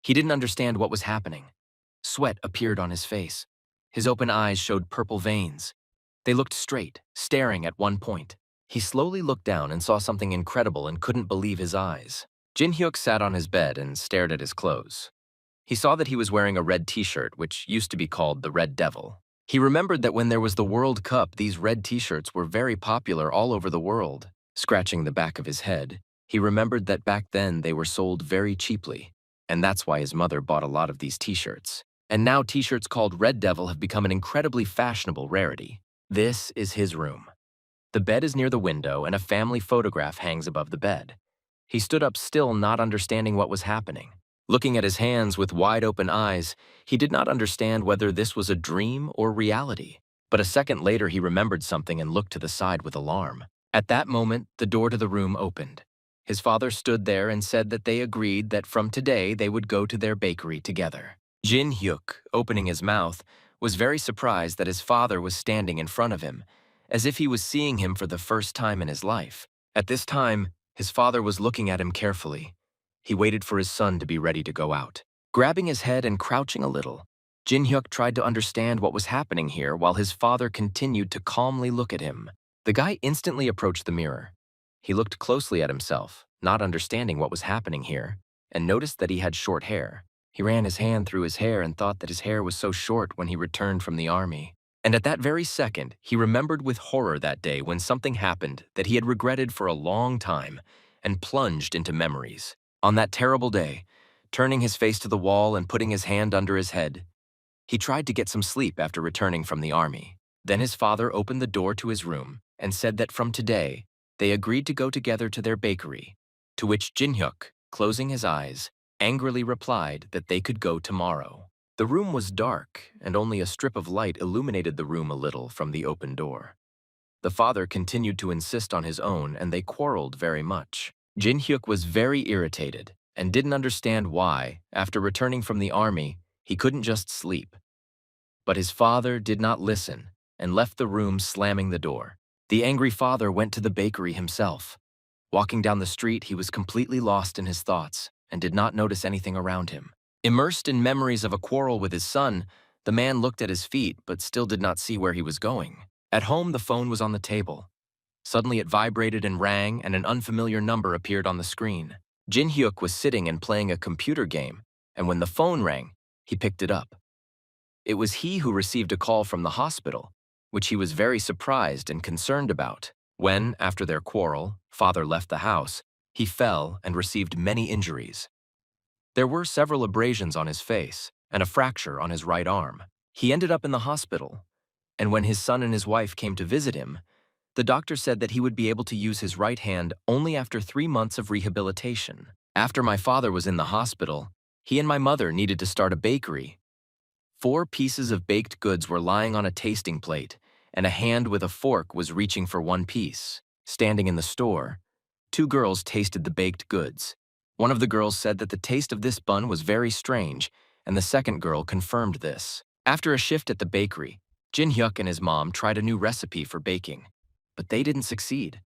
He didn't understand what was happening. Sweat appeared on his face. His open eyes showed purple veins. They looked straight, staring at one point. He slowly looked down and saw something incredible and couldn't believe his eyes. Jin-hyuk sat on his bed and stared at his clothes. He saw that he was wearing a red t-shirt, which used to be called the Red Devil. He remembered that when there was the World Cup, these red t-shirts were very popular all over the world. Scratching the back of his head, he remembered that back then they were sold very cheaply, and that's why his mother bought a lot of these t-shirts. And now t-shirts called Red Devil have become an incredibly fashionable rarity. This is his room. The bed is near the window and a family photograph hangs above the bed. He stood up still, not understanding what was happening. Looking at his hands with wide-open eyes, he did not understand whether this was a dream or reality. But a second later, he remembered something and looked to the side with alarm. At that moment, the door to the room opened. His father stood there and said that they agreed that from today they would go to their bakery together. Jin-hyuk, opening his mouth, was very surprised that his father was standing in front of him, as if he was seeing him for the first time in his life. At this time, his father was looking at him carefully. He waited for his son to be ready to go out. Grabbing his head and crouching a little, Jin-hyuk tried to understand what was happening here while his father continued to calmly look at him. The guy instantly approached the mirror. He looked closely at himself, not understanding what was happening here, and noticed that he had short hair. He ran his hand through his hair and thought that his hair was so short when he returned from the army. And at that very second, he remembered with horror that day when something happened that he had regretted for a long time and plunged into memories. On that terrible day, turning his face to the wall and putting his hand under his head, he tried to get some sleep after returning from the army. Then his father opened the door to his room and said that from today, they agreed to go together to their bakery, to which Jin-hyuk, closing his eyes, angrily replied that they could go tomorrow. The room was dark, and only a strip of light illuminated the room a little from the open door. The father continued to insist on his own, and they quarreled very much. Jin-hyuk was very irritated and didn't understand why, after returning from the army, he couldn't just sleep. But his father did not listen and left the room, slamming the door. The angry father went to the bakery himself. Walking down the street, he was completely lost in his thoughts and did not notice anything around him. Immersed in memories of a quarrel with his son, the man looked at his feet but still did not see where he was going. At home, the phone was on the table. Suddenly it vibrated and rang, and an unfamiliar number appeared on the screen. Jin-hyuk was sitting and playing a computer game, and when the phone rang, he picked it up. It was he who received a call from the hospital, which he was very surprised and concerned about. When, after their quarrel, father left the house, he fell and received many injuries. There were several abrasions on his face and a fracture on his right arm. He ended up in the hospital, and when his son and his wife came to visit him, the doctor said that he would be able to use his right hand only after 3 months of rehabilitation. After my father was in the hospital, he and my mother needed to start a bakery. 4 pieces of baked goods were lying on a tasting plate, and a hand with a fork was reaching for one piece. Standing in the store, 2 girls tasted the baked goods. One of the girls said that the taste of this bun was very strange, and the second girl confirmed this. After a shift at the bakery, Jin-hyuk and his mom tried a new recipe for baking, but they didn't succeed.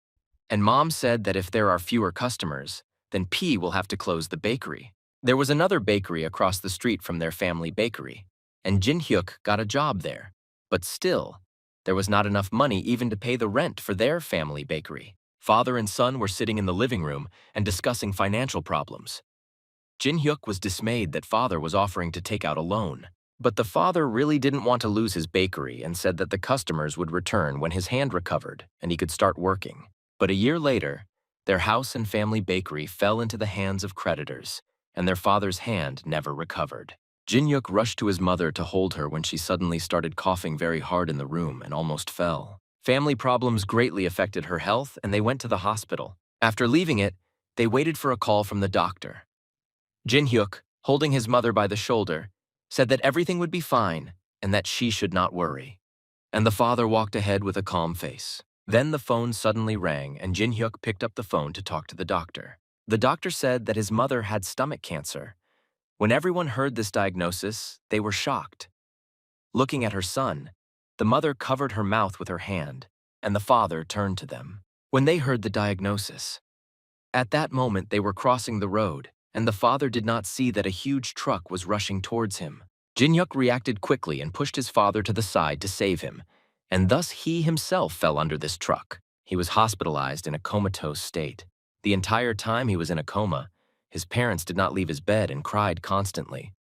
And Mom said that if there are fewer customers, then P will have to close the bakery. There was another bakery across the street from their family bakery, and Jin-hyuk got a job there. But still, there was not enough money even to pay the rent for their family bakery. Father and son were sitting in the living room and discussing financial problems. Jin-hyuk was dismayed that father was offering to take out a loan. But the father really didn't want to lose his bakery and said that the customers would return when his hand recovered and he could start working. But a year later, their house and family bakery fell into the hands of creditors, and their father's hand never recovered. Jin-hyuk rushed to his mother to hold her when she suddenly started coughing very hard in the room and almost fell. Family problems greatly affected her health, and they went to the hospital. After leaving it, they waited for a call from the doctor. Jin-hyuk, holding his mother by the shoulder, said that everything would be fine and that she should not worry. And the father walked ahead with a calm face. Then the phone suddenly rang and Jin-hyuk picked up the phone to talk to the doctor. The doctor said that his mother had stomach cancer. When everyone heard this diagnosis, they were shocked. Looking at her son, the mother covered her mouth with her hand, and the father turned to them. When they heard the diagnosis, at that moment they were crossing the road, and the father did not see that a huge truck was rushing towards him. Jin-hyuk reacted quickly and pushed his father to the side to save him, and thus he himself fell under this truck. He was hospitalized in a comatose state. The entire time he was in a coma, his parents did not leave his bed and cried constantly.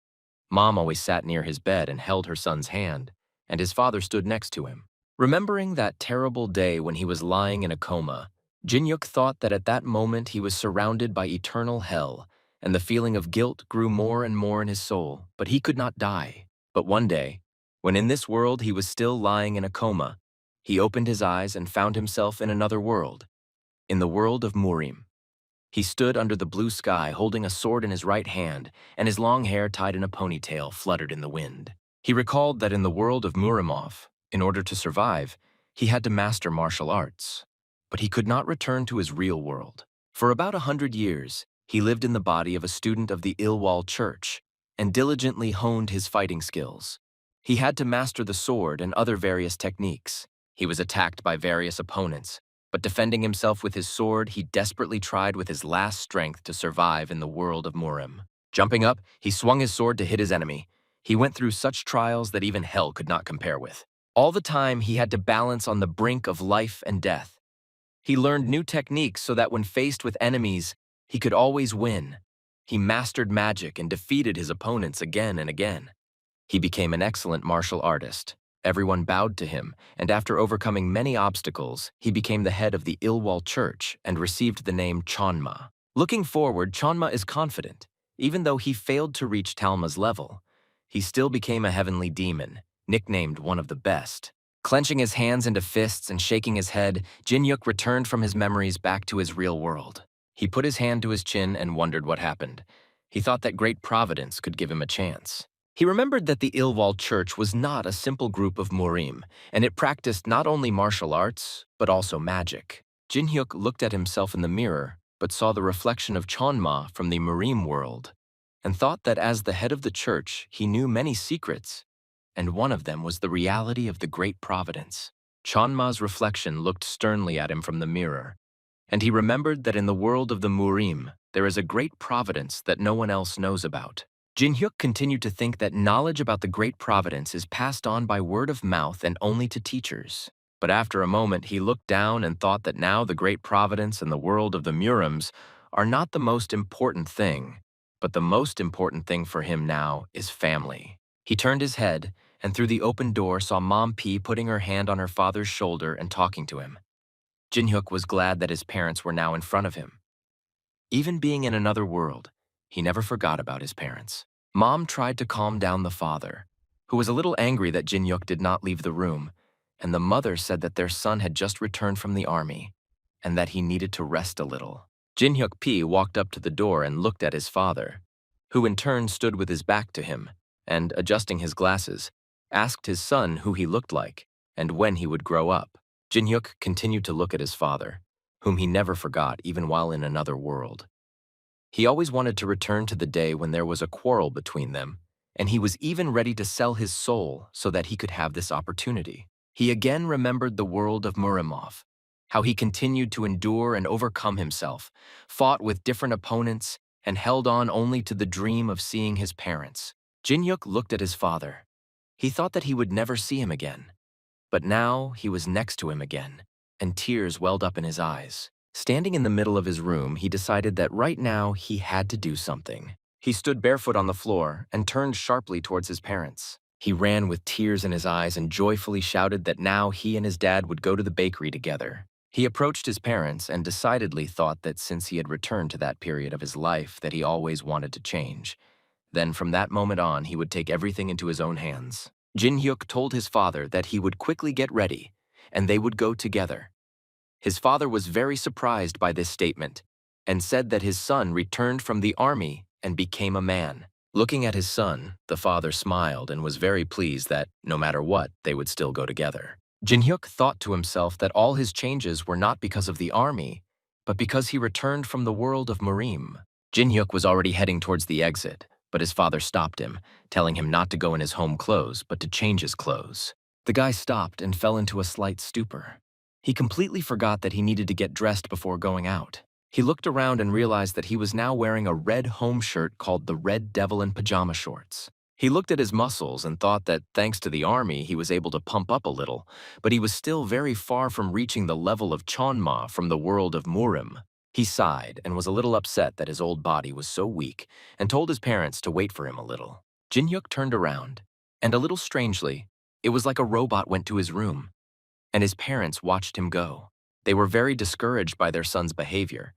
Mom always sat near his bed and held her son's hand, and his father stood next to him. Remembering that terrible day when he was lying in a coma, Jin-hyuk thought that at that moment he was surrounded by eternal hell, and the feeling of guilt grew more and more in his soul, but he could not die. But one day, when in this world he was still lying in a coma, he opened his eyes and found himself in another world, in the world of Murim. He stood under the blue sky holding a sword in his right hand, and his long hair tied in a ponytail fluttered in the wind. He recalled that in the world of Murimov, in order to survive, he had to master martial arts. But he could not return to his real world. For about 100 years, he lived in the body of a student of the Ilwal Church and diligently honed his fighting skills. He had to master the sword and other various techniques. He was attacked by various opponents, but defending himself with his sword, he desperately tried with his last strength to survive in the world of Murim. Jumping up, he swung his sword to hit his enemy. He went through such trials that even hell could not compare with. All the time, he had to balance on the brink of life and death. He learned new techniques so that when faced with enemies, he could always win. He mastered magic and defeated his opponents again and again. He became an excellent martial artist. Everyone bowed to him, and after overcoming many obstacles, he became the head of the Ilwal Church and received the name Chanma. Looking forward, Chanma is confident. Even though he failed to reach Talma's level, he still became a heavenly demon, nicknamed one of the best. Clenching his hands into fists and shaking his head, Jin-hyuk returned from his memories back to his real world. He put his hand to his chin and wondered what happened. He thought that great providence could give him a chance. He remembered that the Ilwal Church was not a simple group of Murim, and it practiced not only martial arts, but also magic. Jin-hyuk looked at himself in the mirror, but saw the reflection of Chanma from the Murim world, and thought that as the head of the church, he knew many secrets, and one of them was the reality of the great providence. Chanma's reflection looked sternly at him from the mirror, and he remembered that in the world of the Murim, there is a great providence that no one else knows about. Jin-hyuk continued to think that knowledge about the great providence is passed on by word of mouth and only to teachers. But after a moment, he looked down and thought that now the great providence and the world of the Murims are not the most important thing, but the most important thing for him now is family. He turned his head, and through the open door saw Mom P putting her hand on her father's shoulder and talking to him. Jin-hyuk was glad that his parents were now in front of him. Even being in another world, he never forgot about his parents. Mom tried to calm down the father, who was a little angry that Jin-hyuk did not leave the room, and the mother said that their son had just returned from the army, and that he needed to rest a little. Jin-hyuk P walked up to the door and looked at his father, who in turn stood with his back to him, and, adjusting his glasses, asked his son who he looked like and when he would grow up. Jin-hyuk continued to look at his father, whom he never forgot even while in another world. He always wanted to return to the day when there was a quarrel between them, and he was even ready to sell his soul so that he could have this opportunity. He again remembered the world of Murimov, how he continued to endure and overcome himself, fought with different opponents, and held on only to the dream of seeing his parents. Jin-hyuk looked at his father. He thought that he would never see him again. But now he was next to him again, and tears welled up in his eyes. Standing in the middle of his room, he decided that right now he had to do something. He stood barefoot on the floor and turned sharply towards his parents. He ran with tears in his eyes and joyfully shouted that now he and his dad would go to the bakery together. He approached his parents and decidedly thought that since he had returned to that period of his life that he always wanted to change, then from that moment on he would take everything into his own hands. Jin-hyuk told his father that he would quickly get ready, and they would go together. His father was very surprised by this statement and said that his son returned from the army and became a man. Looking at his son, the father smiled and was very pleased that, no matter what, they would still go together. Jin-hyuk thought to himself that all his changes were not because of the army, but because he returned from the world of Murim. Jin-hyuk was already heading towards the exit, but his father stopped him, telling him not to go in his home clothes, but to change his clothes. The guy stopped and fell into a slight stupor. He completely forgot that he needed to get dressed before going out. He looked around and realized that he was now wearing a red home shirt called the Red Devil in pajama shorts. He looked at his muscles and thought that thanks to the army he was able to pump up a little, but he was still very far from reaching the level of Chonma from the world of Murim. He sighed and was a little upset that his old body was so weak and told his parents to wait for him a little. Jin-hyuk turned around, and a little strangely, it was like a robot went to his room, and his parents watched him go. They were very discouraged by their son's behavior,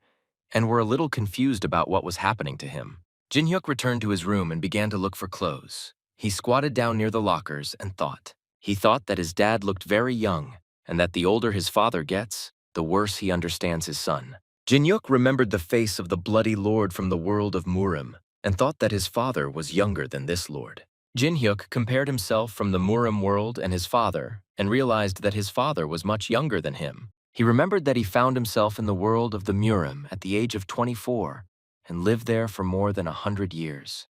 and were a little confused about what was happening to him. Jin-hyuk returned to his room and began to look for clothes. He squatted down near the lockers and thought. He thought that his dad looked very young, and that the older his father gets, the worse he understands his son. Jin-hyuk remembered the face of the bloody lord from the world of Murim, and thought that his father was younger than this lord. Jin-hyuk compared himself from the Murim world and his father, and realized that his father was much younger than him. He remembered that he found himself in the world of the Murim at the age of 24 and lived there for more than 100 years.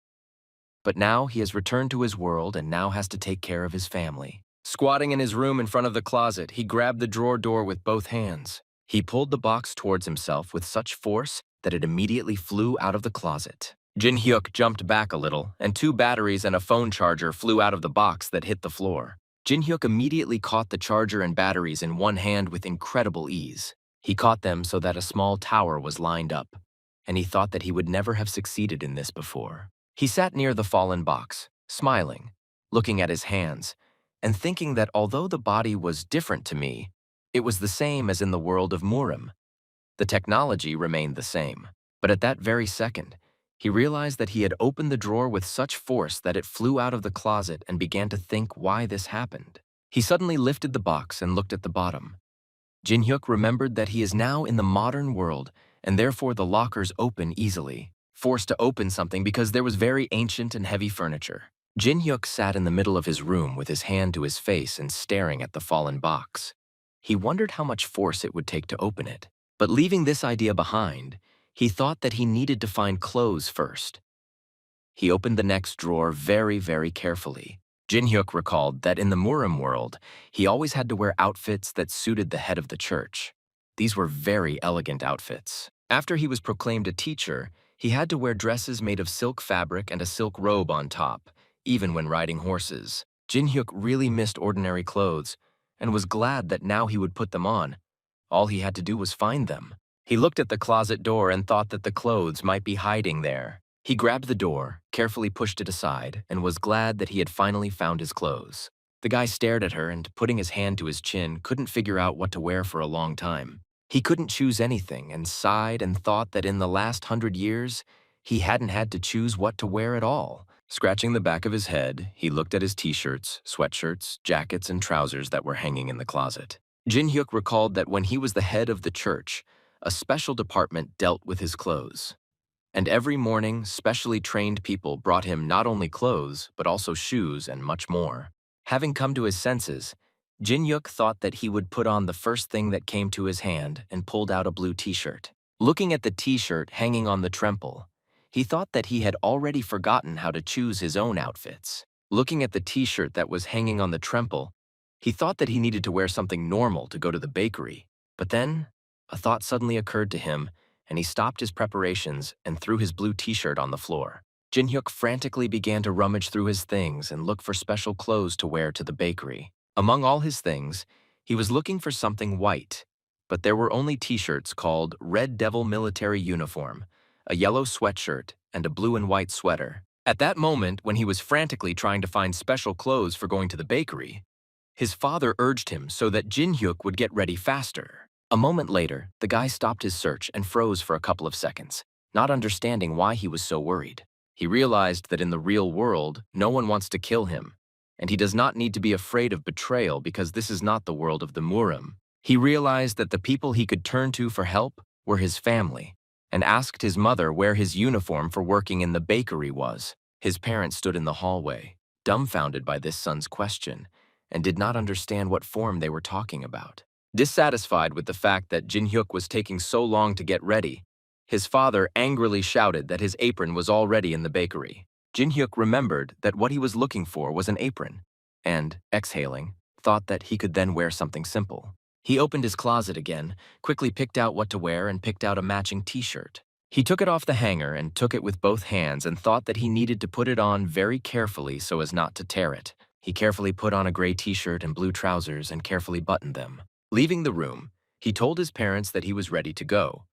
But now he has returned to his world and now has to take care of his family. Squatting in his room in front of the closet, he grabbed the drawer door with both hands. He pulled the box towards himself with such force that it immediately flew out of the closet. Jin-hyuk jumped back a little, and 2 batteries and a phone charger flew out of the box that hit the floor. Jin-hyuk immediately caught the charger and batteries in one hand with incredible ease. He caught them so that a small tower was lined up, and he thought that he would never have succeeded in this before. He sat near the fallen box, smiling, looking at his hands, and thinking that although the body was different to me, it was the same as in the world of Murim. The technology remained the same, but at that very second, he realized that he had opened the drawer with such force that it flew out of the closet and began to think why this happened. He suddenly lifted the box and looked at the bottom. Jin-hyuk remembered that he is now in the modern world, and therefore the lockers open easily, forced to open something because there was very ancient and heavy furniture. Jin-hyuk sat in the middle of his room with his hand to his face and staring at the fallen box. He wondered how much force it would take to open it. But leaving this idea behind, he thought that he needed to find clothes first. He opened the next drawer very, very carefully. Jin-hyuk recalled that in the Murim world, he always had to wear outfits that suited the head of the church. These were very elegant outfits. After he was proclaimed a teacher, he had to wear dresses made of silk fabric and a silk robe on top, even when riding horses. Jin-hyuk really missed ordinary clothes and was glad that now he would put them on. All he had to do was find them. He looked at the closet door and thought that the clothes might be hiding there. He grabbed the door, carefully pushed it aside, and was glad that he had finally found his clothes. The guy stared at her and, putting his hand to his chin, couldn't figure out what to wear for a long time. He couldn't choose anything and sighed and thought that in the last 100 years, he hadn't had to choose what to wear at all. Scratching the back of his head, he looked at his t-shirts, sweatshirts, jackets, and trousers that were hanging in the closet. Jin-hyuk recalled that when he was the head of the church, a special department dealt with his clothes. And every morning, specially trained people brought him not only clothes, but also shoes and much more. Having come to his senses, Jin-hyuk thought that he would put on the first thing that came to his hand and pulled out a blue t-shirt. Looking at the t-shirt hanging on the tremple, he thought that he had already forgotten how to choose his own outfits. Looking at the t-shirt that was hanging on the tremple, he thought that he needed to wear something normal to go to the bakery. But then, a thought suddenly occurred to him, and he stopped his preparations and threw his blue t-shirt on the floor. Jin-hyuk frantically began to rummage through his things and look for special clothes to wear to the bakery. Among all his things, he was looking for something white, but there were only t-shirts called Red Devil Military Uniform, a yellow sweatshirt, and a blue and white sweater. At that moment, when he was frantically trying to find special clothes for going to the bakery, his father urged him so that Jin-hyuk would get ready faster. A moment later, the guy stopped his search and froze for a couple of seconds, not understanding why he was so worried. He realized that in the real world, no one wants to kill him, and he does not need to be afraid of betrayal because this is not the world of the Murim. He realized that the people he could turn to for help were his family, and asked his mother where his uniform for working in the bakery was. His parents stood in the hallway, dumbfounded by this son's question, and did not understand what form they were talking about. Dissatisfied with the fact that Jin-hyuk was taking so long to get ready, his father angrily shouted that his apron was already in the bakery. Jin-hyuk remembered that what he was looking for was an apron, and, exhaling, thought that he could then wear something simple. He opened his closet again, quickly picked out what to wear and picked out a matching t-shirt. He took it off the hanger and took it with both hands and thought that he needed to put it on very carefully so as not to tear it. He carefully put on a gray t-shirt and blue trousers and carefully buttoned them. Leaving the room, he told his parents that he was ready to go,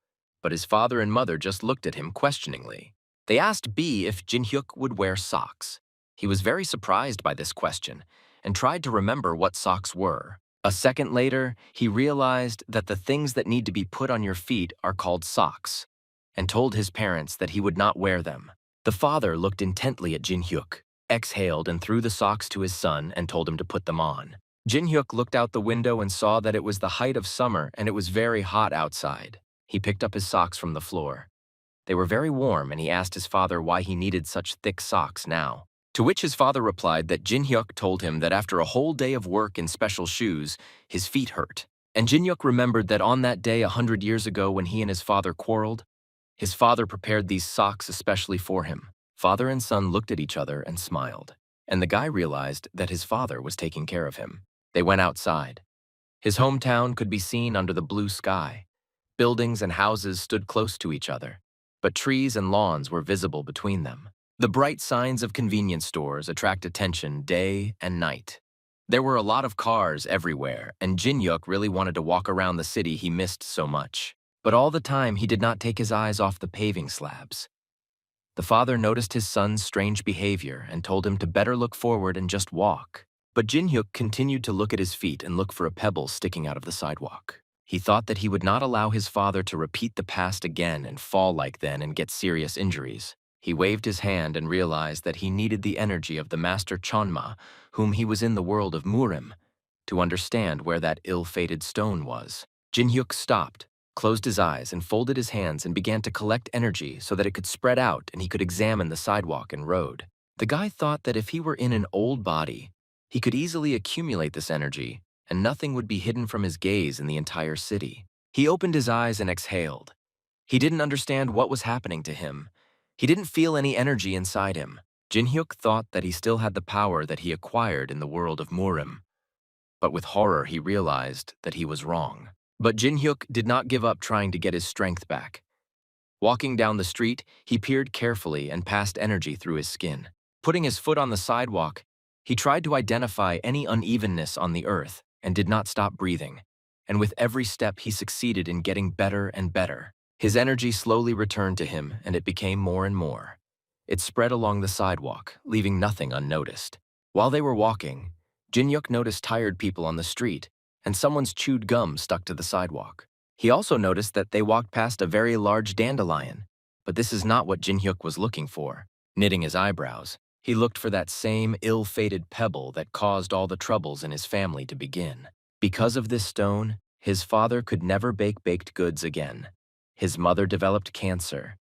but his father and mother just looked at him questioningly. They asked B if Jin-hyuk would wear socks. He was very surprised by this question and tried to remember what socks were. A second later, he realized that the things that need to be put on your feet are called socks, and told his parents that he would not wear them. The father looked intently at Jin-hyuk, exhaled and threw the socks to his son and told him to put them on. Jin-hyuk looked out the window and saw that it was the height of summer and it was very hot outside. He picked up his socks from the floor. They were very warm and he asked his father why he needed such thick socks now. To which his father replied that Jin-hyuk told him that after a whole day of work in special shoes, his feet hurt. And Jin-hyuk remembered that on that day 100 years ago when he and his father quarreled, his father prepared these socks especially for him. Father and son looked at each other and smiled, and the guy realized that his father was taking care of him. They went outside. His hometown could be seen under the blue sky. Buildings and houses stood close to each other, but trees and lawns were visible between them. The bright signs of convenience stores attract attention day and night. There were a lot of cars everywhere, and Jin-hyuk really wanted to walk around the city he missed so much. But all the time, he did not take his eyes off the paving slabs. The father noticed his son's strange behavior and told him to better look forward and just walk. But Jin-hyuk continued to look at his feet and look for a pebble sticking out of the sidewalk. He thought that he would not allow his father to repeat the past again and fall like then and get serious injuries. He waved his hand and realized that he needed the energy of the master Chonma, whom he was in the world of Murim, to understand where that ill-fated stone was. Jin-hyuk stopped, closed his eyes and folded his hands and began to collect energy so that it could spread out and he could examine the sidewalk and road. The guy thought that if he were in an old body, he could easily accumulate this energy and nothing would be hidden from his gaze in the entire city. He opened his eyes and exhaled. He didn't understand what was happening to him. He didn't feel any energy inside him. Jin-hyuk thought that he still had the power that he acquired in the world of Murim. But with horror, he realized that he was wrong. But Jin-hyuk did not give up trying to get his strength back. Walking down the street, he peered carefully and passed energy through his skin. Putting his foot on the sidewalk, he tried to identify any unevenness on the earth and did not stop breathing. And with every step, he succeeded in getting better and better. His energy slowly returned to him, and it became more and more. It spread along the sidewalk, leaving nothing unnoticed. While they were walking, Jin-hyuk noticed tired people on the street, and someone's chewed gum stuck to the sidewalk. He also noticed that they walked past a very large dandelion, but this is not what Jin-hyuk was looking for. Knitting his eyebrows, he looked for that same ill-fated pebble that caused all the troubles in his family to begin. Because of this stone, his father could never bake baked goods again. His mother developed cancer,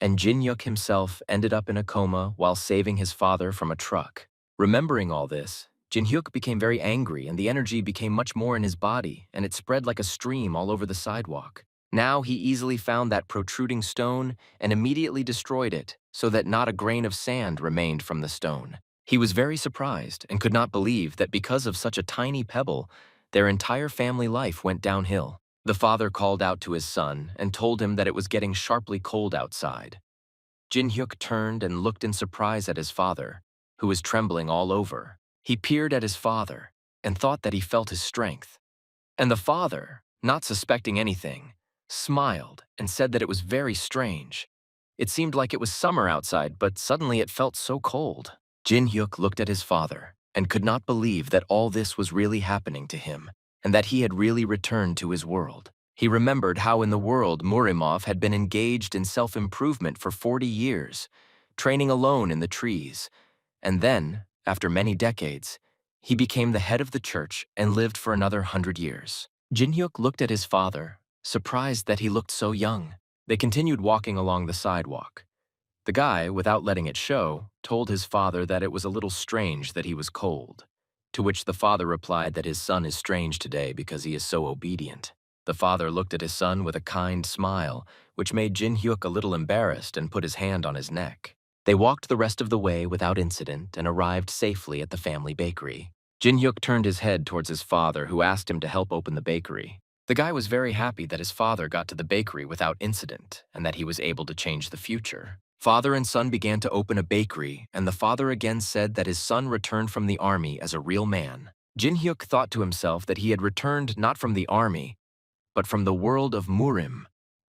and Jin-hyuk himself ended up in a coma while saving his father from a truck. Remembering all this, Jin-hyuk became very angry and the energy became much more in his body and it spread like a stream all over the sidewalk. Now he easily found that protruding stone and immediately destroyed it so that not a grain of sand remained from the stone. He was very surprised and could not believe that because of such a tiny pebble, their entire family life went downhill. The father called out to his son and told him that it was getting sharply cold outside. Jin-hyuk turned and looked in surprise at his father, who was trembling all over. He peered at his father and thought that he felt his strength. And the father, not suspecting anything, smiled and said that it was very strange. It seemed like it was summer outside, but suddenly it felt so cold. Jin-hyuk looked at his father and could not believe that all this was really happening to him, and that he had really returned to his world. He remembered how in the world Murimov had been engaged in self-improvement for 40 years, training alone in the trees, and then, after many decades, he became the head of the church and lived for another 100 years. Jin-hyuk looked at his father, surprised that he looked so young. They continued walking along the sidewalk. The guy, without letting it show, told his father that it was a little strange that he was cold, to which the father replied that his son is strange today because he is so obedient. The father looked at his son with a kind smile, which made Jin-hyuk a little embarrassed and put his hand on his neck. They walked the rest of the way without incident and arrived safely at the family bakery. Jin-hyuk turned his head towards his father, who asked him to help open the bakery. The guy was very happy that his father got to the bakery without incident and that he was able to change the future. Father and son began to open a bakery, and the father again said that his son returned from the army as a real man. Jin Hyuk thought to himself that he had returned not from the army, but from the world of Murim,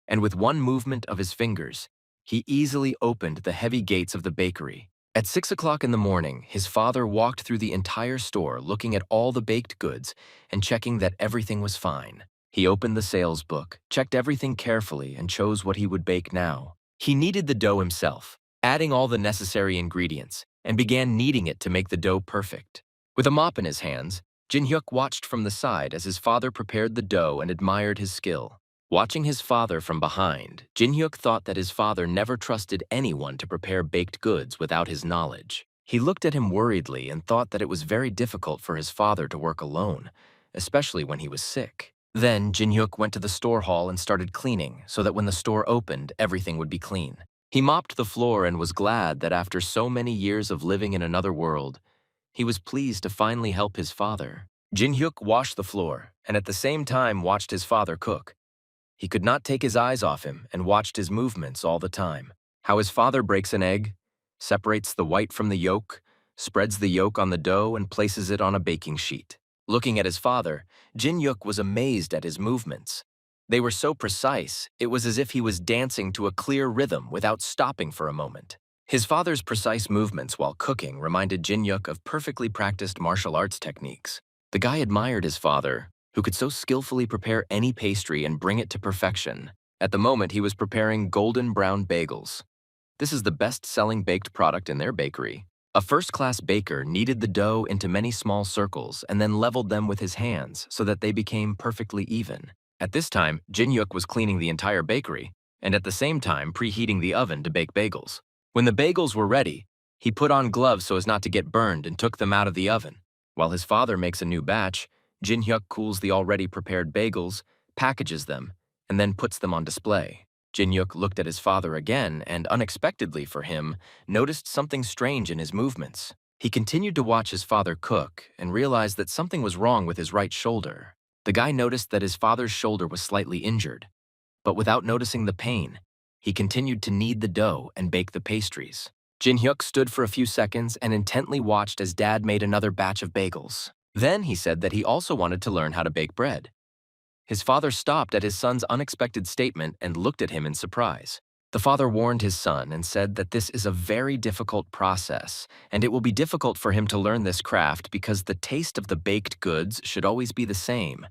and with one movement of his fingers, he easily opened the heavy gates of the bakery. At 6 o'clock in the morning, his father walked through the entire store looking at all the baked goods and checking that everything was fine. He opened the sales book, checked everything carefully, and chose what he would bake now. He kneaded the dough himself, adding all the necessary ingredients, and began kneading it to make the dough perfect. With a mop in his hands, Jin Hyuk watched from the side as his father prepared the dough and admired his skill. Watching his father from behind, Jin Hyuk thought that his father never trusted anyone to prepare baked goods without his knowledge. He looked at him worriedly and thought that it was very difficult for his father to work alone, especially when he was sick. Then Jin Hyuk went to the store hall and started cleaning so that when the store opened, everything would be clean. He mopped the floor and was glad that after so many years of living in another world, he was pleased to finally help his father. Jin Hyuk washed the floor and at the same time watched his father cook. He could not take his eyes off him and watched his movements all the time. How his father breaks an egg, separates the white from the yolk, spreads the yolk on the dough and places it on a baking sheet. Looking at his father, Jin Hyuk was amazed at his movements. They were so precise, it was as if he was dancing to a clear rhythm without stopping for a moment. His father's precise movements while cooking reminded Jin Hyuk of perfectly practiced martial arts techniques. The guy admired his father, who could so skillfully prepare any pastry and bring it to perfection. At the moment, he was preparing golden brown bagels. This is the best-selling baked product in their bakery. A first-class baker kneaded the dough into many small circles and then leveled them with his hands so that they became perfectly even. At this time, Jin Hyuk was cleaning the entire bakery and at the same time preheating the oven to bake bagels. When the bagels were ready, he put on gloves so as not to get burned and took them out of the oven. While his father makes a new batch, Jin Hyuk cools the already prepared bagels, packages them, and then puts them on display. Jin Hyuk looked at his father again and, unexpectedly for him, noticed something strange in his movements. He continued to watch his father cook and realized that something was wrong with his right shoulder. The guy noticed that his father's shoulder was slightly injured, but without noticing the pain, he continued to knead the dough and bake the pastries. Jin Hyuk stood for a few seconds and intently watched as Dad made another batch of bagels. Then he said that he also wanted to learn how to bake bread. His father stopped at his son's unexpected statement and looked at him in surprise. The father warned his son and said that this is a very difficult process, and it will be difficult for him to learn this craft because the taste of the baked goods should always be the same.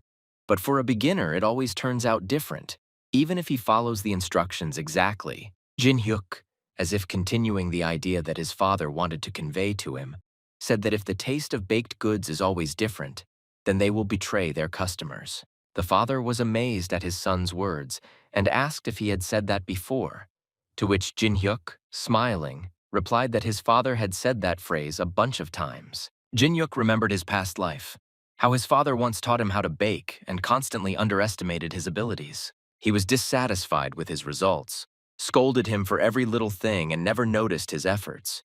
But for a beginner, it always turns out different, even if he follows the instructions exactly. Jin Hyuk, as if continuing the idea that his father wanted to convey to him, said that if the taste of baked goods is always different, then they will betray their customers. The father was amazed at his son's words and asked if he had said that before, to which Jin Hyuk, smiling, replied that his father had said that phrase a bunch of times. Jin Hyuk remembered his past life, how his father once taught him how to bake and constantly underestimated his abilities. He was dissatisfied with his results, scolded him for every little thing and never noticed his efforts.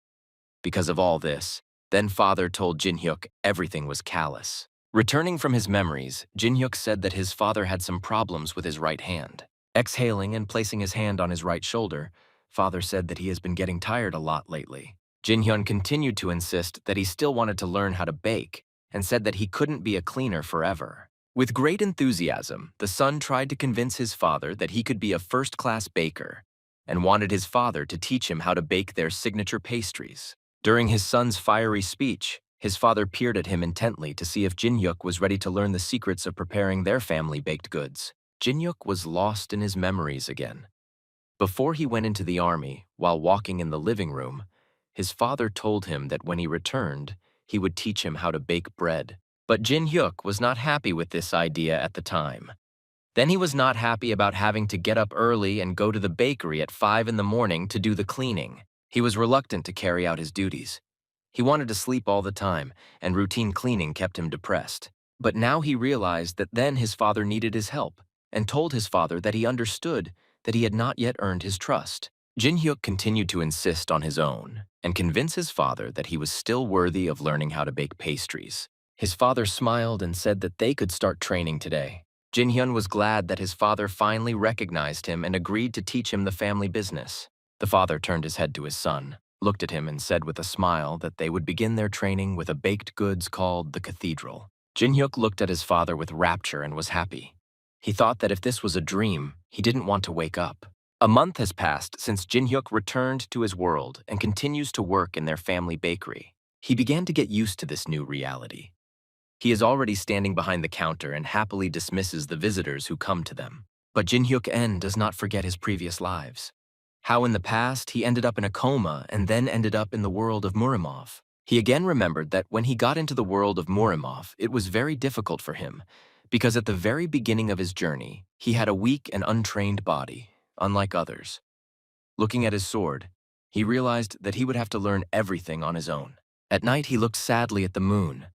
Because of all this, then father told Jin Hyuk everything was callous. Returning from his memories, Jin Hyuk said that his father had some problems with his right hand. Exhaling and placing his hand on his right shoulder, father said that he has been getting tired a lot lately. Jin Hyun continued to insist that he still wanted to learn how to bake and said that he couldn't be a cleaner forever. With great enthusiasm, the son tried to convince his father that he could be a first-class baker and wanted his father to teach him how to bake their signature pastries. During his son's fiery speech, his father peered at him intently to see if Jin Hyuk was ready to learn the secrets of preparing their family baked goods. Jin Hyuk was lost in his memories again. Before he went into the army, while walking in the living room, his father told him that when he returned, he would teach him how to bake bread. But Jin Hyuk was not happy with this idea at the time. Then he was not happy about having to get up early and go to the bakery at 5 in the morning to do the cleaning. He was reluctant to carry out his duties. He wanted to sleep all the time, and routine cleaning kept him depressed. But now he realized that then his father needed his help, and told his father that he understood that he had not yet earned his trust. Jin Hyuk continued to insist on his own, and convince his father that he was still worthy of learning how to bake pastries. His father smiled and said that they could start training today. Jin-hyun was glad that his father finally recognized him and agreed to teach him the family business. The father turned his head to his son, looked at him and said with a smile that they would begin their training with a baked goods called the cathedral. Jin-hyuk looked at his father with rapture and was happy. He thought that if this was a dream, he didn't want to wake up. A month has passed since Jin-hyuk returned to his world and continues to work in their family bakery. He began to get used to this new reality. He is already standing behind the counter and happily dismisses the visitors who come to them. But Jin-hyuk-en does not forget his previous lives. How in the past he ended up in a coma and then ended up in the world of Murimov. He again remembered that when he got into the world of Murimov, it was very difficult for him, because at the very beginning of his journey, he had a weak and untrained body, unlike others. Looking at his sword, he realized that he would have to learn everything on his own. At night, he looked sadly at the moon.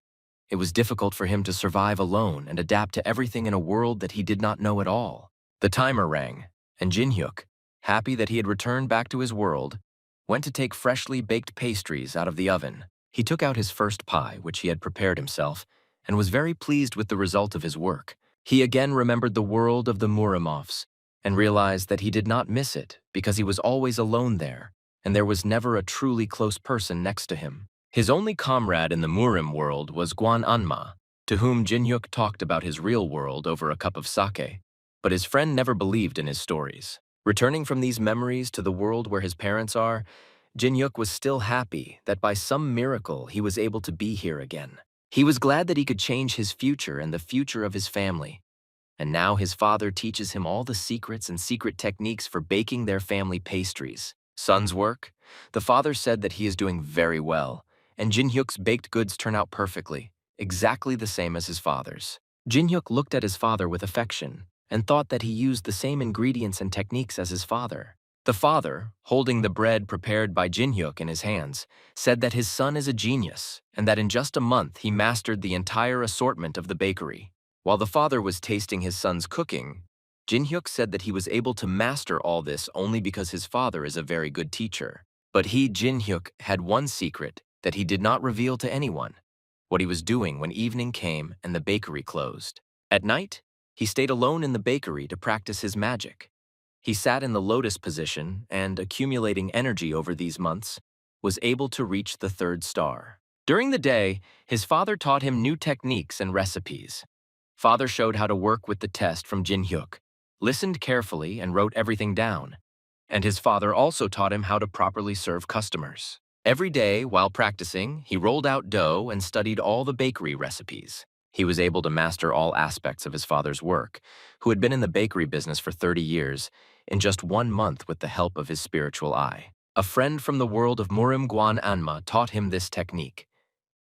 It was difficult for him to survive alone and adapt to everything in a world that he did not know at all. The timer rang, and Jin-hyuk, happy that he had returned back to his world, went to take freshly baked pastries out of the oven. He took out his first pie, which he had prepared himself, and was very pleased with the result of his work. He again remembered the world of the Murimovs and realized that he did not miss it because he was always alone there, and there was never a truly close person next to him. His only comrade in the Murim world was Anma, to whom Jin-hyuk talked about his real world over a cup of sake, but his friend never believed in his stories. Returning from these memories to the world where his parents are, Jin-hyuk was still happy that by some miracle he was able to be here again. He was glad that he could change his future and the future of his family. And now his father teaches him all the secrets and secret techniques for baking their family pastries. Son's work? The father said that he is doing very well, and Jin-hyuk's baked goods turn out perfectly, exactly the same as his father's. Jin-hyuk looked at his father with affection and thought that he used the same ingredients and techniques as his father. The father, holding the bread prepared by Jin-hyuk in his hands, said that his son is a genius and that in just a month he mastered the entire assortment of the bakery. While the father was tasting his son's cooking, Jin-hyuk said that he was able to master all this only because his father is a very good teacher. But he, Jin-hyuk, had one secret that he did not reveal to anyone: what he was doing when evening came and the bakery closed. At night, he stayed alone in the bakery to practice his magic. He sat in the lotus position and, accumulating energy over these months, was able to reach the third star. During the day, his father taught him new techniques and recipes. Father showed how to work with the test from Jin-hyuk, listened carefully and wrote everything down. And his father also taught him how to properly serve customers. Every day, while practicing, he rolled out dough and studied all the bakery recipes. He was able to master all aspects of his father's work, who had been in the bakery business for 30 years, in just 1 month with the help of his spiritual eye. A friend from the world of Murim Anma taught him this technique,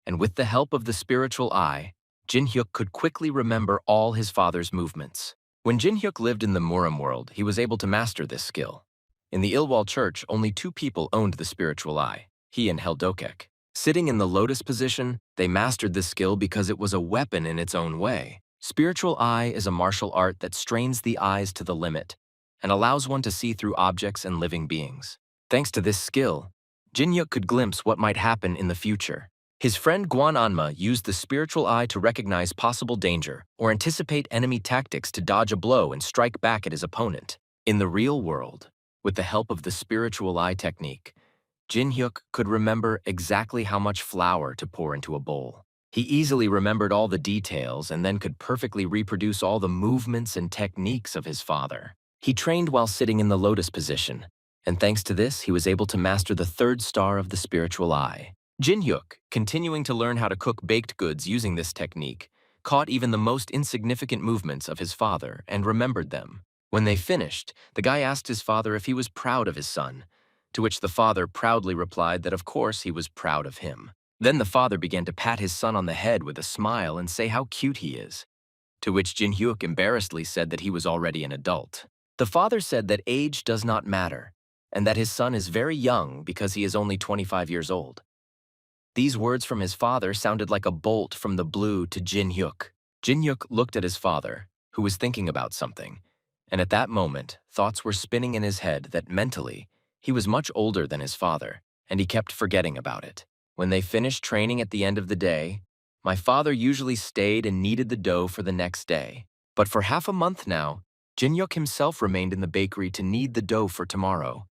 and with the help of the spiritual eye, Jin-hyuk could quickly remember all his father's movements. When Jin-hyuk lived in the Murim world, he was able to master this skill. In the Ilwal church, only 2 people owned the spiritual eye, he and Heldokek. Sitting in the lotus position, they mastered this skill because it was a weapon in its own way. Spiritual eye is a martial art that strains the eyes to the limit and allows one to see through objects and living beings. Thanks to this skill, Jin-hyuk could glimpse what might happen in the future. His friend Anma used the spiritual eye to recognize possible danger or anticipate enemy tactics to dodge a blow and strike back at his opponent. In the real world, with the help of the spiritual eye technique, Jin-hyuk could remember exactly how much flour to pour into a bowl. He easily remembered all the details and then could perfectly reproduce all the movements and techniques of his father. He trained while sitting in the lotus position, and thanks to this, he was able to master the third star of the spiritual eye. Jin-hyuk, continuing to learn how to cook baked goods using this technique, caught even the most insignificant movements of his father and remembered them. When they finished, the guy asked his father if he was proud of his son, to which the father proudly replied that of course he was proud of him. Then the father began to pat his son on the head with a smile and say how cute he is, to which Jin-hyuk embarrassedly said that he was already an adult. The father said that age does not matter, and that his son is very young because he is only 25 years old. These words from his father sounded like a bolt from the blue to Jin-hyuk. Jin-hyuk looked at his father, who was thinking about something, and at that moment, thoughts were spinning in his head that mentally, he was much older than his father, and he kept forgetting about it. When they finished training at the end of the day, my father usually stayed and kneaded the dough for the next day. But for half a month now, Jin-hyuk himself remained in the bakery to knead the dough for tomorrow,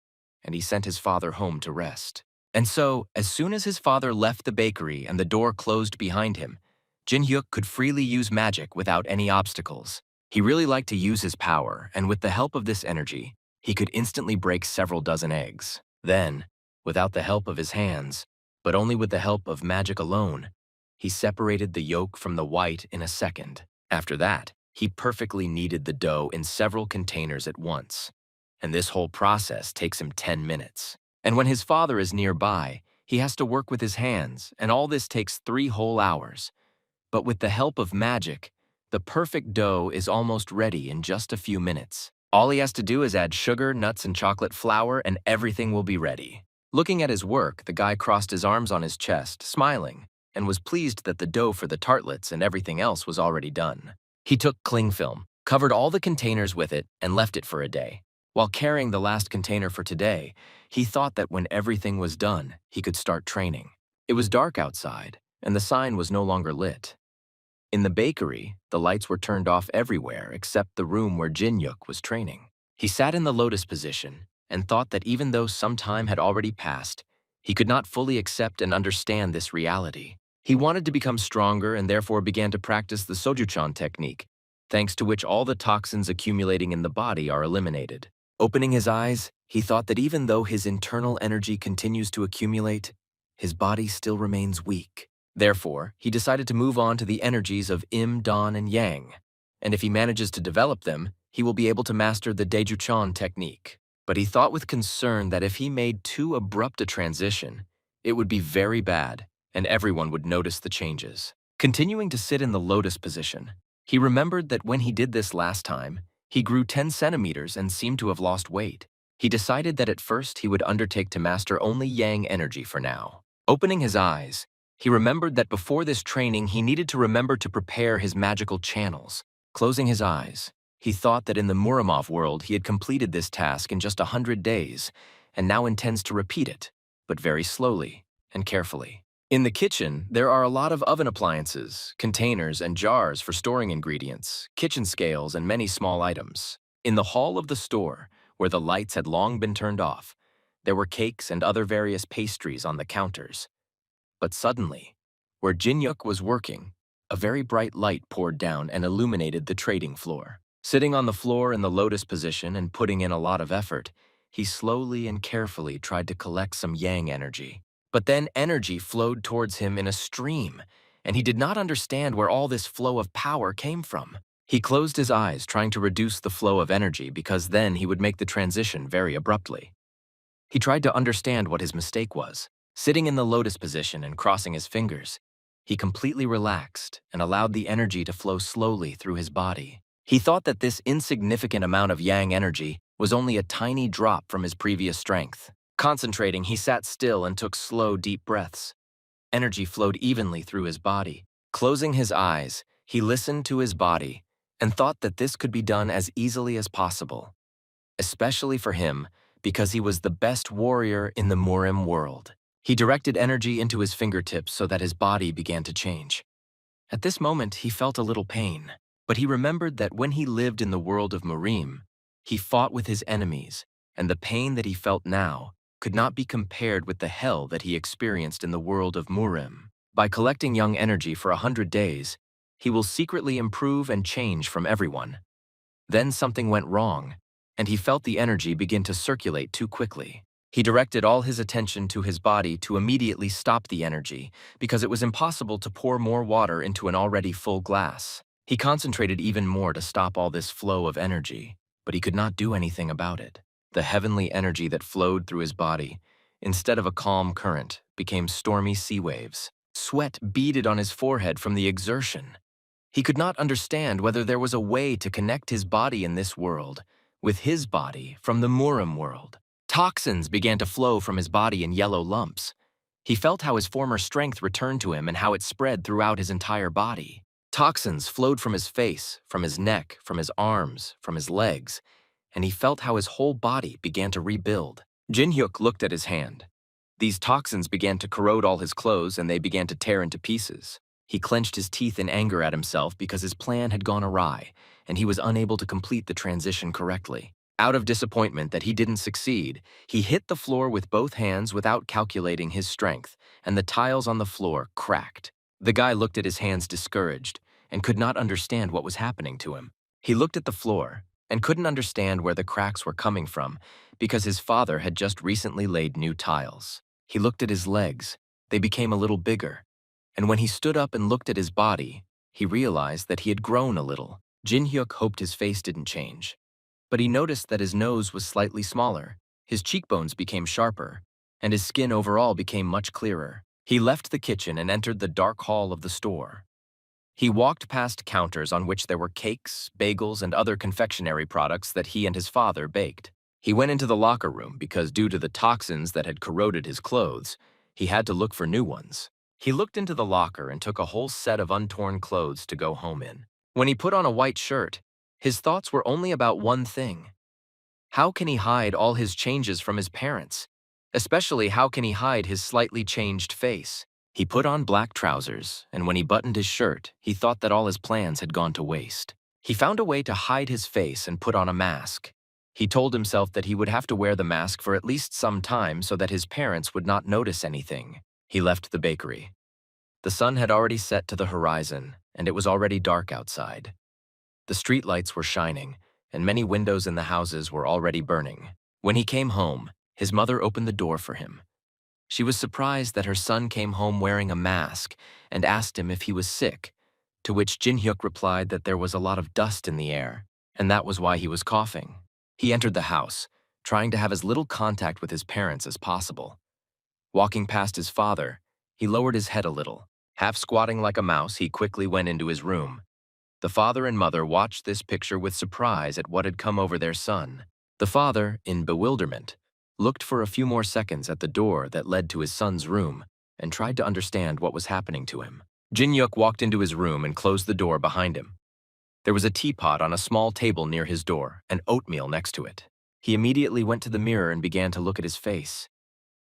and he sent his father home to rest. And so, as soon as his father left the bakery and the door closed behind him, Jin-hyuk could freely use magic without any obstacles. He really liked to use his power, and with the help of this energy, he could instantly break several dozen eggs. Then, without the help of his hands, but only with the help of magic alone, he separated the yolk from the white in a second. After that, he perfectly kneaded the dough in several containers at once. And this whole process takes him 10 minutes. And when his father is nearby, he has to work with his hands, and all this takes 3 whole hours. But with the help of magic, the perfect dough is almost ready in just a few minutes. All he has to do is add sugar, nuts, and chocolate flour, and everything will be ready. Looking at his work, the guy crossed his arms on his chest, smiling, and was pleased that the dough for the tartlets and everything else was already done. He took cling film, covered all the containers with it, and left it for a day. While carrying the last container for today, he thought that when everything was done, he could start training. It was dark outside, and the sign was no longer lit. In the bakery, the lights were turned off everywhere except the room where Jin-hyuk was training. He sat in the lotus position and thought that even though some time had already passed, he could not fully accept and understand this reality. He wanted to become stronger and therefore began to practice the Sojuchan technique, thanks to which all the toxins accumulating in the body are eliminated. Opening his eyes, he thought that even though his internal energy continues to accumulate, his body still remains weak. Therefore, he decided to move on to the energies of Im, Dan, and Yang, and if he manages to develop them, he will be able to master the Daejuchan technique. But he thought with concern that if he made too abrupt a transition, it would be very bad, and everyone would notice the changes. Continuing to sit in the lotus position, he remembered that when he did this last time, he grew 10 centimeters and seemed to have lost weight. He decided that at first he would undertake to master only Yang energy for now. Opening his eyes, he remembered that before this training he needed to remember to prepare his magical channels. Closing his eyes, he thought that in the Muramov world he had completed this task in just 100 days, and now intends to repeat it, but very slowly and carefully. In the kitchen, there are a lot of oven appliances, containers, and jars for storing ingredients, kitchen scales, and many small items. In the hall of the store, where the lights had long been turned off, there were cakes and other various pastries on the counters. But suddenly, where Jin-hyuk was working, a very bright light poured down and illuminated the trading floor. Sitting on the floor in the lotus position and putting in a lot of effort, he slowly and carefully tried to collect some Yang energy. But then energy flowed towards him in a stream, and he did not understand where all this flow of power came from. He closed his eyes, trying to reduce the flow of energy because then he would make the transition very abruptly. He tried to understand what his mistake was. Sitting in the lotus position and crossing his fingers, he completely relaxed and allowed the energy to flow slowly through his body. He thought that this insignificant amount of Yang energy was only a tiny drop from his previous strength. Concentrating, he sat still and took slow, deep breaths. Energy flowed evenly through his body. Closing his eyes, he listened to his body and thought that this could be done as easily as possible, especially for him because he was the best warrior in the Murim world. He directed energy into his fingertips so that his body began to change. At this moment, he felt a little pain, but he remembered that when he lived in the world of Murim, he fought with his enemies, and the pain that he felt now could not be compared with the hell that he experienced in the world of Murim. By collecting young energy for 100 days, he will secretly improve and change from everyone. Then something went wrong, and he felt the energy begin to circulate too quickly. He directed all his attention to his body to immediately stop the energy because it was impossible to pour more water into an already full glass. He concentrated even more to stop all this flow of energy, but he could not do anything about it. The heavenly energy that flowed through his body, instead of a calm current, became stormy sea waves. Sweat beaded on his forehead from the exertion. He could not understand whether there was a way to connect his body in this world with his body from the Murim world. Toxins began to flow from his body in yellow lumps. He felt how his former strength returned to him and how it spread throughout his entire body. Toxins flowed from his face, from his neck, from his arms, from his legs, and he felt how his whole body began to rebuild. Jin-hyuk looked at his hand. These toxins began to corrode all his clothes and they began to tear into pieces. He clenched his teeth in anger at himself because his plan had gone awry, and he was unable to complete the transition correctly. Out of disappointment that he didn't succeed, he hit the floor with both hands without calculating his strength, and the tiles on the floor cracked. The guy looked at his hands discouraged and could not understand what was happening to him. He looked at the floor and couldn't understand where the cracks were coming from because his father had just recently laid new tiles. He looked at his legs. They became a little bigger. And when he stood up and looked at his body, he realized that he had grown a little. Jin-hyuk hoped his face didn't change. But he noticed that his nose was slightly smaller, his cheekbones became sharper, and his skin overall became much clearer. He left the kitchen and entered the dark hall of the store. He walked past counters on which there were cakes, bagels, and other confectionery products that he and his father baked. He went into the locker room because due to the toxins that had corroded his clothes, he had to look for new ones. He looked into the locker and took a whole set of untorn clothes to go home in. When he put on a white shirt, his thoughts were only about one thing. How can he hide all his changes from his parents? Especially, how can he hide his slightly changed face? He put on black trousers, and when he buttoned his shirt, he thought that all his plans had gone to waste. He found a way to hide his face and put on a mask. He told himself that he would have to wear the mask for at least some time so that his parents would not notice anything. He left the bakery. The sun had already set to the horizon, and it was already dark outside. The streetlights were shining, and many windows in the houses were already burning. When he came home, his mother opened the door for him. She was surprised that her son came home wearing a mask and asked him if he was sick, to which Jin-hyuk replied that there was a lot of dust in the air, and that was why he was coughing. He entered the house, trying to have as little contact with his parents as possible. Walking past his father, he lowered his head a little. Half squatting like a mouse, he quickly went into his room. The father and mother watched this picture with surprise at what had come over their son. The father, in bewilderment, looked for a few more seconds at the door that led to his son's room and tried to understand what was happening to him. Jin-hyuk walked into his room and closed the door behind him. There was a teapot on a small table near his door and oatmeal next to it. He immediately went to the mirror and began to look at his face.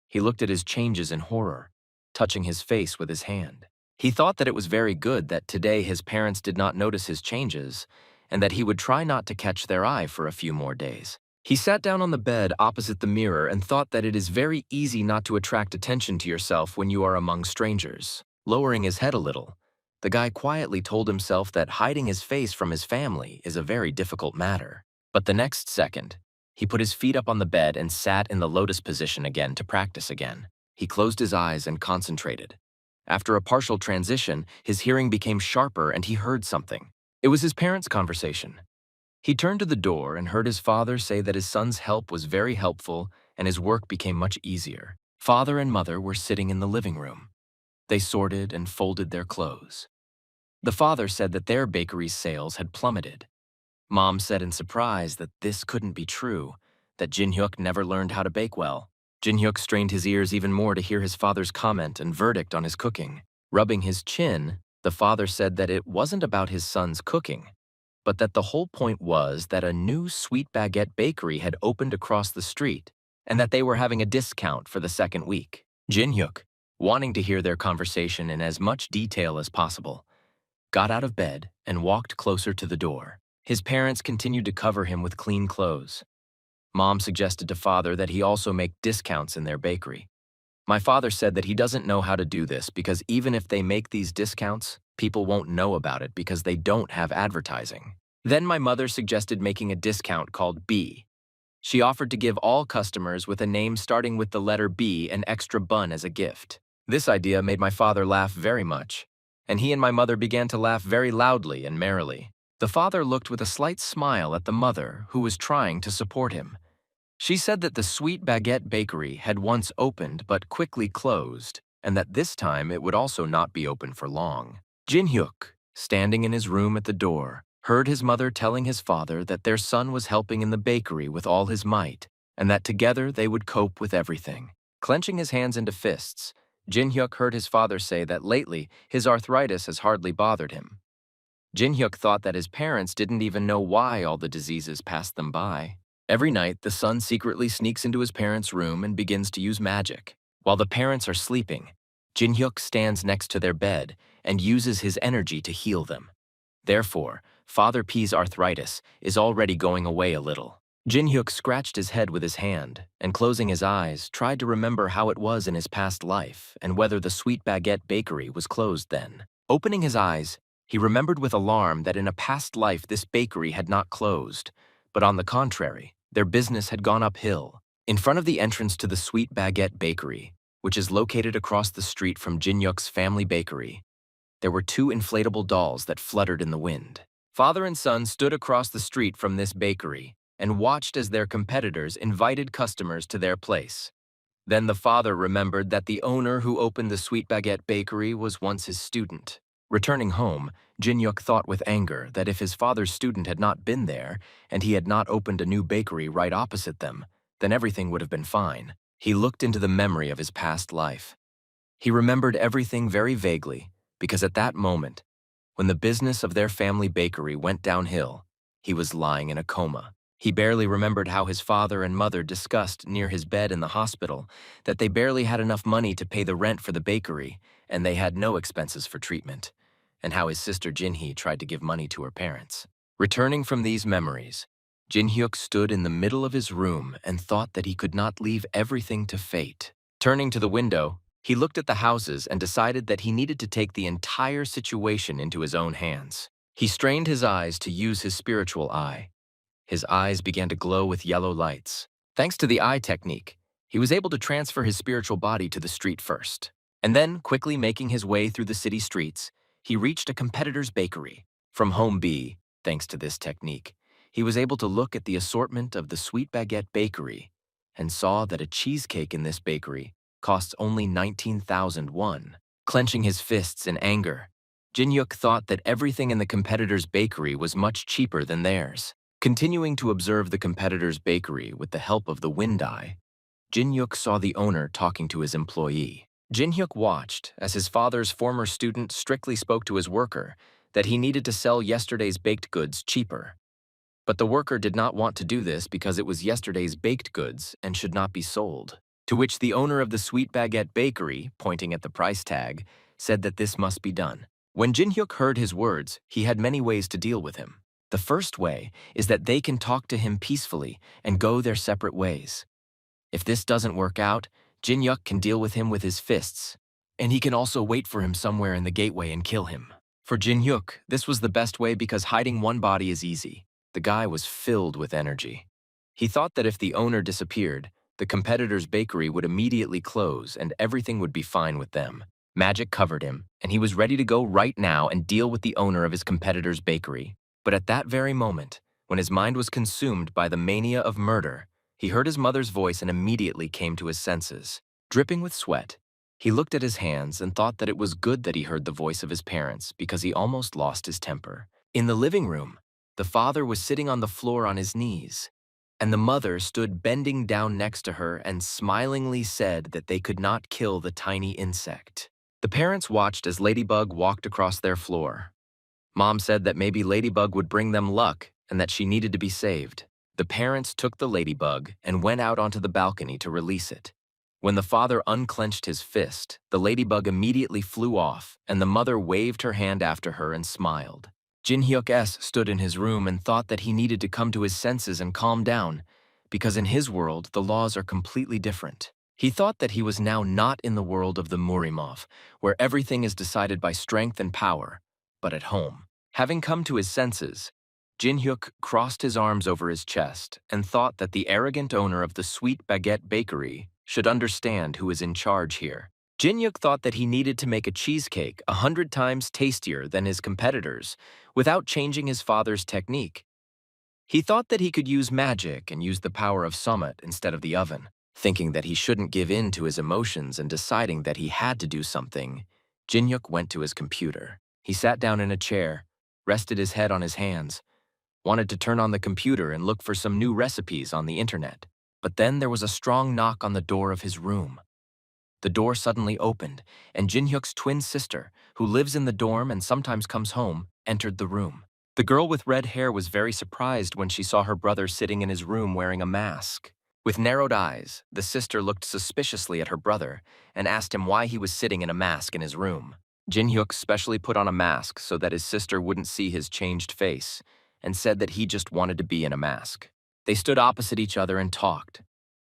He looked at his changes in horror, touching his face with his hand. He thought that it was very good that today his parents did not notice his changes and that he would try not to catch their eye for a few more days. He sat down on the bed opposite the mirror and thought that it is very easy not to attract attention to yourself when you are among strangers. Lowering his head a little, the guy quietly told himself that hiding his face from his family is a very difficult matter. But the next second, he put his feet up on the bed and sat in the lotus position again to practice again. He closed his eyes and concentrated. After a partial transition, his hearing became sharper and he heard something. It was his parents' conversation. He turned to the door and heard his father say that his son's help was very helpful and his work became much easier. Father and mother were sitting in the living room. They sorted and folded their clothes. The father said that their bakery's sales had plummeted. Mom said in surprise that this couldn't be true, that Jin-hyuk never learned how to bake well. Jin-hyuk strained his ears even more to hear his father's comment and verdict on his cooking. Rubbing his chin, the father said that it wasn't about his son's cooking, but that the whole point was that a new sweet baguette bakery had opened across the street and that they were having a discount for the second week. Jin-hyuk, wanting to hear their conversation in as much detail as possible, got out of bed and walked closer to the door. His parents continued to cover him with clean clothes. Mom suggested to father that he also make discounts in their bakery. My father said that he doesn't know how to do this because even if they make these discounts, people won't know about it because they don't have advertising. Then my mother suggested making a discount called B. She offered to give all customers with a name starting with the letter B an extra bun as a gift. This idea made my father laugh very much, and he and my mother began to laugh very loudly and merrily. The father looked with a slight smile at the mother, who was trying to support him. She said that the Sweet Baguette Bakery had once opened but quickly closed, and that this time it would also not be open for long. Jin-hyuk, standing in his room at the door, heard his mother telling his father that their son was helping in the bakery with all his might, and that together they would cope with everything. Clenching his hands into fists, Jin-hyuk heard his father say that lately his arthritis has hardly bothered him. Jin-hyuk thought that his parents didn't even know why all the diseases passed them by. Every night, the son secretly sneaks into his parents' room and begins to use magic. While the parents are sleeping, Jin-hyuk stands next to their bed and uses his energy to heal them. Therefore, Father P's arthritis is already going away a little. Jin-hyuk scratched his head with his hand and, closing his eyes, tried to remember how it was in his past life and whether the Sweet Baguette Bakery was closed then. Opening his eyes, he remembered with alarm that in a past life this bakery had not closed, but on the contrary, their business had gone uphill. In front of the entrance to the Sweet Baguette Bakery, which is located across the street from Jin-hyuk's family bakery, there were two inflatable dolls that fluttered in the wind. Father and son stood across the street from this bakery and watched as their competitors invited customers to their place. Then the father remembered that the owner who opened the Sweet Baguette Bakery was once his student. Returning home, Jin-hyuk thought with anger that if his father's student had not been there and he had not opened a new bakery right opposite them, then everything would have been fine. He looked into the memory of his past life. He remembered everything very vaguely, because at that moment, when the business of their family bakery went downhill, he was lying in a coma. He barely remembered how his father and mother discussed near his bed in the hospital that they barely had enough money to pay the rent for the bakery and they had no expenses for treatment, and how his sister Jinhee tried to give money to her parents. Returning from these memories, Jin-hyuk stood in the middle of his room and thought that he could not leave everything to fate. Turning to the window, he looked at the houses and decided that he needed to take the entire situation into his own hands. He strained his eyes to use his spiritual eye. His eyes began to glow with yellow lights. Thanks to the eye technique, he was able to transfer his spiritual body to the street first. And then, quickly making his way through the city streets, he reached a competitor's bakery. From Home B, thanks to this technique, he was able to look at the assortment of the Sweet Baguette Bakery and saw that a cheesecake in this bakery costs only 19,000 won. Clenching his fists in anger, Jin-hyuk thought that everything in the competitor's bakery was much cheaper than theirs. Continuing to observe the competitor's bakery with the help of the wind eye, Jin-hyuk saw the owner talking to his employee. Jin-hyuk watched as his father's former student strictly spoke to his worker that he needed to sell yesterday's baked goods cheaper. But the worker did not want to do this because it was yesterday's baked goods and should not be sold. To which the owner of the Sweet Baguette Bakery, pointing at the price tag, said that this must be done. When Jin-hyuk heard his words, he had many ways to deal with him. The first way is that they can talk to him peacefully and go their separate ways. If this doesn't work out, Jin-hyuk can deal with him with his fists, and he can also wait for him somewhere in the gateway and kill him. For Jin-hyuk, this was the best way because hiding one body is easy. The guy was filled with energy. He thought that if the owner disappeared, the competitor's bakery would immediately close and everything would be fine with them. Magic covered him, and he was ready to go right now and deal with the owner of his competitor's bakery. But at that very moment, when his mind was consumed by the mania of murder, he heard his mother's voice and immediately came to his senses. Dripping with sweat, he looked at his hands and thought that it was good that he heard the voice of his parents because he almost lost his temper. In the living room, the father was sitting on the floor on his knees, and the mother stood bending down next to her and smilingly said that they could not kill the tiny insect. The parents watched as Ladybug walked across their floor. Mom said that maybe Ladybug would bring them luck and that she needed to be saved. The parents took the Ladybug and went out onto the balcony to release it. When the father unclenched his fist, the Ladybug immediately flew off and the mother waved her hand after her and smiled. Jin-hyuk stood in his room and thought that he needed to come to his senses and calm down, because in his world the laws are completely different. He thought that he was now not in the world of the Murimov, where everything is decided by strength and power, but at home. Having come to his senses, Jin-hyuk crossed his arms over his chest and thought that the arrogant owner of the Sweet Baguette Bakery should understand who is in charge here. Jin-hyuk thought that he needed to make a cheesecake 100 times tastier than his competitors without changing his father's technique. He thought that he could use magic and use the power of summit instead of the oven. Thinking that he shouldn't give in to his emotions and deciding that he had to do something, Jin-hyuk went to his computer. He sat down in a chair, rested his head on his hands, wanted to turn on the computer and look for some new recipes on the internet. But then there was a strong knock on the door of his room. The door suddenly opened, and Jin-hyuk's twin sister, who lives in the dorm and sometimes comes home, entered the room. The girl with red hair was very surprised when she saw her brother sitting in his room wearing a mask. With narrowed eyes, the sister looked suspiciously at her brother and asked him why he was sitting in a mask in his room. Jin-hyuk specially put on a mask so that his sister wouldn't see his changed face and said that he just wanted to be in a mask. They stood opposite each other and talked.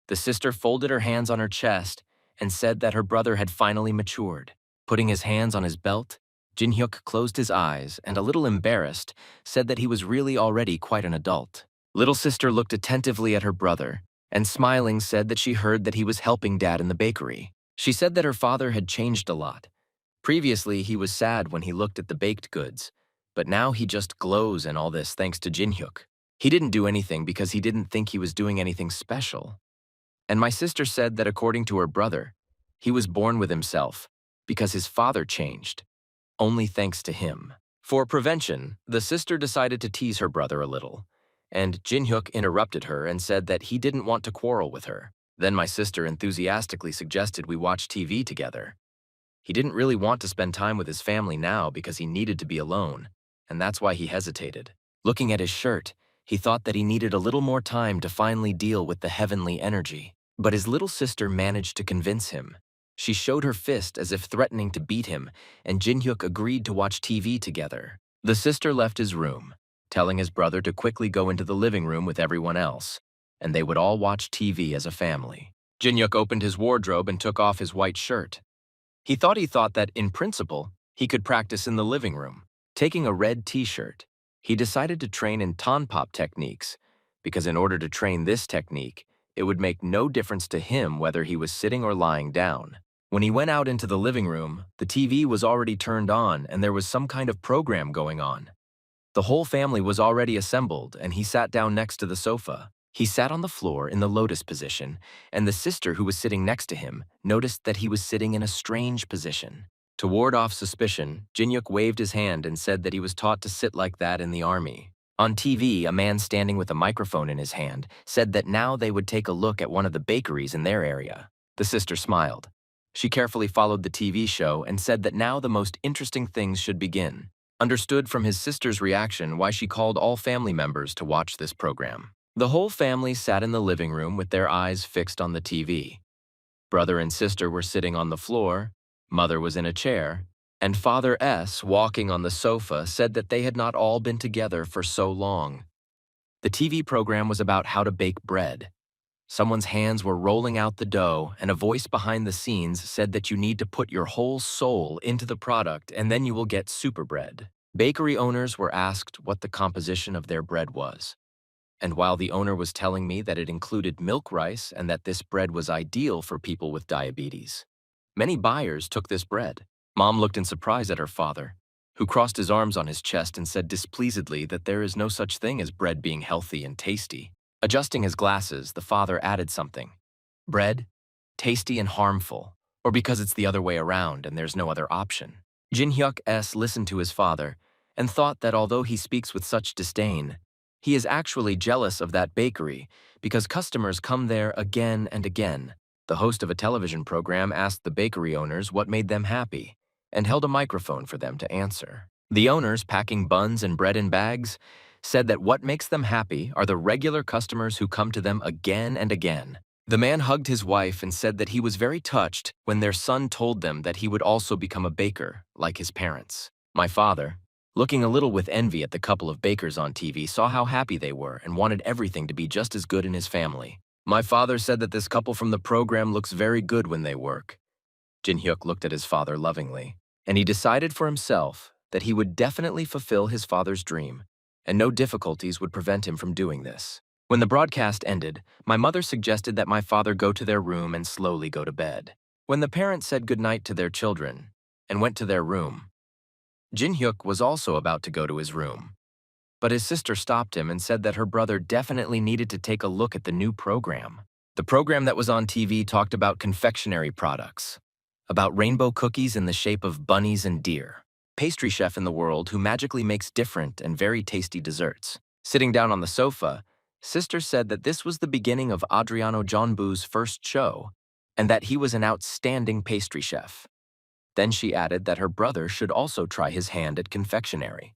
The sister folded her hands on her chest and said that her brother had finally matured. Putting his hands on his belt, Jin-hyuk closed his eyes and, a little embarrassed, said that he was really already quite an adult. Little sister looked attentively at her brother and, smiling, said that she heard that he was helping Dad in the bakery. She said that her father had changed a lot. Previously, he was sad when he looked at the baked goods, but now he just glows and all this thanks to Jin-hyuk. He didn't do anything because he didn't think he was doing anything special. And my sister said that according to her brother, he was born with himself because his father changed, only thanks to him. For prevention, the sister decided to tease her brother a little, and Jin-hyuk interrupted her and said that he didn't want to quarrel with her. Then my sister enthusiastically suggested we watch TV together. He didn't really want to spend time with his family now because he needed to be alone, and that's why he hesitated. Looking at his shirt, he thought that he needed a little more time to finally deal with the heavenly energy. But his little sister managed to convince him. She showed her fist as if threatening to beat him, and Jin-hyuk agreed to watch TV together. The sister left his room, telling his brother to quickly go into the living room with everyone else, and they would all watch TV as a family. Jin-hyuk opened his wardrobe and took off his white shirt. He thought that, in principle, he could practice in the living room. Taking a red t-shirt, he decided to train in Tonpop techniques, because in order to train this technique, it would make no difference to him whether he was sitting or lying down. When he went out into the living room, the TV was already turned on and there was some kind of program going on. The whole family was already assembled and he sat down next to the sofa. He sat on the floor in the lotus position, and the sister who was sitting next to him noticed that he was sitting in a strange position. To ward off suspicion, Jin-hyuk waved his hand and said that he was taught to sit like that in the army. On TV, a man standing with a microphone in his hand said that now they would take a look at one of the bakeries in their area. The sister smiled. She carefully followed the TV show and said that now the most interesting things should begin. Understood from his sister's reaction why she called all family members to watch this program. The whole family sat in the living room with their eyes fixed on the TV. Brother and sister were sitting on the floor, mother was in a chair, and Father S, walking on the sofa, said that they had not all been together for so long. The TV program was about how to bake bread. Someone's hands were rolling out the dough, and a voice behind the scenes said that you need to put your whole soul into the product and then you will get super bread. Bakery owners were asked what the composition of their bread was. And while the owner was telling me that it included milk rice and that this bread was ideal for people with diabetes, many buyers took this bread. Mom looked in surprise at her father, who crossed his arms on his chest and said displeasedly that there is no such thing as bread being healthy and tasty. Adjusting his glasses, the father added something. Bread, tasty and harmful, or because it's the other way around and there's no other option. Jin-hyuk S listened to his father and thought that although he speaks with such disdain, he is actually jealous of that bakery because customers come there again and again. The host of a television program asked the bakery owners what made them happy and held a microphone for them to answer. The owners, packing buns and bread in bags, said that what makes them happy are the regular customers who come to them again and again. The man hugged his wife and said that he was very touched when their son told them that he would also become a baker, like his parents. My father, looking a little with envy at the couple of bakers on TV, saw how happy they were and wanted everything to be just as good in his family. My father said that this couple from the program looks very good when they work. Jin-hyuk looked at his father lovingly, and he decided for himself that he would definitely fulfill his father's dream, and no difficulties would prevent him from doing this. When the broadcast ended, my mother suggested that my father go to their room and slowly go to bed. When the parents said goodnight to their children and went to their room, Jin-hyuk was also about to go to his room. But his sister stopped him and said that her brother definitely needed to take a look at the new program. The program that was on TV talked about confectionery products, about rainbow cookies in the shape of bunnies and deer, pastry chef in the world who magically makes different and very tasty desserts. Sitting down on the sofa, sister said that this was the beginning of Adriano Jonbu's first show and that he was an outstanding pastry chef. Then she added that her brother should also try his hand at confectionery.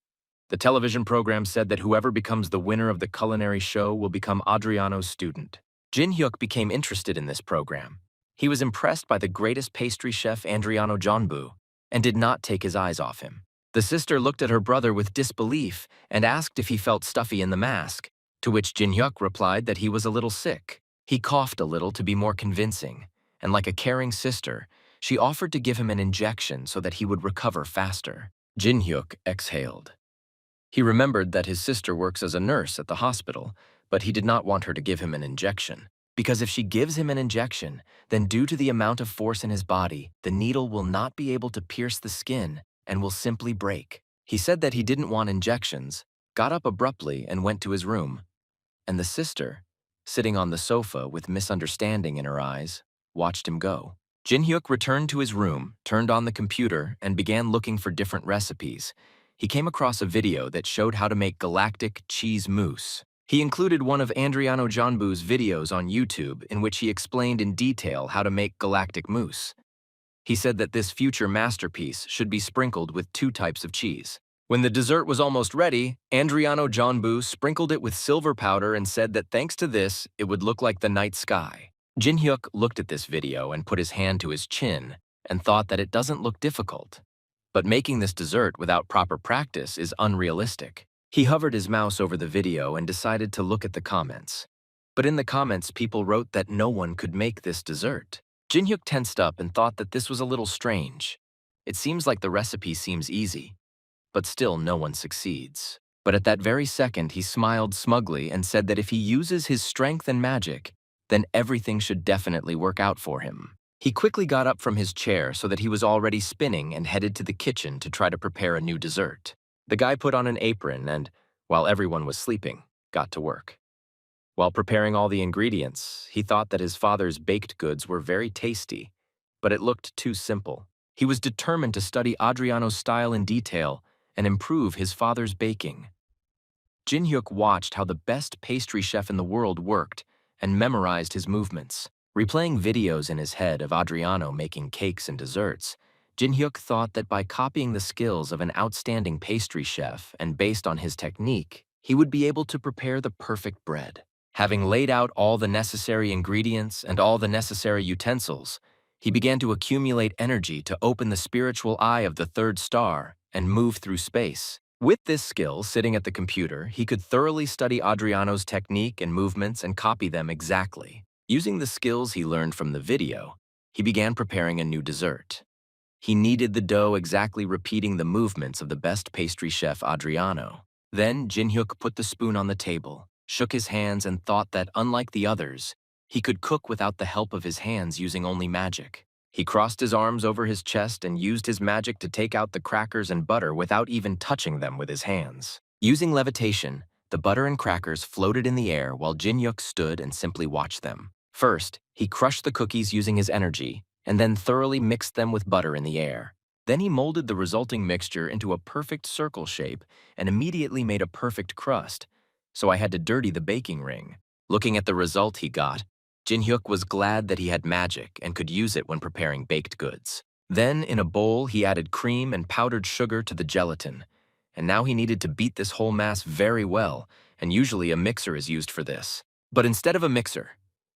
The television program said that whoever becomes the winner of the culinary show will become Adriano's student. Jin Hyuk became interested in this program. He was impressed by the greatest pastry chef Adriano Jonbu and did not take his eyes off him. The sister looked at her brother with disbelief and asked if he felt stuffy in the mask, to which Jin Hyuk replied that he was a little sick. He coughed a little to be more convincing, and like a caring sister, she offered to give him an injection so that he would recover faster. Jin Hyuk exhaled. He remembered that his sister works as a nurse at the hospital, but he did not want her to give him an injection. Because if she gives him an injection, then due to the amount of force in his body, the needle will not be able to pierce the skin and will simply break. He said that he didn't want injections, got up abruptly and went to his room. And the sister, sitting on the sofa with misunderstanding in her eyes, watched him go. Jin Hyuk returned to his room, turned on the computer, and began looking for different recipes. He came across a video that showed how to make galactic cheese mousse. He included one of Adriano Jonbu's videos on YouTube in which he explained in detail how to make galactic mousse. He said that this future masterpiece should be sprinkled with 2 types of cheese. When the dessert was almost ready, Adriano Jonbu sprinkled it with silver powder and said that thanks to this, it would look like the night sky. Jin Hyuk looked at this video and put his hand to his chin and thought that it doesn't look difficult. But making this dessert without proper practice is unrealistic. He hovered his mouse over the video and decided to look at the comments. But in the comments, people wrote that no one could make this dessert. Jin Hyuk tensed up and thought that this was a little strange. It seems like the recipe seems easy, but still no one succeeds. But at that very second, he smiled smugly and said that if he uses his strength and magic, then everything should definitely work out for him. He quickly got up from his chair so that he was already spinning and headed to the kitchen to try to prepare a new dessert. The guy put on an apron and, while everyone was sleeping, got to work. While preparing all the ingredients, he thought that his father's baked goods were very tasty, but it looked too simple. He was determined to study Adriano's style in detail and improve his father's baking. Jin Hyuk watched how the best pastry chef in the world worked and memorized his movements. Replaying videos in his head of Adriano making cakes and desserts, Jin Hyuk thought that by copying the skills of an outstanding pastry chef and based on his technique, he would be able to prepare the perfect bread. Having laid out all the necessary ingredients and all the necessary utensils, he began to accumulate energy to open the spiritual eye of the 3rd star and move through space. With this skill, sitting at the computer, he could thoroughly study Adriano's technique and movements and copy them exactly. Using the skills he learned from the video, he began preparing a new dessert. He kneaded the dough exactly repeating the movements of the best pastry chef Adriano. Then Jin Hyuk put the spoon on the table, shook his hands and thought that, unlike the others, he could cook without the help of his hands using only magic. He crossed his arms over his chest and used his magic to take out the crackers and butter without even touching them with his hands. Using levitation, the butter and crackers floated in the air while Jin Hyuk stood and simply watched them. First, he crushed the cookies using his energy, and then thoroughly mixed them with butter in the air. Then he molded the resulting mixture into a perfect circle shape and immediately made a perfect crust, so I had to dirty the baking ring. Looking at the result he got, Jin Hyuk was glad that he had magic and could use it when preparing baked goods. Then, in a bowl, he added cream and powdered sugar to the gelatin, and now he needed to beat this whole mass very well, and usually a mixer is used for this. But instead of a mixer,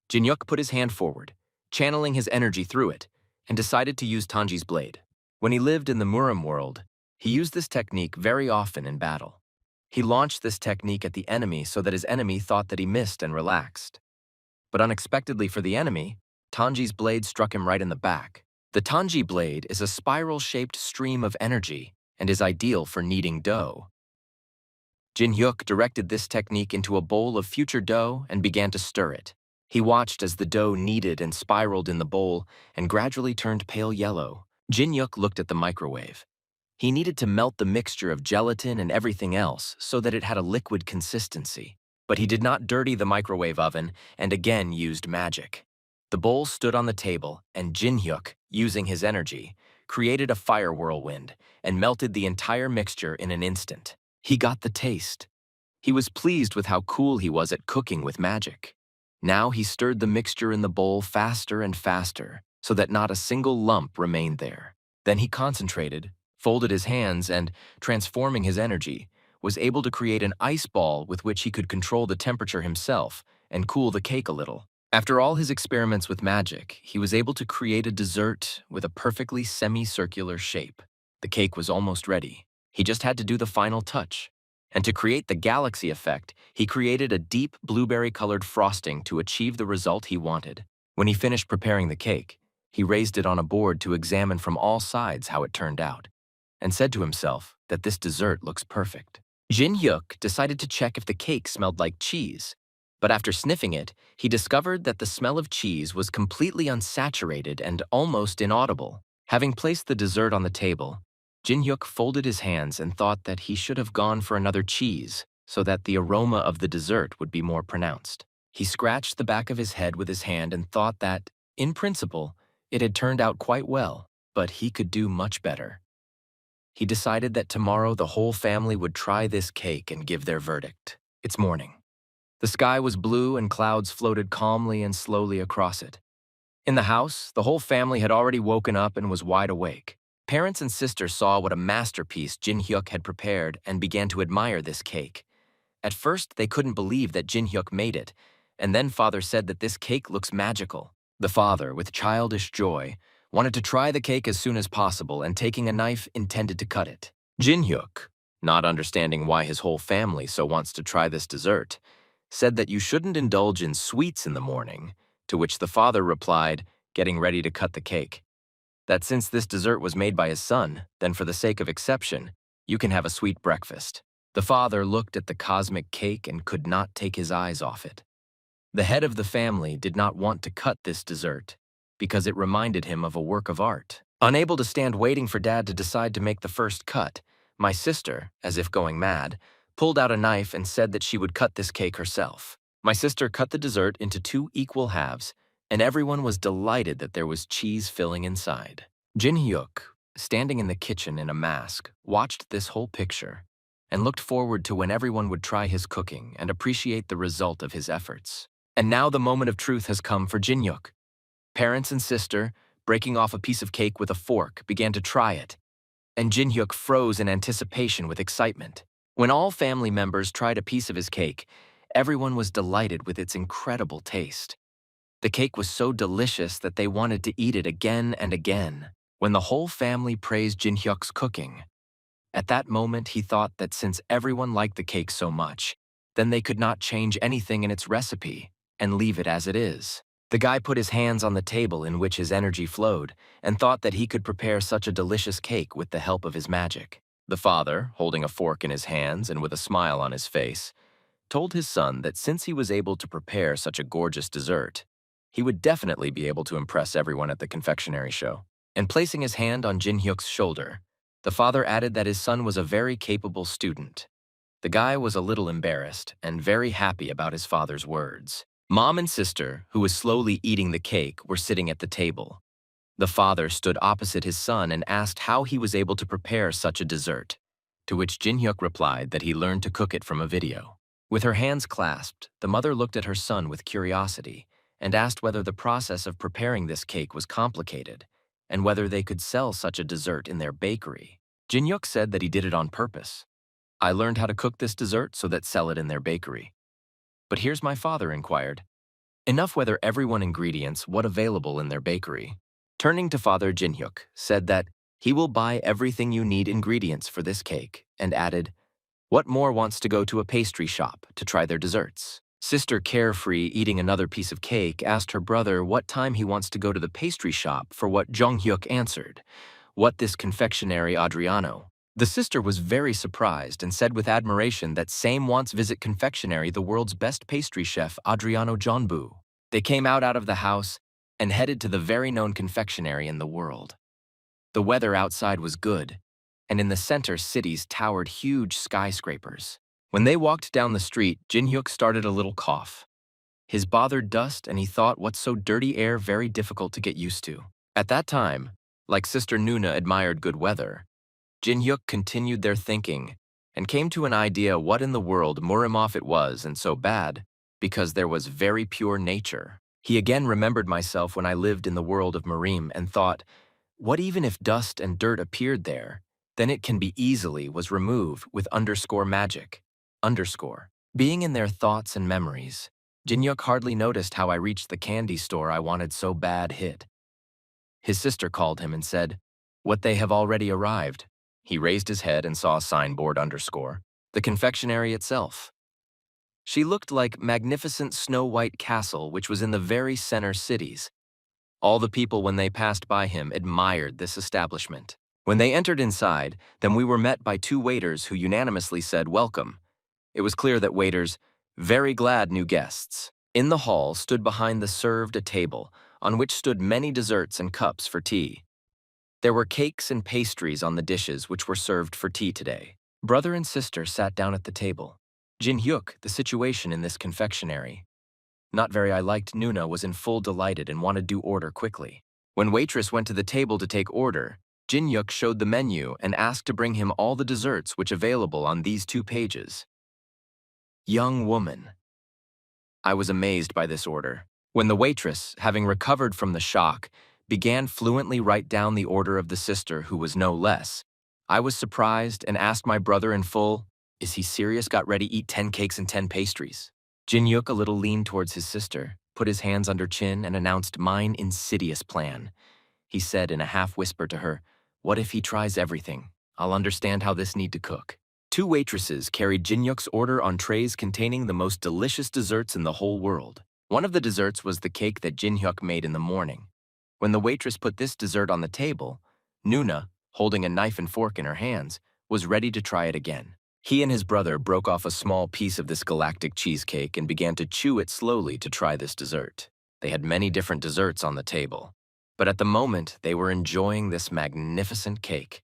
Jin Hyuk put his hand forward, channeling his energy through it, and decided to use Tanji's blade. When he lived in the Murim world, he used this technique very often in battle. He launched this technique at the enemy so that his enemy thought that he missed and relaxed. But unexpectedly for the enemy, Tanji's blade struck him right in the back. The Tanji blade is a spiral-shaped stream of energy and is ideal for kneading dough. Jin Hyuk directed this technique into a bowl of future dough and began to stir it. He watched as the dough kneaded and spiraled in the bowl and gradually turned pale yellow. Jin Hyuk looked at the microwave. He needed to melt the mixture of gelatin and everything else so that it had a liquid consistency. But he did not dirty the microwave oven and again used magic. The bowl stood on the table and Jin Hyuk, using his energy, created a fire whirlwind and melted the entire mixture in an instant. He got the taste. He was pleased with how cool he was at cooking with magic. Now he stirred the mixture in the bowl faster and faster so that not a single lump remained there. Then he concentrated, folded his hands, and, transforming his energy, was able to create an ice ball with which he could control the temperature himself and cool the cake a little. After all his experiments with magic, he was able to create a dessert with a perfectly semicircular shape. The cake was almost ready. He just had to do the final touch. And to create the galaxy effect, he created a deep blueberry-colored frosting to achieve the result he wanted. When he finished preparing the cake, he raised it on a board to examine from all sides how it turned out, and said to himself that this dessert looks perfect. Jin Hyuk decided to check if the cake smelled like cheese, but after sniffing it, he discovered that the smell of cheese was completely unsaturated and almost inaudible. Having placed the dessert on the table, Jin Hyuk folded his hands and thought that he should have gone for another cheese so that the aroma of the dessert would be more pronounced. He scratched the back of his head with his hand and thought that, in principle, it had turned out quite well, but he could do much better. He decided that tomorrow the whole family would try this cake and give their verdict. It's morning. The sky was blue and clouds floated calmly and slowly across it. In the house, the whole family had already woken up and was wide awake. Parents and sisters saw what a masterpiece Jin Hyuk had prepared and began to admire this cake. At first, they couldn't believe that Jin Hyuk made it, and then father said that this cake looks magical. The father, with childish joy, wanted to try the cake as soon as possible and taking a knife intended to cut it. Jin Hyuk, not understanding why his whole family so wants to try this dessert, said that you shouldn't indulge in sweets in the morning, to which the father replied, getting ready to cut the cake, that since this dessert was made by his son, then for the sake of exception, you can have a sweet breakfast. The father looked at the cosmic cake and could not take his eyes off it. The head of the family did not want to cut this dessert because it reminded him of a work of art. Unable to stand waiting for Dad to decide to make the first cut, my sister, as if going mad, pulled out a knife and said that she would cut this cake herself. My sister cut the dessert into 2 equal halves, and everyone was delighted that there was cheese filling inside. Jin Hyuk, standing in the kitchen in a mask, watched this whole picture and looked forward to when everyone would try his cooking and appreciate the result of his efforts. And now the moment of truth has come for Jin Hyuk. Parents and sister, breaking off a piece of cake with a fork, began to try it, and Jin Hyuk froze in anticipation with excitement. When all family members tried a piece of his cake, everyone was delighted with its incredible taste. The cake was so delicious that they wanted to eat it again and again. When the whole family praised Jin Hyuk's cooking, at that moment he thought that since everyone liked the cake so much, then they could not change anything in its recipe and leave it as it is. The guy put his hands on the table in which his energy flowed and thought that he could prepare such a delicious cake with the help of his magic. The father, holding a fork in his hands and with a smile on his face, told his son that since he was able to prepare such a gorgeous dessert, he would definitely be able to impress everyone at the confectionery show. And placing his hand on Jin Hyuk's shoulder, the father added that his son was a very capable student. The guy was a little embarrassed and very happy about his father's words. Mom and sister, who was slowly eating the cake, were sitting at the table. The father stood opposite his son and asked how he was able to prepare such a dessert, to which Jin Hyuk replied that he learned to cook it from a video. With her hands clasped, the mother looked at her son with curiosity and asked whether the process of preparing this cake was complicated and whether they could sell such a dessert in their bakery. Jin Hyuk said that he did it on purpose. I learned how to cook this dessert so that sell it in their bakery. But here's my father inquired. Enough whether everyone ingredients what available in their bakery. Turning to Father Jin Hyuk, said that he will buy everything you need ingredients for this cake, and added, what more wants to go to a pastry shop to try their desserts? Sister Carefree, eating another piece of cake, asked her brother what time he wants to go to the pastry shop, for what Jong Hyuk answered, what this confectionery Adriano. The sister was very surprised and said with admiration that same wants visit confectionery the world's best pastry chef Adriano Jonbu. They came out of the house and headed to the very known confectionery in the world. The weather outside was good, and in the center cities towered huge skyscrapers. When they walked down the street, Jin Hyuk started a little cough. His bothered dust, and he thought what's so dirty air very difficult to get used to. At that time, like Sister Nuna admired good weather, Jin Hyuk continued their thinking and came to an idea what in the world Murimov it was and so bad, because there was very pure nature. He again remembered myself when I lived in the world of Murim and thought, what even if dust and dirt appeared there, then it can be easily was removed with underscore magic, underscore. Being in their thoughts and memories, Jin-hyuk hardly noticed how I reached the candy store I wanted so bad hit. His sister called him and said, "What, they have already arrived." He raised his head and saw a signboard underscore, the confectionery itself. She looked like magnificent snow-white castle which was in the very center cities. All the people when they passed by him admired this establishment. When they entered inside, then we were met by two waiters who unanimously said welcome. It was clear that waiters, very glad new guests. In the hall stood behind the served a table, on which stood many desserts and cups for tea. There were cakes and pastries on the dishes which were served for tea today. Brother and sister sat down at the table. Jin-hyuk, the situation in this confectionery. Not very I liked Nuna was in full delighted and wanted to order quickly. When waitress went to the table to take order, Jin-hyuk showed the menu and asked to bring him all the desserts which available on these 2 pages. Young woman. I was amazed by this order. When the waitress, having recovered from the shock, began fluently write down the order of the sister who was no less, I was surprised and asked my brother in full, "Is he serious? Got ready eat 10 cakes and 10 pastries?" Jin-hyuk a little leaned towards his sister, put his hands under chin and announced mine insidious plan. He said in a half-whisper to her, "What if he tries everything? I'll understand how this need to cook." 2 waitresses carried Jin-hyuk's order on trays containing the most delicious desserts in the whole world. One of the desserts was the cake that Jin-hyuk made in the morning. When the waitress put this dessert on the table, Nuna, holding a knife and fork in her hands, was ready to try it again. He and his brother broke off a small piece of this galactic cheesecake and began to chew it slowly to try this dessert. They had many different desserts on the table, but at the moment they were enjoying this magnificent cake.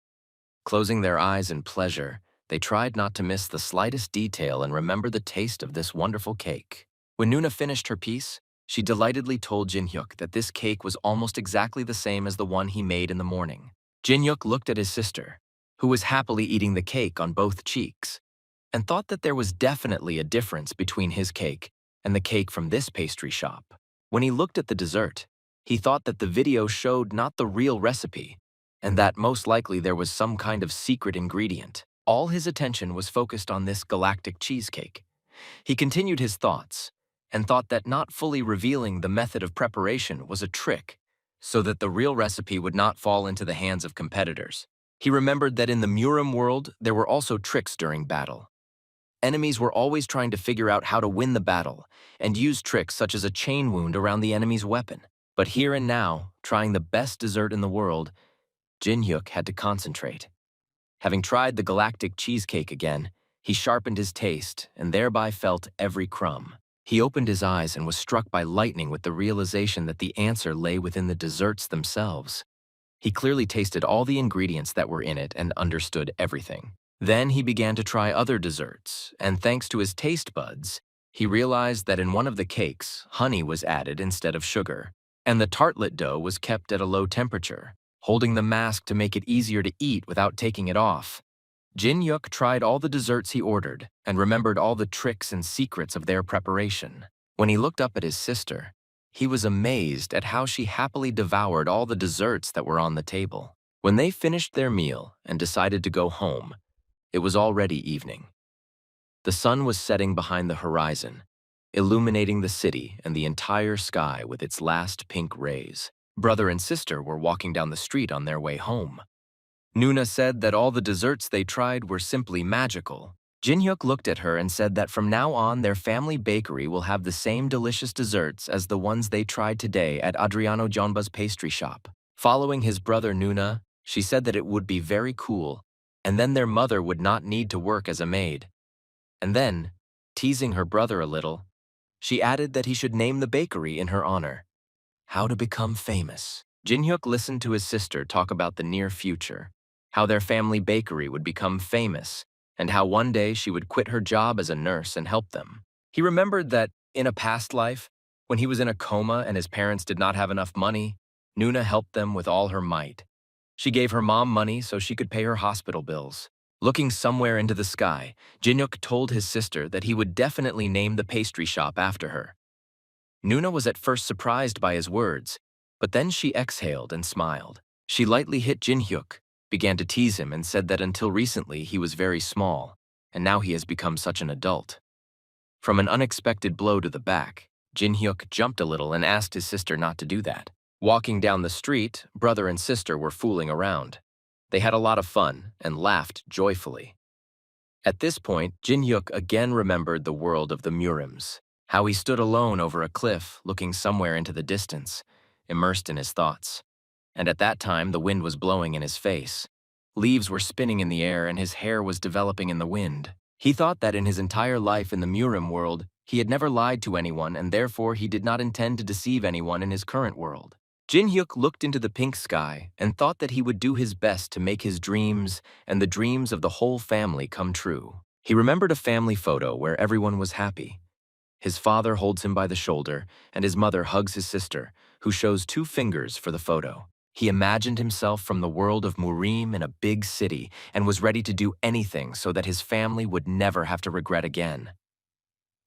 Closing their eyes in pleasure, they tried not to miss the slightest detail and remember the taste of this wonderful cake. When Nuna finished her piece, she delightedly told Jin-hyuk that this cake was almost exactly the same as the one he made in the morning. Jin-hyuk looked at his sister, who was happily eating the cake on both cheeks, and thought that there was definitely a difference between his cake and the cake from this pastry shop. When he looked at the dessert, he thought that the video showed not the real recipe, and that most likely there was some kind of secret ingredient. All his attention was focused on this galactic cheesecake. He continued his thoughts, and thought that not fully revealing the method of preparation was a trick, so that the real recipe would not fall into the hands of competitors. He remembered that in the Murim world, there were also tricks during battle. Enemies were always trying to figure out how to win the battle, and use tricks such as a chain wound around the enemy's weapon. But here and now, trying the best dessert in the world, Jin-hyuk had to concentrate. Having tried the galactic cheesecake again, he sharpened his taste and thereby felt every crumb. He opened his eyes and was struck by lightning with the realization that the answer lay within the desserts themselves. He clearly tasted all the ingredients that were in it and understood everything. Then he began to try other desserts, and thanks to his taste buds, he realized that in one of the cakes, honey was added instead of sugar, and the tartlet dough was kept at a low temperature, holding the mask to make it easier to eat without taking it off. Jin-hyuk tried all the desserts he ordered and remembered all the tricks and secrets of their preparation. When he looked up at his sister, he was amazed at how she happily devoured all the desserts that were on the table. When they finished their meal and decided to go home, it was already evening. The sun was setting behind the horizon, illuminating the city and the entire sky with its last pink rays. Brother and sister were walking down the street on their way home. Nuna said that all the desserts they tried were simply magical. Jin-hyuk looked at her and said that from now on their family bakery will have the same delicious desserts as the ones they tried today at Adriano Jonba's pastry shop. Following his brother Nuna, she said that it would be very cool, and then their mother would not need to work as a maid. And then, teasing her brother a little, she added that he should name the bakery in her honor. How to become famous. Jin-hyuk listened to his sister talk about the near future, how their family bakery would become famous, and how one day she would quit her job as a nurse and help them. He remembered that, in a past life, when he was in a coma and his parents did not have enough money, Nuna helped them with all her might. She gave her mom money so she could pay her hospital bills. Looking somewhere into the sky, Jin-hyuk told his sister that he would definitely name the pastry shop after her. Nuna was at first surprised by his words, but then she exhaled and smiled. She lightly hit Jin-hyuk, began to tease him and said that until recently he was very small, and now he has become such an adult. From an unexpected blow to the back, Jin-hyuk jumped a little and asked his sister not to do that. Walking down the street, brother and sister were fooling around. They had a lot of fun and laughed joyfully. At this point, Jin-hyuk again remembered the world of the Murims, how he stood alone over a cliff looking somewhere into the distance, immersed in his thoughts. And at that time, the wind was blowing in his face. Leaves were spinning in the air and his hair was developing in the wind. He thought that in his entire life in the Murim world, he had never lied to anyone and therefore he did not intend to deceive anyone in his current world. Jin-hyuk looked into the pink sky and thought that he would do his best to make his dreams and the dreams of the whole family come true. He remembered a family photo where everyone was happy. His father holds him by the shoulder and his mother hugs his sister, who shows 2 fingers for the photo. He imagined himself from the world of Murim in a big city and was ready to do anything so that his family would never have to regret again.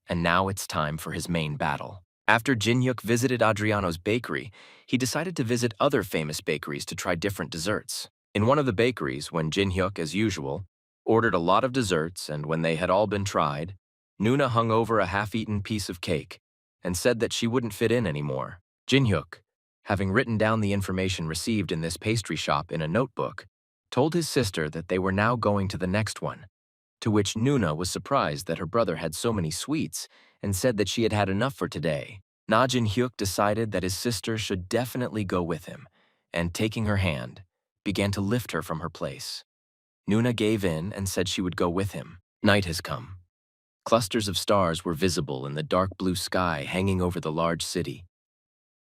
And now it's time for his main battle. After Jin-hyuk visited Adriano's bakery, he decided to visit other famous bakeries to try different desserts. In one of the bakeries, when Jin-hyuk, as usual, ordered a lot of desserts and when they had all been tried, Nuna hung over a half-eaten piece of cake and said that she wouldn't fit in anymore. Jin-hyuk, having written down the information received in this pastry shop in a notebook, told his sister that they were now going to the next one, to which Nuna was surprised that her brother had so many sweets and said that she had had enough for today. Na Jin-hyuk decided that his sister should definitely go with him, and taking her hand, began to lift her from her place. Nuna gave in and said she would go with him. Night has come. Clusters of stars were visible in the dark blue sky hanging over the large city.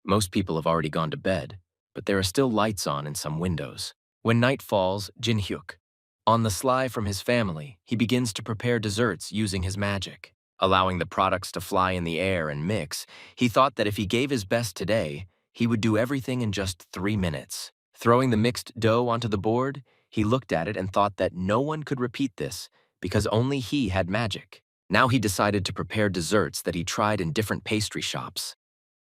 Most people have already gone to bed, but there are still lights on in some windows. When night falls, Jin-hyuk, on the sly from his family, he begins to prepare desserts using his magic. Allowing the products to fly in the air and mix, he thought that if he gave his best today, he would do everything in just 3 minutes. Throwing the mixed dough onto the board, he looked at it and thought that no one could repeat this because only he had magic. Now he decided to prepare desserts that he tried in different pastry shops.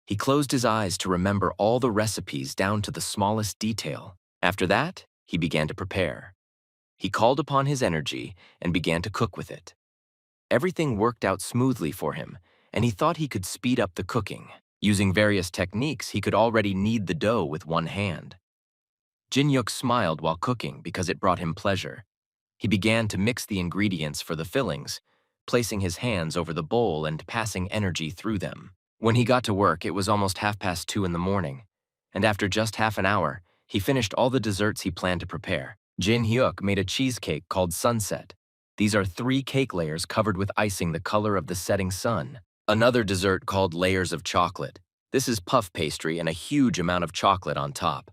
He closed his eyes to remember all the recipes down to the smallest detail. After that, he began to prepare. He called upon his energy and began to cook with it. Everything worked out smoothly for him, and he thought he could speed up the cooking. Using various techniques, he could already knead the dough with one hand. Jin-hyuk smiled while cooking because it brought him pleasure. He began to mix the ingredients for the fillings, placing his hands over the bowl and passing energy through them. When he got to work, it was almost 2:30 in the morning, and after just half an hour, he finished all the desserts he planned to prepare. Jin-hyuk made a cheesecake called Sunset. These are 3 cake layers covered with icing the color of the setting sun. Another dessert called layers of chocolate. This is puff pastry and a huge amount of chocolate on top.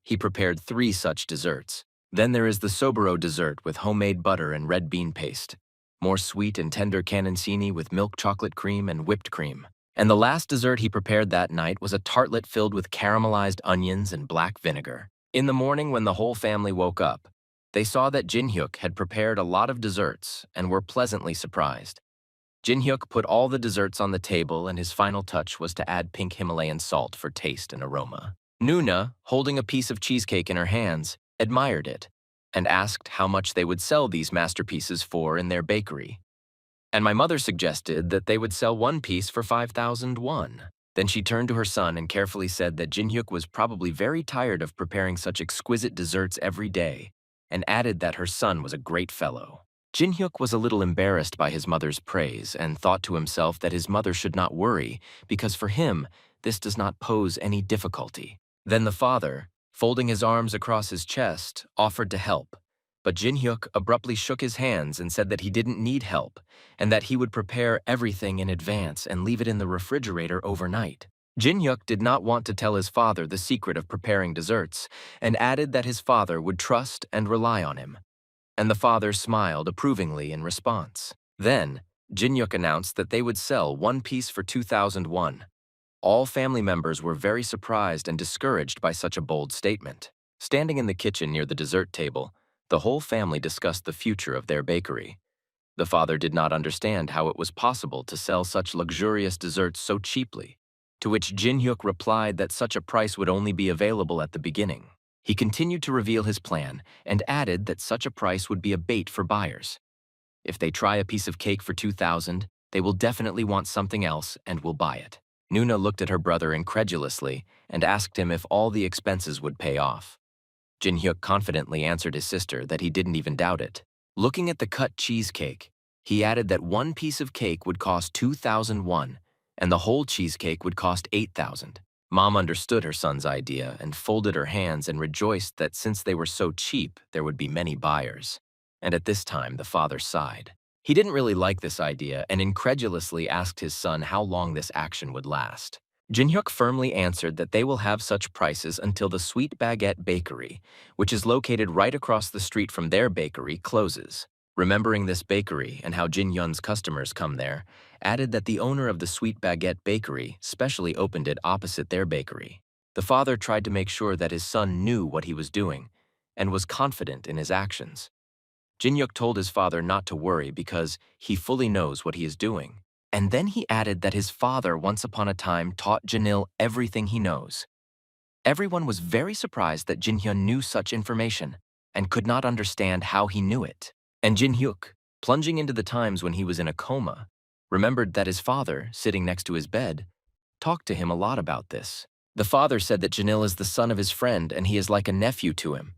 He prepared 3 such desserts. Then there is the Soboro dessert with homemade butter and red bean paste. More sweet and tender cannellini with milk chocolate cream and whipped cream. And the last dessert he prepared that night was a tartlet filled with caramelized onions and black vinegar. In the morning when the whole family woke up, they saw that Jin-hyuk had prepared a lot of desserts and were pleasantly surprised. Jin-hyuk put all the desserts on the table and his final touch was to add pink Himalayan salt for taste and aroma. Nuna, holding a piece of cheesecake in her hands, admired it and asked how much they would sell these masterpieces for in their bakery. And my mother suggested that they would sell one piece for 5,000 won. Then she turned to her son and carefully said that Jin-hyuk was probably very tired of preparing such exquisite desserts every day, and added that her son was a great fellow. Jin-hyuk was a little embarrassed by his mother's praise and thought to himself that his mother should not worry because for him, this does not pose any difficulty. Then the father, folding his arms across his chest, offered to help. But Jin-hyuk abruptly shook his hands and said that he didn't need help and that he would prepare everything in advance and leave it in the refrigerator overnight. Jin-hyuk did not want to tell his father the secret of preparing desserts and added that his father would trust and rely on him. And the father smiled approvingly in response. Then, Jin-hyuk announced that they would sell one piece for 2,000 won. All family members were very surprised and discouraged by such a bold statement. Standing in the kitchen near the dessert table, the whole family discussed the future of their bakery. The father did not understand how it was possible to sell such luxurious desserts so cheaply, to which Jin-hyuk replied that such a price would only be available at the beginning. He continued to reveal his plan and added that such a price would be a bait for buyers. If they try a piece of cake for 2,000, They will definitely want something else and will buy it. Nuna looked at her brother incredulously and asked him if all the expenses would pay off. Jin-hyuk confidently answered his sister that he didn't even doubt it. Looking at the cut cheesecake, he added that one piece of cake would cost 2,000 won, and the whole cheesecake would cost 8,000. Mom understood her son's idea and folded her hands and rejoiced that since they were so cheap, there would be many buyers. And at this time, the father sighed. He didn't really like this idea and incredulously asked his son how long this action would last. Jin-hyuk firmly answered that they will have such prices until the Sweet Baguette Bakery, which is located right across the street from their bakery, closes. Remembering this bakery and how Jin-hyun's customers come there, added that the owner of the Sweet Baguette Bakery specially opened it opposite their bakery. The father tried to make sure that his son knew what he was doing and was confident in his actions. Jin-hyuk told his father not to worry because he fully knows what he is doing. And then he added that his father once upon a time taught Janil everything he knows. Everyone was very surprised that Jin-hyun knew such information and could not understand how he knew it. And Jin-hyuk, plunging into the times when he was in a coma, remembered that his father, sitting next to his bed, talked to him a lot about this. The father said that Janil is the son of his friend and he is like a nephew to him.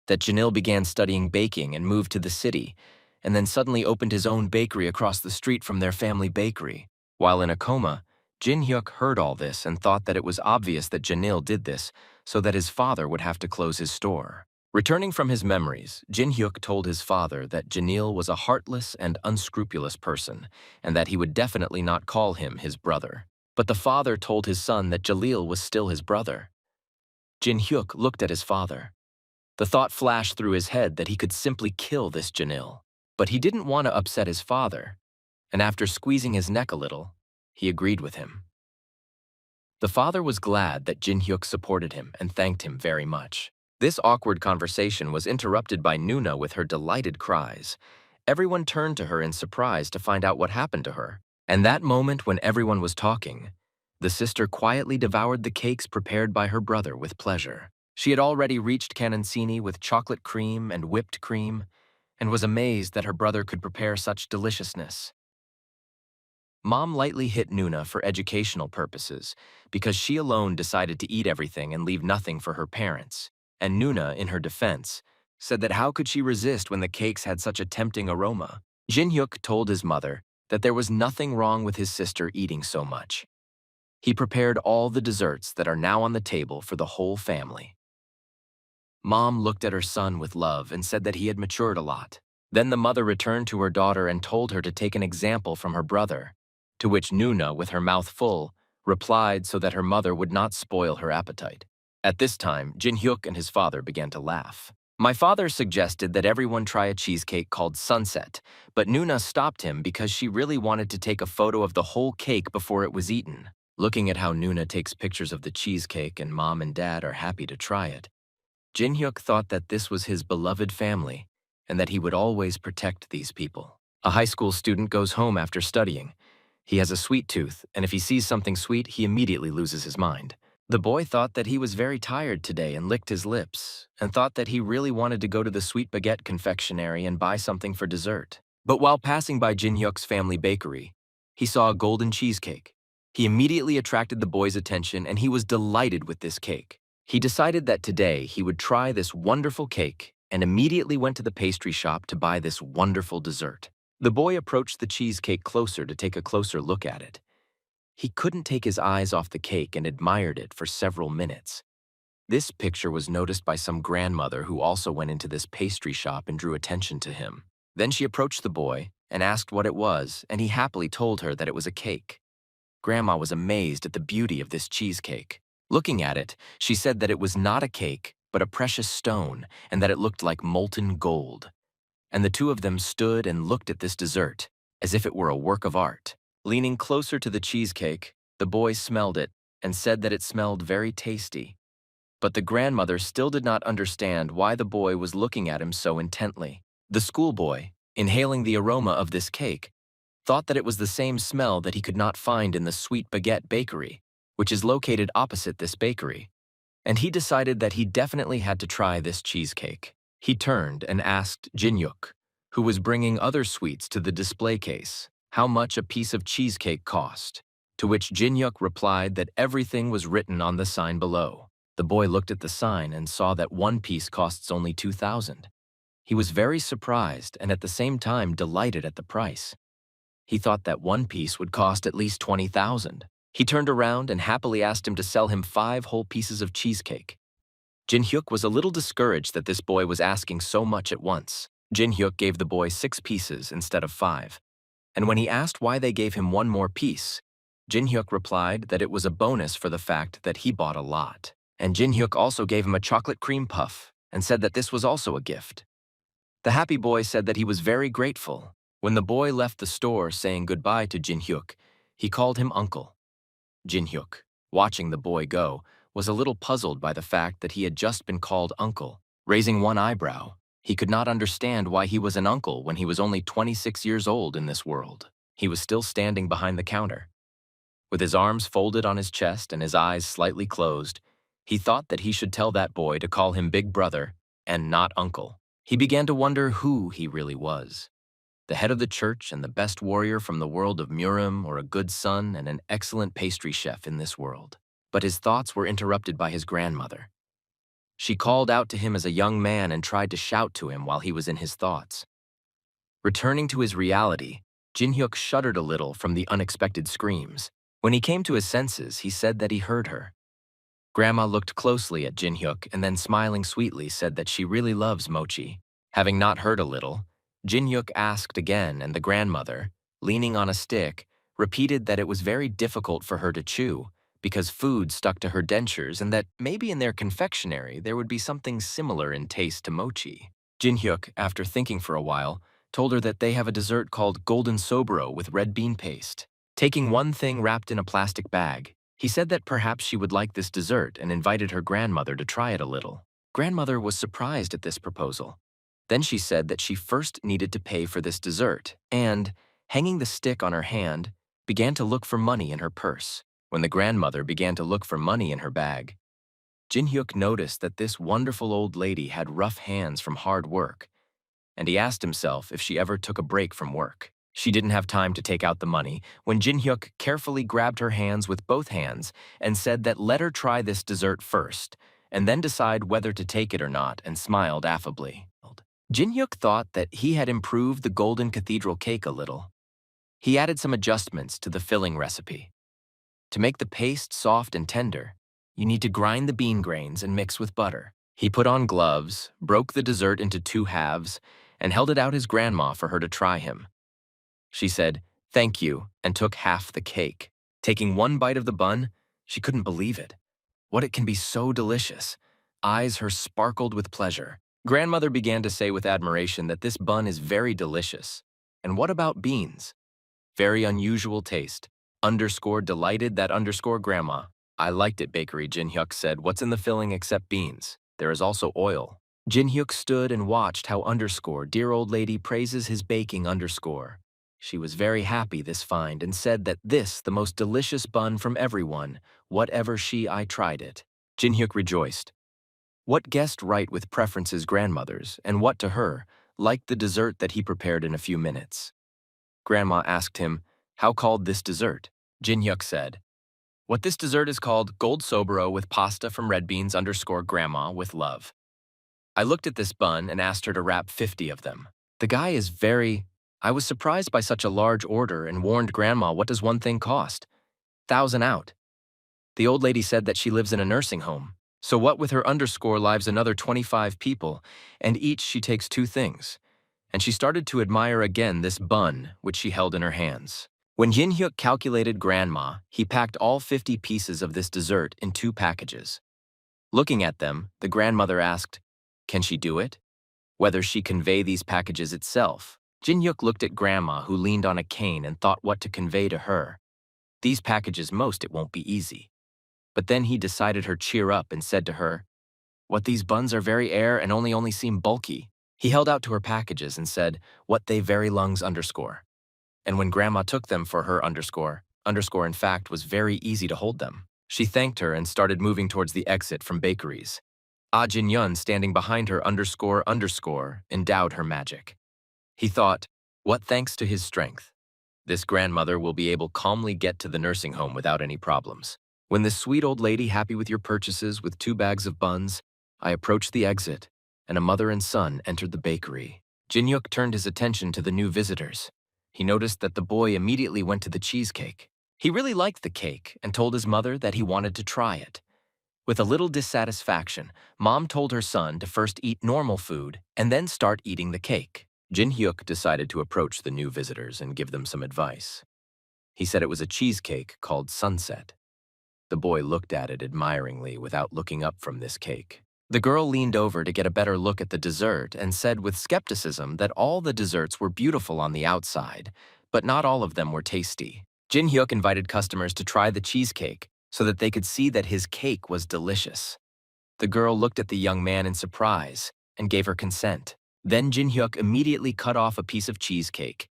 That Janil began studying baking and moved to the city, and then suddenly opened his own bakery across the street from their family bakery. While in a coma, Jin-hyuk heard all this and thought that it was obvious that Janil did this so that his father would have to close his store. Returning from his memories, Jin-hyuk told his father that Janil was a heartless and unscrupulous person and that he would definitely not call him his brother. But the father told his son that Jalil was still his brother. Jin-hyuk looked at his father. The thought flashed through his head that he could simply kill this Janil. But he didn't want to upset his father, and after squeezing his neck a little, he agreed with him. The father was glad that Jin-hyuk supported him and thanked him very much. This awkward conversation was interrupted by Nuna with her delighted cries. Everyone turned to her in surprise to find out what happened to her. And that moment when everyone was talking, the sister quietly devoured the cakes prepared by her brother with pleasure. She had already reached cannonsini with chocolate cream and whipped cream, and was amazed that her brother could prepare such deliciousness. Mom lightly hit Nuna for educational purposes because she alone decided to eat everything and leave nothing for her parents. And Nuna, in her defense, said that how could she resist when the cakes had such a tempting aroma? Jin-hyuk told his mother that there was nothing wrong with his sister eating so much. He prepared all the desserts that are now on the table for the whole family. Mom looked at her son with love and said that he had matured a lot. Then the mother returned to her daughter and told her to take an example from her brother, to which Nuna, with her mouth full, replied so that her mother would not spoil her appetite. At this time, Jin-hyuk and his father began to laugh. My father suggested that everyone try a cheesecake called Sunset, but Nuna stopped him because she really wanted to take a photo of the whole cake before it was eaten. Looking at how Nuna takes pictures of the cheesecake and Mom and Dad are happy to try it, Jin-hyuk thought that this was his beloved family and that he would always protect these people. A high school student goes home after studying. He has a sweet tooth, and if he sees something sweet, he immediately loses his mind. The boy thought that he was very tired today and licked his lips, and thought that he really wanted to go to the Sweet Baguette confectionery and buy something for dessert. But while passing by Jin-hyuk's family bakery, he saw a golden cheesecake. He immediately attracted the boy's attention, and he was delighted with this cake. He decided that today he would try this wonderful cake and immediately went to the pastry shop to buy this wonderful dessert. The boy approached the cheesecake closer to take a closer look at it. He couldn't take his eyes off the cake and admired it for several minutes. This picture was noticed by some grandmother who also went into this pastry shop and drew attention to him. Then she approached the boy and asked what it was, and he happily told her that it was a cake. Grandma was amazed at the beauty of this cheesecake. Looking at it, she said that it was not a cake, but a precious stone, and that it looked like molten gold. And the two of them stood and looked at this dessert, as if it were a work of art. Leaning closer to the cheesecake, the boy smelled it and said that it smelled very tasty. But the grandmother still did not understand why the boy was looking at him so intently. The schoolboy, inhaling the aroma of this cake, thought that it was the same smell that he could not find in the Sweet Baguette Bakery, which is located opposite this bakery, and he decided that he definitely had to try this cheesecake. He turned and asked Jin-hyuk, who was bringing other sweets to the display case, how much a piece of cheesecake cost, to which Jin-hyuk replied that everything was written on the sign below. The boy looked at the sign and saw that one piece costs only 2,000. He was very surprised and at the same time delighted at the price. He thought that one piece would cost at least 20,000. He turned around and happily asked him to sell him 5 whole pieces of cheesecake. Jin-hyuk was a little discouraged that this boy was asking so much at once. Jin-hyuk gave the boy 6 pieces instead of 5. And when he asked why they gave him one more piece, Jin-hyuk replied that it was a bonus for the fact that he bought a lot. And Jin-hyuk also gave him a chocolate cream puff and said that this was also a gift. The happy boy said that he was very grateful. When the boy left the store saying goodbye to Jin-hyuk, he called him uncle. Jin-hyuk, watching the boy go, was a little puzzled by the fact that he had just been called uncle. Raising one eyebrow, he could not understand why he was an uncle when he was only 26 years old in this world. He was still standing behind the counter. With his arms folded on his chest and his eyes slightly closed, he thought that he should tell that boy to call him big brother and not uncle. He began to wonder who he really was. The head of the church and the best warrior from the world of Murim, or a good son and an excellent pastry chef in this world. But his thoughts were interrupted by his grandmother. She called out to him as a young man and tried to shout to him while he was in his thoughts. Returning to his reality, Jin-hyuk shuddered a little from the unexpected screams. When he came to his senses, he said that he heard her. Grandma looked closely at Jin-hyuk and then smiling sweetly said that she really loves mochi. Having not heard a little, Jin-hyuk asked again and the grandmother, leaning on a stick, repeated that it was very difficult for her to chew because food stuck to her dentures and that maybe in their confectionery there would be something similar in taste to mochi. Jin-hyuk, after thinking for a while, told her that they have a dessert called golden soboro with red bean paste. Taking one thing wrapped in a plastic bag, he said that perhaps she would like this dessert and invited her grandmother to try it a little. Grandmother was surprised at this proposal. Then she said that she first needed to pay for this dessert and, hanging the stick on her hand, began to look for money in her purse. When the grandmother began to look for money in her bag, Jin-hyuk noticed that this wonderful old lady had rough hands from hard work, and he asked himself if she ever took a break from work. She didn't have time to take out the money when Jin-hyuk carefully grabbed her hands with both hands and said that let her try this dessert first, and then decide whether to take it or not, and smiled affably. Jin-hyuk thought that he had improved the golden cathedral cake a little. He added some adjustments to the filling recipe. To make the paste soft and tender, you need to grind the bean grains and mix with butter. He put on gloves, broke the dessert into 2 halves, and held it out his grandma for her to try him. She said, "Thank you," and took half the cake. Taking one bite of the bun, she couldn't believe it. What it can be so delicious. Eyes her sparkled with pleasure. Grandmother began to say with admiration that this bun is very delicious. And what about beans? Very unusual taste. Delighted that grandma. I liked it, bakery, Jin-hyuk said. What's in the filling except beans? There is also oil. Jin-hyuk stood and watched how dear old lady praises his baking. She was very happy this find and said that this the most delicious bun from everyone, whatever I tried it. Jin-hyuk rejoiced. What guessed right with preferences grandmother's, and what to her, liked the dessert that he prepared in a few minutes. Grandma asked him, how called this dessert? Jin-hyuk said, what this dessert is called gold soboro with pasta from red beans grandma with love. I looked at this bun and asked her to wrap 50 of them. The guy is very... I was surprised by such a large order and warned grandma what does one thing cost? 1,000 out. The old lady said that she lives in a nursing home. So what with her lives another 25 people, and each she takes 2 things. And she started to admire again this bun, which she held in her hands. When Jin-hyuk calculated grandma, he packed all 50 pieces of this dessert in 2 packages. Looking at them, the grandmother asked, can she do it? Whether she convey these packages itself. Jin-hyuk looked at grandma who leaned on a cane and thought what to convey to her. These packages it won't be easy. But then he decided her cheer up and said to her, what these buns are very air and only seem bulky. He held out to her packages and said, what they very lungs And when grandma took them for her in fact was very easy to hold them. She thanked her and started moving towards the exit from bakeries. Jin-yun standing behind her endowed her magic. He thought, what thanks to his strength? This grandmother will be able calmly get to the nursing home without any problems. When this sweet old lady happy with your purchases with 2 bags of buns, I approached the exit, and a mother and son entered the bakery. Jin-hyuk turned his attention to the new visitors. He noticed that the boy immediately went to the cheesecake. He really liked the cake and told his mother that he wanted to try it. With a little dissatisfaction, Mom told her son to first eat normal food and then start eating the cake. Jin-hyuk decided to approach the new visitors and give them some advice. He said it was a cheesecake called Sunset. The boy looked at it admiringly without looking up from this cake. The girl leaned over to get a better look at the dessert and said with skepticism that all the desserts were beautiful on the outside, but not all of them were tasty. Jin-hyuk invited customers to try the cheesecake so that they could see that his cake was delicious. The girl looked at the young man in surprise and gave her consent. Then Jin-hyuk immediately cut off a piece of cheesecake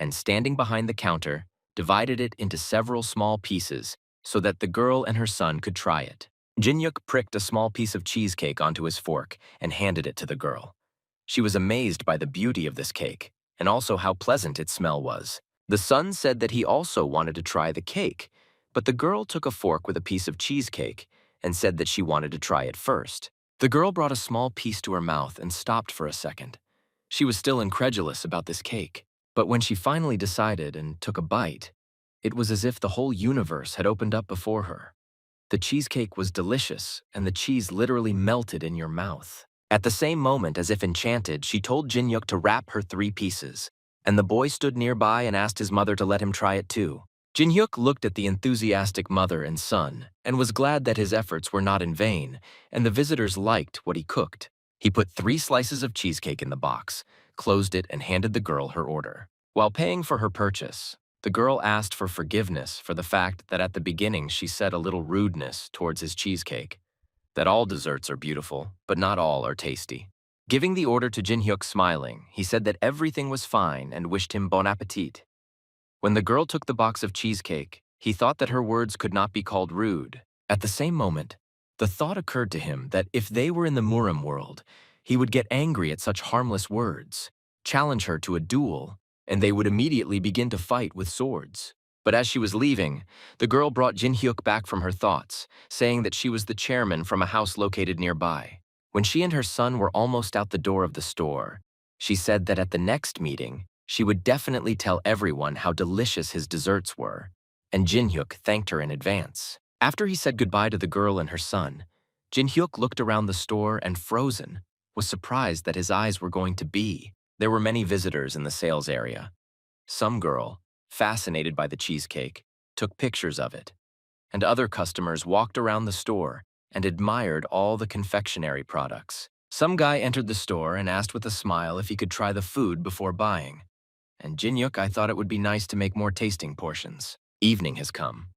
and, standing behind the counter, divided it into several small pieces so that the girl and her son could try it. Jin-hyuk pricked a small piece of cheesecake onto his fork and handed it to the girl. She was amazed by the beauty of this cake and also how pleasant its smell was. The son said that he also wanted to try the cake, but the girl took a fork with a piece of cheesecake and said that she wanted to try it first. The girl brought a small piece to her mouth and stopped for a second. She was still incredulous about this cake, but when she finally decided and took a bite, it was as if the whole universe had opened up before her. The cheesecake was delicious, and the cheese literally melted in your mouth. At the same moment, as if enchanted, she told Jin-hyuk to wrap her 3 pieces, and the boy stood nearby and asked his mother to let him try it too. Jin-hyuk looked at the enthusiastic mother and son and was glad that his efforts were not in vain, and the visitors liked what he cooked. He put 3 slices of cheesecake in the box, closed it, and handed the girl her order. While paying for her purchase, the girl asked for forgiveness for the fact that at the beginning she said a little rudeness towards his cheesecake, that all desserts are beautiful, but not all are tasty. Giving the order to Jin-hyuk smiling, he said that everything was fine and wished him bon appetit. When the girl took the box of cheesecake, he thought that her words could not be called rude. At the same moment, the thought occurred to him that if they were in the Murim world, he would get angry at such harmless words, challenge her to a duel, and they would immediately begin to fight with swords. But as she was leaving, the girl brought Jin-hyuk back from her thoughts, saying that she was the chairman from a house located nearby. When she and her son were almost out the door of the store, she said that at the next meeting, she would definitely tell everyone how delicious his desserts were, and Jin-hyuk thanked her in advance. After he said goodbye to the girl and her son, Jin-hyuk looked around the store and, frozen, was surprised that his eyes were going to be. There were many visitors in the sales area. Some girl, fascinated by the cheesecake, took pictures of it, and other customers walked around the store and admired all the confectionery products. Some guy entered the store and asked with a smile if he could try the food before buying. And Jin-hyuk, I thought it would be nice to make more tasting portions. Evening has come.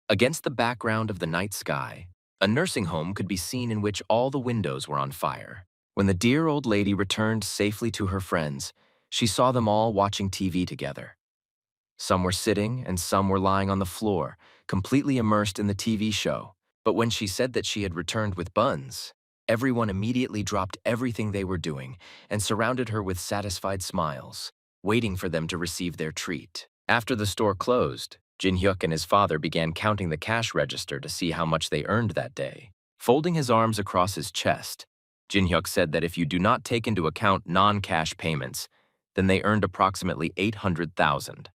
Against the background of the night sky, a nursing home could be seen in which all the windows were on fire. When the dear old lady returned safely to her friends, she saw them all watching TV together. Some were sitting and some were lying on the floor, completely immersed in the TV show. But when she said that she had returned with buns, everyone immediately dropped everything they were doing and surrounded her with satisfied smiles, waiting for them to receive their treat. After the store closed, Jin-hyuk and his father began counting the cash register to see how much they earned that day. Folding his arms across his chest, Jin-hyuk said that if you do not take into account non-cash payments, then they earned approximately 800,000.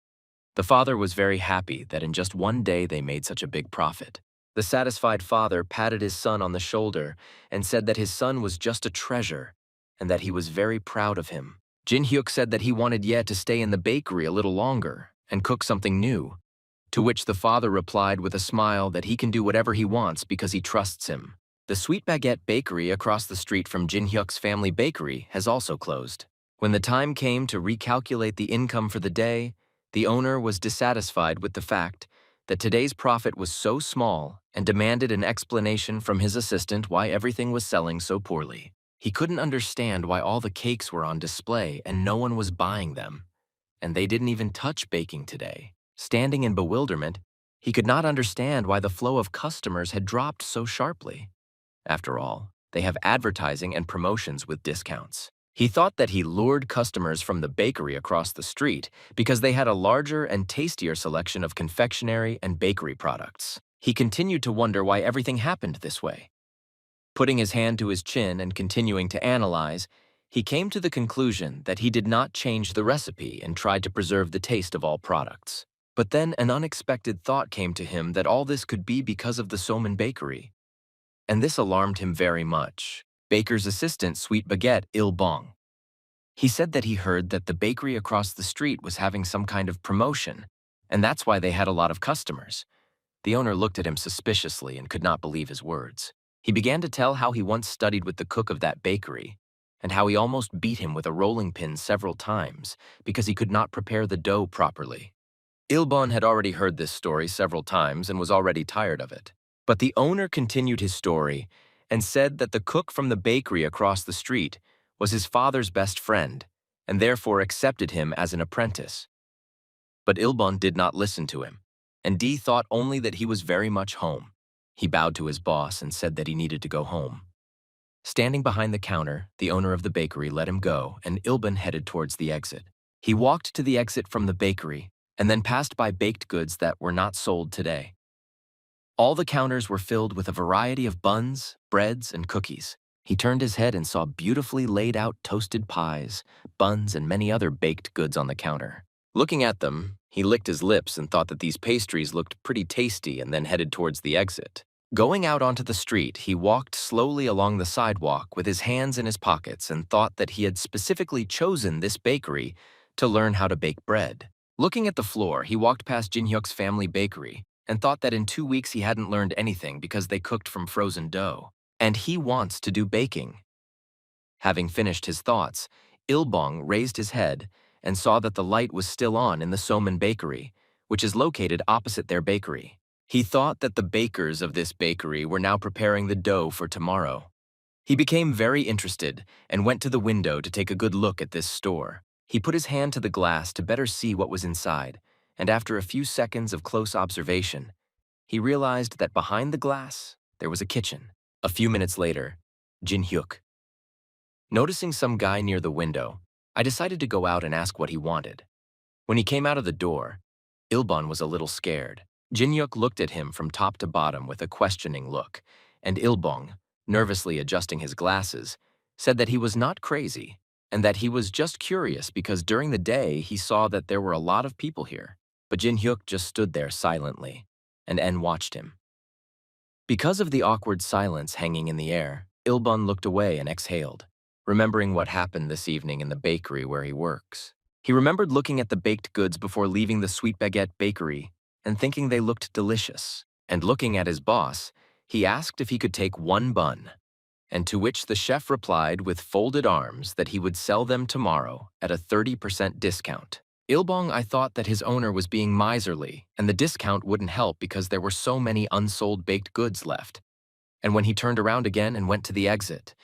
The father was very happy that in just one day they made such a big profit. The satisfied father patted his son on the shoulder and said that his son was just a treasure and that he was very proud of him. Jin-hyuk said that he wanted Ye to stay in the bakery a little longer and cook something new, to which the father replied with a smile that he can do whatever he wants because he trusts him. The Sweet Baguette Bakery across the street from Jin-hyuk's family bakery has also closed. When the time came to recalculate the income for the day, the owner was dissatisfied with the fact that today's profit was so small and demanded an explanation from his assistant why everything was selling so poorly. He couldn't understand why all the cakes were on display and no one was buying them, and they didn't even touch baking today. Standing in bewilderment, he could not understand why the flow of customers had dropped so sharply. After all, they have advertising and promotions with discounts. He thought that he lured customers from the bakery across the street because they had a larger and tastier selection of confectionery and bakery products. He continued to wonder why everything happened this way. Putting his hand to his chin and continuing to analyze, he came to the conclusion that he did not change the recipe and tried to preserve the taste of all products. But then an unexpected thought came to him that all this could be because of the Soman bakery. And this alarmed him very much. Baker's assistant, Sweet Baguette Il Bong. He said that he heard that the bakery across the street was having some kind of promotion, and that's why they had a lot of customers. The owner looked at him suspiciously and could not believe his words. He began to tell how he once studied with the cook of that bakery, and how he almost beat him with a rolling pin several times because he could not prepare the dough properly. Ilbon had already heard this story several times and was already tired of it. But the owner continued his story and said that the cook from the bakery across the street was his father's best friend and therefore accepted him as an apprentice. But Ilbon did not listen to him, and Dee thought only that he was very much home. He bowed to his boss and said that he needed to go home. Standing behind the counter, the owner of the bakery let him go, and Ilbon headed towards the exit. He walked to the exit from the bakery and then passed by baked goods that were not sold today. All the counters were filled with a variety of buns, breads, and cookies. He turned his head and saw beautifully laid out toasted pies, buns, and many other baked goods on the counter. Looking at them, he licked his lips and thought that these pastries looked pretty tasty and then headed towards the exit. Going out onto the street, he walked slowly along the sidewalk with his hands in his pockets and thought that he had specifically chosen this bakery to learn how to bake bread. Looking at the floor, he walked past Jin-hyuk's family bakery and thought that in 2 weeks he hadn't learned anything because they cooked from frozen dough. And he wants to do baking. Having finished his thoughts, Ilbong raised his head and saw that the light was still on in the Soman bakery, which is located opposite their bakery. He thought that the bakers of this bakery were now preparing the dough for tomorrow. He became very interested and went to the window to take a good look at this store. He put his hand to the glass to better see what was inside, and after a few seconds of close observation, he realized that behind the glass, there was a kitchen. A few minutes later, Jin-hyuk. Noticing some guy near the window, I decided to go out and ask what he wanted. When he came out of the door, Ilbon was a little scared. Jin-hyuk looked at him from top to bottom with a questioning look, and Ilbong, nervously adjusting his glasses, said that he was not crazy and that he was just curious because during the day he saw that there were a lot of people here. But Jin-hyuk just stood there silently, and En watched him. Because of the awkward silence hanging in the air, Ilbon looked away and exhaled, remembering what happened this evening in the bakery where he works. He remembered looking at the baked goods before leaving the Sweet Baguette bakery and thinking they looked delicious. And looking at his boss, he asked if he could take one bun, and to which the chef replied with folded arms that he would sell them tomorrow at a 30% discount. Ilbong, I thought that his owner was being miserly and the discount wouldn't help because there were so many unsold baked goods left. And when he turned around again and went to the exit,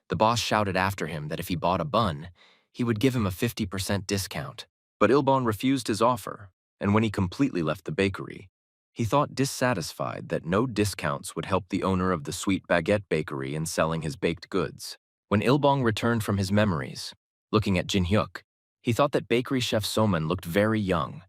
the boss shouted after him that if he bought a bun, he would give him a 50% discount. But Ilbong refused his offer, and when he completely left the bakery, he thought dissatisfied that no discounts would help the owner of the Sweet Baguette bakery in selling his baked goods. When Ilbong returned from his memories, looking at Jin-hyuk, he thought that bakery chef Soman looked very young.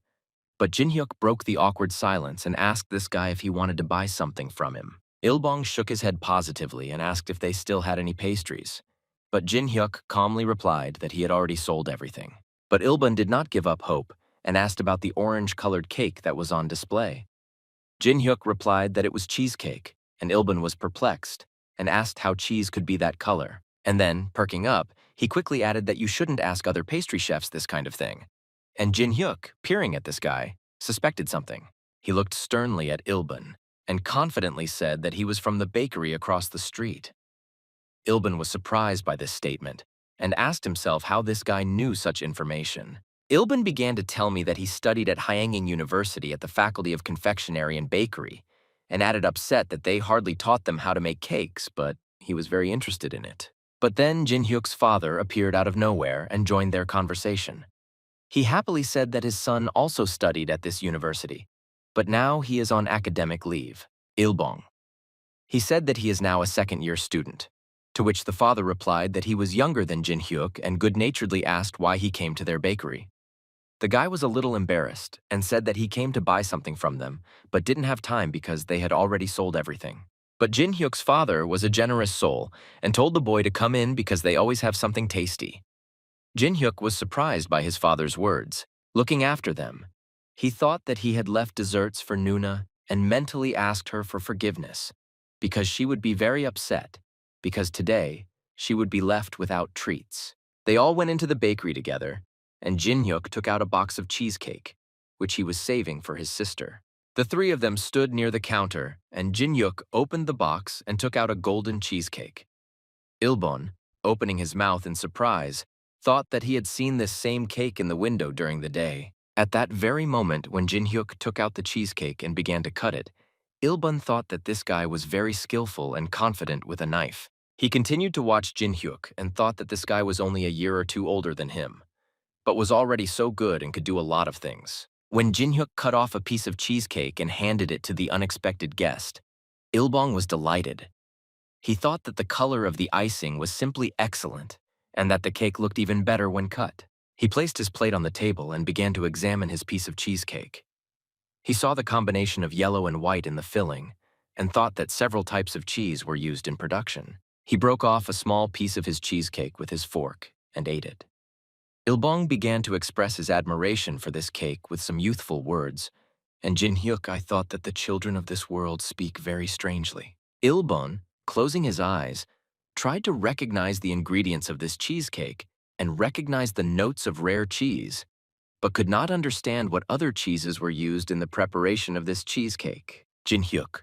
But Jin-hyuk broke the awkward silence and asked this guy if he wanted to buy something from him. Ilbong shook his head positively and asked if they still had any pastries. But Jin-hyuk calmly replied that he had already sold everything. But Ilbong did not give up hope and asked about the orange-colored cake that was on display. Jin-hyuk replied that it was cheesecake, and Ilbong was perplexed and asked how cheese could be that color. And then, perking up, he quickly added that you shouldn't ask other pastry chefs this kind of thing. And Jin-hyuk, peering at this guy, suspected something. He looked sternly at Ilbong and confidently said that he was from the bakery across the street. Ilbong was surprised by this statement and asked himself how this guy knew such information. Ilbong began to tell me that he studied at Hyanging University at the Faculty of Confectionery and Bakery and added upset that they hardly taught them how to make cakes, but he was very interested in it. But then Jin-hyuk's father appeared out of nowhere and joined their conversation. He happily said that his son also studied at this university, but now he is on academic leave. Ilbong. He said that he is now a second-year student. To which the father replied that he was younger than Jin Hyuk and good-naturedly asked why he came to their bakery. The guy was a little embarrassed and said that he came to buy something from them, but didn't have time because they had already sold everything. But Jin Hyuk's father was a generous soul and told the boy to come in because they always have something tasty. Jin Hyuk was surprised by his father's words. Looking after them, he thought that he had left desserts for Nuna and mentally asked her for forgiveness because she would be very upset because today she would be left without treats. They all went into the bakery together, and Jin Hyuk took out a box of cheesecake, which he was saving for his sister. The three of them stood near the counter, and Jin Hyuk opened the box and took out a golden cheesecake. Ilbon, opening his mouth in surprise, thought that he had seen this same cake in the window during the day. At that very moment when Jin Hyuk took out the cheesecake and began to cut it, Ilbon thought that this guy was very skillful and confident with a knife. He continued to watch Jin Hyuk and thought that this guy was only a year or two older than him, but was already so good and could do a lot of things. When Jin Hyuk cut off a piece of cheesecake and handed it to the unexpected guest, Ilbong was delighted. He thought that the color of the icing was simply excellent and that the cake looked even better when cut. He placed his plate on the table and began to examine his piece of cheesecake. He saw the combination of yellow and white in the filling and thought that several types of cheese were used in production. He broke off a small piece of his cheesecake with his fork and ate it. Ilbong began to express his admiration for this cake with some youthful words, and Jin Hyuk, I thought that the children of this world speak very strangely. Ilbong, closing his eyes, tried to recognize the ingredients of this cheesecake and recognized the notes of rare cheese, but could not understand what other cheeses were used in the preparation of this cheesecake. Jin Hyuk.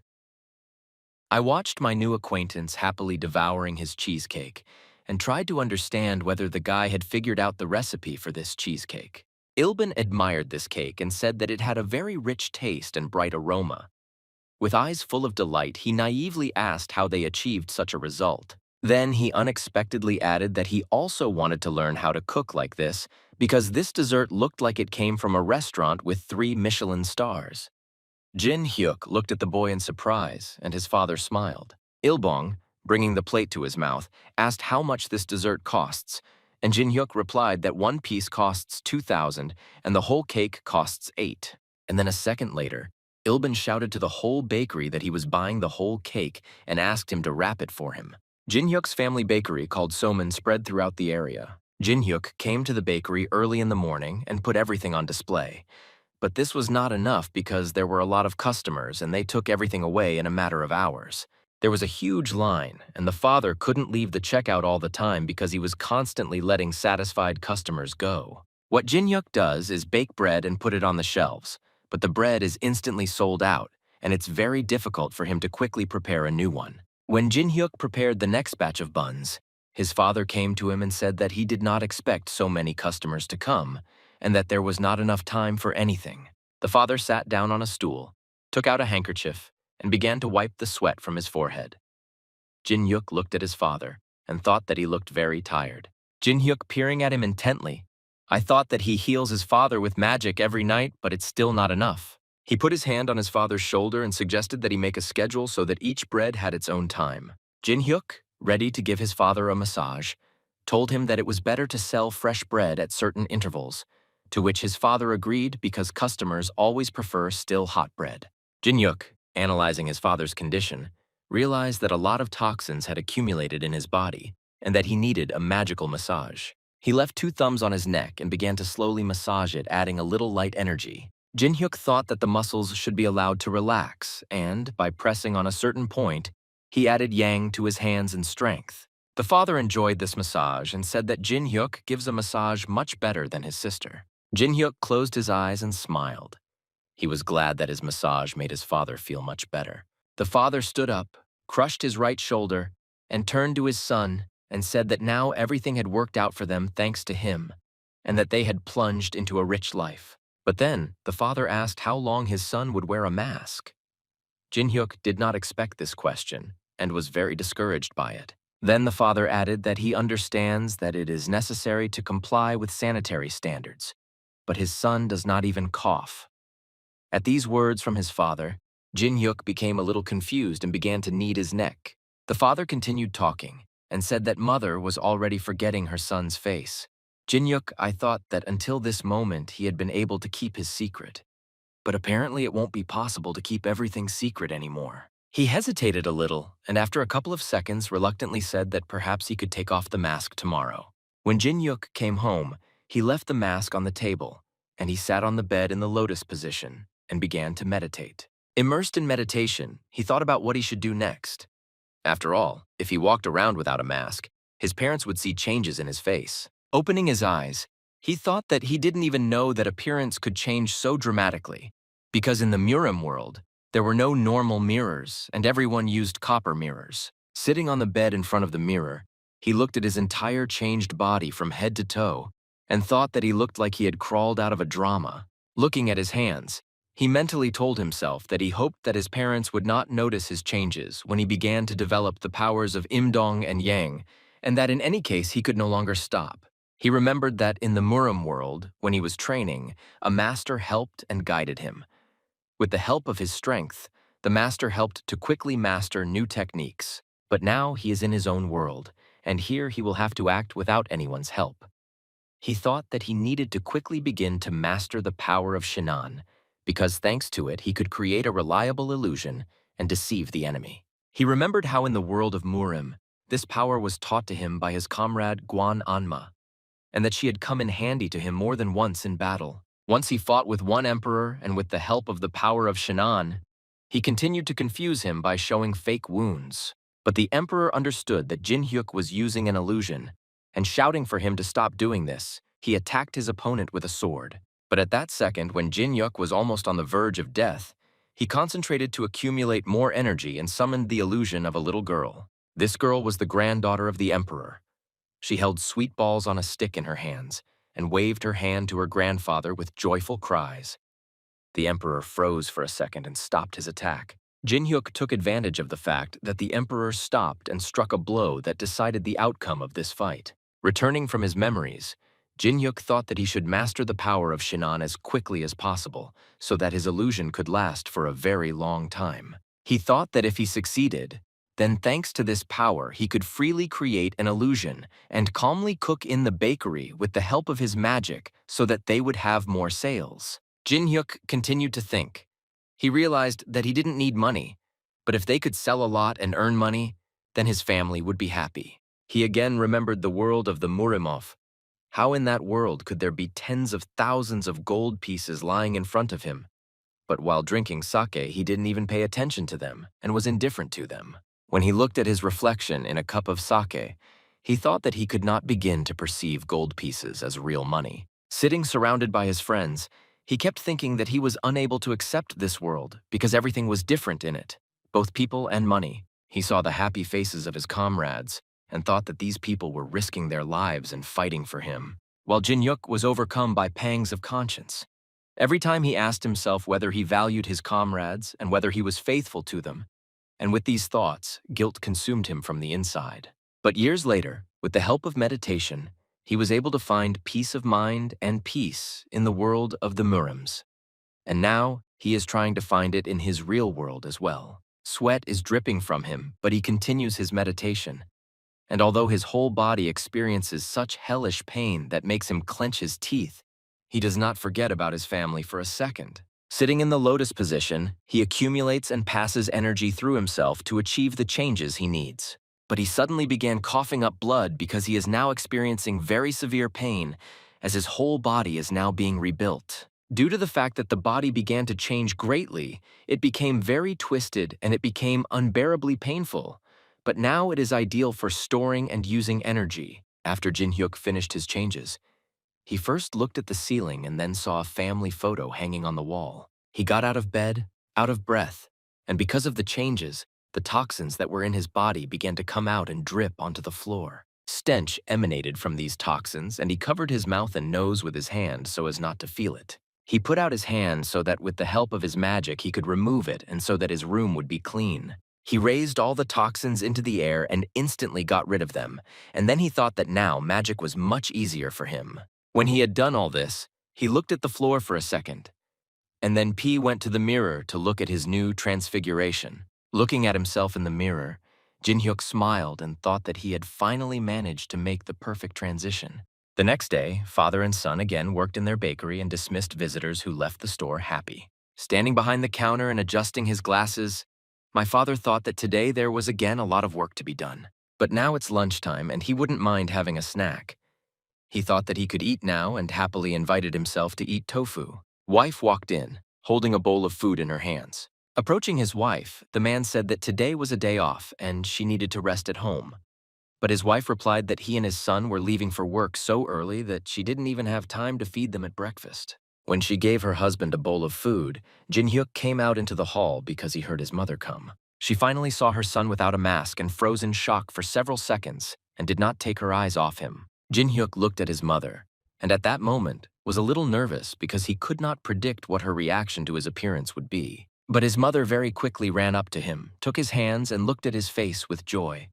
I watched my new acquaintance happily devouring his cheesecake and tried to understand whether the guy had figured out the recipe for this cheesecake. Ilbin admired this cake and said that it had a very rich taste and bright aroma. With eyes full of delight, he naively asked how they achieved such a result. Then he unexpectedly added that he also wanted to learn how to cook like this because this dessert looked like it came from a restaurant with 3 Michelin stars. Jin Hyuk looked at the boy in surprise, and his father smiled. Ilbong, bringing the plate to his mouth, asked how much this dessert costs, and Jin Hyuk replied that one piece costs 2,000 and the whole cake costs 8. And then a second later, Ilbin shouted to the whole bakery that he was buying the whole cake and asked him to wrap it for him. Jin Hyuk's family bakery called Soman spread throughout the area. Jin Hyuk came to the bakery early in the morning and put everything on display. But this was not enough because there were a lot of customers and they took everything away in a matter of hours. There was a huge line, and the father couldn't leave the checkout all the time because he was constantly letting satisfied customers go. What Jin Hyuk does is bake bread and put it on the shelves, but the bread is instantly sold out, and it's very difficult for him to quickly prepare a new one. When Jin Hyuk prepared the next batch of buns, his father came to him and said that he did not expect so many customers to come, and that there was not enough time for anything. The father sat down on a stool, took out a handkerchief, and began to wipe the sweat from his forehead. Jin Hyuk looked at his father and thought that he looked very tired. Jin Hyuk peering at him intently. I thought that he heals his father with magic every night, but it's still not enough. He put his hand on his father's shoulder and suggested that he make a schedule so that each bread had its own time. Jin Hyuk, ready to give his father a massage, told him that it was better to sell fresh bread at certain intervals, to which his father agreed because customers always prefer still hot bread. Jin Hyuk, analyzing his father's condition, realized that a lot of toxins had accumulated in his body and that he needed a magical massage. He left 2 thumbs on his neck and began to slowly massage it, adding a little light energy. Jin Hyuk thought that the muscles should be allowed to relax, and by pressing on a certain point, he added yang to his hands and strength. The father enjoyed this massage and said that Jin Hyuk gives a massage much better than his sister. Jin Hyuk closed his eyes and smiled. He was glad that his massage made his father feel much better. The father stood up, crushed his right shoulder, and turned to his son and said that now everything had worked out for them thanks to him, and that they had plunged into a rich life. But then, the father asked how long his son would wear a mask. Jin Hyuk did not expect this question and was very discouraged by it. Then the father added that he understands that it is necessary to comply with sanitary standards, but his son does not even cough. At these words from his father, Jin Hyuk became a little confused and began to knead his neck. The father continued talking, and said that mother was already forgetting her son's face. Jinyuk, I thought that until this moment he had been able to keep his secret. But apparently it won't be possible to keep everything secret anymore. He hesitated a little, and after a couple of seconds reluctantly said that perhaps he could take off the mask tomorrow. When Jinyuk came home, he left the mask on the table, and he sat on the bed in the lotus position and began to meditate. Immersed in meditation, he thought about what he should do next. After all, if he walked around without a mask, his parents would see changes in his face. Opening his eyes, he thought that he didn't even know that appearance could change so dramatically, because in the Murim world, there were no normal mirrors and everyone used copper mirrors. Sitting on the bed in front of the mirror, he looked at his entire changed body from head to toe and thought that he looked like he had crawled out of a drama. Looking at his hands, he mentally told himself that he hoped that his parents would not notice his changes when he began to develop the powers of Imdong and Yang, and that in any case he could no longer stop. He remembered that in the Murim world, when he was training, a master helped and guided him. With the help of his strength, the master helped to quickly master new techniques. But now he is in his own world, and here he will have to act without anyone's help. He thought that he needed to quickly begin to master the power of Shinan, because thanks to it he could create a reliable illusion and deceive the enemy. He remembered how in the world of Murim, this power was taught to him by his comrade Guan Anma, and that she had come in handy to him more than once in battle. Once he fought with one emperor, and with the help of the power of Shinan, he continued to confuse him by showing fake wounds. But the emperor understood that Jinhyuk was using an illusion, and shouting for him to stop doing this, he attacked his opponent with a sword. But at that second, when Jinhyuk was almost on the verge of death, he concentrated to accumulate more energy and summoned the illusion of a little girl. This girl was the granddaughter of the emperor. She held sweet balls on a stick in her hands and waved her hand to her grandfather with joyful cries. The emperor froze for a second and stopped his attack. Jinhyuk took advantage of the fact that the emperor stopped and struck a blow that decided the outcome of this fight. Returning from his memories, Jinhyuk thought that he should master the power of Shinan as quickly as possible so that his illusion could last for a very long time. He thought that if he succeeded, then thanks to this power he could freely create an illusion and calmly cook in the bakery with the help of his magic so that they would have more sales. Jinhyuk continued to think. He realized that he didn't need money, but if they could sell a lot and earn money, then his family would be happy. He again remembered the world of the Murimov. How in that world could there be tens of thousands of gold pieces lying in front of him? But while drinking sake, he didn't even pay attention to them and was indifferent to them. When he looked at his reflection in a cup of sake, he thought that he could not begin to perceive gold pieces as real money. Sitting surrounded by his friends, he kept thinking that he was unable to accept this world because everything was different in it, both people and money. He saw the happy faces of his comrades and thought that these people were risking their lives and fighting for him, while Jinhyuk was overcome by pangs of conscience. Every time he asked himself whether he valued his comrades and whether he was faithful to them, and with these thoughts, guilt consumed him from the inside. But years later, with the help of meditation, he was able to find peace of mind and peace in the world of the Murims. And now, he is trying to find it in his real world as well. Sweat is dripping from him, but he continues his meditation. And although his whole body experiences such hellish pain that makes him clench his teeth, he does not forget about his family for a second. Sitting in the lotus position, he accumulates and passes energy through himself to achieve the changes he needs. But he suddenly began coughing up blood because he is now experiencing very severe pain, as his whole body is now being rebuilt. Due to the fact that the body began to change greatly, it became very twisted and it became unbearably painful. But now it is ideal for storing and using energy. After Jinhyuk finished his changes, he first looked at the ceiling and then saw a family photo hanging on the wall. He got out of bed, out of breath, and because of the changes, the toxins that were in his body began to come out and drip onto the floor. Stench emanated from these toxins, and he covered his mouth and nose with his hand so as not to feel it. He put out his hand so that with the help of his magic he could remove it and so that his room would be clean. He raised all the toxins into the air and instantly got rid of them, and then he thought that now magic was much easier for him. When he had done all this, he looked at the floor for a second, and then P went to the mirror to look at his new transfiguration. Looking at himself in the mirror, Jin-hyuk smiled and thought that he had finally managed to make the perfect transition. The next day, father and son again worked in their bakery and dismissed visitors who left the store happy. Standing behind the counter and adjusting his glasses, my father thought that today there was again a lot of work to be done. But now it's lunchtime and he wouldn't mind having a snack. He thought that he could eat now and happily invited himself to eat tofu. Wife walked in, holding a bowl of food in her hands. Approaching his wife, the man said that today was a day off and she needed to rest at home. But his wife replied that he and his son were leaving for work so early that she didn't even have time to feed them at breakfast. When she gave her husband a bowl of food, Jin-hyuk came out into the hall because he heard his mother come. She finally saw her son without a mask and froze in shock for several seconds and did not take her eyes off him. Jin-hyuk looked at his mother, and at that moment was a little nervous because he could not predict what her reaction to his appearance would be. But his mother very quickly ran up to him, took his hands, and looked at his face with joy.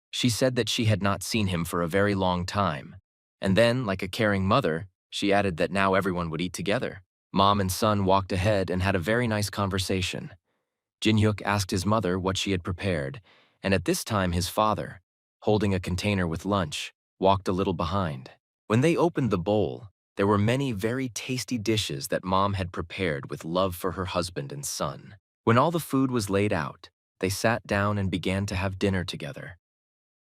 She said that she had not seen him for a very long time. And then, like a caring mother, she added that now everyone would eat together. Mom and son walked ahead and had a very nice conversation. Jin-hyuk asked his mother what she had prepared, and at this time his father, holding a container with lunch, walked a little behind. When they opened the bowl, there were many very tasty dishes that Mom had prepared with love for her husband and son. When all the food was laid out, they sat down and began to have dinner together.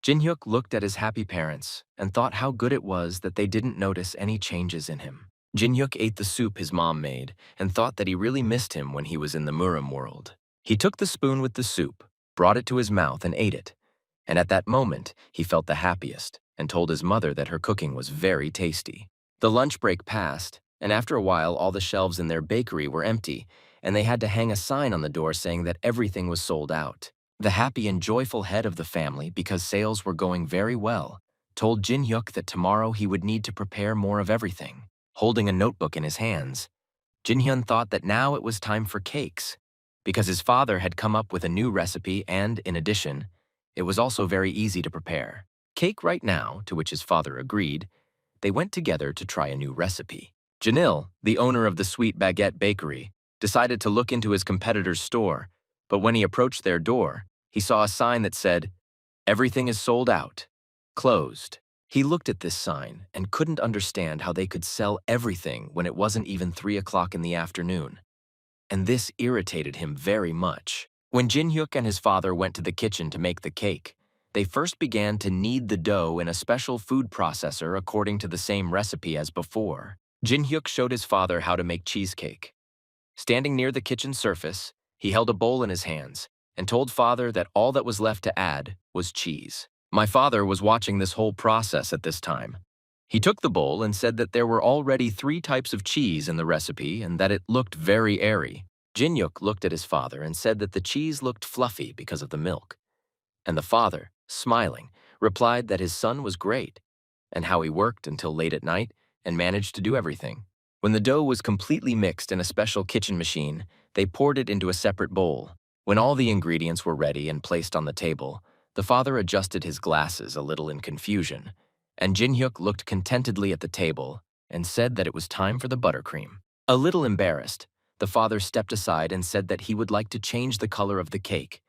Jin-hyuk looked at his happy parents and thought how good it was that they didn't notice any changes in him. Jin-hyuk ate the soup his mom made and thought that he really missed him when he was in the Murim world. He took the spoon with the soup, brought it to his mouth and ate it. And at that moment, he felt the happiest and told his mother that her cooking was very tasty. The lunch break passed, and after a while all the shelves in their bakery were empty, and they had to hang a sign on the door saying that everything was sold out. The happy and joyful head of the family, because sales were going very well, told Jin-hyuk that tomorrow he would need to prepare more of everything. Holding a notebook in his hands, Jin-hyun thought that now it was time for cakes, because his father had come up with a new recipe and, in addition, it was also very easy to prepare. Cake right now, to which his father agreed. They went together to try a new recipe. Janil, the owner of the Sweet Baguette Bakery, decided to look into his competitor's store, but when he approached their door, he saw a sign that said, "Everything is sold out. Closed." He looked at this sign and couldn't understand how they could sell everything when it wasn't even 3 o'clock in the afternoon. And this irritated him very much. When Jin-hyuk and his father went to the kitchen to make the cake, they first began to knead the dough in a special food processor according to the same recipe as before. Jin-hyuk showed his father how to make cheesecake. Standing near the kitchen surface, he held a bowl in his hands and told father that all that was left to add was cheese. My father was watching this whole process at this time. He took the bowl and said that there were already 3 types of cheese in the recipe and that it looked very airy. Jin-hyuk looked at his father and said that the cheese looked fluffy because of the milk. And the father, smiling, replied that his son was great and how he worked until late at night and managed to do everything. When the dough was completely mixed in a special kitchen machine, they poured it into a separate bowl. When all the ingredients were ready and placed on the table, the father adjusted his glasses a little in confusion, and Jin-hyuk looked contentedly at the table and said that it was time for the buttercream. A little embarrassed, the father stepped aside and said that he would like to change the color of the cake.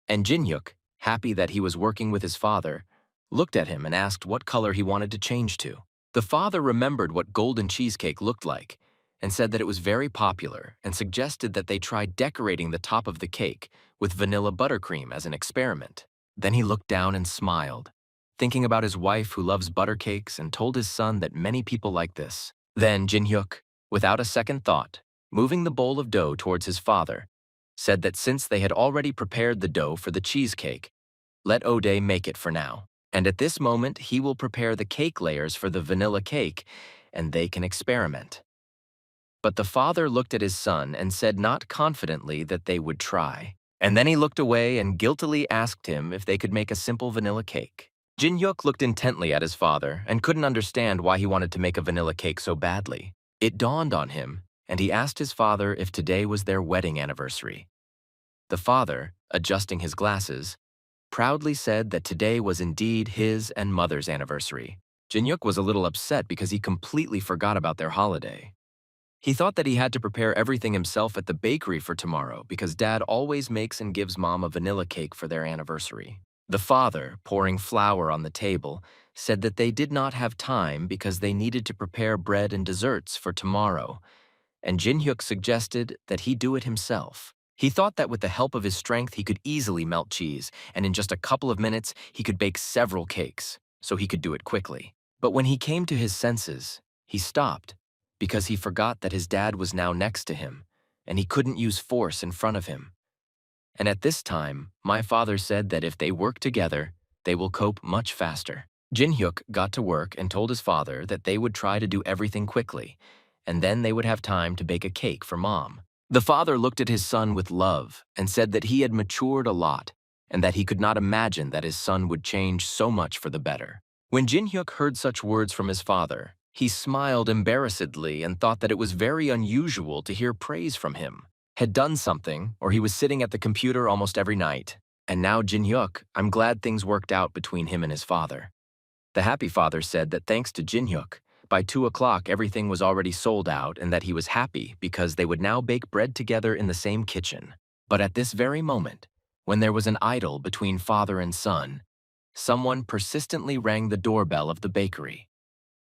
And Jin-hyuk, happy that he was working with his father, looked at him and asked what color he wanted to change to. The father remembered what golden cheesecake looked like and said that it was very popular and suggested that they try decorating the top of the cake with vanilla buttercream as an experiment. Then he looked down and smiled, thinking about his wife who loves butter cakes and told his son that many people like this. Then Jin-hyuk, without a second thought, moving the bowl of dough towards his father, said that since they had already prepared the dough for the cheesecake, let Ode make it for now. And at this moment, he will prepare the cake layers for the vanilla cake, and they can experiment. But the father looked at his son and said not confidently that they would try. And then he looked away and guiltily asked him if they could make a simple vanilla cake. Jin-hyuk looked intently at his father and couldn't understand why he wanted to make a vanilla cake so badly. It dawned on him, and he asked his father if today was their wedding anniversary. The father, adjusting his glasses, proudly said that today was indeed his and mother's anniversary. Jin-hyuk was a little upset because he completely forgot about their holiday. He thought that he had to prepare everything himself at the bakery for tomorrow because Dad always makes and gives Mom a vanilla cake for their anniversary. The father, pouring flour on the table, said that they did not have time because they needed to prepare bread and desserts for tomorrow, and Jin-hyuk suggested that he do it himself. He thought that with the help of his strength he could easily melt cheese, and in just a couple of minutes he could bake several cakes, so he could do it quickly. But when he came to his senses, he stopped, because he forgot that his dad was now next to him, and he couldn't use force in front of him. And at this time, my father said that if they work together, they will cope much faster. Jin-hyuk got to work and told his father that they would try to do everything quickly, and then they would have time to bake a cake for Mom. The father looked at his son with love and said that he had matured a lot and that he could not imagine that his son would change so much for the better. When Jin-hyuk heard such words from his father, he smiled embarrassedly and thought that it was very unusual to hear praise from him. Had done something, or he was sitting at the computer almost every night. And now Jin-hyuk, I'm glad things worked out between him and his father. The happy father said that thanks to Jin-hyuk, by 2 o'clock everything was already sold out and that he was happy because they would now bake bread together in the same kitchen. But at this very moment, when there was an idyll between father and son, someone persistently rang the doorbell of the bakery.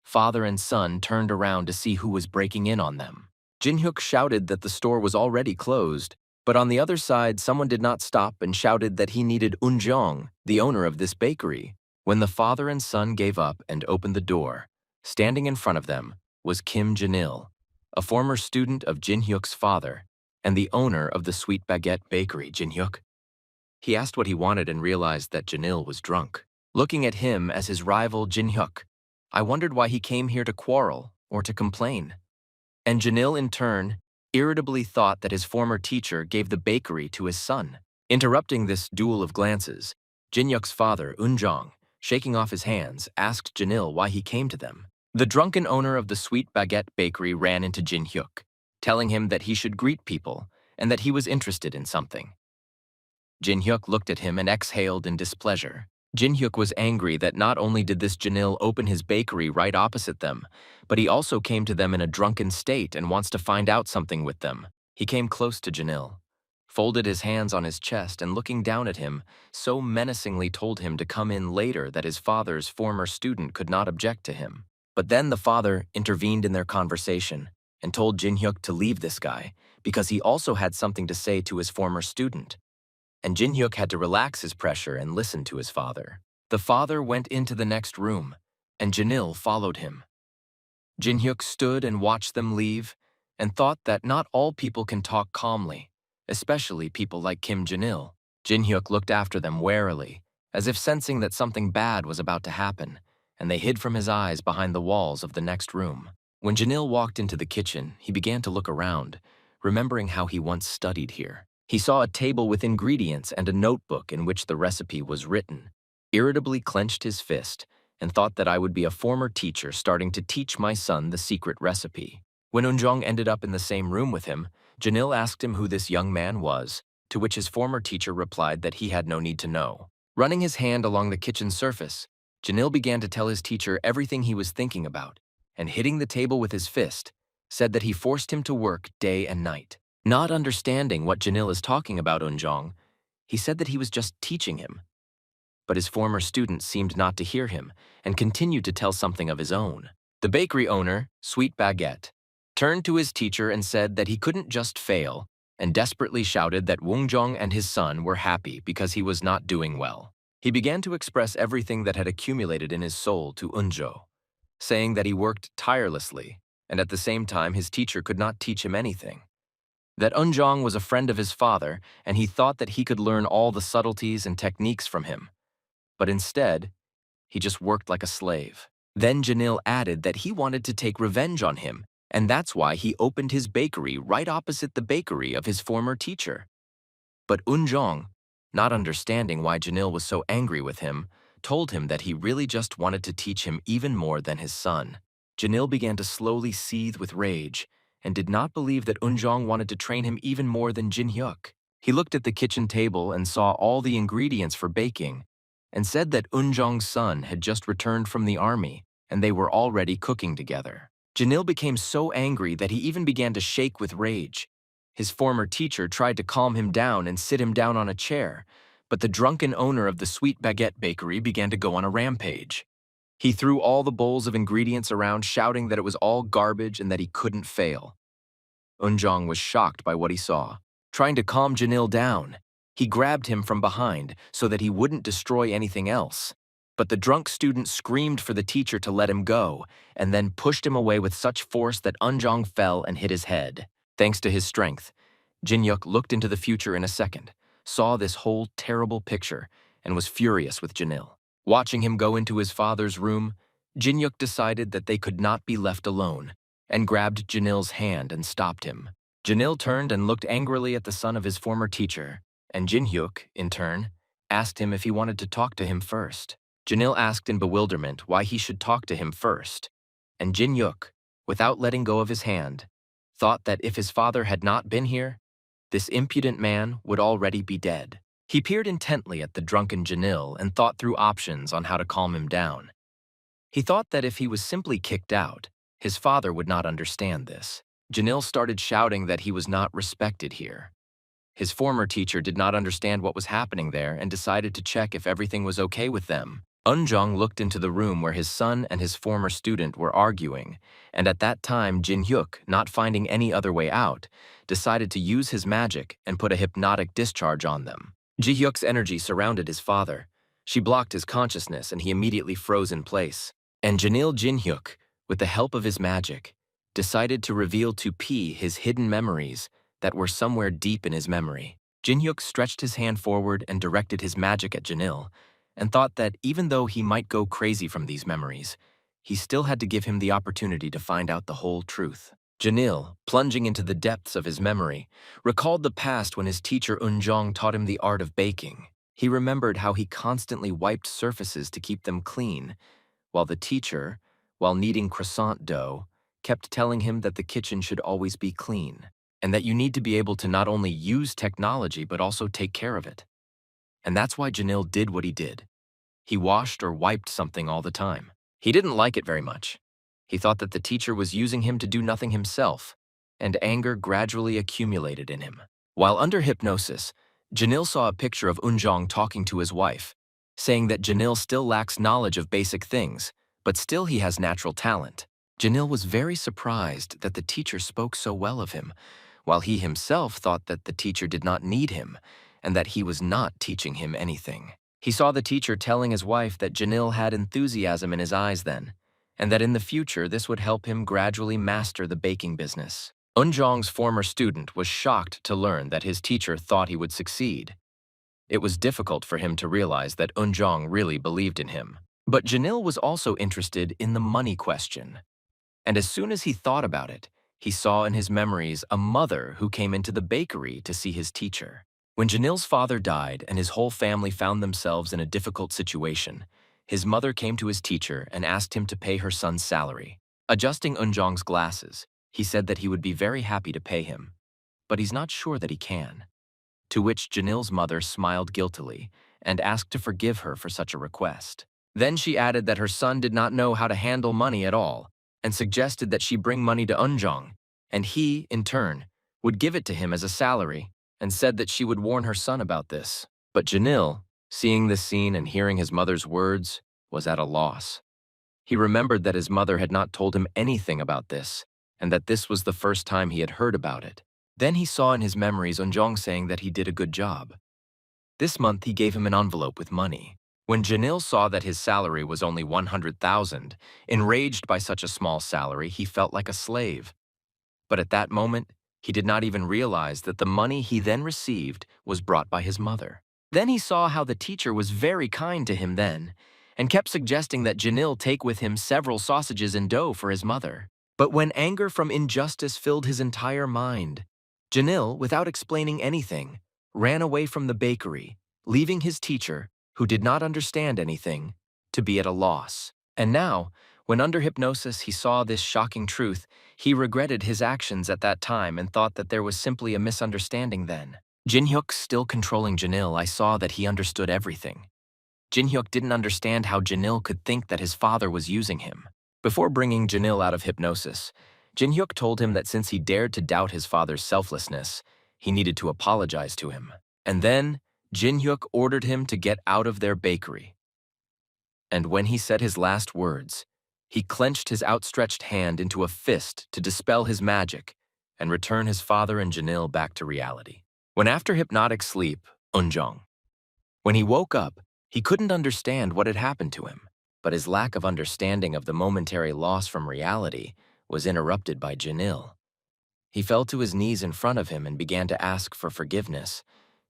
Father and son turned around to see who was breaking in on them. Jin-hyuk shouted that the store was already closed, but on the other side someone did not stop and shouted that he needed Eun-jong, the owner of this bakery. When the father and son gave up and opened the door, standing in front of them was Kim Jin-il, a former student of Jin-hyuk's father and the owner of the Sweet Baguette Bakery. Jin-hyuk. He asked what he wanted and realized that Jin-il was drunk. Looking at him as his rival Jin-hyuk, I wondered why he came here to quarrel or to complain. And Jin-il, in turn, irritably thought that his former teacher gave the bakery to his son. Interrupting this duel of glances, Jin-hyuk's father, Eun-jong, shaking off his hands, asked Jin-il why he came to them. The drunken owner of the Sweet Baguette Bakery ran into Jin-hyuk, telling him that he should greet people and that he was interested in something. Jin-hyuk looked at him and exhaled in displeasure. Jin-hyuk was angry that not only did this Jin-il open his bakery right opposite them, but he also came to them in a drunken state and wants to find out something with them. He came close to Jin-il, folded his hands on his chest and looking down at him, so menacingly told him to come in later that his father's former student could not object to him. But then the father intervened in their conversation and told Jin-hyuk to leave this guy because he also had something to say to his former student. And Jin-hyuk had to relax his pressure and listen to his father. The father went into the next room, and Jin-il followed him. Jin-hyuk stood and watched them leave, and thought that not all people can talk calmly, especially people like Kim Jin-il. Jin-hyuk looked after them warily, as if sensing that something bad was about to happen, and they hid from his eyes behind the walls of the next room. When Jin-il walked into the kitchen, he began to look around, remembering how he once studied here. He saw a table with ingredients and a notebook in which the recipe was written, irritably clenched his fist, and thought that I would be a former teacher starting to teach my son the secret recipe. When Eun-jong ended up in the same room with him, Jin-il asked him who this young man was, to which his former teacher replied that he had no need to know. Running his hand along the kitchen surface, Jin-il began to tell his teacher everything he was thinking about, and hitting the table with his fist, said that he forced him to work day and night. Not understanding what Jin-il is talking about Eun-jong, he said that he was just teaching him. But his former student seemed not to hear him and continued to tell something of his own. The bakery owner, Sweet Baguette, turned to his teacher and said that he couldn't just fail, and desperately shouted that Eun-jong and his son were happy because he was not doing well. He began to express everything that had accumulated in his soul to Eun-jo, saying that he worked tirelessly, and at the same time his teacher could not teach him anything. That Eun-jong was a friend of his father, and he thought that he could learn all the subtleties and techniques from him. But instead, he just worked like a slave. Then Jin-il added that he wanted to take revenge on him, and that's why he opened his bakery right opposite the bakery of his former teacher. But Eun-jong, not understanding why Jin-il was so angry with him, told him that he really just wanted to teach him even more than his son. Jin-il began to slowly seethe with rage, and did not believe that Eun-jong wanted to train him even more than Jin-hyuk. He looked at the kitchen table and saw all the ingredients for baking, and said that Eun-jong's son had just returned from the army, and they were already cooking together. Jin-il became so angry that he even began to shake with rage. His former teacher tried to calm him down and sit him down on a chair, But the drunken owner of the Sweet Baguette Bakery began to go on a rampage. He threw all the bowls of ingredients around, shouting that it was all garbage and that he couldn't fail. Eunjong was shocked by what he saw. Trying to calm Janil down, he grabbed him from behind so that he wouldn't destroy anything else. But the drunk student screamed for the teacher to let him go, and then pushed him away with such force that Eunjong fell and hit his head. Thanks to his strength, Jin-hyuk looked into the future in a second, saw this whole terrible picture, and was furious with Janil. Watching him go into his father's room, Jin-hyuk decided that they could not be left alone, and grabbed Janil's hand and stopped him. Janil turned and looked angrily at the son of his former teacher, and Jin-hyuk, in turn, asked him if he wanted to talk to him first. Janil asked in bewilderment why he should talk to him first, and Jin-hyuk, without letting go of his hand, thought that if his father had not been here, this impudent man would already be dead. He peered intently at the drunken Janil and thought through options on how to calm him down. He thought that if he was simply kicked out, his father would not understand this. Janil started shouting that he was not respected here. His former teacher did not understand what was happening there and decided to check if everything was okay with them. Eunjong looked into the room where his son and his former student were arguing, and at that time Jin-hyuk, not finding any other way out, decided to use his magic and put a hypnotic discharge on them. Ji-hyuk's energy surrounded his father. She blocked his consciousness and he immediately froze in place. And Janil Jin-hyuk, with the help of his magic, decided to reveal to P his hidden memories that were somewhere deep in his memory. Jin-hyuk stretched his hand forward and directed his magic at Janil, and thought that even though he might go crazy from these memories, he still had to give him the opportunity to find out the whole truth. Janil, plunging into the depths of his memory, recalled the past when his teacher Eunjong taught him the art of baking. He remembered how he constantly wiped surfaces to keep them clean, while the teacher, while kneading croissant dough, kept telling him that the kitchen should always be clean, and that you need to be able to not only use technology but also take care of it. And that's why Janil did what he did. He washed or wiped something all the time. He didn't like it very much. He thought that the teacher was using him to do nothing himself, and anger gradually accumulated in him. While under hypnosis, Janil saw a picture of Eunjong talking to his wife, saying that Janil still lacks knowledge of basic things, but still he has natural talent. Janil was very surprised that the teacher spoke so well of him, while he himself thought that the teacher did not need him, and that he was not teaching him anything. He saw the teacher telling his wife that Janil had enthusiasm in his eyes then, and that in the future this would help him gradually master the baking business. Eunjong's former student was shocked to learn that his teacher thought he would succeed. It was difficult for him to realize that Eunjong really believed in him. But Janil was also interested in the money question. And as soon as he thought about it, he saw in his memories a mother who came into the bakery to see his teacher. When Janil's father died and his whole family found themselves in a difficult situation, his mother came to his teacher and asked him to pay her son's salary. Adjusting Eunjong's glasses, he said that he would be very happy to pay him, but he's not sure that he can. To which Janil's mother smiled guiltily and asked to forgive her for such a request. Then she added that her son did not know how to handle money at all, and suggested that she bring money to Eunjong, and he, in turn, would give it to him as a salary, and said that she would warn her son about this. But Janil, seeing this scene and hearing his mother's words, was at a loss. He remembered that his mother had not told him anything about this, and that this was the first time he had heard about it. Then he saw in his memories Eunjong saying that he did a good job. This month he gave him an envelope with money. When Janil saw that his salary was only 100,000, enraged by such a small salary, he felt like a slave. But at that moment, he did not even realize that the money he then received was brought by his mother. Then he saw how the teacher was very kind to him then, and kept suggesting that Janil take with him several sausages and dough for his mother. But when anger from injustice filled his entire mind, Janil, without explaining anything, ran away from the bakery, leaving his teacher, who did not understand anything, to be at a loss. And now, when under hypnosis he saw this shocking truth, he regretted his actions at that time and thought that there was simply a misunderstanding then. Jin-hyuk still controlling Janil, I saw that he understood everything. Jin-hyuk didn't understand how Janil could think that his father was using him. Before bringing Janil out of hypnosis, Jin-hyuk told him that since he dared to doubt his father's selflessness, he needed to apologize to him. And then, Jin-hyuk ordered him to get out of their bakery. And when he said his last words, he clenched his outstretched hand into a fist to dispel his magic and return his father and Janil back to reality. When after hypnotic sleep, Unjong. When he woke up, he couldn't understand what had happened to him, but his lack of understanding of the momentary loss from reality was interrupted by Janil. He fell to his knees in front of him and began to ask for forgiveness,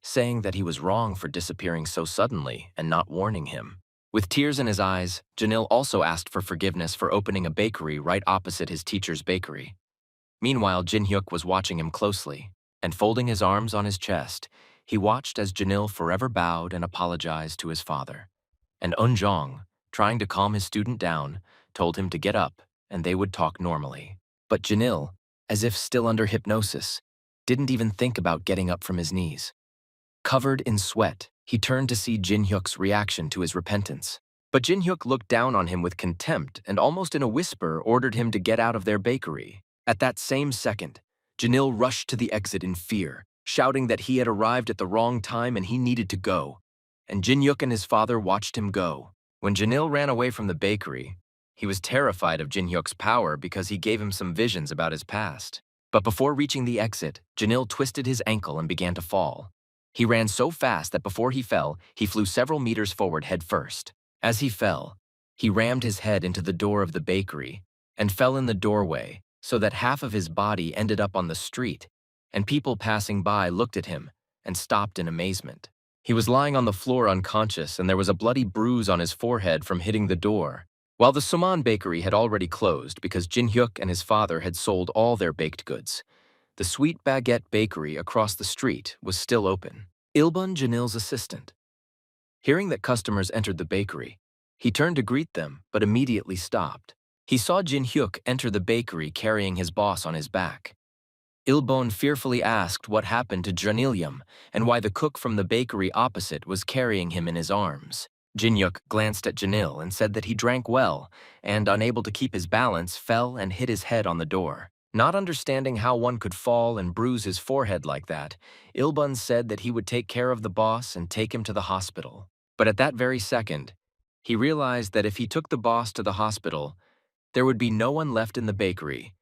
saying that he was wrong for disappearing so suddenly and not warning him. With tears in his eyes, Janil also asked for forgiveness for opening a bakery right opposite his teacher's bakery. Meanwhile, Jin-hyuk was watching him closely, and folding his arms on his chest, he watched as Janil forever bowed and apologized to his father. And Eunjong, trying to calm his student down, told him to get up and they would talk normally. But Janil, as if still under hypnosis, didn't even think about getting up from his knees. Covered in sweat, he turned to see Jin-hyuk's reaction to his repentance. But Jin-hyuk looked down on him with contempt and almost in a whisper ordered him to get out of their bakery. At that same second, Janil rushed to the exit in fear, shouting that he had arrived at the wrong time and he needed to go. And Jin-hyuk and his father watched him go. When Janil ran away from the bakery, he was terrified of Jin-hyuk's power because he gave him some visions about his past. But before reaching the exit, Janil twisted his ankle and began to fall. He ran so fast that before he fell, he flew several meters forward head first. As he fell, he rammed his head into the door of the bakery and fell in the doorway so that half of his body ended up on the street, and people passing by looked at him and stopped in amazement. He was lying on the floor unconscious and there was a bloody bruise on his forehead from hitting the door. While the Suman bakery had already closed because Jin-hyuk and his father had sold all their baked goods, the Sweet Baguette bakery across the street was still open. Ilbun, Janil's assistant. Hearing that customers entered the bakery, he turned to greet them but immediately stopped. He saw Jin-hyuk enter the bakery carrying his boss on his back. Ilbon fearfully asked what happened to Janilyum and why the cook from the bakery opposite was carrying him in his arms. Jin-hyuk glanced at Janil and said that he drank well and, unable to keep his balance, fell and hit his head on the door. Not understanding how one could fall and bruise his forehead like that, Ilbun said that he would take care of the boss and take him to the hospital. But at that very second, he realized that if he took the boss to the hospital, there would be no one left in the bakery,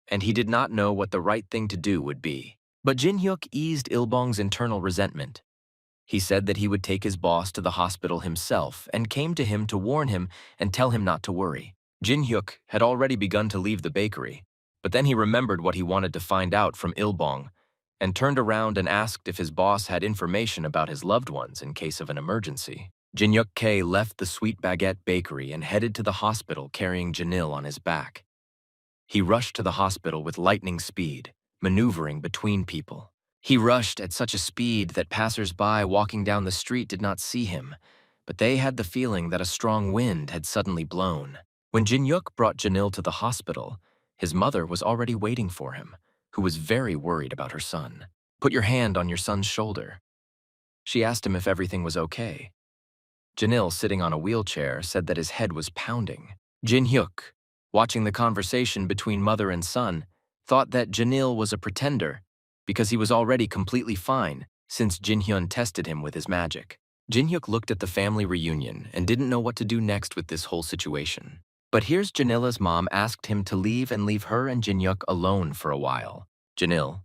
and he did not know what the right thing to do would be. But Jin-hyuk eased Ilbong's internal resentment. He said that he would take his boss to the hospital himself and came to him to warn him and tell him not to worry. Jin-hyuk had already begun to leave the bakery, but then he remembered what he wanted to find out from Ilbong and turned around and asked if his boss had information about his loved ones in case of an emergency. Jin-hyuk K left the Sweet Baguette bakery and headed to the hospital carrying Janil on his back. He rushed to the hospital with lightning speed, maneuvering between people. He rushed at such a speed that passers-by walking down the street did not see him, but they had the feeling that a strong wind had suddenly blown. When Jin-hyuk brought Janil to the hospital, his mother was already waiting for him, who was very worried about her son. "Put your hand on your son's shoulder." She asked him if everything was okay. Janil, sitting on a wheelchair, said that his head was pounding. Jin-hyuk, watching the conversation between mother and son, thought that Janil was a pretender because he was already completely fine since Jin-hyun tested him with his magic. Jin-hyuk looked at the family reunion and didn't know what to do next with this whole situation. But here's Janila's mom asked him to leave and leave her and Jin-hyuk alone for a while. Janil,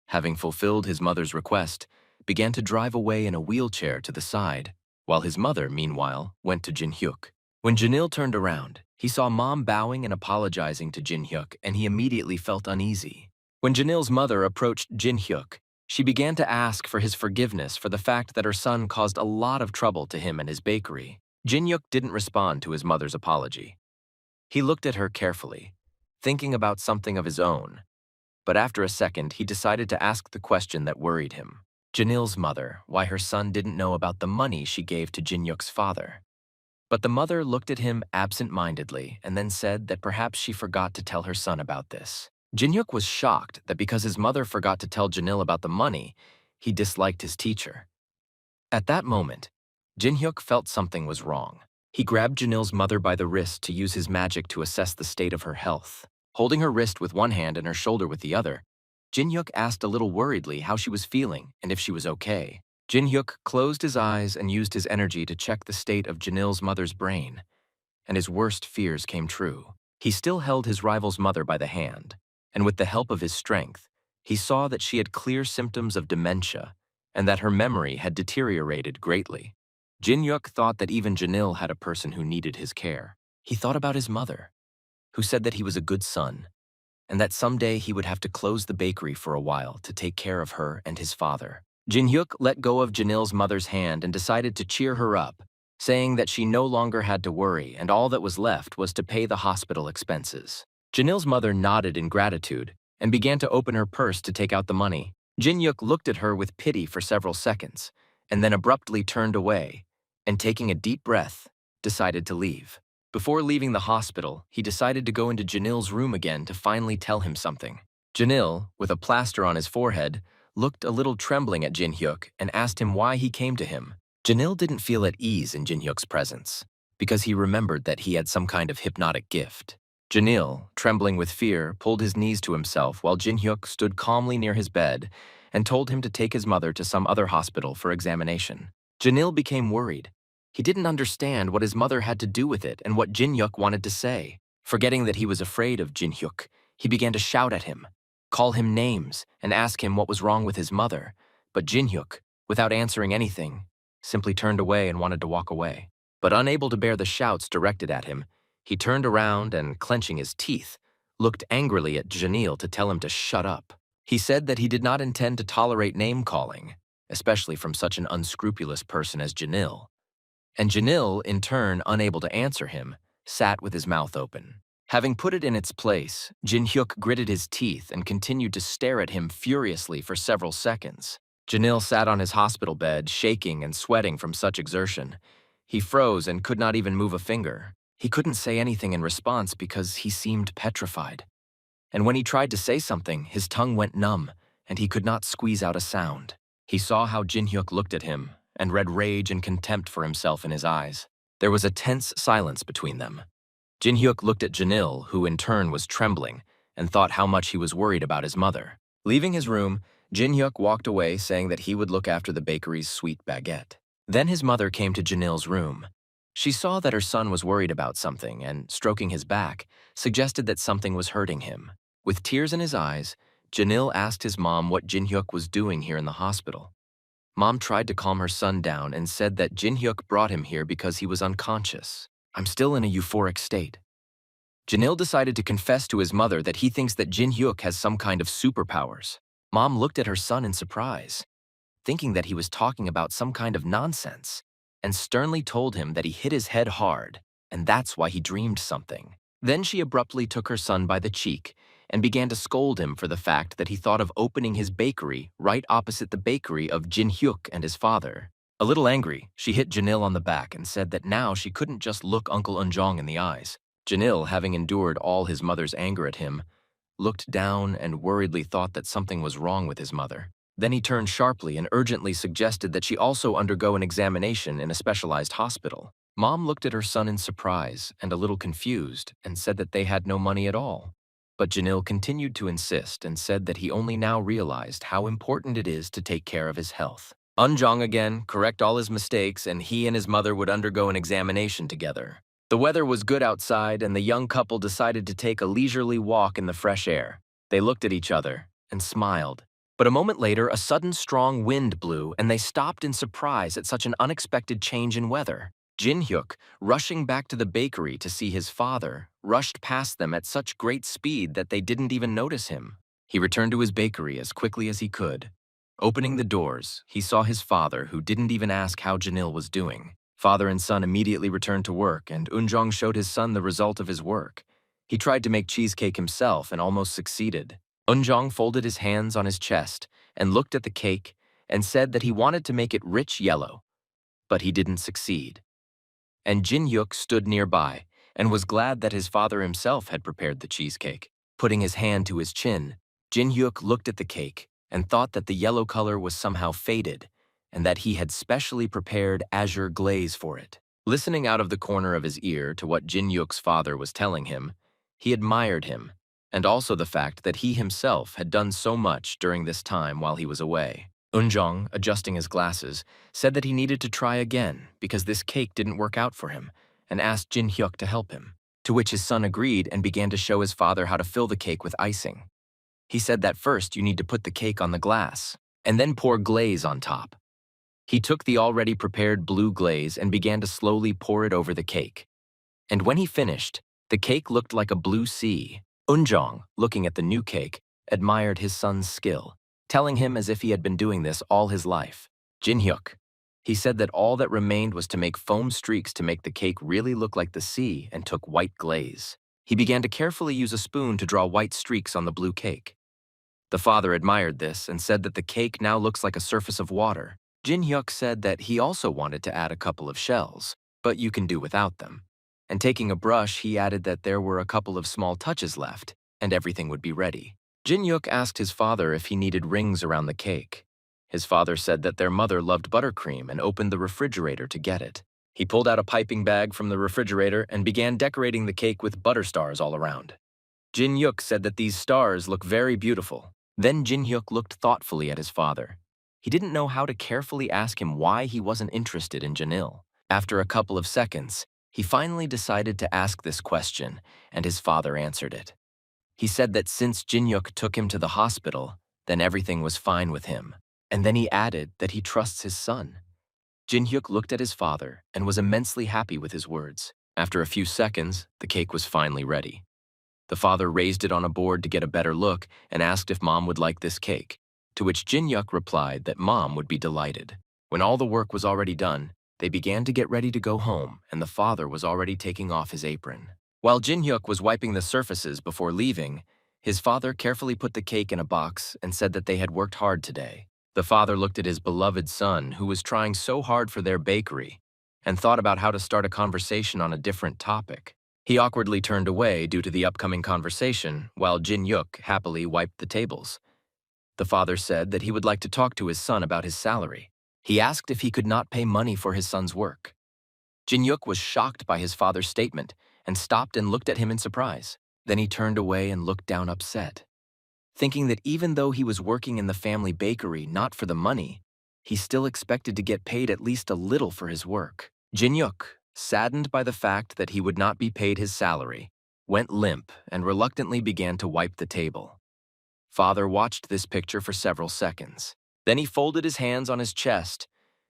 having fulfilled his mother's request, began to drive away in a wheelchair to the side, while his mother, meanwhile, went to Jin-hyuk. When Janil turned around, he saw Mom bowing and apologizing to Jin-hyuk, and he immediately felt uneasy. When Janil's mother approached Jin-hyuk, she began to ask for his forgiveness for the fact that her son caused a lot of trouble to him and his bakery. Jin-hyuk didn't respond to his mother's apology. He looked at her carefully, thinking about something of his own, but after a second, he decided to ask the question that worried him. Janil's mother, why her son didn't know about the money she gave to Jin-hyuk's father. But the mother looked at him absent-mindedly and then said that perhaps she forgot to tell her son about this. Jin-hyuk was shocked that because his mother forgot to tell Janil about the money, he disliked his teacher. At that moment, Jin-hyuk felt something was wrong. He grabbed Janil's mother by the wrist to use his magic to assess the state of her health. Holding her wrist with one hand and her shoulder with the other, Jin-hyuk asked a little worriedly how she was feeling and if she was okay. Jin-hyuk closed his eyes and used his energy to check the state of Janil's mother's brain, and his worst fears came true. He still held his rival's mother by the hand, and with the help of his strength, he saw that she had clear symptoms of dementia and that her memory had deteriorated greatly. Jin-hyuk thought that even Janil had a person who needed his care. He thought about his mother, who said that he was a good son, and that someday he would have to close the bakery for a while to take care of her and his father. Jin-hyuk let go of Janil's mother's hand and decided to cheer her up, saying that she no longer had to worry and all that was left was to pay the hospital expenses. Janil's mother nodded in gratitude and began to open her purse to take out the money. Jin-hyuk looked at her with pity for several seconds and then abruptly turned away and, taking a deep breath, decided to leave. Before leaving the hospital, he decided to go into Janil's room again to finally tell him something. Janil, with a plaster on his forehead, looked a little trembling at Jin-hyuk and asked him why he came to him. Janil didn't feel at ease in Jin-hyuk's presence because he remembered that he had some kind of hypnotic gift. Janil, trembling with fear, pulled his knees to himself while Jin-hyuk stood calmly near his bed and told him to take his mother to some other hospital for examination. Janil became worried. He didn't understand what his mother had to do with it and what Jin-hyuk wanted to say. Forgetting that he was afraid of Jin-hyuk, he began to shout at him, call him names, and ask him what was wrong with his mother. But Jin-hyuk, without answering anything, simply turned away and wanted to walk away. But unable to bear the shouts directed at him, he turned around and, clenching his teeth, looked angrily at Janil to tell him to shut up. He said that he did not intend to tolerate name-calling, especially from such an unscrupulous person as Janil. And Janil, in turn unable to answer him, sat with his mouth open. Having put it in its place, Jin-hyuk gritted his teeth and continued to stare at him furiously for several seconds. Janil sat on his hospital bed, shaking and sweating from such exertion. He froze and could not even move a finger. He couldn't say anything in response because he seemed petrified. And when he tried to say something, his tongue went numb, and he could not squeeze out a sound. He saw how Jin-hyuk looked at him and read rage and contempt for himself in his eyes. There was a tense silence between them. Jin-hyuk looked at Janil, who in turn was trembling, and thought how much he was worried about his mother. Leaving his room, Jin-hyuk walked away saying that he would look after the bakery's sweet baguette. Then his mother came to Janil's room. She saw that her son was worried about something and, stroking his back, suggested that something was hurting him. With tears in his eyes, Janil asked his mom what Jin-hyuk was doing here in the hospital. Mom tried to calm her son down and said that Jin-hyuk brought him here because he was unconscious. I'm still in a euphoric state. Janil decided to confess to his mother that he thinks that Jin-hyuk has some kind of superpowers. Mom looked at her son in surprise, thinking that he was talking about some kind of nonsense, and sternly told him that he hit his head hard, and that's why he dreamed something. Then she abruptly took her son by the cheek and began to scold him for the fact that he thought of opening his bakery right opposite the bakery of Jin-hyuk and his father. A little angry, she hit Janil on the back and said that now she couldn't just look Uncle Eunjong in the eyes. Janil, having endured all his mother's anger at him, looked down and worriedly thought that something was wrong with his mother. Then he turned sharply and urgently suggested that she also undergo an examination in a specialized hospital. Mom looked at her son in surprise and a little confused and said that they had no money at all. But Janil continued to insist and said that he only now realized how important it is to take care of his health. Eunjong again, correct all his mistakes, and he and his mother would undergo an examination together. The weather was good outside, and the young couple decided to take a leisurely walk in the fresh air. They looked at each other and smiled. But a moment later, a sudden strong wind blew, and they stopped in surprise at such an unexpected change in weather. Jin-hyuk, rushing back to the bakery to see his father, rushed past them at such great speed that they didn't even notice him. He returned to his bakery as quickly as he could. Opening the doors, he saw his father, who didn't even ask how Janil was doing. Father and son immediately returned to work, and Eunjong showed his son the result of his work. He tried to make cheesecake himself and almost succeeded. Eunjong folded his hands on his chest and looked at the cake and said that he wanted to make it rich yellow, but he didn't succeed. And Jin-hyuk stood nearby and was glad that his father himself had prepared the cheesecake. Putting his hand to his chin, Jin-hyuk looked at the cake and thought that the yellow color was somehow faded and that he had specially prepared azure glaze for it. Listening out of the corner of his ear to what Jin-hyuk's father was telling him, he admired him, and also the fact that he himself had done so much during this time while he was away. Eunjong, adjusting his glasses, said that he needed to try again because this cake didn't work out for him, and asked Jin Hyuk to help him, to which his son agreed and began to show his father how to fill the cake with icing. He said that first you need to put the cake on the glass, and then pour glaze on top. He took the already prepared blue glaze and began to slowly pour it over the cake. And when he finished, the cake looked like a blue sea. Eunjong, looking at the new cake, admired his son's skill, telling him as if he had been doing this all his life. Jin Hyuk. He said that all that remained was to make foam streaks to make the cake really look like the sea and took white glaze. He began to carefully use a spoon to draw white streaks on the blue cake. The father admired this and said that the cake now looks like a surface of water. Jin Hyuk said that he also wanted to add a couple of shells, but you can do without them. And taking a brush, he added that there were a couple of small touches left, and everything would be ready. Jin Hyuk asked his father if he needed rings around the cake. His father said that their mother loved buttercream and opened the refrigerator to get it. He pulled out a piping bag from the refrigerator and began decorating the cake with butter stars all around. Jin Hyuk said that these stars look very beautiful. Then Jin Hyuk looked thoughtfully at his father. He didn't know how to carefully ask him why he wasn't interested in Janil. After a couple of seconds, he finally decided to ask this question, and his father answered it. He said that since Jin Hyuk took him to the hospital, then everything was fine with him. And then he added that he trusts his son. Jin Hyuk looked at his father and was immensely happy with his words. After a few seconds, the cake was finally ready. The father raised it on a board to get a better look and asked if Mom would like this cake, to which Jin Hyuk replied that Mom would be delighted. When all the work was already done, they began to get ready to go home, and the father was already taking off his apron. While Jin Hyuk was wiping the surfaces before leaving, his father carefully put the cake in a box and said that they had worked hard today. The father looked at his beloved son, who was trying so hard for their bakery, and thought about how to start a conversation on a different topic. He awkwardly turned away due to the upcoming conversation, while Jin Hyuk happily wiped the tables. The father said that he would like to talk to his son about his salary. He asked if he could not pay money for his son's work. Jin Hyuk was shocked by his father's statement and stopped and looked at him in surprise. Then he turned away and looked down upset, thinking that even though he was working in the family bakery not for the money, he still expected to get paid at least a little for his work. Jin Hyuk, saddened by the fact that he would not be paid his salary, went limp and reluctantly began to wipe the table. Father watched this picture for several seconds. Then he folded his hands on his chest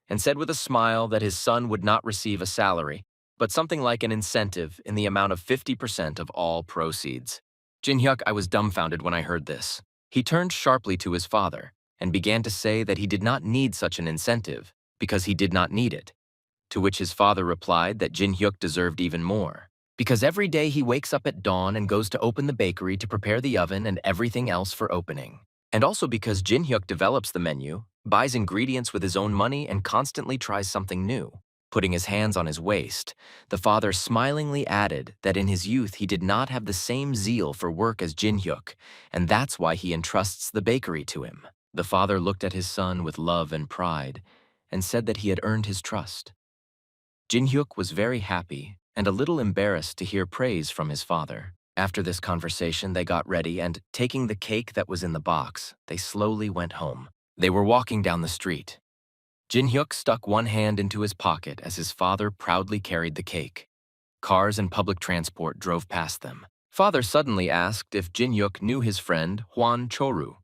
and said with a smile that his son would not receive a salary, but something like an incentive in the amount of 50% of all proceeds. Jin Hyuk, I was dumbfounded when I heard this. He turned sharply to his father and began to say that he did not need such an incentive because he did not need it, to which his father replied that Jin Hyuk deserved even more. Because every day he wakes up at dawn and goes to open the bakery to prepare the oven and everything else for opening. And also because Jin Hyuk develops the menu, buys ingredients with his own money, and constantly tries something new. Putting his hands on his waist, the father smilingly added that in his youth he did not have the same zeal for work as Jin Hyuk, and that's why he entrusts the bakery to him. The father looked at his son with love and pride and said that he had earned his trust. Jin Hyuk was very happy and a little embarrassed to hear praise from his father. After this conversation, they got ready and, taking the cake that was in the box, they slowly went home. They were walking down the street. Jin Hyuk stuck one hand into his pocket as his father proudly carried the cake. Cars and public transport drove past them. Father suddenly asked if Jin Hyuk knew his friend Hwan Choru.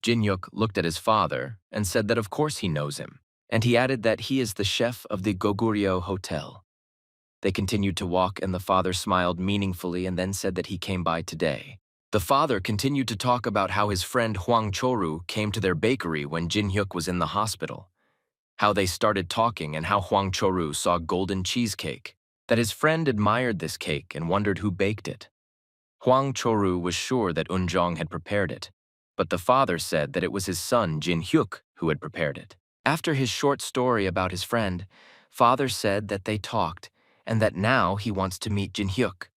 Jin Hyuk looked at his father and said that of course he knows him, and he added that he is the chef of the Goguryeo Hotel. They continued to walk, and the father smiled meaningfully and then said that he came by today. The father continued to talk about how his friend Hwang Choru came to their bakery when Jin Hyuk was in the hospital, how they started talking and how Hwang Choru saw golden cheesecake, that his friend admired this cake and wondered who baked it. Hwang Choru was sure that Eunjong had prepared it, but the father said that it was his son Jin Hyuk who had prepared it. After his short story about his friend, father said that they talked and that now he wants to meet Jin Hyuk.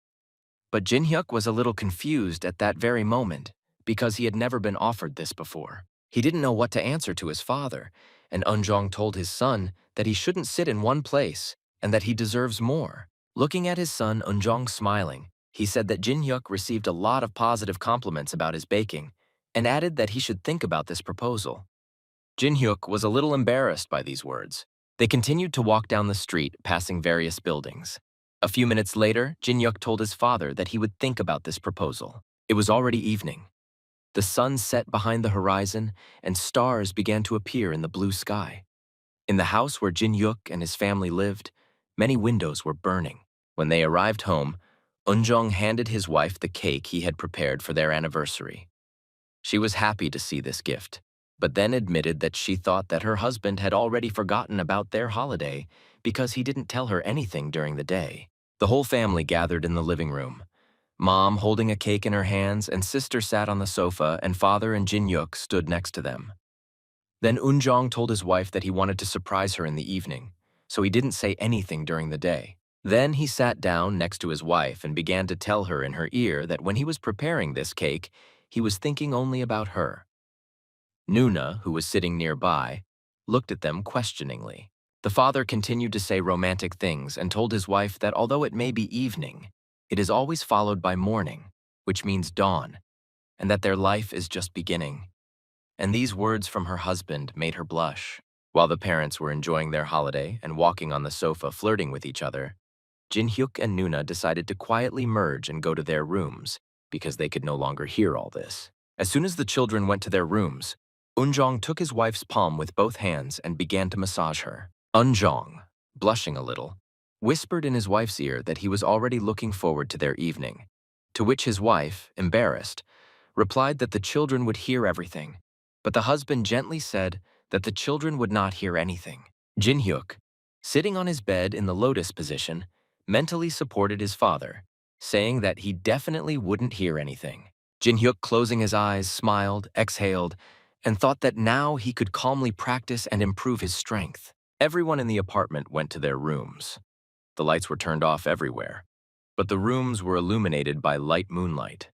But Jin Hyuk was a little confused at that very moment because he had never been offered this before. He didn't know what to answer to his father, and Eunjong told his son that he shouldn't sit in one place and that he deserves more. Looking at his son, Eunjong smiling, he said that Jin Hyuk received a lot of positive compliments about his baking and added that he should think about this proposal. Jin-hyuk was a little embarrassed by these words. They continued to walk down the street, passing various buildings. A few minutes later, Jin-hyuk told his father that he would think about this proposal. It was already evening. The sun set behind the horizon, and stars began to appear in the blue sky. In the house where Jin-hyuk and his family lived, many windows were burning. When they arrived home, Eunjong handed his wife the cake he had prepared for their anniversary. She was happy to see this gift, but then admitted that she thought that her husband had already forgotten about their holiday because he didn't tell her anything during the day. The whole family gathered in the living room. Mom holding a cake in her hands, and sister sat on the sofa, and father and Jin-hyuk stood next to them. Then Eunjong told his wife that he wanted to surprise her in the evening, so he didn't say anything during the day. Then he sat down next to his wife and began to tell her in her ear that when he was preparing this cake, he was thinking only about her. Nuna, who was sitting nearby, looked at them questioningly. The father continued to say romantic things and told his wife that although it may be evening, it is always followed by morning, which means dawn, and that their life is just beginning. And these words from her husband made her blush. While the parents were enjoying their holiday and walking on the sofa flirting with each other, Jin-hyuk and Nuna decided to quietly merge and go to their rooms because they could no longer hear all this. As soon as the children went to their rooms, Eunjong took his wife's palm with both hands and began to massage her. Eunjong, blushing a little, whispered in his wife's ear that he was already looking forward to their evening, to which his wife, embarrassed, replied that the children would hear everything, but the husband gently said that the children would not hear anything. Jin-hyuk, sitting on his bed in the lotus position, mentally supported his father, saying that he definitely wouldn't hear anything. Jin-hyuk, closing his eyes, smiled, exhaled, and thought that now he could calmly practice and improve his strength. Everyone in the apartment went to their rooms. The lights were turned off everywhere, but the rooms were illuminated by light moonlight.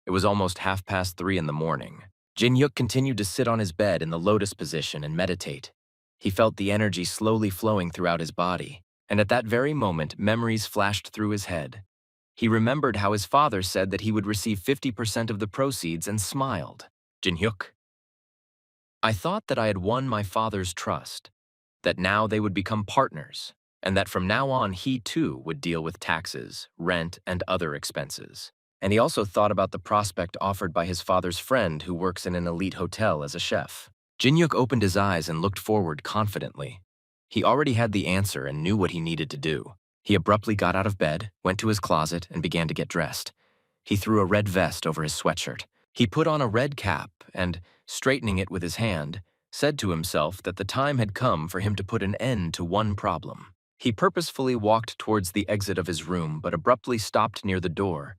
It was almost 3:30 in the morning. Jin-hyuk continued to sit on his bed in the lotus position and meditate. He felt the energy slowly flowing throughout his body, and at that very moment, memories flashed through his head. He remembered how his father said that he would receive 50% of the proceeds and smiled. Jin-hyuk, I thought that I had won my father's trust, that now they would become partners, and that from now on he too would deal with taxes, rent, and other expenses. And he also thought about the prospect offered by his father's friend who works in an elite hotel as a chef. Jin-hyuk opened his eyes and looked forward confidently. He already had the answer and knew what he needed to do. He abruptly got out of bed, went to his closet, and began to get dressed. He threw a red vest over his sweatshirt. He put on a red cap and, straightening it with his hand, said to himself that the time had come for him to put an end to one problem. He purposefully walked towards the exit of his room but abruptly stopped near the door.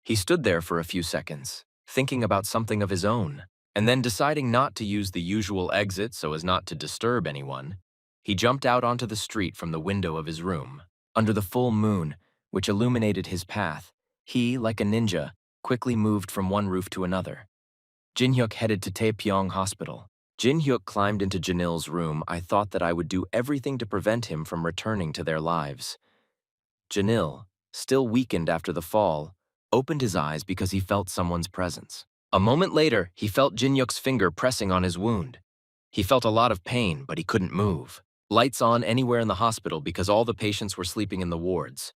He stood there for a few seconds, thinking about something of his own, and then deciding not to use the usual exit so as not to disturb anyone, he jumped out onto the street from the window of his room. Under the full moon, which illuminated his path, he, like a ninja, quickly moved from one roof to another. Jin-hyuk headed to Taepyeong Hospital. Jin-hyuk climbed into Janil's room. I thought that I would do everything to prevent him from returning to their lives. Janil, still weakened after the fall, opened his eyes because he felt someone's presence. A moment later, he felt Jin-hyuk's finger pressing on his wound. He felt a lot of pain, but he couldn't move. Lights on anywhere in the hospital because all the patients were sleeping in the wards.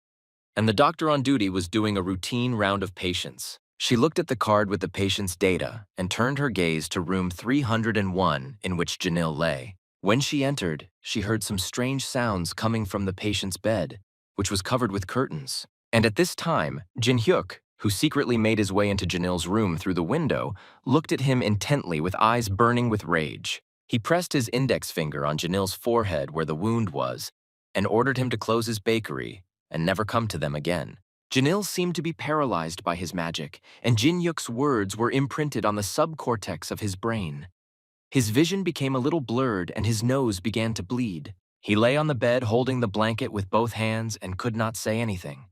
And the doctor on duty was doing a routine round of patients. She looked at the card with the patient's data and turned her gaze to room 301 in which Janil lay. When she entered, she heard some strange sounds coming from the patient's bed, which was covered with curtains. And at this time, Jin-hyuk, who secretly made his way into Janil's room through the window, looked at him intently with eyes burning with rage. He pressed his index finger on Janil's forehead where the wound was and ordered him to close his bakery and never come to them again. Janil seemed to be paralyzed by his magic, and Jin-hyuk's words were imprinted on the subcortex of his brain. His vision became a little blurred and his nose began to bleed. He lay on the bed holding the blanket with both hands and could not say anything.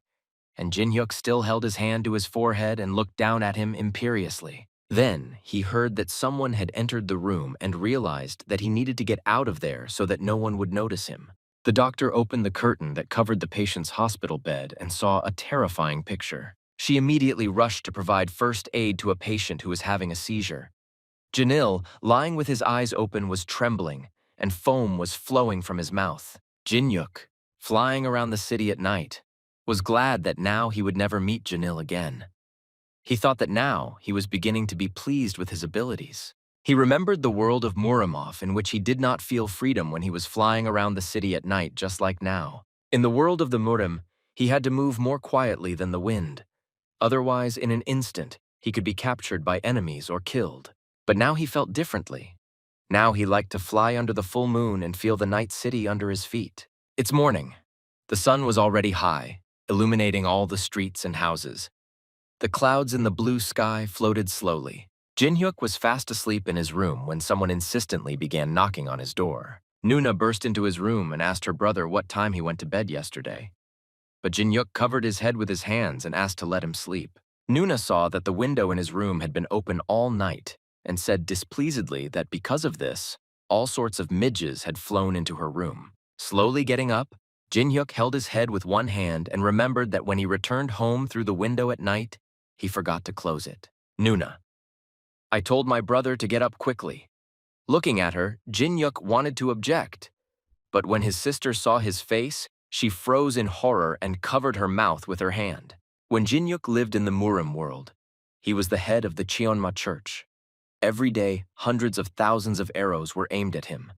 And Jin-hyuk still held his hand to his forehead and looked down at him imperiously. Then he heard that someone had entered the room and realized that he needed to get out of there so that no one would notice him. The doctor opened the curtain that covered the patient's hospital bed and saw a terrifying picture. She immediately rushed to provide first aid to a patient who was having a seizure. Janil, lying with his eyes open, was trembling, and foam was flowing from his mouth. Jinyuk, flying around the city at night, was glad that now he would never meet Janil again. He thought that now he was beginning to be pleased with his abilities. He remembered the world of Muramov, in which he did not feel freedom when he was flying around the city at night, just like now. In the world of the Murim, he had to move more quietly than the wind. Otherwise, in an instant, he could be captured by enemies or killed. But now he felt differently. Now he liked to fly under the full moon and feel the night city under his feet. It's morning. The sun was already high, illuminating all the streets and houses. The clouds in the blue sky floated slowly. Jinhyuk was fast asleep in his room when someone insistently began knocking on his door. Nuna burst into his room and asked her brother what time he went to bed yesterday. But Jinhyuk covered his head with his hands and asked to let him sleep. Nuna saw that the window in his room had been open all night and said displeasedly that because of this, all sorts of midges had flown into her room. Slowly getting up, Jinhyuk held his head with one hand and remembered that when he returned home through the window at night, he forgot to close it. Nuna. I told my brother to get up quickly. Looking at her, Jinhyuk wanted to object. But when his sister saw his face, she froze in horror and covered her mouth with her hand. When Jinhyuk lived in the Murim world, he was the head of the Cheonma church. Every day, hundreds of thousands of arrows were aimed at him,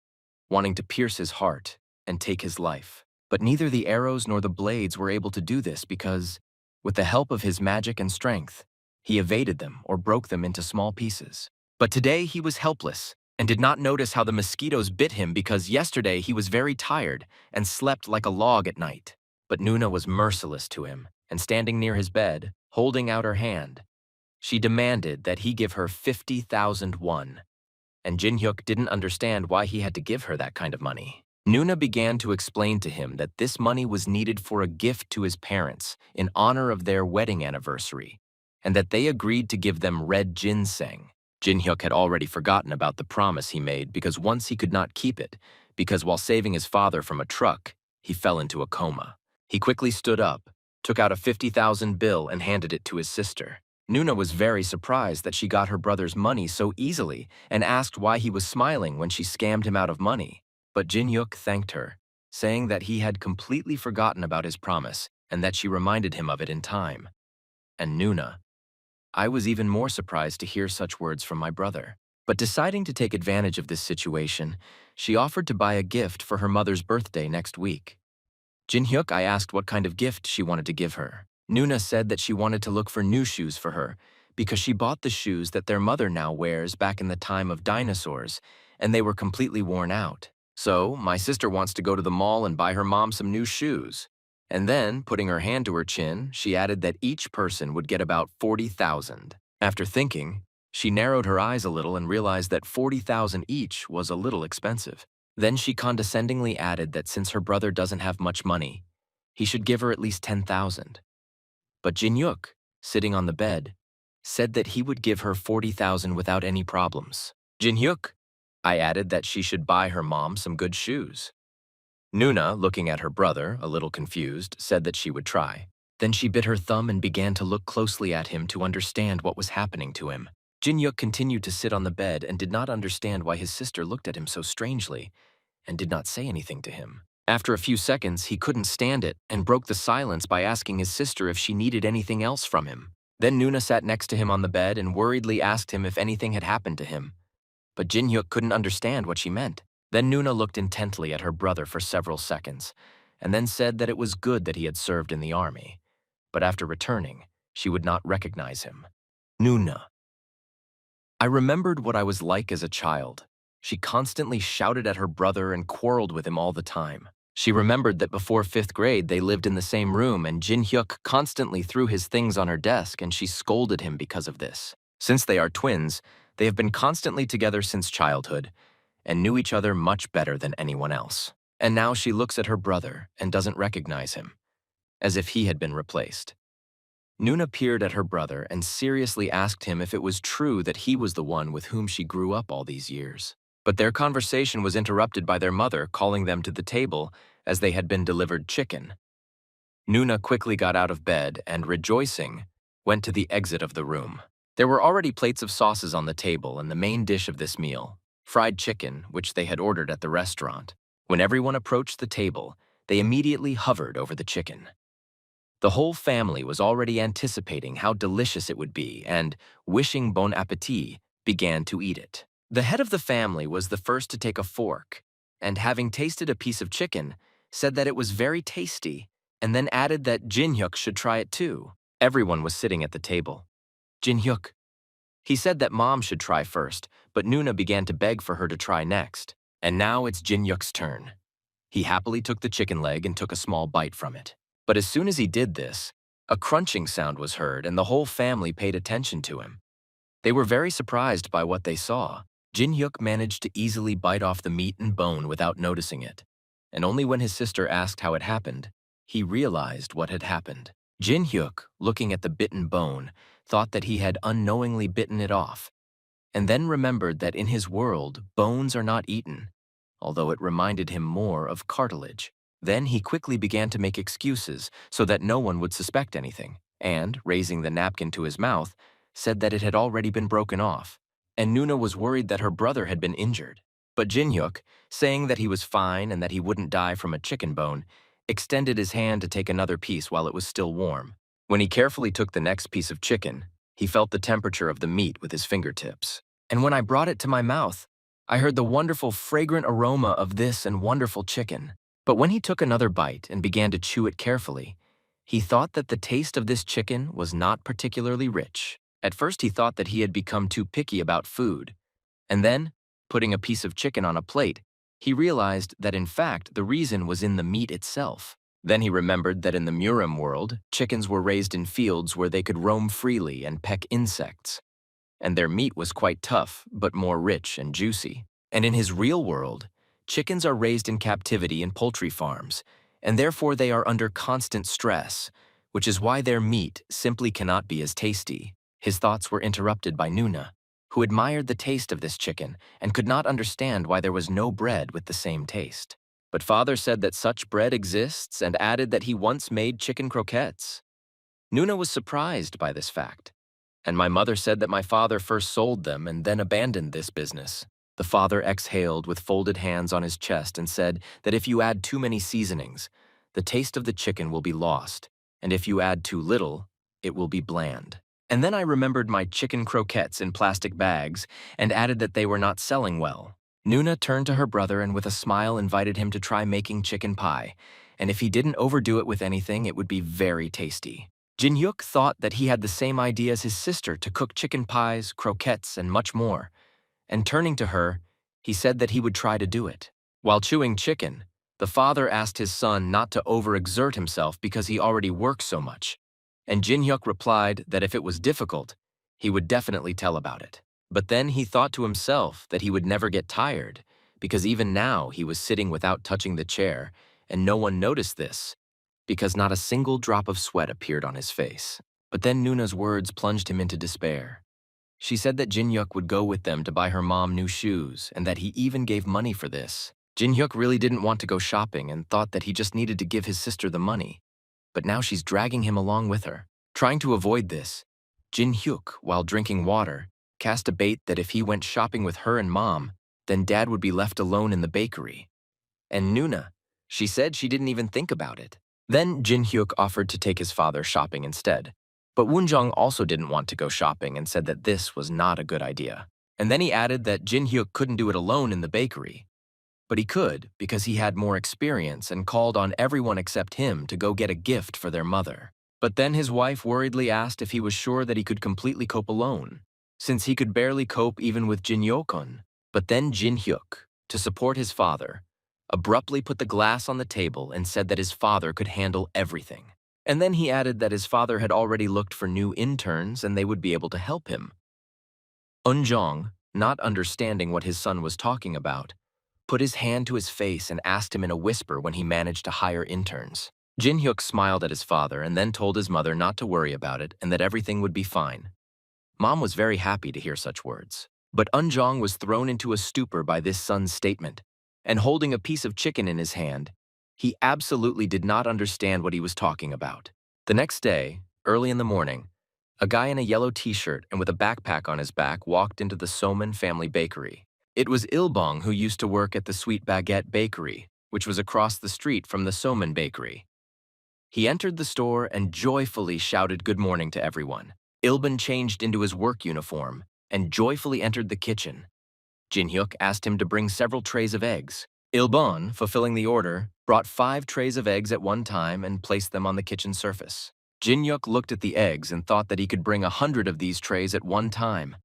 wanting to pierce his heart and take his life. But neither the arrows nor the blades were able to do this because, with the help of his magic and strength, he evaded them or broke them into small pieces. But today he was helpless and did not notice how the mosquitoes bit him because yesterday he was very tired and slept like a log at night. But Nuna was merciless to him, and standing near his bed, holding out her hand, she demanded that he give her 50,000 won. And Jinhyuk didn't understand why he had to give her that kind of money. Nuna began to explain to him that this money was needed for a gift to his parents in honor of their wedding anniversary, and that they agreed to give them red ginseng. Jinhyuk had already forgotten about the promise he made because once he could not keep it, because while saving his father from a truck, he fell into a coma. He quickly stood up, took out a 50,000 bill and handed it to his sister. Nuna was very surprised that she got her brother's money so easily and asked why he was smiling when she scammed him out of money. But Jinhyuk thanked her, saying that he had completely forgotten about his promise and that she reminded him of it in time. And Nuna, I was even more surprised to hear such words from my brother. But deciding to take advantage of this situation, she offered to buy a gift for her mother's birthday next week. Jinhyuk, I asked what kind of gift she wanted to give her. Nuna said that she wanted to look for new shoes for her because she bought the shoes that their mother now wears back in the time of dinosaurs, and they were completely worn out. So, my sister wants to go to the mall and buy her mom some new shoes. And then, putting her hand to her chin, she added that each person would get about 40,000. After thinking, she narrowed her eyes a little and realized that 40,000 each was a little expensive. Then she condescendingly added that since her brother doesn't have much money, he should give her at least 10,000. But Jinhyuk, sitting on the bed, said that he would give her 40,000 without any problems. Jinhyuk, I added that she should buy her mom some good shoes. Nuna, looking at her brother, a little confused, said that she would try. Then she bit her thumb and began to look closely at him to understand what was happening to him. Jinhyuk continued to sit on the bed and did not understand why his sister looked at him so strangely and did not say anything to him. After a few seconds, he couldn't stand it and broke the silence by asking his sister if she needed anything else from him. Then Nuna sat next to him on the bed and worriedly asked him if anything had happened to him. But Jinhyuk couldn't understand what she meant. Then Nuna looked intently at her brother for several seconds, and then said that it was good that he had served in the army. But after returning, she would not recognize him. Nuna. I remembered what I was like as a child. She constantly shouted at her brother and quarreled with him all the time. She remembered that before 5th grade they lived in the same room and Jinhyuk constantly threw his things on her desk and she scolded him because of this. Since they are twins, they have been constantly together since childhood and knew each other much better than anyone else. And now she looks at her brother and doesn't recognize him, as if he had been replaced. Nuna peered at her brother and seriously asked him if it was true that he was the one with whom she grew up all these years. But their conversation was interrupted by their mother calling them to the table as they had been delivered chicken. Nuna quickly got out of bed and, rejoicing, went to the exit of the room. There were already plates of sauces on the table and the main dish of this meal, fried chicken, which they had ordered at the restaurant. When everyone approached the table, they immediately hovered over the chicken. The whole family was already anticipating how delicious it would be and, wishing bon appétit, began to eat it. The head of the family was the first to take a fork, and having tasted a piece of chicken, said that it was very tasty, and then added that Jin-hyuk should try it too. Everyone was sitting at the table. Jin-hyuk. He said that Mom should try first, but Nuna began to beg for her to try next. And now it's Jin-hyuk's turn. He happily took the chicken leg and took a small bite from it. But as soon as he did this, a crunching sound was heard and the whole family paid attention to him. They were very surprised by what they saw. Jin-hyuk managed to easily bite off the meat and bone without noticing it. And only when his sister asked how it happened, he realized what had happened. Jin-hyuk, looking at the bitten bone, thought that he had unknowingly bitten it off, and then remembered that in his world, bones are not eaten, although it reminded him more of cartilage. Then he quickly began to make excuses so that no one would suspect anything, and, raising the napkin to his mouth, said that it had already been broken off, and Nuna was worried that her brother had been injured. But Jin-hyuk, saying that he was fine and that he wouldn't die from a chicken bone, extended his hand to take another piece while it was still warm. When he carefully took the next piece of chicken, he felt the temperature of the meat with his fingertips. And when I brought it to my mouth, I heard the wonderful fragrant aroma of this and wonderful chicken. But when he took another bite and began to chew it carefully, he thought that the taste of this chicken was not particularly rich. At first he thought that he had become too picky about food. And then, putting a piece of chicken on a plate, he realized that in fact the reason was in the meat itself. Then he remembered that in the Murim world, chickens were raised in fields where they could roam freely and peck insects. And their meat was quite tough, but more rich and juicy. And in his real world, chickens are raised in captivity in poultry farms, and therefore they are under constant stress, which is why their meat simply cannot be as tasty. His thoughts were interrupted by Nuna, who admired the taste of this chicken and could not understand why there was no bread with the same taste. But father said that such bread exists and added that he once made chicken croquettes. Nuna was surprised by this fact. And my mother said that my father first sold them and then abandoned this business. The father exhaled with folded hands on his chest and said that if you add too many seasonings, the taste of the chicken will be lost, and if you add too little, it will be bland. And then I remembered my chicken croquettes in plastic bags and added that they were not selling well. Nuna turned to her brother and with a smile invited him to try making chicken pie, and if he didn't overdo it with anything, it would be very tasty. Jin-hyuk thought that he had the same idea as his sister to cook chicken pies, croquettes, and much more, and turning to her, he said that he would try to do it. While chewing chicken, the father asked his son not to overexert himself because he already worked so much, and Jin-hyuk replied that if it was difficult, he would definitely tell about it. But then he thought to himself that he would never get tired, because even now he was sitting without touching the chair, and no one noticed this, because not a single drop of sweat appeared on his face. But then Nuna's words plunged him into despair. She said that Jin-hyuk would go with them to buy her mom new shoes, and that he even gave money for this. Jin-hyuk really didn't want to go shopping and thought that he just needed to give his sister the money. But now she's dragging him along with her. Trying to avoid this, Jin-hyuk, while drinking water, cast a bait that if he went shopping with her and mom, then dad would be left alone in the bakery. And Nuna, she said she didn't even think about it. Then Jin-hyuk offered to take his father shopping instead. But Woonjong also didn't want to go shopping and said that this was not a good idea. And then he added that Jin-hyuk couldn't do it alone in the bakery. But he could because he had more experience and called on everyone except him to go get a gift for their mother. But then his wife worriedly asked if he was sure that he could completely cope alone, since he could barely cope even with Jin-hyuk-kun. But then Jin-hyuk, to support his father, abruptly put the glass on the table and said that his father could handle everything. And then he added that his father had already looked for new interns and they would be able to help him. Eunjong, not understanding what his son was talking about, put his hand to his face and asked him in a whisper when he managed to hire interns. Jin-hyuk smiled at his father and then told his mother not to worry about it and that everything would be fine. Mom was very happy to hear such words. But Eunjong was thrown into a stupor by this son's statement, and holding a piece of chicken in his hand, he absolutely did not understand what he was talking about. The next day, early in the morning, A guy in a yellow t-shirt and with a backpack on his back walked into the Soman family bakery. It was Ilbong who used to work at the Sweet Baguette Bakery, which was across the street from the Soman bakery. He entered the store and joyfully shouted good morning to everyone. Ilbon changed into his work uniform and joyfully entered the kitchen. Jin-hyuk asked him to bring several trays of eggs. Ilbon, fulfilling the order, brought 5 trays of eggs at one time and placed them on the kitchen surface. Jin-hyuk looked at the eggs and thought that he could bring 100 of these trays at one time.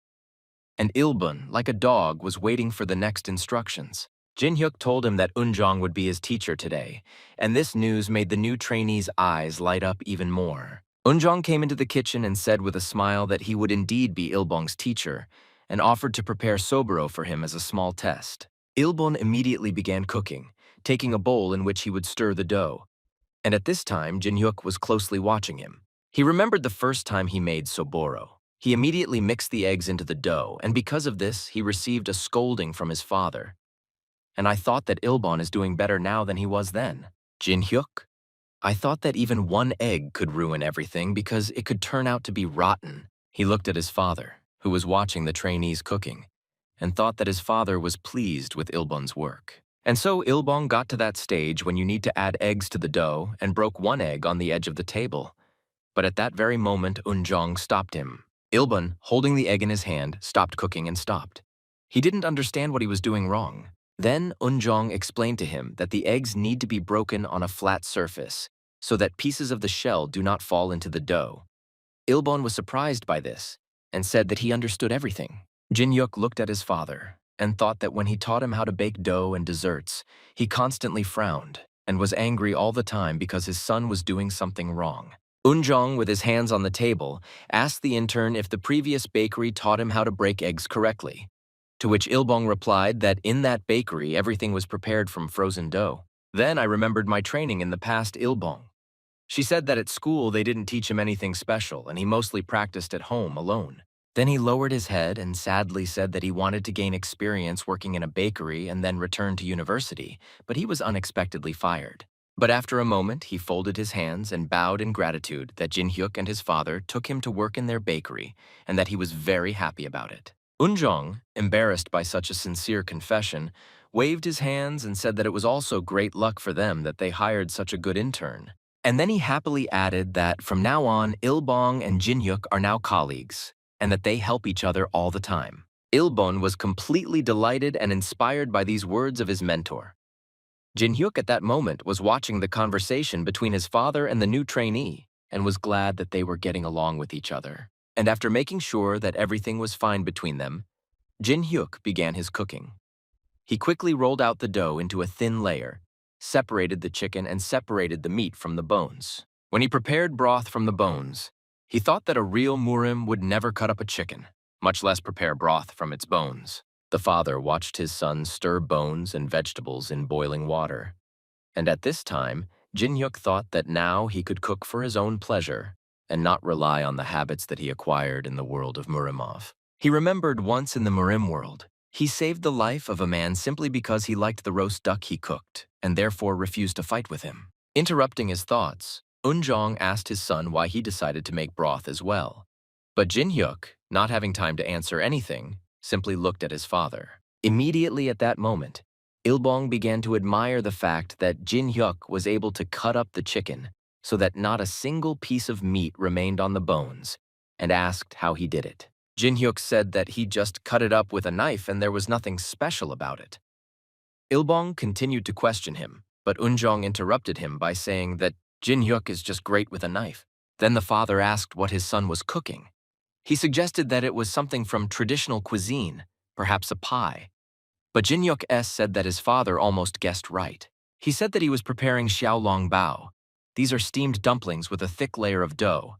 And Ilbon, like a dog, was waiting for the next instructions. Jin-hyuk told him that Eunjong would be his teacher today, and this news made the new trainee's eyes light up even more. Eunjong came into the kitchen and said with a smile that he would indeed be Ilbong's teacher, and offered to prepare soburo for him as a small test. Ilbon immediately began cooking, taking a bowl in which he would stir the dough. And at this time, Jin-hyuk was closely watching him. He remembered the first time he made soburo. He immediately mixed the eggs into the dough, and because of this, he received a scolding from his father. And I thought that Ilbon is doing better now than he was then. Jin-hyuk? I thought that even one egg could ruin everything because it could turn out to be rotten. He looked at his father, who was watching the trainees cooking, and thought that his father was pleased with Ilbon's work. And so Ilbong got to that stage when you need to add eggs to the dough and broke one egg on the edge of the table. But at that very moment, Eunjong stopped him. Ilbon, holding the egg in his hand, stopped cooking and stopped. He didn't understand what he was doing wrong. Then Eunjong explained to him that the eggs need to be broken on a flat surface so that pieces of the shell do not fall into the dough. Ilbon was surprised by this and said that he understood everything. Jin-hyuk looked at his father and thought that when he taught him how to bake dough and desserts, he constantly frowned and was angry all the time because his son was doing something wrong. Eunjong, with his hands on the table, asked the intern if the previous bakery taught him how to break eggs correctly, to which Ilbong replied that in that bakery everything was prepared from frozen dough. Then I remembered my training in the past Ilbong. She said that at school they didn't teach him anything special and he mostly practiced at home alone. Then he lowered his head and sadly said that he wanted to gain experience working in a bakery and then return to university, but he was unexpectedly fired. But after a moment, he folded his hands and bowed in gratitude that Jin-hyuk and his father took him to work in their bakery and that he was very happy about it. Eunjong, embarrassed by such a sincere confession, waved his hands and said that it was also great luck for them that they hired such a good intern. And then he happily added that from now on, Ilbong and Jin-hyuk are now colleagues, and that they help each other all the time. Ilbon was completely delighted and inspired by these words of his mentor. Jin-hyuk at that moment was watching the conversation between his father and the new trainee and was glad that they were getting along with each other. And after making sure that everything was fine between them, Jin-hyuk began his cooking. He quickly rolled out the dough into a thin layer, separated the chicken and separated the meat from the bones. When he prepared broth from the bones, he thought that a real murim would never cut up a chicken, much less prepare broth from its bones. The father watched his son stir bones and vegetables in boiling water. And at this time, Jin-hyuk thought that now he could cook for his own pleasure and not rely on the habits that he acquired in the world of Murimov. He remembered once in the Murim world, he saved the life of a man simply because he liked the roast duck he cooked and therefore refused to fight with him. Interrupting his thoughts, Eunjong asked his son why he decided to make broth as well. But Jin-hyuk, not having time to answer anything, simply looked at his father. Immediately at that moment, Ilbong began to admire the fact that Jin-hyuk was able to cut up the chicken so that not a single piece of meat remained on the bones, and asked how he did it. Jin-hyuk said that he just cut it up with a knife and there was nothing special about it. Ilbong continued to question him, but Eunjong interrupted him by saying that Jin-hyuk is just great with a knife. Then the father asked what his son was cooking. He suggested that it was something from traditional cuisine, perhaps a pie. But Jin-hyuk said that his father almost guessed right. He said that he was preparing xiaolong bao. These are steamed dumplings with a thick layer of dough.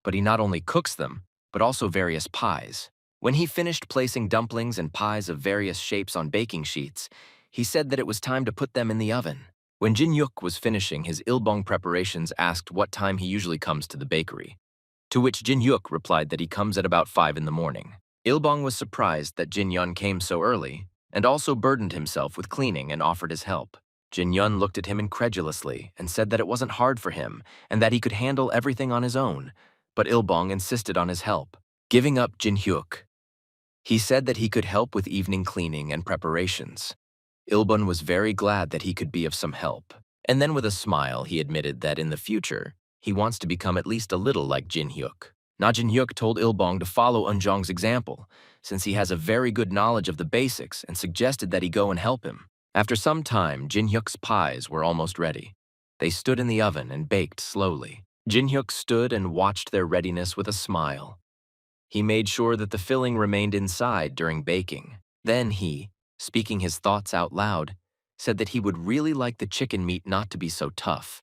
But he not only cooks them, but also various pies. When he finished placing dumplings and pies of various shapes on baking sheets, he said that it was time to put them in the oven. When Jin-hyuk was finishing his Ilbong preparations, asked what time he usually comes to the bakery, to which Jin-hyuk replied that he comes at about 5 in the morning. Ilbong was surprised that Jin-yun came so early and also burdened himself with cleaning and offered his help. Jin-yun looked at him incredulously and said that it wasn't hard for him and that he could handle everything on his own, but Ilbong insisted on his help, giving up Jin Hyuk. He said that he could help with evening cleaning and preparations. Ilbong was very glad that he could be of some help, and then with a smile he admitted that in the future, he wants to become at least a little like Jin Hyuk. Na Jin Hyuk told Ilbong to follow Eunjong's example, since he has a very good knowledge of the basics and suggested that he go and help him. After some time, Jin Hyuk's pies were almost ready. They stood in the oven and baked slowly. Jin Hyuk stood and watched their readiness with a smile. He made sure that the filling remained inside during baking. Then he, speaking his thoughts out loud, said that he would really like the chicken meat not to be so tough.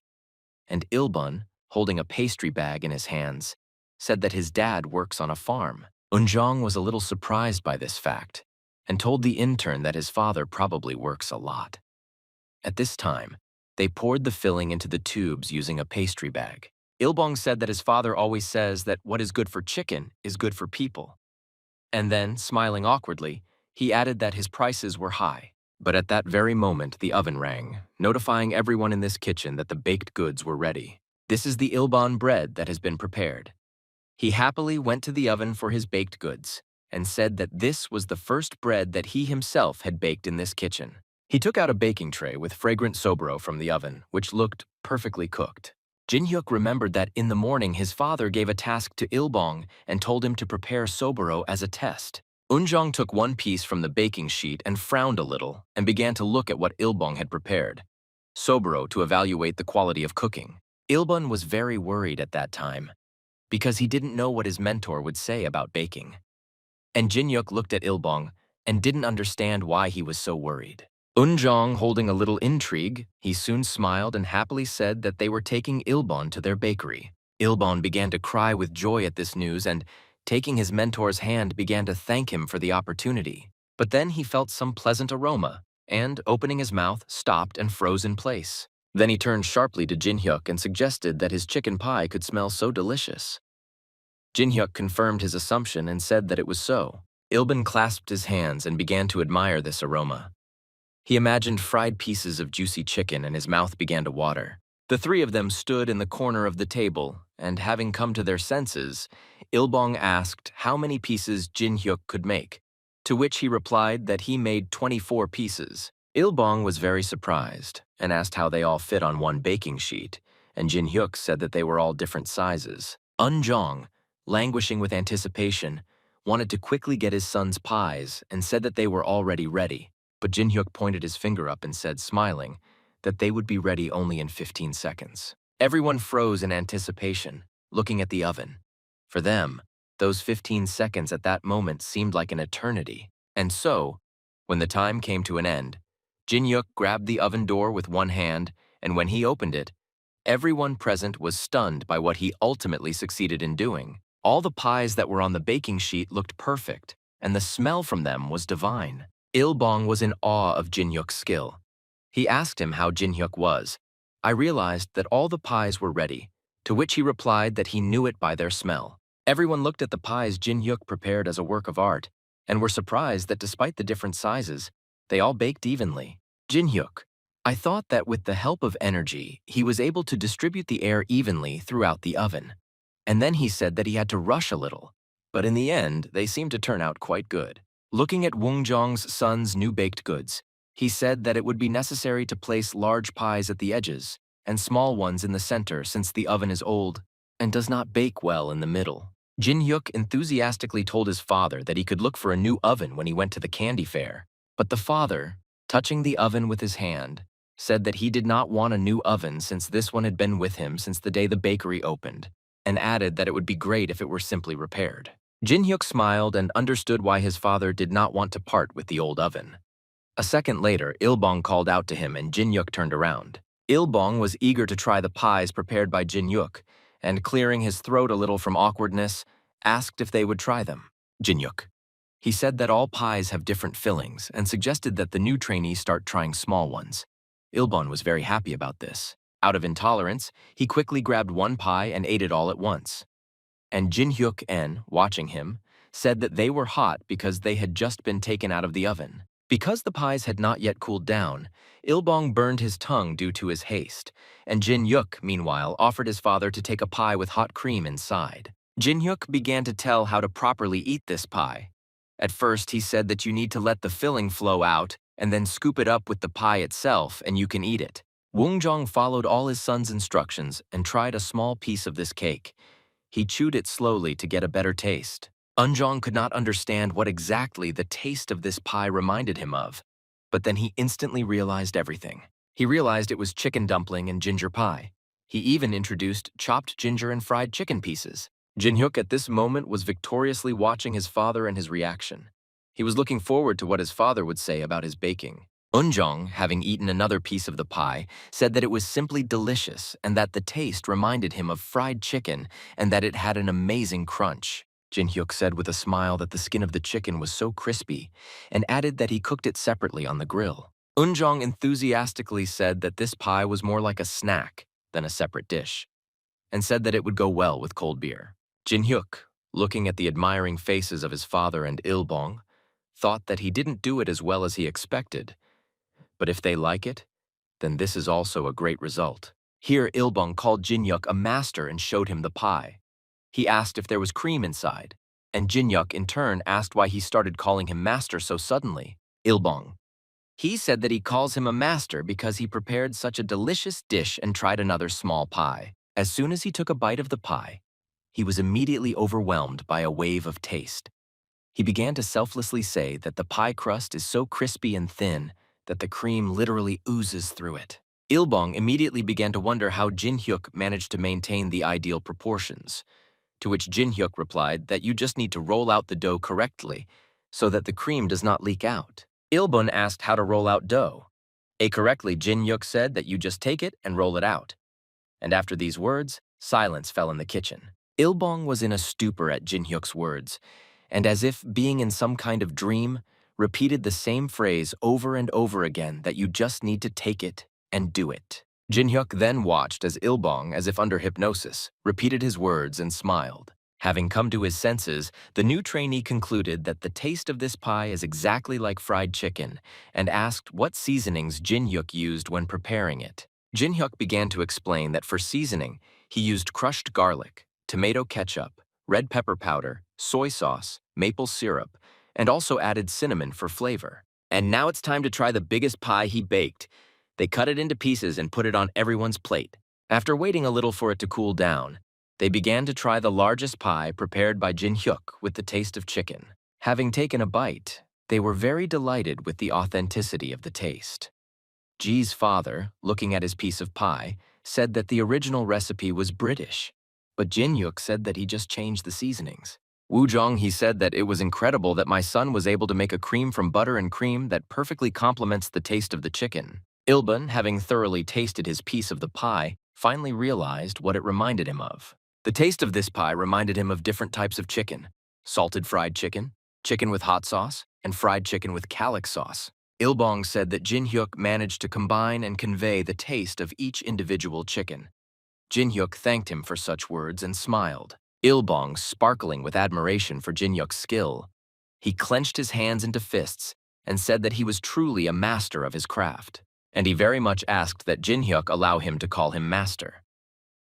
And Ilbun, holding a pastry bag in his hands, said that his dad works on a farm. Eunjong was a little surprised by this fact and told the intern that his father probably works a lot. At this time, they poured the filling into the tubes using a pastry bag. Ilbong said that his father always says that what is good for chicken is good for people. And then, smiling awkwardly, he added that his prices were high. But at that very moment, the oven rang, notifying everyone in this kitchen that the baked goods were ready. This is the Ilbon bread that has been prepared. He happily went to the oven for his baked goods and said that this was the first bread that he himself had baked in this kitchen. He took out a baking tray with fragrant soboro from the oven, which looked perfectly cooked. Jin Hyuk remembered that in the morning his father gave a task to Ilbong and told him to prepare soboro as a test. Eunjong took one piece from the baking sheet and frowned a little and began to look at what Ilbong had prepared. Soboro to evaluate the quality of cooking. Ilbong was very worried at that time because he didn't know what his mentor would say about baking. And Jin Hyuk looked at Ilbong and didn't understand why he was so worried. Eunjong holding a little intrigue, he soon smiled and happily said that they were taking Ilbon to their bakery. Ilbon began to cry with joy at this news and, taking his mentor's hand, began to thank him for the opportunity. But then he felt some pleasant aroma and, opening his mouth, stopped and froze in place. Then he turned sharply to Jin Hyuk and suggested that his chicken pie could smell so delicious. Jin Hyuk confirmed his assumption and said that it was so. Ilbon clasped his hands and began to admire this aroma. He imagined fried pieces of juicy chicken and his mouth began to water. The three of them stood in the corner of the table, and having come to their senses, Ilbong asked how many pieces Jin Hyuk could make, to which he replied that he made 24 pieces. Ilbong was very surprised and asked how they all fit on one baking sheet, and Jin Hyuk said that they were all different sizes. Eunjong, languishing with anticipation, wanted to quickly get his son's pies and said that they were already ready. But Jin Hyuk pointed his finger up and said, smiling, that they would be ready only in 15 seconds. Everyone froze in anticipation, looking at the oven. For them, those 15 seconds at that moment seemed like an eternity. And so, when the time came to an end, Jin Hyuk grabbed the oven door with one hand, and when he opened it, everyone present was stunned by what he ultimately succeeded in doing. All the pies that were on the baking sheet looked perfect, and the smell from them was divine. Ilbong was in awe of Jin Hyuk's skill. He asked him how Jin Hyuk was. I realized that all the pies were ready, to which he replied that he knew it by their smell. Everyone looked at the pies Jin Hyuk prepared as a work of art, and were surprised that despite the different sizes, they all baked evenly. Jin Hyuk, I thought that with the help of energy, he was able to distribute the air evenly throughout the oven. And then he said that he had to rush a little, but in the end, they seemed to turn out quite good. Looking at Woongjong's son's new baked goods, he said that it would be necessary to place large pies at the edges and small ones in the center since the oven is old and does not bake well in the middle. Jin Hyuk enthusiastically told his father that he could look for a new oven when he went to the candy fair. But the father, touching the oven with his hand, said that he did not want a new oven since this one had been with him since the day the bakery opened, and added that it would be great if it were simply repaired. Jin Hyuk smiled and understood why his father did not want to part with the old oven. A second later, Ilbong called out to him and Jin Hyuk turned around. Ilbong was eager to try the pies prepared by Jin Hyuk, and clearing his throat a little from awkwardness, asked if they would try them. Jin Hyuk. He said that all pies have different fillings and suggested that the new trainee start trying small ones. Ilbong was very happy about this. Out of intolerance, he quickly grabbed one pie and ate it all at once. And Jin Hyuk-en, watching him, said that they were hot because they had just been taken out of the oven. Because the pies had not yet cooled down, Ilbong burned his tongue due to his haste, and Jin Hyuk, meanwhile, offered his father to take a pie with hot cream inside. Jin-hyuk began to tell how to properly eat this pie. At first, he said that you need to let the filling flow out and then scoop it up with the pie itself and you can eat it. Woongjong followed all his son's instructions and tried a small piece of this cake. He chewed it slowly to get a better taste. Eunjong could not understand what exactly the taste of this pie reminded him of, but then he instantly realized everything. He realized it was chicken dumpling and ginger pie. He even introduced chopped ginger and fried chicken pieces. Jin-hyuk at this moment was victoriously watching his father and his reaction. He was looking forward to what his father would say about his baking. Eunjong, having eaten another piece of the pie, said that it was simply delicious and that the taste reminded him of fried chicken and that it had an amazing crunch. Jin-hyuk said with a smile that the skin of the chicken was so crispy and added that he cooked it separately on the grill. Eunjong enthusiastically said that this pie was more like a snack than a separate dish and said that it would go well with cold beer. Jin-hyuk, looking at the admiring faces of his father and Il-bong, thought that he didn't do it as well as he expected. But if they like it, then this is also a great result. Here, Il-bong called Jin-hyuk a master and showed him the pie. He asked if there was cream inside, and Jin-hyuk in turn asked why he started calling him master so suddenly. Il-bong. He said that he calls him a master because he prepared such a delicious dish and tried another small pie. As soon as he took a bite of the pie, he was immediately overwhelmed by a wave of taste. He began to selflessly say that the pie crust is so crispy and thin that the cream literally oozes through it. Il-bong immediately began to wonder how Jin-hyuk managed to maintain the ideal proportions, to which Jin-hyuk replied that you just need to roll out the dough correctly so that the cream does not leak out. Il-bong asked how to roll out dough. Correctly, Jin-hyuk said that you just take it and roll it out. And after these words, silence fell in the kitchen. Il-bong was in a stupor at Jin-hyuk's words, and as if being in some kind of dream, repeated the same phrase over and over again that you just need to take it and do it. Jin-hyuk then watched as Il-bong, as if under hypnosis, repeated his words and smiled. Having come to his senses, the new trainee concluded that the taste of this pie is exactly like fried chicken and asked what seasonings Jin-hyuk used when preparing it. Jin-hyuk began to explain that for seasoning, he used crushed garlic, tomato ketchup, red pepper powder, soy sauce, maple syrup, and also added cinnamon for flavor. And now it's time to try the biggest pie he baked. They cut it into pieces and put it on everyone's plate. After waiting a little for it to cool down, they began to try the largest pie prepared by Jin-hyuk with the taste of chicken. Having taken a bite, they were very delighted with the authenticity of the taste. Ji's father, looking at his piece of pie, said that the original recipe was British, but Jin-hyuk said that he just changed the seasonings. Woojong, he said that it was incredible that my son was able to make a cream from butter and cream that perfectly complements the taste of the chicken. Il-bong, having thoroughly tasted his piece of the pie, finally realized what it reminded him of. The taste of this pie reminded him of different types of chicken: salted fried chicken, chicken with hot sauce, and fried chicken with calyx sauce. Il-bong said that Jin-hyuk managed to combine and convey the taste of each individual chicken. Jin-hyuk thanked him for such words and smiled. Il-bong, sparkling with admiration for Jin-hyuk's skill, he clenched his hands into fists and said that he was truly a master of his craft, and he very much asked that Jin-hyuk allow him to call him master.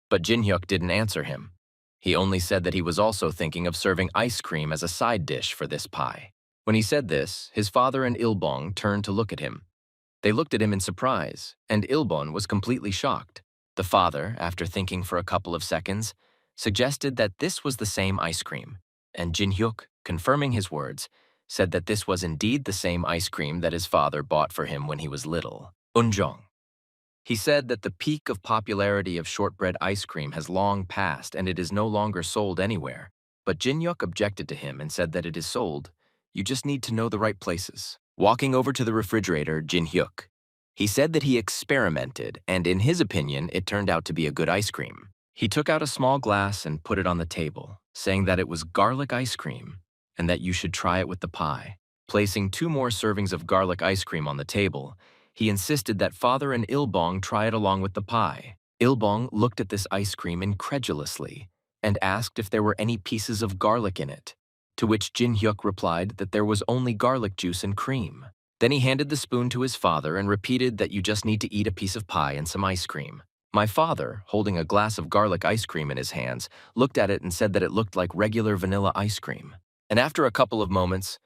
But Jin-hyuk didn't answer him. He only said that he was also thinking of serving ice cream as a side dish for this pie. When he said this, his father and Il-bong turned to look at him. They looked at him in surprise, and Il-bong was completely shocked. The father, after thinking for a couple of seconds, suggested that this was the same ice cream, and Jin-hyuk, confirming his words, said that this was indeed the same ice cream that his father bought for him when he was little. Eunjong. He said that the peak of popularity of shortbread ice cream has long passed and it is no longer sold anywhere. But Jin-hyuk objected to him and said that it is sold. You just need to know the right places. Walking over to the refrigerator, Jin-hyuk. He said that he experimented, and in his opinion, it turned out to be a good ice cream. He took out a small glass and put it on the table, saying that it was garlic ice cream and that you should try it with the pie. Placing 2 more servings of garlic ice cream on the table, he insisted that father and Il-bong try it along with the pie. Il-bong looked at this ice cream incredulously and asked if there were any pieces of garlic in it, to which Jin-hyuk replied that there was only garlic juice and cream. Then he handed the spoon to his father and repeated that you just need to eat a piece of pie and some ice cream. My father, holding a glass of garlic ice cream in his hands, looked at it and said that it looked like regular vanilla ice cream. And after a couple of moments,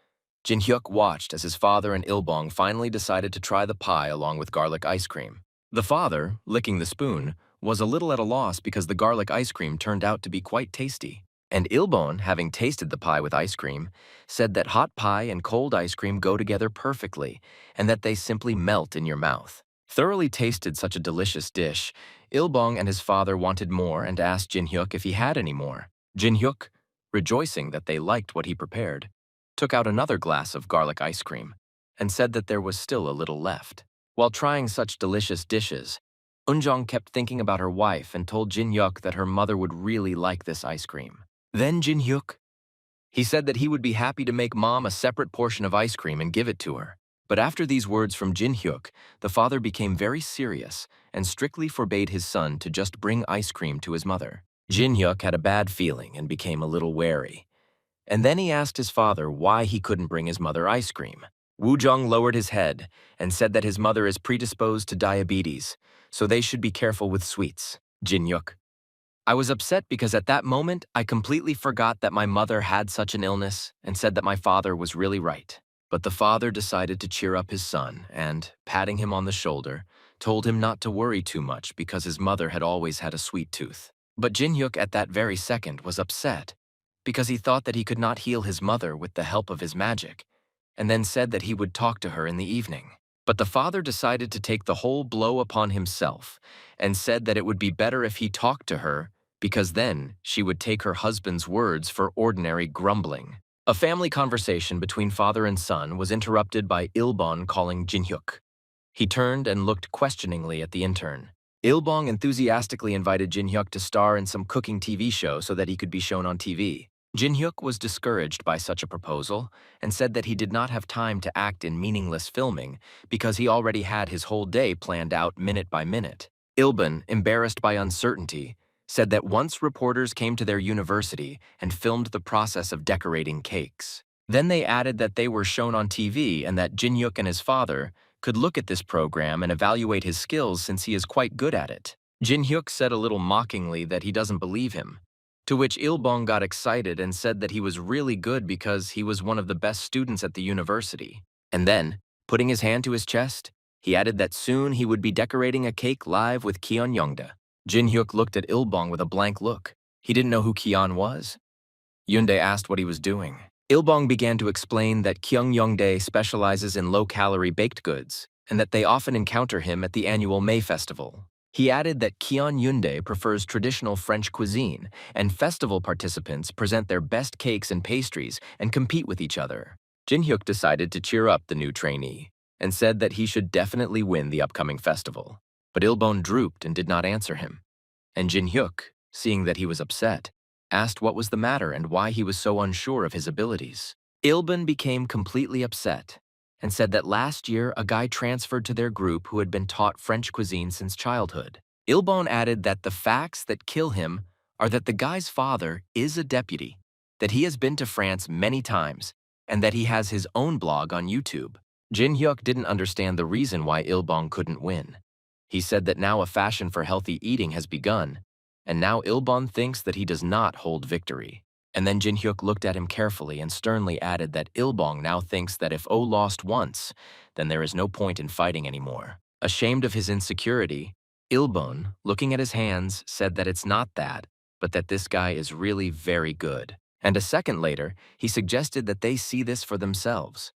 Jin-hyuk watched as his father and Ilbong finally decided to try the pie along with garlic ice cream. The father, licking the spoon, was a little at a loss because the garlic ice cream turned out to be quite tasty. And Ilbong, having tasted the pie with ice cream, said that hot pie and cold ice cream go together perfectly and that they simply melt in your mouth. Thoroughly tasted such a delicious dish, Ilbong and his father wanted more and asked Jin-hyuk if he had any more. Jin-hyuk, rejoicing that they liked what he prepared, took out another glass of garlic ice cream and said that there was still a little left. While trying such delicious dishes, Eunjong kept thinking about her wife and told Jin-hyuk that her mother would really like this ice cream. Then Jin-hyuk, he said that he would be happy to make mom a separate portion of ice cream and give it to her. But after these words from Jin-hyuk, the father became very serious and strictly forbade his son to just bring ice cream to his mother. Jin-hyuk had a bad feeling and became a little wary. And then he asked his father why he couldn't bring his mother ice cream. Woo-jung lowered his head and said that his mother is predisposed to diabetes, so they should be careful with sweets. Jin-hyuk, I was upset because at that moment I completely forgot that my mother had such an illness and said that my father was really right. But the father decided to cheer up his son and, patting him on the shoulder, told him not to worry too much because his mother had always had a sweet tooth. But Jin-hyuk at that very second was upset because he thought that he could not heal his mother with the help of his magic, and then said that he would talk to her in the evening. But the father decided to take the whole blow upon himself and said that it would be better if he talked to her because then she would take her husband's words for ordinary grumbling. A family conversation between father and son was interrupted by Ilbong calling Jin-hyuk. He turned and looked questioningly at the intern. Ilbong enthusiastically invited Jin-hyuk to star in some cooking TV show so that he could be shown on TV. Jin-hyuk was discouraged by such a proposal and said that he did not have time to act in meaningless filming because he already had his whole day planned out minute by minute. Ilbong, embarrassed by uncertainty, said that once reporters came to their university and filmed the process of decorating cakes. Then they added that they were shown on TV and that Jin-hyuk and his father could look at this program and evaluate his skills since he is quite good at it. Jin-hyuk said a little mockingly that he doesn't believe him, to which Ilbong got excited and said that he was really good because he was one of the best students at the university. And then, putting his hand to his chest, he added that soon he would be decorating a cake live with Kyeon Youngda. Jin-hyuk looked at Ilbong with a blank look. He didn't know who Kyeon was. Youngdae asked what he was doing. Ilbong began to explain that Kyeon Youngdae specializes in low-calorie baked goods and that they often encounter him at the annual May festival. He added that Kyeon Youngdae prefers traditional French cuisine, and festival participants present their best cakes and pastries and compete with each other. Jin-hyuk decided to cheer up the new trainee and said that he should definitely win the upcoming festival. But Ilbong drooped and did not answer him. And Jin-hyuk, seeing that he was upset, asked what was the matter and why he was so unsure of his abilities. Ilbong became completely upset and said that last year a guy transferred to their group who had been taught French cuisine since childhood. Ilbong added that the facts that kill him are that the guy's father is a deputy, that he has been to France many times, and that he has his own blog on YouTube. Jin-hyuk didn't understand the reason why Ilbong couldn't win. He said that now a fashion for healthy eating has begun, and now Ilbong thinks that he does not hold victory. And then Jin-hyuk looked at him carefully and sternly added that Ilbong now thinks that if Oh lost once, then there is no point in fighting anymore. Ashamed of his insecurity, Ilbong, looking at his hands, said that it's not that, but that this guy is really very good. And a second later, he suggested that they see this for themselves.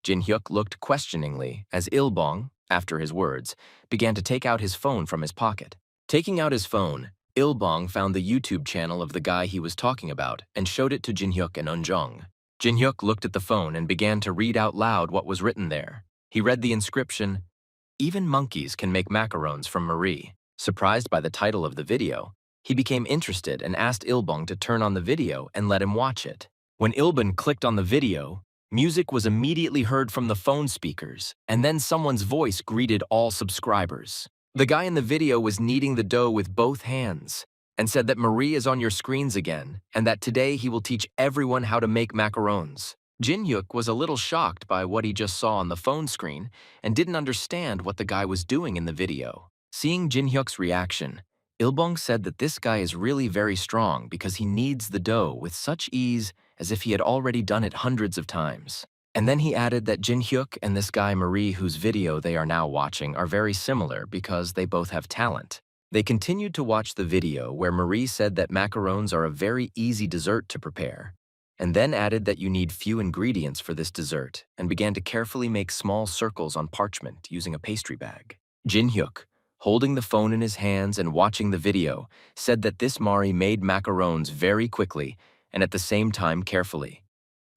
Jin-hyuk looked questioningly as Ilbong, after his words, began to take out his phone from his pocket. Taking out his phone, Ilbong found the YouTube channel of the guy he was talking about and showed it to Jin-hyuk and Eunjong. Jin-hyuk looked at the phone and began to read out loud what was written there. He read the inscription, "Even monkeys can make macarons from Marie." Surprised by the title of the video, he became interested and asked Ilbong to turn on the video and let him watch it. When Ilbong clicked on the video, music was immediately heard from the phone speakers, and then someone's voice greeted all subscribers. The guy in the video was kneading the dough with both hands and said that Marie is on your screens again and that today he will teach everyone how to make macarons. Jin-hyuk was a little shocked by what he just saw on the phone screen and didn't understand what the guy was doing in the video. Seeing Jin-hyuk's reaction, Ilbong said that this guy is really very strong because he kneads the dough with such ease as if he had already done it hundreds of times. And then he added that Jin-hyuk and this guy Marie, whose video they are now watching, are very similar because they both have talent. They continued to watch the video where Marie said that macarons are a very easy dessert to prepare, and then added that you need few ingredients for this dessert and began to carefully make small circles on parchment using a pastry bag. Jin-hyuk, holding the phone in his hands and watching the video, said that this Mari made macarons very quickly and at the same time carefully.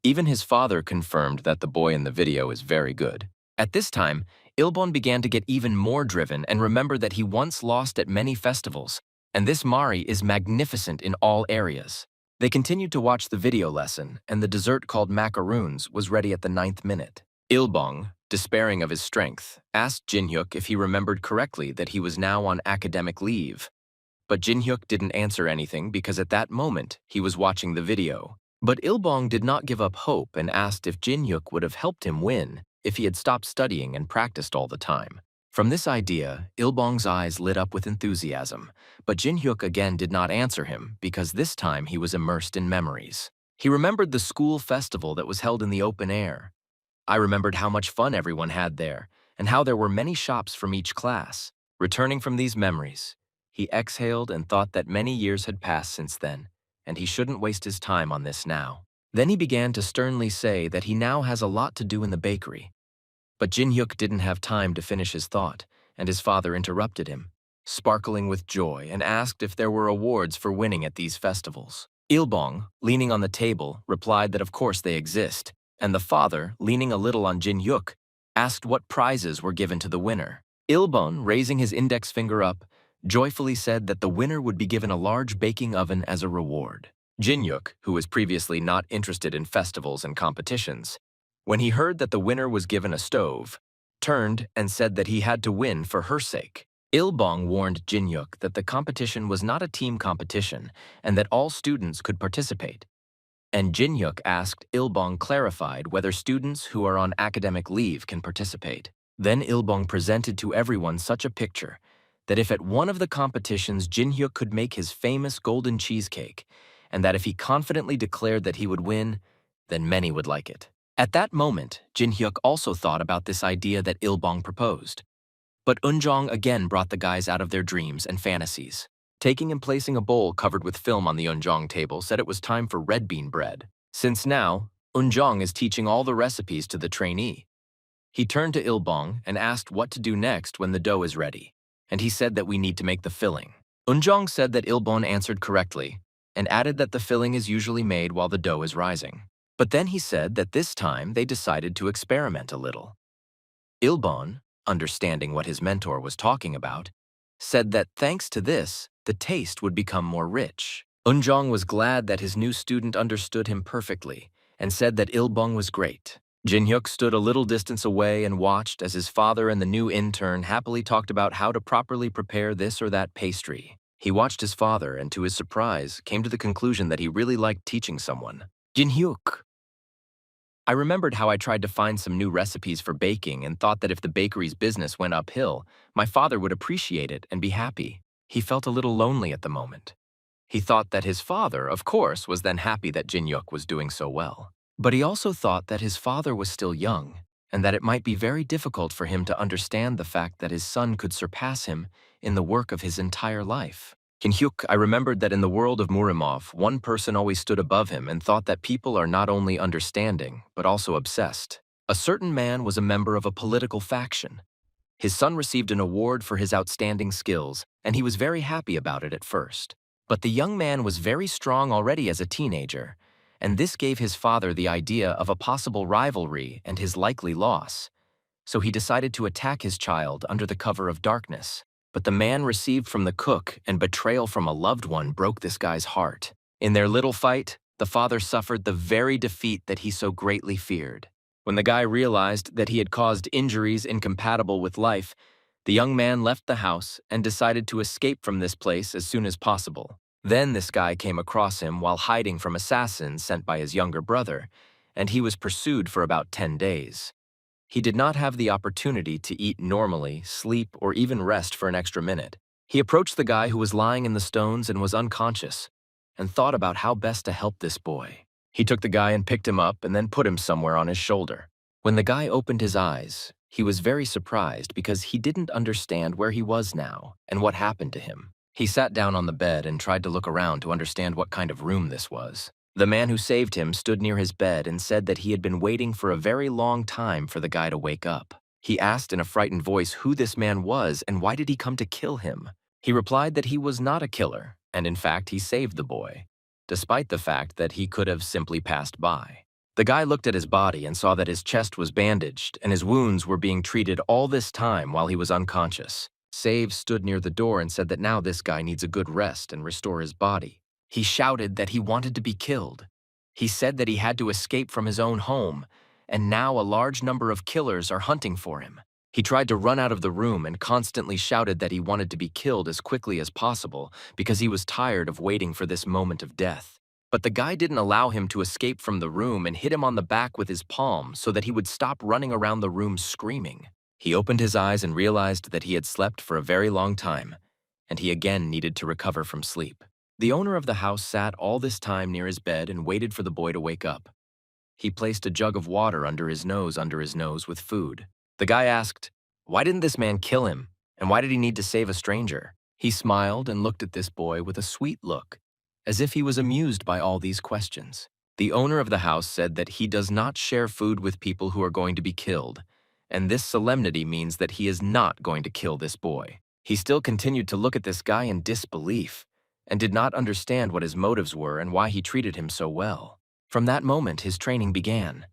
Even his father confirmed that the boy in the video is very good. At this time, Ilbon began to get even more driven and remembered that he once lost at many festivals, and this Mari is magnificent in all areas. They continued to watch the video lesson, and the dessert called macaroons was ready at the 9th minute. Ilbong, despairing of his strength, asked Jin-hyuk if he remembered correctly that he was now on academic leave. But Jin-hyuk didn't answer anything because at that moment he was watching the video. But Ilbong did not give up hope and asked if Jin-hyuk would have helped him win if he had stopped studying and practiced all the time. From this idea, Ilbong's eyes lit up with enthusiasm, but Jin-hyuk again did not answer him because this time he was immersed in memories. He remembered the school festival that was held in the open air. I remembered how much fun everyone had there and how there were many shops from each class. Returning from these memories, he exhaled and thought that many years had passed since then, and he shouldn't waste his time on this now. Then he began to sternly say that he now has a lot to do in the bakery. But Jin-hyuk didn't have time to finish his thought, and his father interrupted him, sparkling with joy, and asked if there were awards for winning at these festivals. Ilbong, leaning on the table, replied that of course they exist, and the father, leaning a little on Jin-hyuk, asked what prizes were given to the winner. Ilbong, raising his index finger up, joyfully said that the winner would be given a large baking oven as a reward. Jin-hyuk, who was previously not interested in festivals and competitions, when he heard that the winner was given a stove, turned and said that he had to win for her sake. Ilbong warned Jin-hyuk that the competition was not a team competition and that all students could participate. And Jin-hyuk asked Ilbong clarified whether students who are on academic leave can participate. Then Ilbong presented to everyone such a picture that if at one of the competitions Jin-hyuk could make his famous golden cheesecake, and that if he confidently declared that he would win, then many would like it. At that moment, Jin-hyuk also thought about this idea that Ilbong proposed. But Eunjong again brought the guys out of their dreams and fantasies. Taking and placing a bowl covered with film on the Eunjong table said it was time for red bean bread. Since now, Eunjong is teaching all the recipes to the trainee. He turned to Ilbong and asked what to do next when the dough is ready, and he said that we need to make the filling. Eunjong said that Ilbong answered correctly, and added that the filling is usually made while the dough is rising. But then he said that this time they decided to experiment a little. Ilbong, understanding what his mentor was talking about, said that thanks to this, the taste would become more rich. Eunjong was glad that his new student understood him perfectly and said that Ilbong was great. Jin-hyuk stood a little distance away and watched as his father and the new intern happily talked about how to properly prepare this or that pastry. He watched his father and, to his surprise, came to the conclusion that he really liked teaching someone. Jin-hyuk. I remembered how I tried to find some new recipes for baking and thought that if the bakery's business went uphill, my father would appreciate it and be happy. He felt a little lonely at the moment. He thought that his father, of course, was then happy that Jin-hyuk was doing so well. But he also thought that his father was still young and that it might be very difficult for him to understand the fact that his son could surpass him in the work of his entire life. Jin-hyuk, I remembered that in the world of Murimov, one person always stood above him and thought that people are not only understanding, but also obsessed. A certain man was a member of a political faction. His son received an award for his outstanding skills, and he was very happy about it at first. But the young man was very strong already as a teenager, and this gave his father the idea of a possible rivalry and his likely loss. So he decided to attack his child under the cover of darkness. But the man received from the cook and betrayal from a loved one broke this guy's heart. In their little fight, the father suffered the very defeat that he so greatly feared. When the guy realized that he had caused injuries incompatible with life, the young man left the house and decided to escape from this place as soon as possible. Then this guy came across him while hiding from assassins sent by his younger brother, and he was pursued for about 10 days. He did not have the opportunity to eat normally, sleep, or even rest for an extra minute. He approached the guy who was lying in the stones and was unconscious, and thought about how best to help this boy. He took the guy and picked him up and then put him somewhere on his shoulder. When the guy opened his eyes, he was very surprised because he didn't understand where he was now and what happened to him. He sat down on the bed and tried to look around to understand what kind of room this was. The man who saved him stood near his bed and said that he had been waiting for a very long time for the guy to wake up. He asked in a frightened voice who this man was and why did he come to kill him. He replied that he was not a killer, and in fact he saved the boy, despite the fact that he could have simply passed by. The guy looked at his body and saw that his chest was bandaged and his wounds were being treated all this time while he was unconscious. Save stood near the door and said that now this guy needs a good rest and restore his body. He shouted that he wanted to be killed. He said that he had to escape from his own home, and now a large number of killers are hunting for him. He tried to run out of the room and constantly shouted that he wanted to be killed as quickly as possible because he was tired of waiting for this moment of death. But the guy didn't allow him to escape from the room and hit him on the back with his palm so that he would stop running around the room screaming. He opened his eyes and realized that he had slept for a very long time, and he again needed to recover from sleep. The owner of the house sat all this time near his bed and waited for the boy to wake up. He placed a jug of water under his nose with food. The guy asked, "Why didn't this man kill him? And why did he need to save a stranger?" He smiled and looked at this boy with a sweet look, as if he was amused by all these questions. The owner of the house said that he does not share food with people who are going to be killed, and this solemnity means that he is not going to kill this boy. He still continued to look at this guy in disbelief, and did not understand what his motives were and why he treated him so well. From that moment, his training began.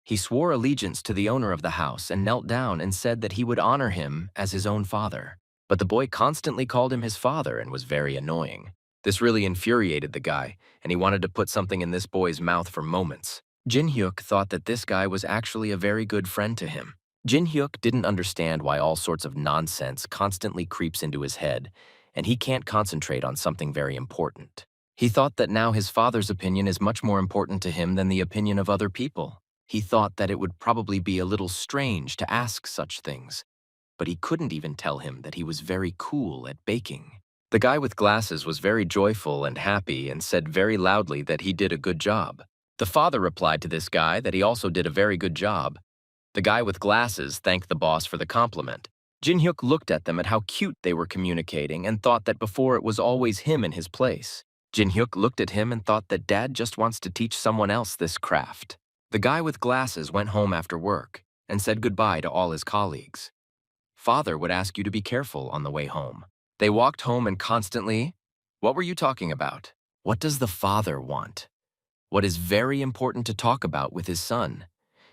He swore allegiance to the owner of the house and knelt down and said that he would honor him as his own father. But the boy constantly called him his father and was very annoying. This really infuriated the guy, and he wanted to put something in this boy's mouth for moments. Jin-hyuk thought that this guy was actually a very good friend to him. Jin-hyuk didn't understand why all sorts of nonsense constantly creeps into his head, and he can't concentrate on something very important. He thought that now his father's opinion is much more important to him than the opinion of other people. He thought that it would probably be a little strange to ask such things, but he couldn't even tell him that he was very cool at baking. The guy with glasses was very joyful and happy and said very loudly that he did a good job. The father replied to this guy that he also did a very good job. The guy with glasses thanked the boss for the compliment. Jin-hyuk looked at them at how cute they were communicating and thought that before it was always him in his place. Jin-hyuk looked at him and thought that dad just wants to teach someone else this craft. The guy with glasses went home after work and said goodbye to all his colleagues. Father would ask you to be careful on the way home. They walked home and constantly, "What were you talking about?" What does the father want? What is very important to talk about with his son?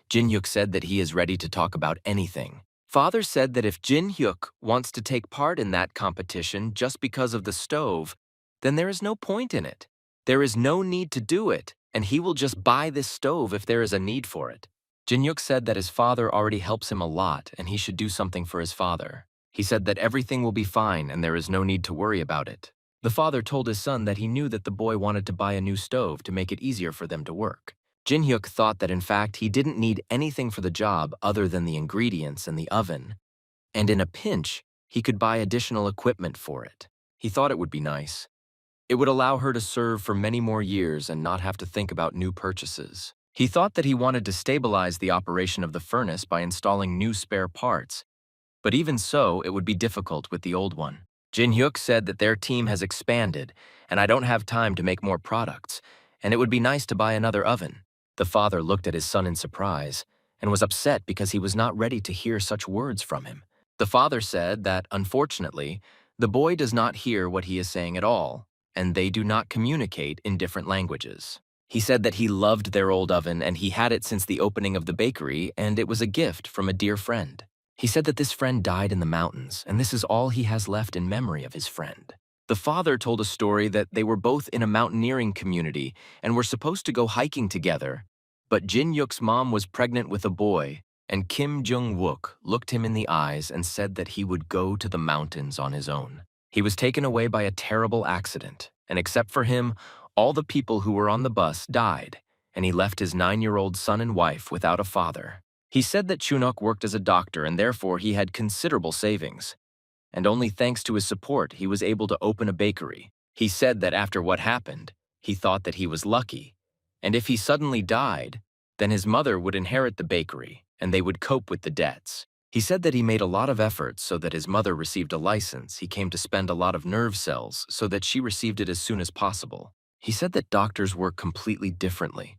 Jin-hyuk said that he is ready to talk about anything. Father said that if Jin-hyuk wants to take part in that competition just because of the stove, then there is no point in it. There is no need to do it, and he will just buy this stove if there is a need for it. Jin-hyuk said that his father already helps him a lot and he should do something for his father. He said that everything will be fine and there is no need to worry about it. The father told his son that he knew that the boy wanted to buy a new stove to make it easier for them to work. Jin-hyuk thought that in fact he didn't need anything for the job other than the ingredients and the oven, and in a pinch, he could buy additional equipment for it. He thought it would be nice. It would allow her to serve for many more years and not have to think about new purchases. He thought that he wanted to stabilize the operation of the furnace by installing new spare parts, but even so, it would be difficult with the old one. Jin-hyuk said that their team has expanded, and I don't have time to make more products, and it would be nice to buy another oven. The father looked at his son in surprise and was upset because he was not ready to hear such words from him. The father said that, unfortunately, the boy does not hear what he is saying at all, and they do not communicate in different languages. He said that he loved their old oven and he had it since the opening of the bakery, and it was a gift from a dear friend. He said that this friend died in the mountains, and this is all he has left in memory of his friend. The father told a story that they were both in a mountaineering community and were supposed to go hiking together, but Jin-hyuk's mom was pregnant with a boy, and Kim Jung-wook looked him in the eyes and said that he would go to the mountains on his own. He was taken away by a terrible accident, and except for him, all the people who were on the bus died, and he left his 9-year-old son and wife without a father. He said that Chunok worked as a doctor and therefore he had considerable savings. And only thanks to his support he was able to open a bakery. He said that after what happened, he thought that he was lucky, and if he suddenly died, then his mother would inherit the bakery and they would cope with the debts. He said that he made a lot of efforts so that his mother received a license. He came to spend a lot of nerve cells so that she received it as soon as possible. He said that doctors work completely differently.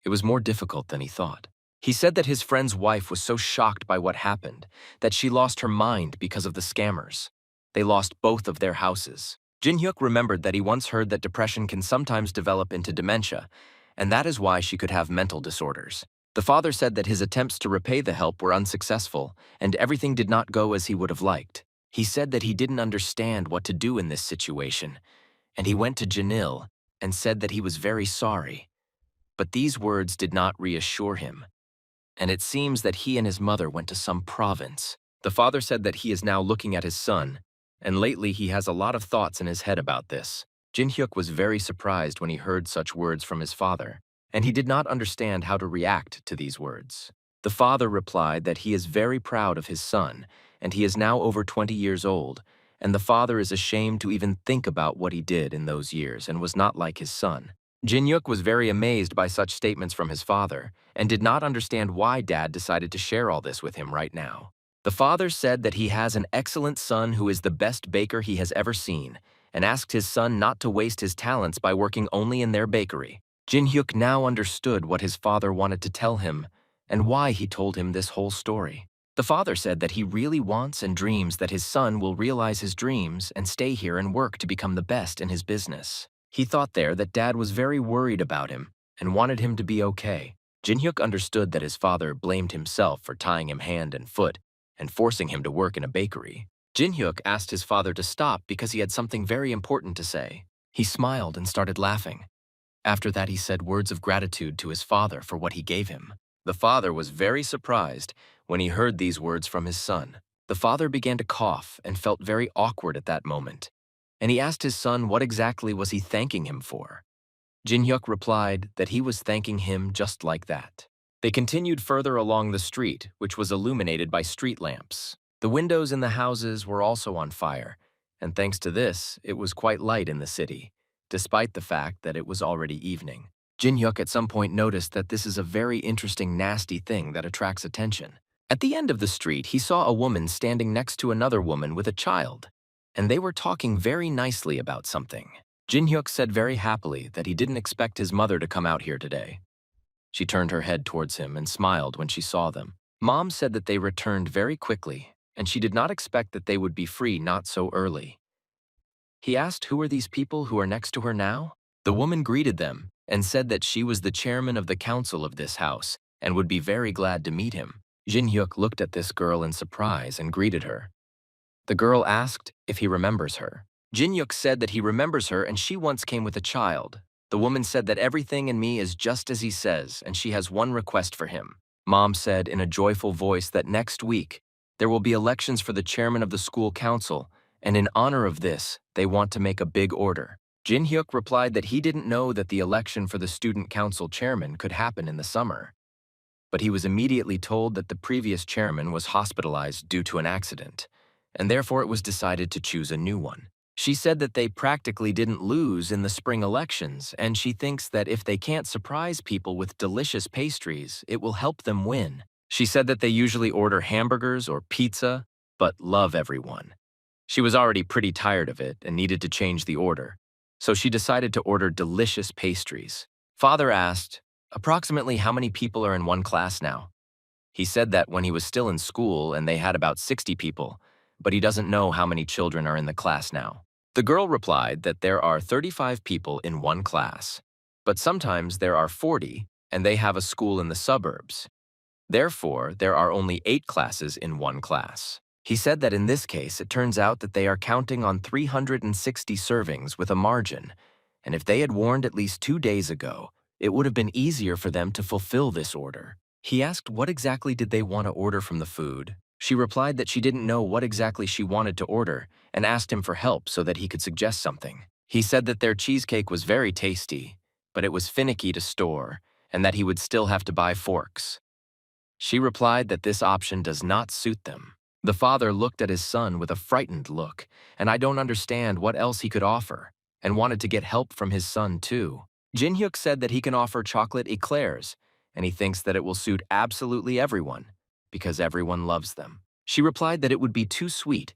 It was more difficult than he thought. He said that his friend's wife was so shocked by what happened that she lost her mind because of the scammers. They lost both of their houses. Jin-hyuk remembered that he once heard that depression can sometimes develop into dementia, and that is why she could have mental disorders. The father said that his attempts to repay the help were unsuccessful, and everything did not go as he would have liked. He said that he didn't understand what to do in this situation, and he went to Janil and said that he was very sorry. But these words did not reassure him, and it seems that he and his mother went to some province. The father said that he is now looking at his son, and lately he has a lot of thoughts in his head about this. Jin-hyuk was very surprised when he heard such words from his father, and he did not understand how to react to these words. The father replied that he is very proud of his son, and he is now over 20 years old, and the father is ashamed to even think about what he did in those years and was not like his son. Jin-hyuk was very amazed by such statements from his father and did not understand why Dad decided to share all this with him right now. The father said that he has an excellent son who is the best baker he has ever seen and asked his son not to waste his talents by working only in their bakery. Jin-hyuk now understood what his father wanted to tell him and why he told him this whole story. The father said that he really wants and dreams that his son will realize his dreams and stay here and work to become the best in his business. He thought there that Dad was very worried about him and wanted him to be okay. Jin-hyuk understood that his father blamed himself for tying him hand and foot and forcing him to work in a bakery. Jin-hyuk asked his father to stop because he had something very important to say. He smiled and started laughing. After that, he said words of gratitude to his father for what he gave him. The father was very surprised when he heard these words from his son. The father began to cough and felt very awkward at that moment, and he asked his son what exactly was he thanking him for. Jin-hyuk replied that he was thanking him just like that. They continued further along the street, which was illuminated by street lamps. The windows in the houses were also on fire, and thanks to this, it was quite light in the city, despite the fact that it was already evening. Jin-hyuk at some point noticed that this is a very interesting, nasty thing that attracts attention. At the end of the street, he saw a woman standing next to another woman with a child, and they were talking very nicely about something. Jin-hyuk said very happily that he didn't expect his mother to come out here today. She turned her head towards him and smiled when she saw them. Mom said that they returned very quickly, and she did not expect that they would be free not so early. He asked who are these people who are next to her now? The woman greeted them and said that she was the chairman of the council of this house and would be very glad to meet him. Jin-hyuk looked at this girl in surprise and greeted her. The girl asked if he remembers her. Jin-hyuk said that he remembers her and she once came with a child. The woman said that everything in me is just as he says and she has one request for him. Mom said in a joyful voice that next week there will be elections for the chairman of the school council, and in honor of this, they want to make a big order. Jin-hyuk replied that he didn't know that the election for the student council chairman could happen in the summer. But he was immediately told that the previous chairman was hospitalized due to an accident, and therefore it was decided to choose a new one. She said that they practically didn't lose in the spring elections, and she thinks that if they can't surprise people with delicious pastries, it will help them win. She said that they usually order hamburgers or pizza, but love everyone. She was already pretty tired of it and needed to change the order, so she decided to order delicious pastries. Father asked, approximately how many people are in one class now? He said that when he was still in school and they had about 60 people, but he doesn't know how many children are in the class now. The girl replied that there are 35 people in one class, but sometimes there are 40 and they have a school in the suburbs. Therefore, there are only 8 classes in one class. He said that in this case, it turns out that they are counting on 360 servings with a margin, and if they had warned at least 2 days ago, it would have been easier for them to fulfill this order. He asked what exactly did they want to order from the food. She replied that she didn't know what exactly she wanted to order and asked him for help so that he could suggest something. He said that their cheesecake was very tasty, but it was finicky to store and that he would still have to buy forks. She replied that this option does not suit them. The father looked at his son with a frightened look, and I don't understand what else he could offer, and wanted to get help from his son too. Jin-hyuk said that he can offer chocolate eclairs, and he thinks that it will suit absolutely everyone, because everyone loves them. She replied that it would be too sweet,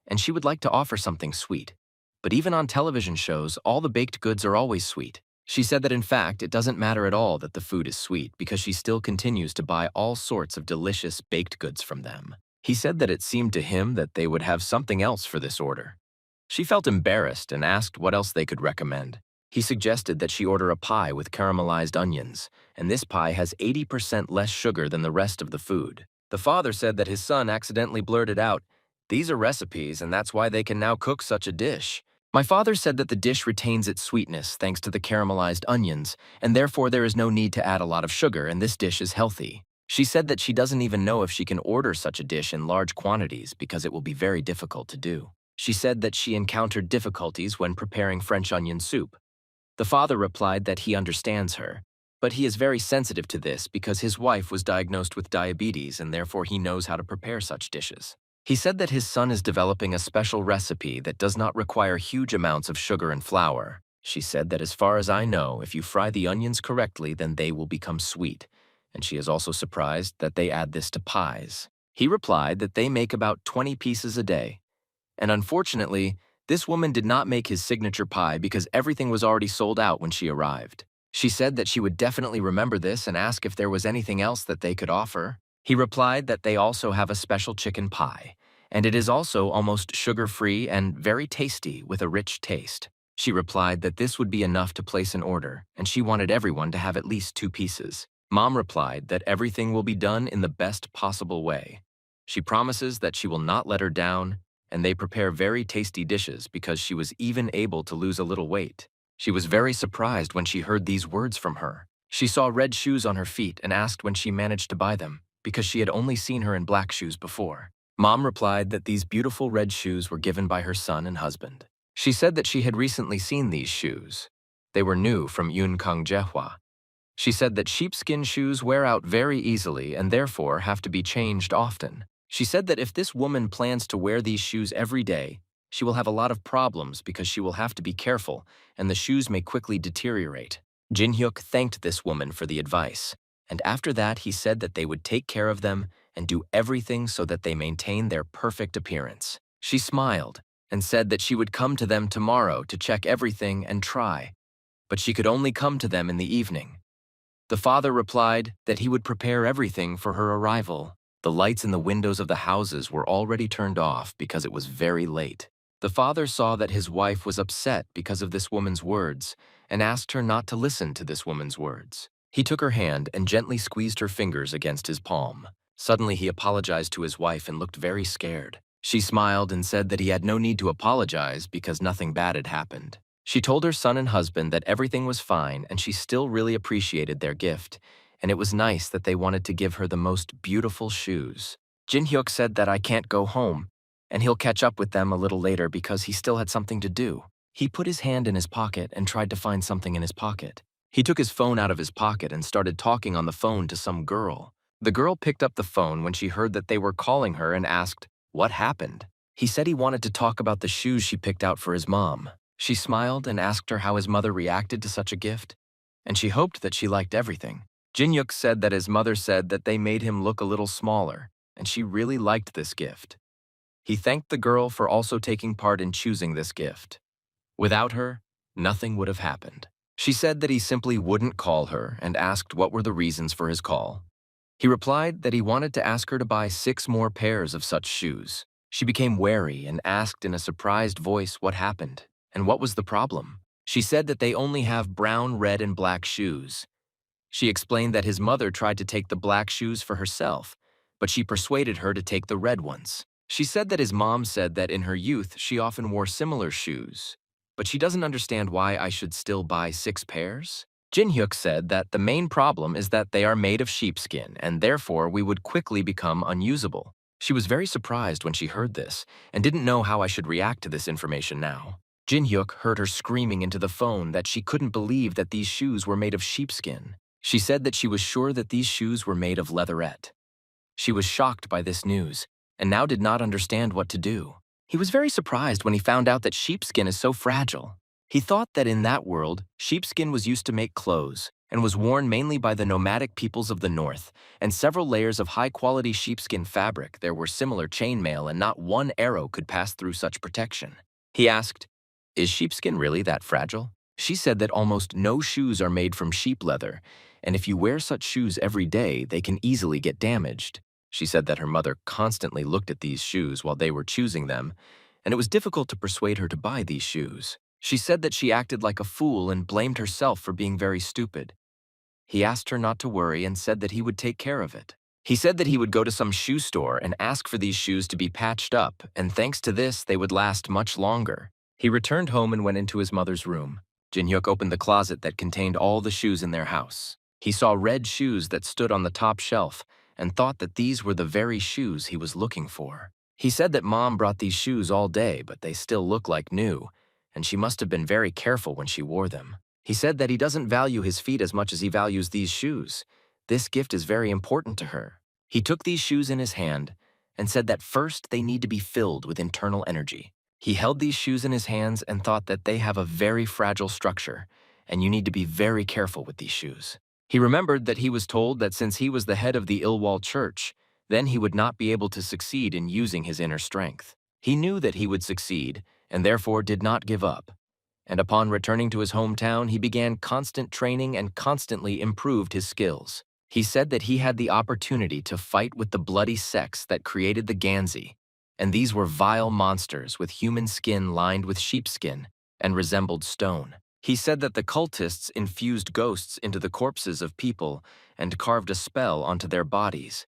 and she would like to offer something sweet. But even on television shows, all the baked goods are always sweet. She said that in fact, it doesn't matter at all that the food is sweet because she still continues to buy all sorts of delicious baked goods from them. He said that it seemed to him that they would have something else for this order. She felt embarrassed and asked what else they could recommend. He suggested that she order a pie with caramelized onions, and this pie has 80% less sugar than the rest of the food. The father said that his son accidentally blurted out, "These are recipes, and that's why they can now cook such a dish." My father said that the dish retains its sweetness thanks to the caramelized onions, and therefore there is no need to add a lot of sugar, and this dish is healthy. She said that she doesn't even know if she can order such a dish in large quantities because it will be very difficult to do. She said that she encountered difficulties when preparing French onion soup. The father replied that he understands her, but he is very sensitive to this because his wife was diagnosed with diabetes and therefore he knows how to prepare such dishes. He said that his son is developing a special recipe that does not require huge amounts of sugar and flour. She said that as far as I know, if you fry the onions correctly, then they will become sweet. And she is also surprised that they add this to pies. He replied that they make about 20 pieces a day. And unfortunately, this woman did not make his signature pie because everything was already sold out when she arrived. She said that she would definitely remember this and ask if there was anything else that they could offer. He replied that they also have a special chicken pie, and it is also almost sugar-free and very tasty with a rich taste. She replied that this would be enough to place an order, and she wanted everyone to have at least 2 pieces. Mom replied that everything will be done in the best possible way. She promises that she will not let her down, and they prepare very tasty dishes because she was even able to lose a little weight. She was very surprised when she heard these words from her. She saw red shoes on her feet and asked when she managed to buy them, because she had only seen her in black shoes before. Mom replied that these beautiful red shoes were given by her son and husband. She said that she had recently seen these shoes. They were new from Manhwa. She said that sheepskin shoes wear out very easily and therefore have to be changed often. She said that if this woman plans to wear these shoes every day, she will have a lot of problems because she will have to be careful and the shoes may quickly deteriorate. Jin-hyuk thanked this woman for the advice, and after that he said that they would take care of them and do everything so that they maintain their perfect appearance. She smiled and said that she would come to them tomorrow to check everything and try, but she could only come to them in the evening. The father replied that he would prepare everything for her arrival. The lights in the windows of the houses were already turned off because it was very late. The father saw that his wife was upset because of this woman's words and asked her not to listen to this woman's words. He took her hand and gently squeezed her fingers against his palm. Suddenly he apologized to his wife and looked very scared. She smiled and said that he had no need to apologize because nothing bad had happened. She told her son and husband that everything was fine and she still really appreciated their gift, and it was nice that they wanted to give her the most beautiful shoes. Jin-hyuk said that I can't go home, and he'll catch up with them a little later because he still had something to do. He put his hand in his pocket and tried to find something in his pocket. He took his phone out of his pocket and started talking on the phone to some girl. The girl picked up the phone when she heard that they were calling her and asked, "What happened?" He said he wanted to talk about the shoes she picked out for his mom. She smiled and asked her how his mother reacted to such a gift, and she hoped that she liked everything. Jin-hyuk said that his mother said that they made him look a little smaller, and she really liked this gift. He thanked the girl for also taking part in choosing this gift. Without her, nothing would have happened. She said that he simply wouldn't call her and asked what were the reasons for his call. He replied that he wanted to ask her to buy 6 more pairs of such shoes. She became wary and asked in a surprised voice what happened and what was the problem. She said that they only have brown, red, and black shoes. She explained that his mother tried to take the black shoes for herself, but she persuaded her to take the red ones. She said that his mom said that in her youth she often wore similar shoes, but she doesn't understand why I should still buy 6 pairs. Jin-hyuk said that the main problem is that they are made of sheepskin and therefore we would quickly become unusable. She was very surprised when she heard this and didn't know how I should react to this information now. Jin-hyuk heard her screaming into the phone that she couldn't believe that these shoes were made of sheepskin. She said that she was sure that these shoes were made of leatherette. She was shocked by this news, and now did not understand what to do. He was very surprised when he found out that sheepskin is so fragile. He thought that in that world, sheepskin was used to make clothes and was worn mainly by the nomadic peoples of the north, and several layers of high-quality sheepskin fabric there were similar chainmail and not one arrow could pass through such protection. He asked, "Is sheepskin really that fragile?" She said that almost no shoes are made from sheep leather, and if you wear such shoes every day, they can easily get damaged. She said that her mother constantly looked at these shoes while they were choosing them, and it was difficult to persuade her to buy these shoes. She said that she acted like a fool and blamed herself for being very stupid. He asked her not to worry and said that he would take care of it. He said that he would go to some shoe store and ask for these shoes to be patched up, and thanks to this, they would last much longer. He returned home and went into his mother's room. Jin-hyuk opened the closet that contained all the shoes in their house. He saw red shoes that stood on the top shelf and thought that these were the very shoes he was looking for. He said that Mom brought these shoes all day, but they still look like new, and she must have been very careful when she wore them. He said that he doesn't value his feet as much as he values these shoes. This gift is very important to her. He took these shoes in his hand and said that first they need to be filled with internal energy. He held these shoes in his hands and thought that they have a very fragile structure, and you need to be very careful with these shoes. He remembered that he was told that since he was the head of the Ilwal church, then he would not be able to succeed in using his inner strength. He knew that he would succeed, and therefore did not give up. And upon returning to his hometown, he began constant training and constantly improved his skills. He said that he had the opportunity to fight with the bloody sects that created the Ganzi, and these were vile monsters with human skin lined with sheepskin and resembled stone. He said that the cultists infused ghosts into the corpses of people and carved a spell onto their bodies.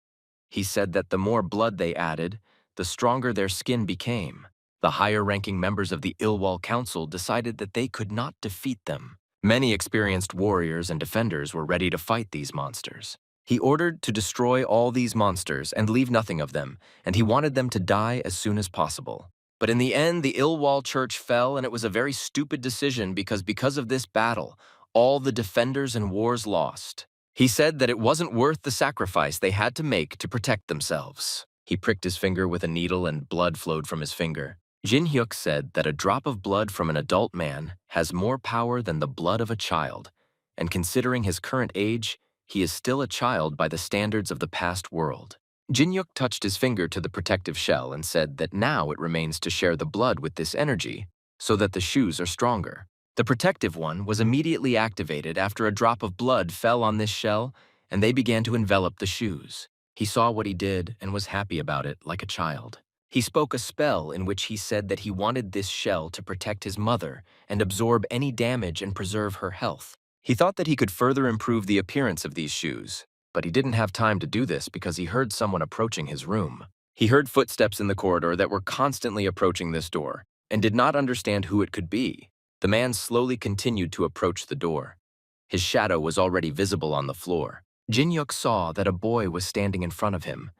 He said that the more blood they added, the stronger their skin became. The higher-ranking members of the Ilwal Council decided that they could not defeat them. Many experienced warriors and defenders were ready to fight these monsters. He ordered to destroy all these monsters and leave nothing of them, and he wanted them to die as soon as possible. But in the end, the Ilwal church fell, and it was a very stupid decision because of this battle, all the defenders and wars lost. He said that it wasn't worth the sacrifice they had to make to protect themselves. He pricked his finger with a needle and blood flowed from his finger. Jin-hyuk said that a drop of blood from an adult man has more power than the blood of a child, and considering his current age, he is still a child by the standards of the past world. Jin-hyuk touched his finger to the protective shell and said that now it remains to share the blood with this energy so that the shoes are stronger. The protective one was immediately activated after a drop of blood fell on this shell, and they began to envelop the shoes. He saw what he did and was happy about it like a child. He spoke a spell in which he said that he wanted this shell to protect his mother and absorb any damage and preserve her health. He thought that he could further improve the appearance of these shoes, but he didn't have time to do this because he heard someone approaching his room. He heard footsteps in the corridor that were constantly approaching this door and did not understand who it could be. The man slowly continued to approach the door. His shadow was already visible on the floor. Jin-hyuk saw that a boy was standing in front of him.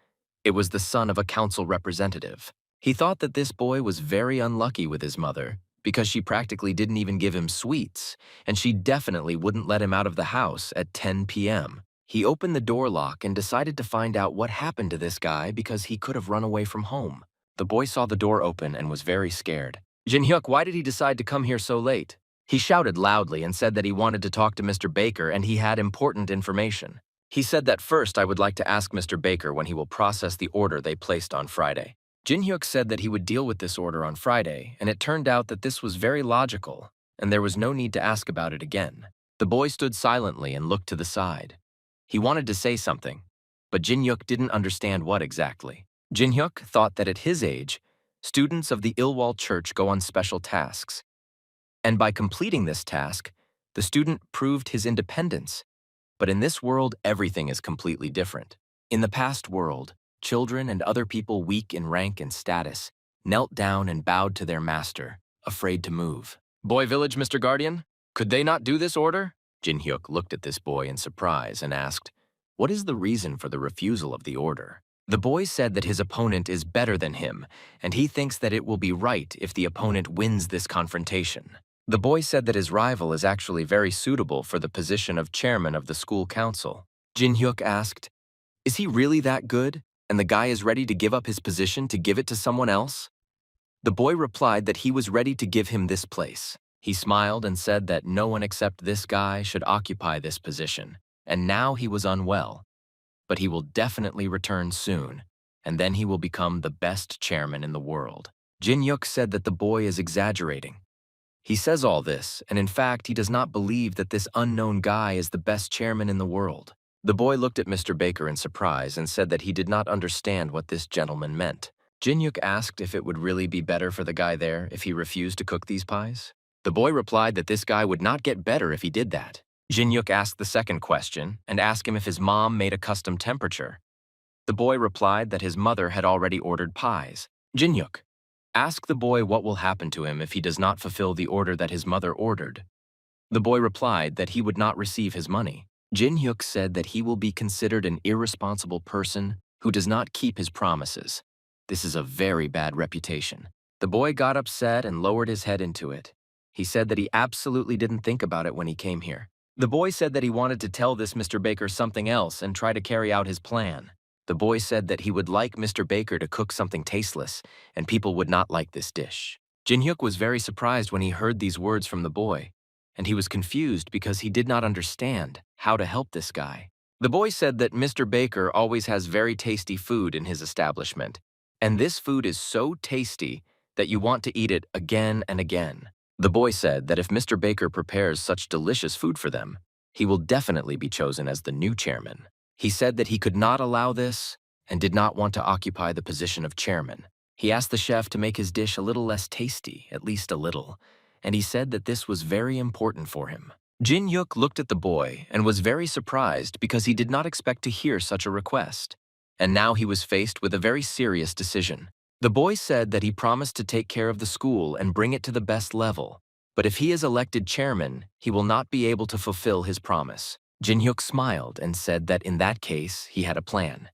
It was the son of a council representative. He thought that this boy was very unlucky with his mother because she practically didn't even give him sweets, and she definitely wouldn't let him out of the house at 10 p.m. He opened the door lock and decided to find out what happened to this guy because he could have run away from home. The boy saw the door open and was very scared. Jin-hyuk, why did he decide to come here so late? He shouted loudly and said that he wanted to talk to Mr. Baker and he had important information. He said that first I would like to ask Mr. Baker when he will process the order they placed on Friday. Jin-hyuk said that he would deal with this order on Friday, and it turned out that this was very logical, and there was no need to ask about it again. The boy stood silently and looked to the side. He wanted to say something, but Jin-hyuk didn't understand what exactly. Jin-hyuk thought that at his age, students of the Ilwal church go on special tasks, and by completing this task, the student proved his independence. But in this world, everything is completely different. In the past world, children and other people weak in rank and status knelt down and bowed to their master, afraid to move. Boy village, Mr. Guardian? Could they not do this order? Jin-hyuk looked at this boy in surprise and asked, "What is the reason for the refusal of the order?" The boy said that his opponent is better than him, and he thinks that it will be right if the opponent wins this confrontation. The boy said that his rival is actually very suitable for the position of chairman of the school council. Jin-hyuk asked, "Is he really that good?" and the guy is ready to give up his position to give it to someone else? The boy replied that he was ready to give him this place. He smiled and said that no one except this guy should occupy this position, and now he was unwell. But he will definitely return soon, and then he will become the best chairman in the world. Jin Yuk said that the boy is exaggerating. He says all this, and in fact, he does not believe that this unknown guy is the best chairman in the world. The boy looked at Mr. Baker in surprise and said that he did not understand what this gentleman meant. Jin Yuk asked if it would really be better for the guy there if he refused to cook these pies. The boy replied that this guy would not get better if he did that. Jin Yuk asked the second question and asked him if his mom made a custom temperature. The boy replied that his mother had already ordered pies. Jin Yuk, ask the boy what will happen to him if he does not fulfill the order that his mother ordered. The boy replied that he would not receive his money. Jin Hyuk said that he will be considered an irresponsible person who does not keep his promises. This is a very bad reputation. The boy got upset and lowered his head into it. He said that he absolutely didn't think about it when he came here. The boy said that he wanted to tell this Mr. Baker something else and try to carry out his plan. The boy said that he would like Mr. Baker to cook something tasteless, and people would not like this dish. Jin Hyuk was very surprised when he heard these words from the boy, and he was confused because he did not understand how to help this guy. The boy said that Mr. Baker always has very tasty food in his establishment, and this food is so tasty that you want to eat it again and again. The boy said that if Mr. Baker prepares such delicious food for them, he will definitely be chosen as the new chairman. He said that he could not allow this and did not want to occupy the position of chairman. He asked the chef to make his dish a little less tasty, at least a little, and he said that this was very important for him. Jin Hyuk looked at the boy and was very surprised because he did not expect to hear such a request. And now he was faced with a very serious decision. The boy said that he promised to take care of the school and bring it to the best level, but if he is elected chairman, he will not be able to fulfill his promise. Jin Hyuk smiled and said that in that case, he had a plan.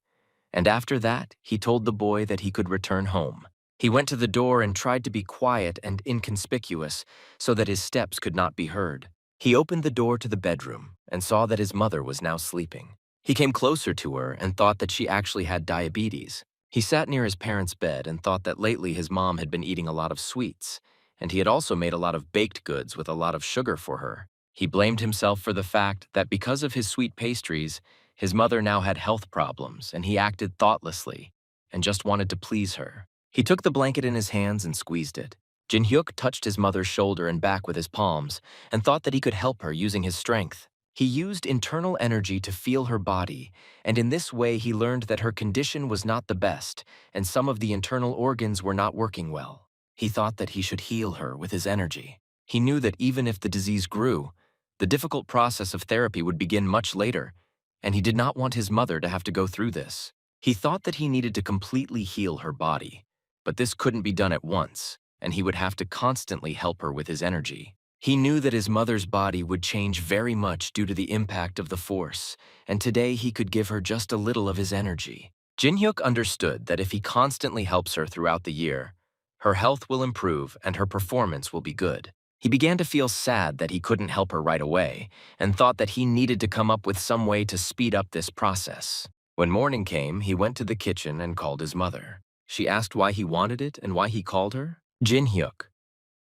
And after that, he told the boy that he could return home. He went to the door and tried to be quiet and inconspicuous so that his steps could not be heard. He opened the door to the bedroom and saw that his mother was now sleeping. He came closer to her and thought that she actually had diabetes. He sat near his parents' bed and thought that lately his mom had been eating a lot of sweets, and he had also made a lot of baked goods with a lot of sugar for her. He blamed himself for the fact that because of his sweet pastries, his mother now had health problems, and he acted thoughtlessly and just wanted to please her. He took the blanket in his hands and squeezed it. Jin Hyuk touched his mother's shoulder and back with his palms and thought that he could help her using his strength. He used internal energy to feel her body, and in this way he learned that her condition was not the best, and some of the internal organs were not working well. He thought that he should heal her with his energy. He knew that even if the disease grew, the difficult process of therapy would begin much later, and he did not want his mother to have to go through this. He thought that he needed to completely heal her body, but this couldn't be done at once, and he would have to constantly help her with his energy. He knew that his mother's body would change very much due to the impact of the force, and today he could give her just a little of his energy. Jin Hyuk understood that if he constantly helps her throughout the year, her health will improve and her performance will be good. He began to feel sad that he couldn't help her right away and thought that he needed to come up with some way to speed up this process. When morning came, he went to the kitchen and called his mother. She asked why he wanted it and why he called her. Jin Hyuk,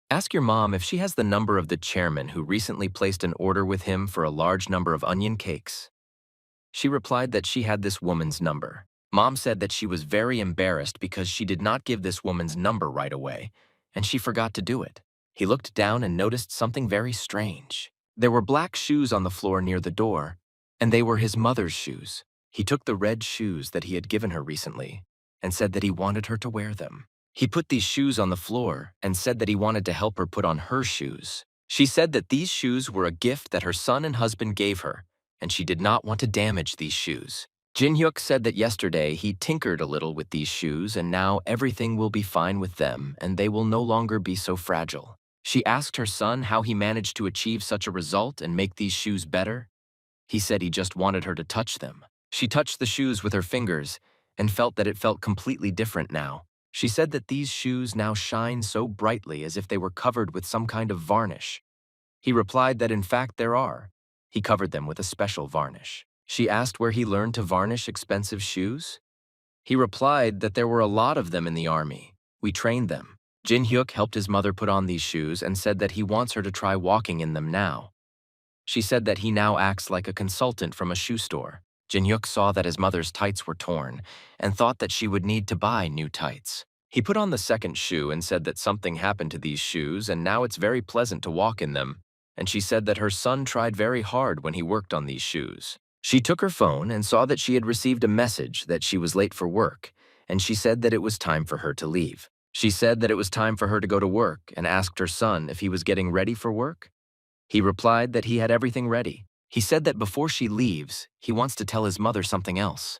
ask your mom if she has the number of the chairman who recently placed an order with him for a large number of onion cakes. She replied that she had this woman's number. Mom said that she was very embarrassed because she did not give this woman's number right away, and she forgot to do it. He looked down and noticed something very strange. There were black shoes on the floor near the door, and they were his mother's shoes. He took the red shoes that he had given her recently and said that he wanted her to wear them. He put these shoes on the floor and said that he wanted to help her put on her shoes. She said that these shoes were a gift that her son and husband gave her, and she did not want to damage these shoes. Jin Hyuk said that yesterday he tinkered a little with these shoes and now everything will be fine with them and they will no longer be so fragile. She asked her son how he managed to achieve such a result and make these shoes better. He said he just wanted her to touch them. She touched the shoes with her fingers and felt that it felt completely different now. She said that these shoes now shine so brightly as if they were covered with some kind of varnish. He replied that in fact there are. He covered them with a special varnish. She asked where he learned to varnish expensive shoes. He replied that there were a lot of them in the army. We trained them. Jin Hyuk helped his mother put on these shoes and said that he wants her to try walking in them now. She said that he now acts like a consultant from a shoe store. Jin Hyuk saw that his mother's tights were torn and thought that she would need to buy new tights. He put on the second shoe and said that something happened to these shoes and now it's very pleasant to walk in them. And she said that her son tried very hard when he worked on these shoes. She took her phone and saw that she had received a message that she was late for work, and she said that it was time for her to leave. She said that it was time for her to go to work and asked her son if he was getting ready for work. He replied that he had everything ready. He said that before she leaves, he wants to tell his mother something else.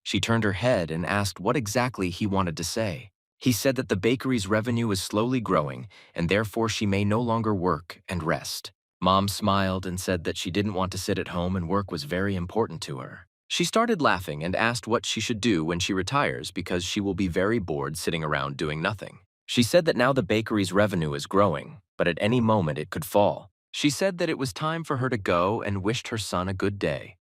She turned her head and asked what exactly he wanted to say. He said that the bakery's revenue is slowly growing, and therefore she may no longer work and rest. Mom smiled and said that she didn't want to sit at home and work was very important to her. She started laughing and asked what she should do when she retires because she will be very bored sitting around doing nothing. She said that now the bakery's revenue is growing, but at any moment it could fall. She said that it was time for her to go and wished her son a good day.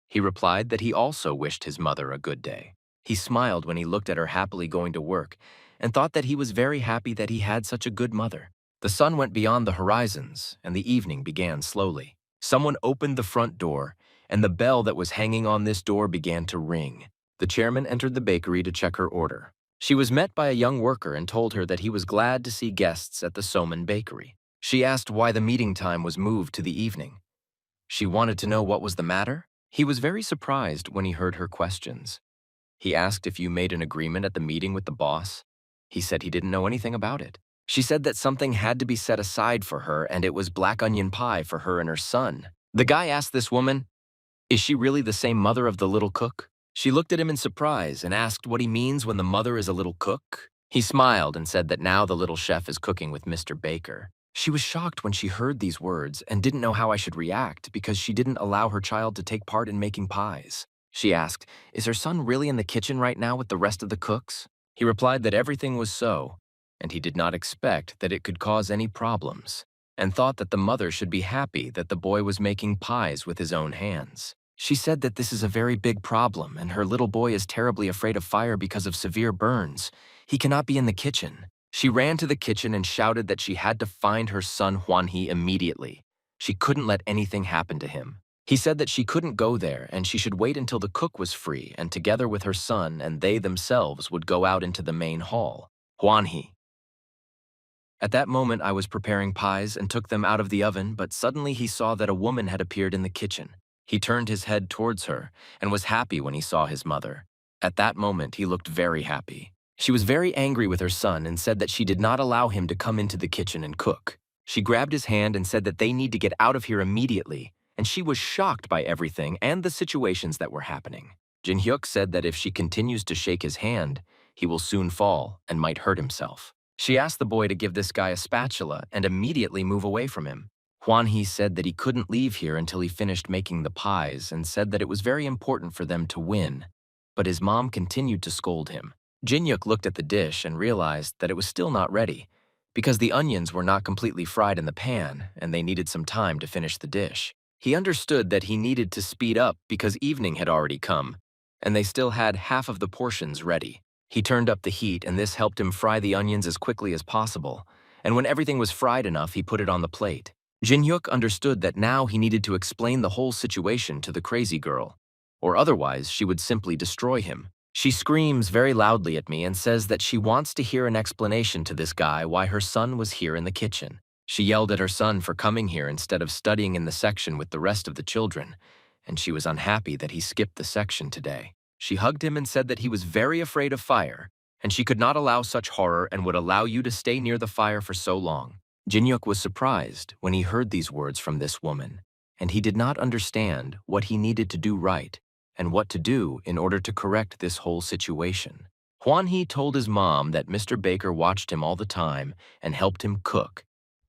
He replied that he also wished his mother a good day. He smiled when he looked at her happily going to work and thought that he was very happy that he had such a good mother. The sun went beyond the horizons and the evening began slowly. Someone opened the front door and the bell that was hanging on this door began to ring. The chairman entered the bakery to check her order. She was met by a young worker and told her that he was glad to see guests at the Soman bakery. She asked why the meeting time was moved to the evening. She wanted to know what was the matter. He was very surprised when he heard her questions. He asked if you made an agreement at the meeting with the boss. He said he didn't know anything about it. She said that something had to be set aside for her and it was black onion pie for her and her son. The guy asked this woman, "Is she really the same mother of the little cook?" She looked at him in surprise and asked what he means when the mother is a little cook. He smiled and said that now the little chef is cooking with Mr. Baker. She was shocked when she heard these words and didn't know how I should react because she didn't allow her child to take part in making pies. She asked, "Is her son really in the kitchen right now with the rest of the cooks?" He replied that everything was so, and he did not expect that it could cause any problems, and thought that the mother should be happy that the boy was making pies with his own hands. She said that this is a very big problem and her little boy is terribly afraid of fire because of severe burns. He cannot be in the kitchen. She ran to the kitchen and shouted that she had to find her son Hwan-hee immediately. She couldn't let anything happen to him. He said that she couldn't go there and she should wait until the cook was free and together with her son and they themselves would go out into the main hall. Hwan-hee. At that moment I was preparing pies and took them out of the oven, but suddenly he saw that a woman had appeared in the kitchen. He turned his head towards her and was happy when he saw his mother. At that moment he looked very happy. She was very angry with her son and said that she did not allow him to come into the kitchen and cook. She grabbed his hand and said that they need to get out of here immediately, and she was shocked by everything and the situations that were happening. Jin Hyuk said that if she continues to shake his hand, he will soon fall and might hurt himself. She asked the boy to give this guy a spatula and immediately move away from him. Hwan-hee said that he couldn't leave here until he finished making the pies and said that it was very important for them to win, but his mom continued to scold him. Jin Hyuk looked at the dish and realized that it was still not ready because the onions were not completely fried in the pan and they needed some time to finish the dish. He understood that he needed to speed up because evening had already come and they still had half of the portions ready. He turned up the heat and this helped him fry the onions as quickly as possible, and when everything was fried enough, he put it on the plate. Jin Hyuk understood that now he needed to explain the whole situation to the crazy girl, or otherwise she would simply destroy him. She screams very loudly at me and says that she wants to hear an explanation to this guy why her son was here in the kitchen. She yelled at her son for coming here instead of studying in the section with the rest of the children, and she was unhappy that he skipped the section today. She hugged him and said that he was very afraid of fire, and she could not allow such horror and would allow you to stay near the fire for so long. Jin Hyuk was surprised when he heard these words from this woman, and he did not understand what he needed to do right and what to do in order to correct this whole situation. Hwan-hee told his mom that Mr. Baker watched him all the time and helped him cook,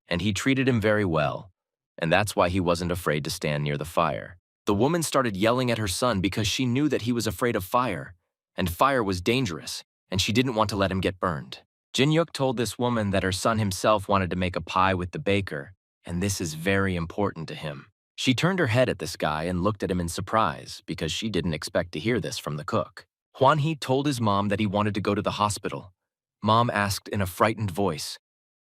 and he treated him very well, and that's why he wasn't afraid to stand near the fire. The woman started yelling at her son because she knew that he was afraid of fire, and fire was dangerous, and she didn't want to let him get burned. Jin Hyuk told this woman that her son himself wanted to make a pie with the baker, and this is very important to him. She turned her head at this guy and looked at him in surprise because she didn't expect to hear this from the cook. Huan He told his mom that he wanted to go to the hospital. Mom asked in a frightened voice,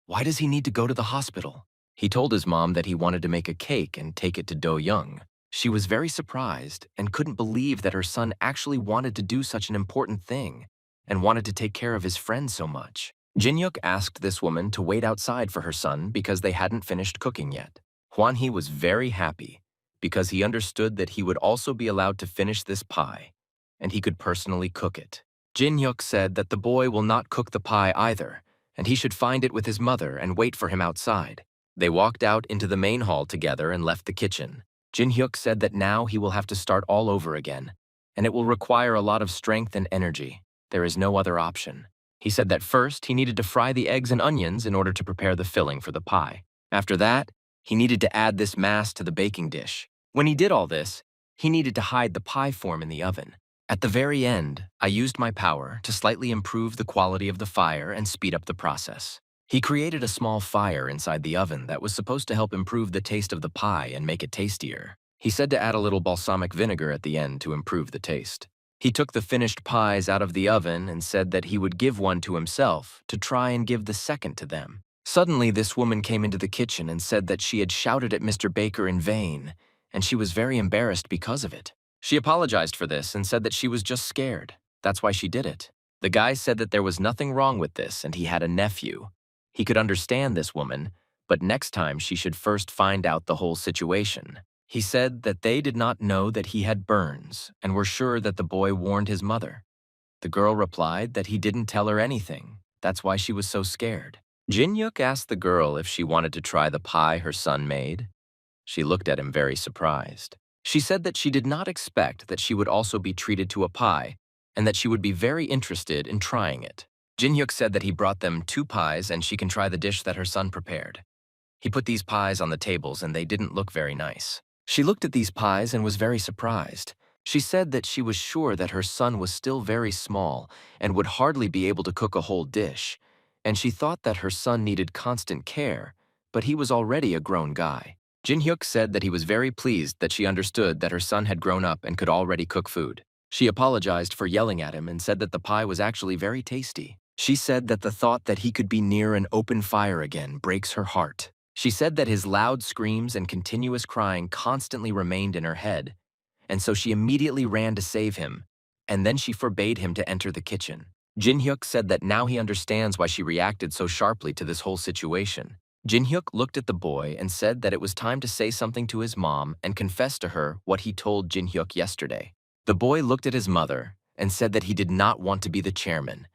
"Why does he need to go to the hospital?" He told his mom that he wanted to make a cake and take it to Do Young. She was very surprised and couldn't believe that her son actually wanted to do such an important thing and wanted to take care of his friend so much. Jin-hyuk asked this woman to wait outside for her son because they hadn't finished cooking yet. Huan He was very happy because he understood that he would also be allowed to finish this pie, and he could personally cook it. Jin-hyuk said that the boy will not cook the pie either, and he should find it with his mother and wait for him outside. They walked out into the main hall together and left the kitchen. Jin-hyuk said that now he will have to start all over again, and it will require a lot of strength and energy. There is no other option. He said that first he needed to fry the eggs and onions in order to prepare the filling for the pie. After that, he needed to add this mass to the baking dish. When he did all this, he needed to hide the pie form in the oven. At the very end, I used my power to slightly improve the quality of the fire and speed up the process. He created a small fire inside the oven that was supposed to help improve the taste of the pie and make it tastier. He said to add a little balsamic vinegar at the end to improve the taste. He took the finished pies out of the oven and said that he would give one to himself to try and give the second to them. Suddenly, this woman came into the kitchen and said that she had shouted at Mr. Baker in vain, and she was very embarrassed because of it. She apologized for this and said that she was just scared. That's why she did it. The guy said that there was nothing wrong with this and he had a nephew. He could understand this woman, but next time she should first find out the whole situation. He said that they did not know that he had burns and were sure that the boy warned his mother. The girl replied that he didn't tell her anything. That's why she was so scared. Jin-hyuk asked the girl if she wanted to try the pie her son made. She looked at him very surprised. She said that she did not expect that she would also be treated to a pie and that she would be very interested in trying it. Jin-hyuk said that he brought them 2 pies and she can try the dish that her son prepared. He put these pies on the tables and they didn't look very nice. She looked at these pies and was very surprised. She said that she was sure that her son was still very small and would hardly be able to cook a whole dish, and she thought that her son needed constant care, but he was already a grown guy. Jin-hyuk said that he was very pleased that she understood that her son had grown up and could already cook food. She apologized for yelling at him and said that the pie was actually very tasty. She said that the thought that he could be near an open fire again breaks her heart. She said that his loud screams and continuous crying constantly remained in her head, and so she immediately ran to save him, and then she forbade him to enter the kitchen. Jin-hyuk said that now he understands why she reacted so sharply to this whole situation. Jin-hyuk looked at the boy and said that it was time to say something to his mom and confess to her what he told Jin-hyuk yesterday. The boy looked at his mother and said that he did not want to be the chairman,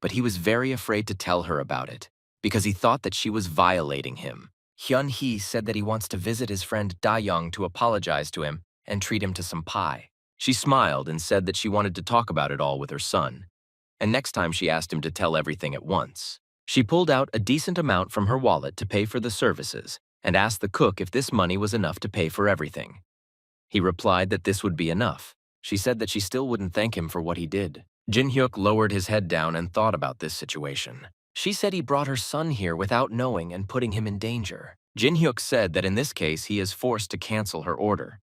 but he was very afraid to tell her about it because he thought that she was violating him. Hyun-hee said that he wants to visit his friend Da-young to apologize to him and treat him to some pie. She smiled and said that she wanted to talk about it all with her son, and next time she asked him to tell everything at once. She pulled out a decent amount from her wallet to pay for the services and asked the cook if this money was enough to pay for everything. He replied that this would be enough. She said that she still wouldn't thank him for what he did. Jin-hyuk lowered his head down and thought about this situation. She said he brought her son here without knowing and putting him in danger. Jin-hyuk said that in this case he is forced to cancel her order.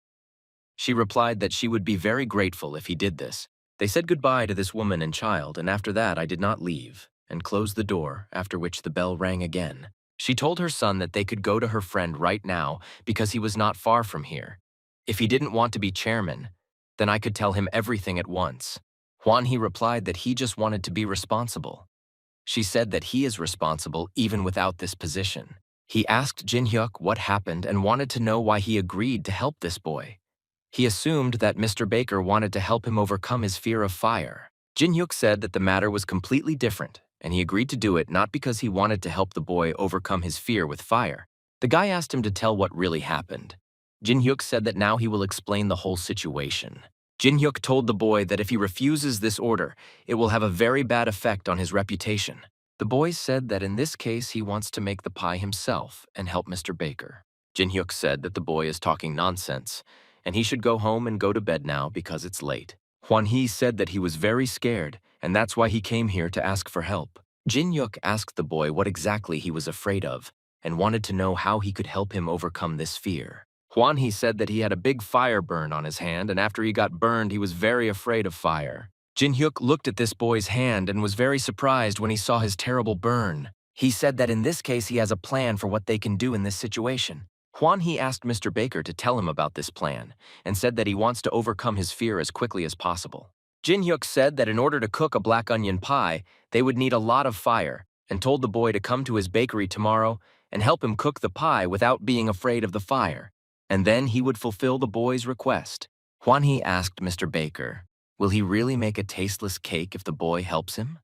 She replied that she would be very grateful if he did this. They said goodbye to this woman and child, and after that I did not leave, and closed the door, after which the bell rang again. She told her son that they could go to her friend right now because he was not far from here. If he didn't want to be chairman, then I could tell him everything at once. Huan He replied that he just wanted to be responsible. She said that he is responsible even without this position. He asked Jin-hyuk what happened and wanted to know why he agreed to help this boy. He assumed that Mr. Baker wanted to help him overcome his fear of fire. Jin-hyuk said that the matter was completely different, and he agreed to do it not because he wanted to help the boy overcome his fear with fire. The guy asked him to tell what really happened. Jin-hyuk said that now he will explain the whole situation. Jin-hyuk told the boy that if he refuses this order, it will have a very bad effect on his reputation. The boy said that in this case he wants to make the pie himself and help Mr. Baker. Jin-hyuk said that the boy is talking nonsense, and he should go home and go to bed now because it's late. Huan He said that he was very scared, and that's why he came here to ask for help. Jin-hyuk asked the boy what exactly he was afraid of and wanted to know how he could help him overcome this fear. Huan He said that he had a big fire burn on his hand, and after he got burned, he was very afraid of fire. Jin-hyuk looked at this boy's hand and was very surprised when he saw his terrible burn. He said that in this case he has a plan for what they can do in this situation. Hwan-hee asked Mr. Baker to tell him about this plan and said that he wants to overcome his fear as quickly as possible. Jin-hyuk said that in order to cook a black onion pie, they would need a lot of fire and told the boy to come to his bakery tomorrow and help him cook the pie without being afraid of the fire, and then he would fulfill the boy's request. Hwan-hee asked Mr. Baker, "Will he really make a tasteless cake if the boy helps him?"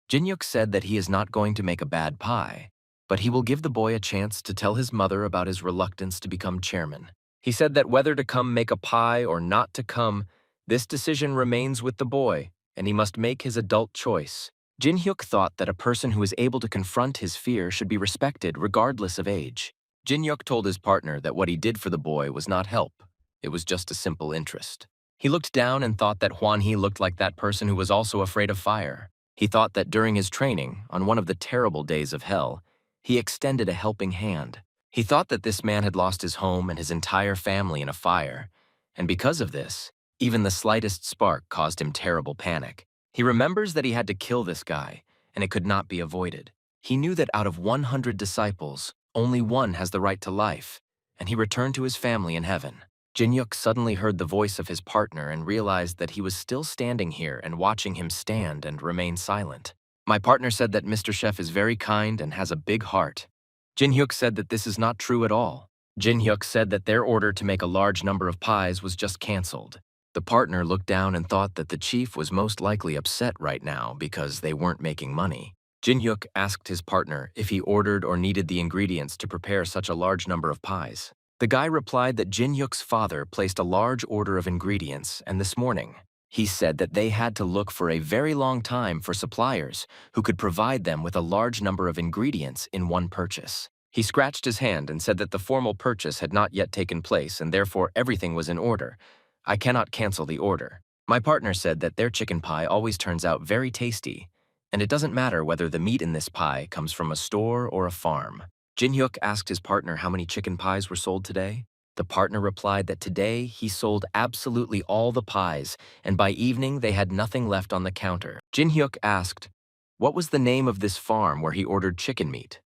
Jin-hyuk said that he is not going to make a bad pie, but he will give the boy a chance to tell his mother about his reluctance to become chairman. He said that whether to come make a pie or not to come, this decision remains with the boy, and he must make his adult choice. Jin-hyuk thought that a person who is able to confront his fear should be respected regardless of age. Jin-hyuk told his partner that what he did for the boy was not help, it was just a simple interest. He looked down and thought that Hwan-hee looked like that person who was also afraid of fire. He thought that during his training, on one of the terrible days of hell, he extended a helping hand. He thought that this man had lost his home and his entire family in a fire, and because of this, even the slightest spark caused him terrible panic. He remembers that he had to kill this guy, and it could not be avoided. He knew that out of 100 disciples, only one has the right to life, and he returned to his family in heaven. Jin-hyuk suddenly heard the voice of his partner and realized that he was still standing here and watching him stand and remain silent. My partner said that Mr. Chef is very kind and has a big heart. Jin-hyuk said that this is not true at all. Jin-hyuk said that their order to make a large number of pies was just canceled. The partner looked down and thought that the chief was most likely upset right now because they weren't making money. Jin-hyuk asked his partner if he ordered or needed the ingredients to prepare such a large number of pies. The guy replied that Jin-hyuk's father placed a large order of ingredients, and this morning, he said that they had to look for a very long time for suppliers who could provide them with a large number of ingredients in one purchase. He scratched his hand and said that the formal purchase had not yet taken place and therefore everything was in order. I cannot cancel the order. My partner said that their chicken pie always turns out very tasty, and it doesn't matter whether the meat in this pie comes from a store or a farm. Jin-hyuk asked his partner how many chicken pies were sold today. The partner replied that today he sold absolutely all the pies, and by evening they had nothing left on the counter. Jin-hyuk asked, what was the name of this farm where he ordered chicken meat?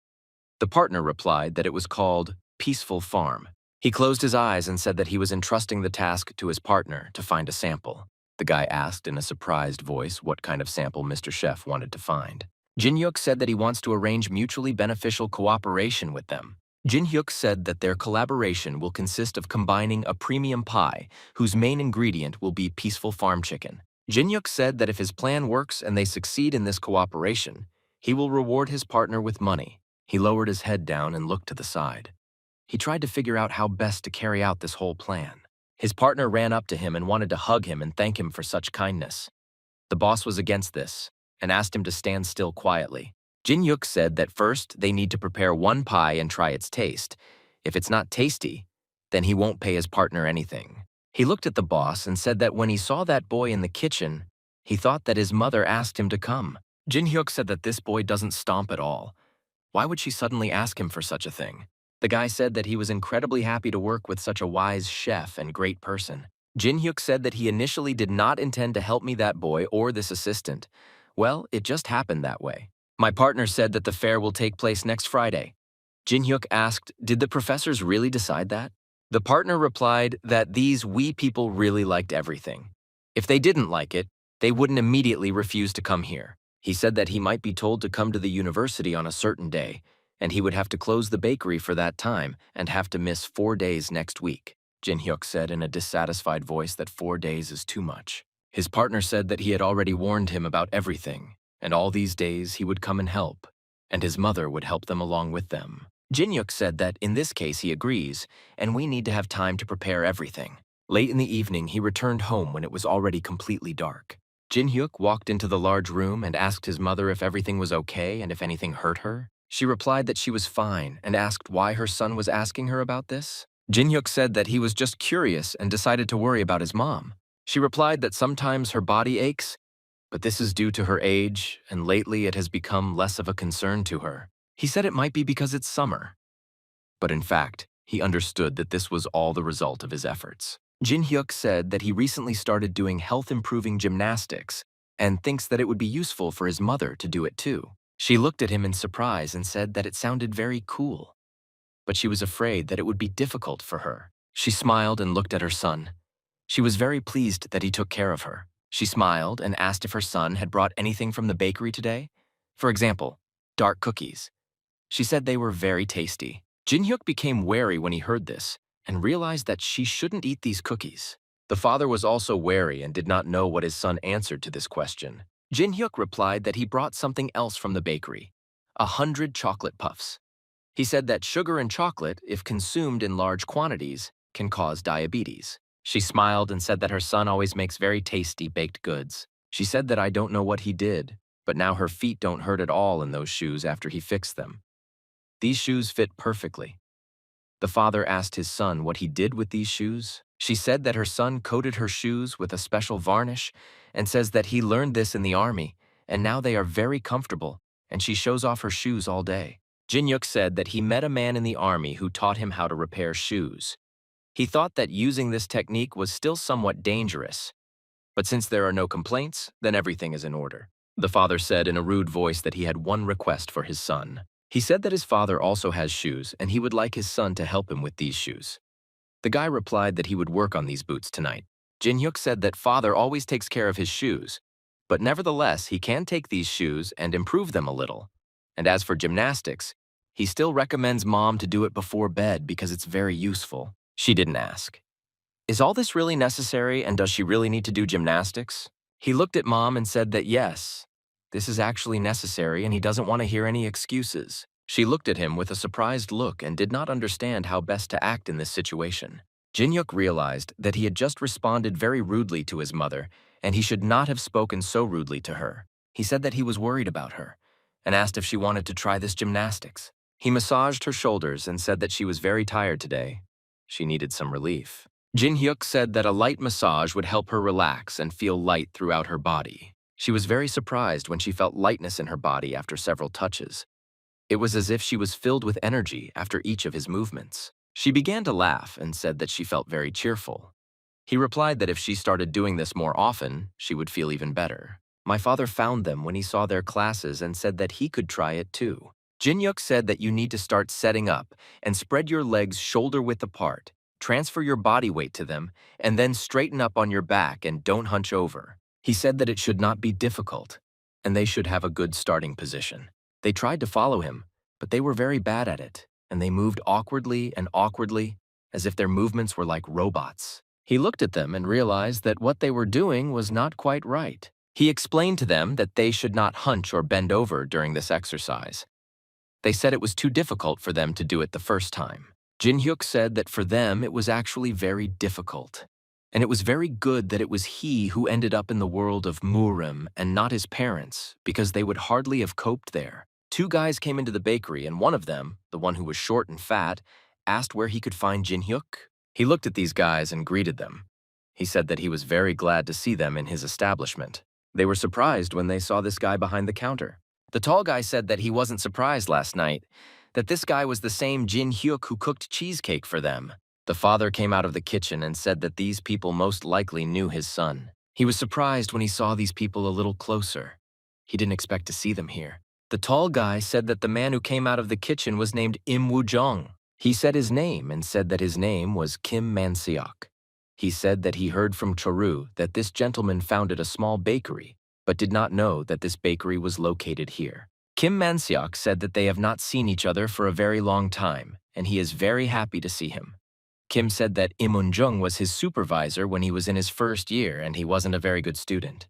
The partner replied that it was called Peaceful Farm. He closed his eyes and said that he was entrusting the task to his partner to find a sample. The guy asked in a surprised voice what kind of sample Mr. Chef wanted to find. Jin-hyuk said that he wants to arrange mutually beneficial cooperation with them. Jin-hyuk said that their collaboration will consist of combining a premium pie whose main ingredient will be Peaceful Farm chicken. Jin-hyuk said that if his plan works and they succeed in this cooperation, he will reward his partner with money. He lowered his head down and looked to the side. He tried to figure out how best to carry out this whole plan. His partner ran up to him and wanted to hug him and thank him for such kindness. The boss was against this and asked him to stand still quietly. Jin-hyuk said that first they need to prepare one pie and try its taste. If it's not tasty, then he won't pay his partner anything. He looked at the boss and said that when he saw that boy in the kitchen, he thought that his mother asked him to come. Jin-hyuk said that this boy doesn't stomp at all. Why would she suddenly ask him for such a thing? The guy said that he was incredibly happy to work with such a wise chef and great person. Jin-hyuk said that he initially did not intend to help me that boy or this assistant. Well, it just happened that way. My partner said that the fair will take place next Friday. Jin-hyuk asked, did the professors really decide that? The partner replied that these we people really liked everything. If they didn't like it, they wouldn't immediately refuse to come here. He said that he might be told to come to the university on a certain day, and he would have to close the bakery for that time and have to miss 4 days next week. Jin-hyuk said in a dissatisfied voice that 4 days is too much. His partner said that he had already warned him about everything, and all these days he would come and help, and his mother would help them along with them. Jin-hyuk said that in this case he agrees, and we need to have time to prepare everything. Late in the evening, he returned home when it was already completely dark. Jin-hyuk walked into the large room and asked his mother if everything was okay and if anything hurt her. She replied that she was fine and asked why her son was asking her about this. Jin-hyuk said that he was just curious and decided to worry about his mom. She replied that sometimes her body aches, but this is due to her age, and lately it has become less of a concern to her. He said it might be because it's summer. But in fact, he understood that this was all the result of his efforts. Jin Hyuk said that he recently started doing health-improving gymnastics and thinks that it would be useful for his mother to do it too. She looked at him in surprise and said that it sounded very cool, but she was afraid that it would be difficult for her. She smiled and looked at her son. She was very pleased that he took care of her. She smiled and asked if her son had brought anything from the bakery today. For example, dark cookies. She said they were very tasty. Jin Hyuk became wary when he heard this and realized that she shouldn't eat these cookies. The father was also wary and did not know what his son answered to this question. Jin Hyuk replied that he brought something else from the bakery, 100 chocolate puffs. He said that sugar and chocolate, if consumed in large quantities, can cause diabetes. She smiled and said that her son always makes very tasty baked goods. She said that I don't know what he did, but now her feet don't hurt at all in those shoes after he fixed them. These shoes fit perfectly. The father asked his son what he did with these shoes. She said that her son coated her shoes with a special varnish and says that he learned this in the army, and now they are very comfortable, and she shows off her shoes all day. Jin Hyuk said that he met a man in the army who taught him how to repair shoes. He thought that using this technique was still somewhat dangerous, but since there are no complaints, then everything is in order. The father said in a rude voice that he had one request for his son. He said that his father also has shoes and he would like his son to help him with these shoes. The guy replied that he would work on these boots tonight. Jin Hyuk said that father always takes care of his shoes, but nevertheless he can take these shoes and improve them a little. And as for gymnastics, he still recommends mom to do it before bed because it's very useful. She didn't ask, "Is all this really necessary and does she really need to do gymnastics?" He looked at mom and said that yes, this is actually necessary and he doesn't want to hear any excuses. She looked at him with a surprised look and did not understand how best to act in this situation. Jin Hyuk realized that he had just responded very rudely to his mother and he should not have spoken so rudely to her. He said that he was worried about her and asked if she wanted to try this gymnastics. He massaged her shoulders and said that she was very tired today. She needed some relief. Jin Hyuk said that a light massage would help her relax and feel light throughout her body. She was very surprised when she felt lightness in her body after several touches. It was as if she was filled with energy after each of his movements. She began to laugh and said that she felt very cheerful. He replied that if she started doing this more often, she would feel even better. My father found them when he saw their classes and said that he could try it too. Jin Hyuk said that you need to start setting up and spread your legs shoulder-width apart, transfer your body weight to them, and then straighten up on your back and don't hunch over. He said that it should not be difficult, and they should have a good starting position. They tried to follow him, but they were very bad at it, and they moved awkwardly and awkwardly, as if their movements were like robots. He looked at them and realized that what they were doing was not quite right. He explained to them that they should not hunch or bend over during this exercise. They said it was too difficult for them to do it the first time. Jin Hyuk said that for them it was actually very difficult. And it was very good that it was he who ended up in the world of Murim and not his parents, because they would hardly have coped there. Two guys came into the bakery and one of them, the one who was short and fat, asked where he could find Jin Hyuk. He looked at these guys and greeted them. He said that he was very glad to see them in his establishment. They were surprised when they saw this guy behind the counter. The tall guy said that he wasn't surprised last night, that this guy was the same Jin Hyuk who cooked cheesecake for them. The father came out of the kitchen and said that these people most likely knew his son. He was surprised when he saw these people a little closer. He didn't expect to see them here. The tall guy said that the man who came out of the kitchen was named Im Woo-jung. He said his name and said that his name was Kim Man-seok. He said that he heard from Choru that this gentleman founded a small bakery, but did not know that this bakery was located here. Kim Man-seok said that they have not seen each other for a very long time, and he is very happy to see him. Kim said that Im Woo-jung was his supervisor when he was in his first year and he wasn't a very good student.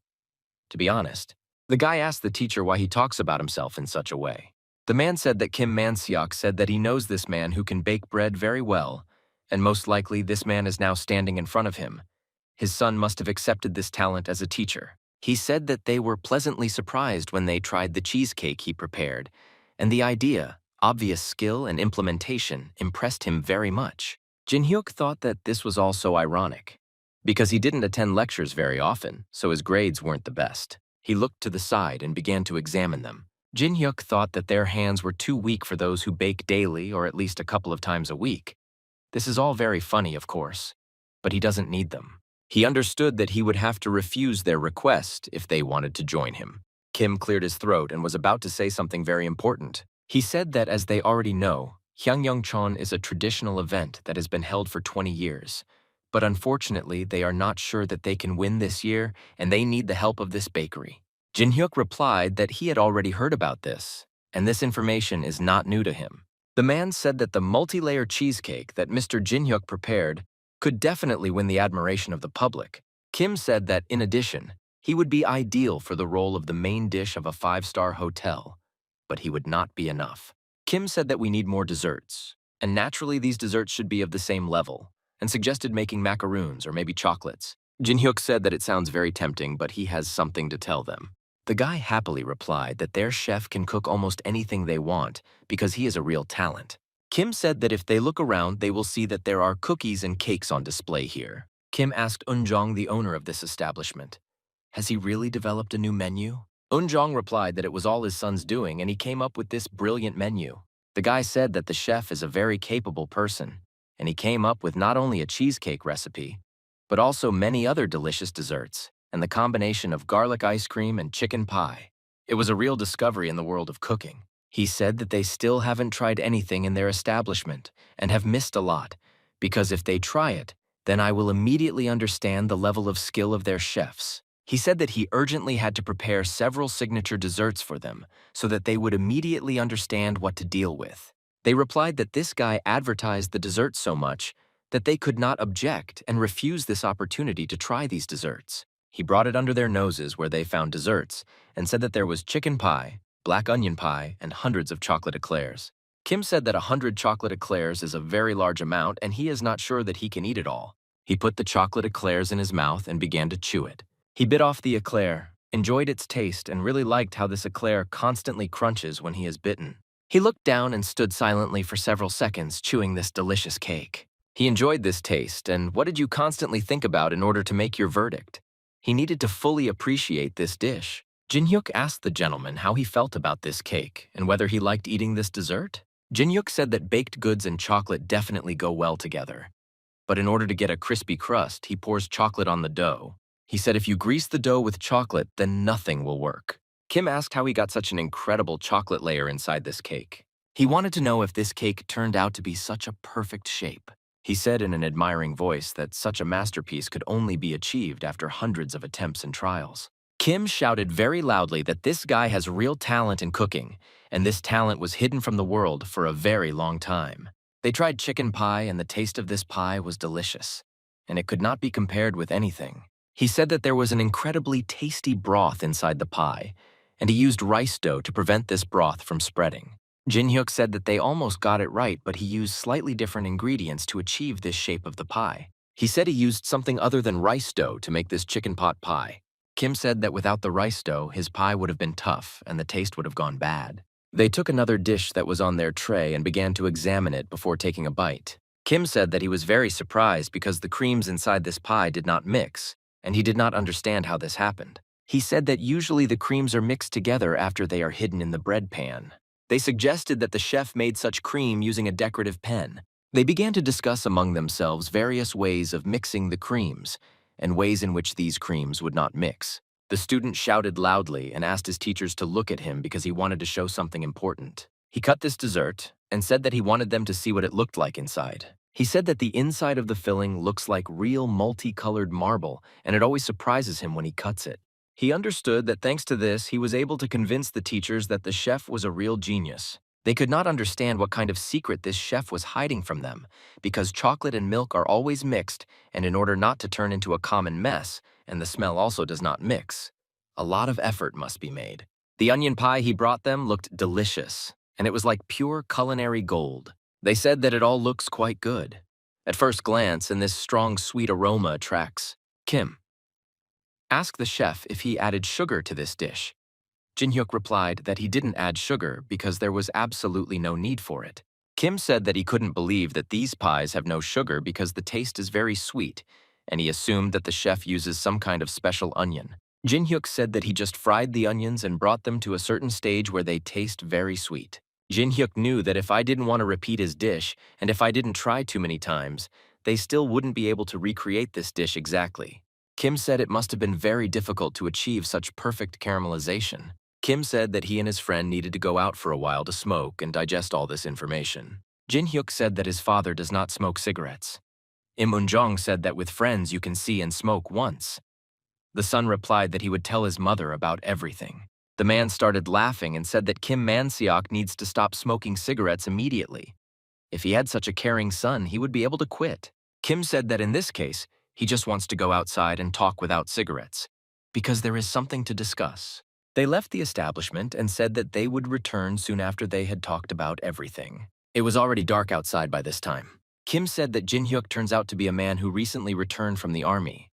To be honest, the guy asked the teacher why he talks about himself in such a way. The man said that Kim Man-seok said that he knows this man who can bake bread very well, and most likely this man is now standing in front of him. His son must have accepted this talent as a teacher. He said that they were pleasantly surprised when they tried the cheesecake he prepared, and the idea, obvious skill, and implementation impressed him very much. Jin Hyuk thought that this was also ironic, because he didn't attend lectures very often, so his grades weren't the best. He looked to the side and began to examine them. Jin Hyuk thought that their hands were too weak for those who bake daily or at least a couple of times a week. This is all very funny, of course. but he doesn't need them. He understood that he would have to refuse their request if they wanted to join him. Kim cleared his throat and was about to say something very important. He said that as they already know, Hyeongyeongcheon is a traditional event that has been held for 20 years. But unfortunately, they are not sure that they can win this year, and they need the help of this bakery. Jin-hyuk replied that he had already heard about this, and this information is not new to him. The man said that the multi-layer cheesecake that Mr. Jin-hyuk prepared could definitely win the admiration of the public. Kim said that, in addition, he would be ideal for the role of the main dish of a five-star hotel, but he would not be enough. Kim said that we need more desserts, and naturally these desserts should be of the same level, and suggested making macaroons or maybe chocolates. Jin-hyuk said that it sounds very tempting, but he has something to tell them. The guy happily replied that their chef can cook almost anything they want because he is a real talent. Kim said that if they look around, they will see that there are cookies and cakes on display here. Kim asked Eunjong, the owner of this establishment, "Has he really developed a new menu?" Eunjong replied that it was all his son's doing and he came up with this brilliant menu. The guy said that the chef is a very capable person, and he came up with not only a cheesecake recipe, but also many other delicious desserts, and the combination of garlic ice cream and chicken pie. It was a real discovery in the world of cooking. He said that they still haven't tried anything in their establishment and have missed a lot, because if they try it, then I will immediately understand the level of skill of their chefs. He said that he urgently had to prepare several signature desserts for them so that they would immediately understand what to deal with. They replied that this guy advertised the desserts so much that they could not object and refuse this opportunity to try these desserts. He brought it under their noses where they found desserts and said that there was chicken pie, black onion pie, and hundreds of chocolate eclairs. Kim said that 100 chocolate eclairs is a very large amount and he is not sure that he can eat it all. He put the chocolate eclairs in his mouth and began to chew it. He bit off the eclair, enjoyed its taste, and really liked how this eclair constantly crunches when he is bitten. He looked down and stood silently for several seconds chewing this delicious cake. He enjoyed this taste, and what did you constantly think about in order to make your verdict? He needed to fully appreciate this dish. Jin-hyuk asked the gentleman how he felt about this cake and whether he liked eating this dessert. Jin-hyuk said that baked goods and chocolate definitely go well together. But in order to get a crispy crust, he pours chocolate on the dough. He said if you grease the dough with chocolate, then nothing will work. Kim asked how he got such an incredible chocolate layer inside this cake. He wanted to know if this cake turned out to be such a perfect shape. He said in an admiring voice that such a masterpiece could only be achieved after hundreds of attempts and trials. Kim shouted very loudly that this guy has real talent in cooking, and this talent was hidden from the world for a very long time. They tried chicken pie, and the taste of this pie was delicious, and it could not be compared with anything. He said that there was an incredibly tasty broth inside the pie, and he used rice dough to prevent this broth from spreading. Jin-hyuk said that they almost got it right, but he used slightly different ingredients to achieve this shape of the pie. He said he used something other than rice dough to make this chicken pot pie. Kim said that without the rice dough, his pie would have been tough and the taste would have gone bad. They took another dish that was on their tray and began to examine it before taking a bite. Kim said that he was very surprised because the creams inside this pie did not mix, and he did not understand how this happened. He said that usually the creams are mixed together after they are hidden in the bread pan. They suggested that the chef made such cream using a decorative pen. They began to discuss among themselves various ways of mixing the creams and ways in which these creams would not mix. The student shouted loudly and asked his teachers to look at him because he wanted to show something important. He cut this dessert and said that he wanted them to see what it looked like inside. He said that the inside of the filling looks like real multicolored marble, and it always surprises him when he cuts it. He understood that thanks to this, he was able to convince the teachers that the chef was a real genius. They could not understand what kind of secret this chef was hiding from them, because chocolate and milk are always mixed, and in order not to turn into a common mess, and the smell also does not mix, a lot of effort must be made. The onion pie he brought them looked delicious, and it was like pure culinary gold. They said that it all looks quite good at first glance, and this strong sweet aroma attracts Kim. Asked the chef if he added sugar to this dish. Jin-hyuk replied that he didn't add sugar because there was absolutely no need for it. Kim said that he couldn't believe that these pies have no sugar because the taste is very sweet, and he assumed that the chef uses some kind of special onion. Jin-hyuk said that he just fried the onions and brought them to a certain stage where they taste very sweet. Jin-hyuk knew that if I didn't want to repeat his dish, and if I didn't try too many times, they still wouldn't be able to recreate this dish exactly. Kim said it must have been very difficult to achieve such perfect caramelization. Kim said that he and his friend needed to go out for a while to smoke and digest all this information. Jin Hyuk said that his father does not smoke cigarettes. Im Eun-jong said that with friends you can see and smoke once. The son replied that he would tell his mother about everything. The man started laughing and said that Kim Man-seok needs to stop smoking cigarettes immediately. If he had such a caring son, he would be able to quit. Kim said that in this case, he just wants to go outside and talk without cigarettes, because there is something to discuss. They left the establishment and said that they would return soon after they had talked about everything. It was already dark outside by this time. Kim said that Jin Hyuk turns out to be a man who recently returned from the army.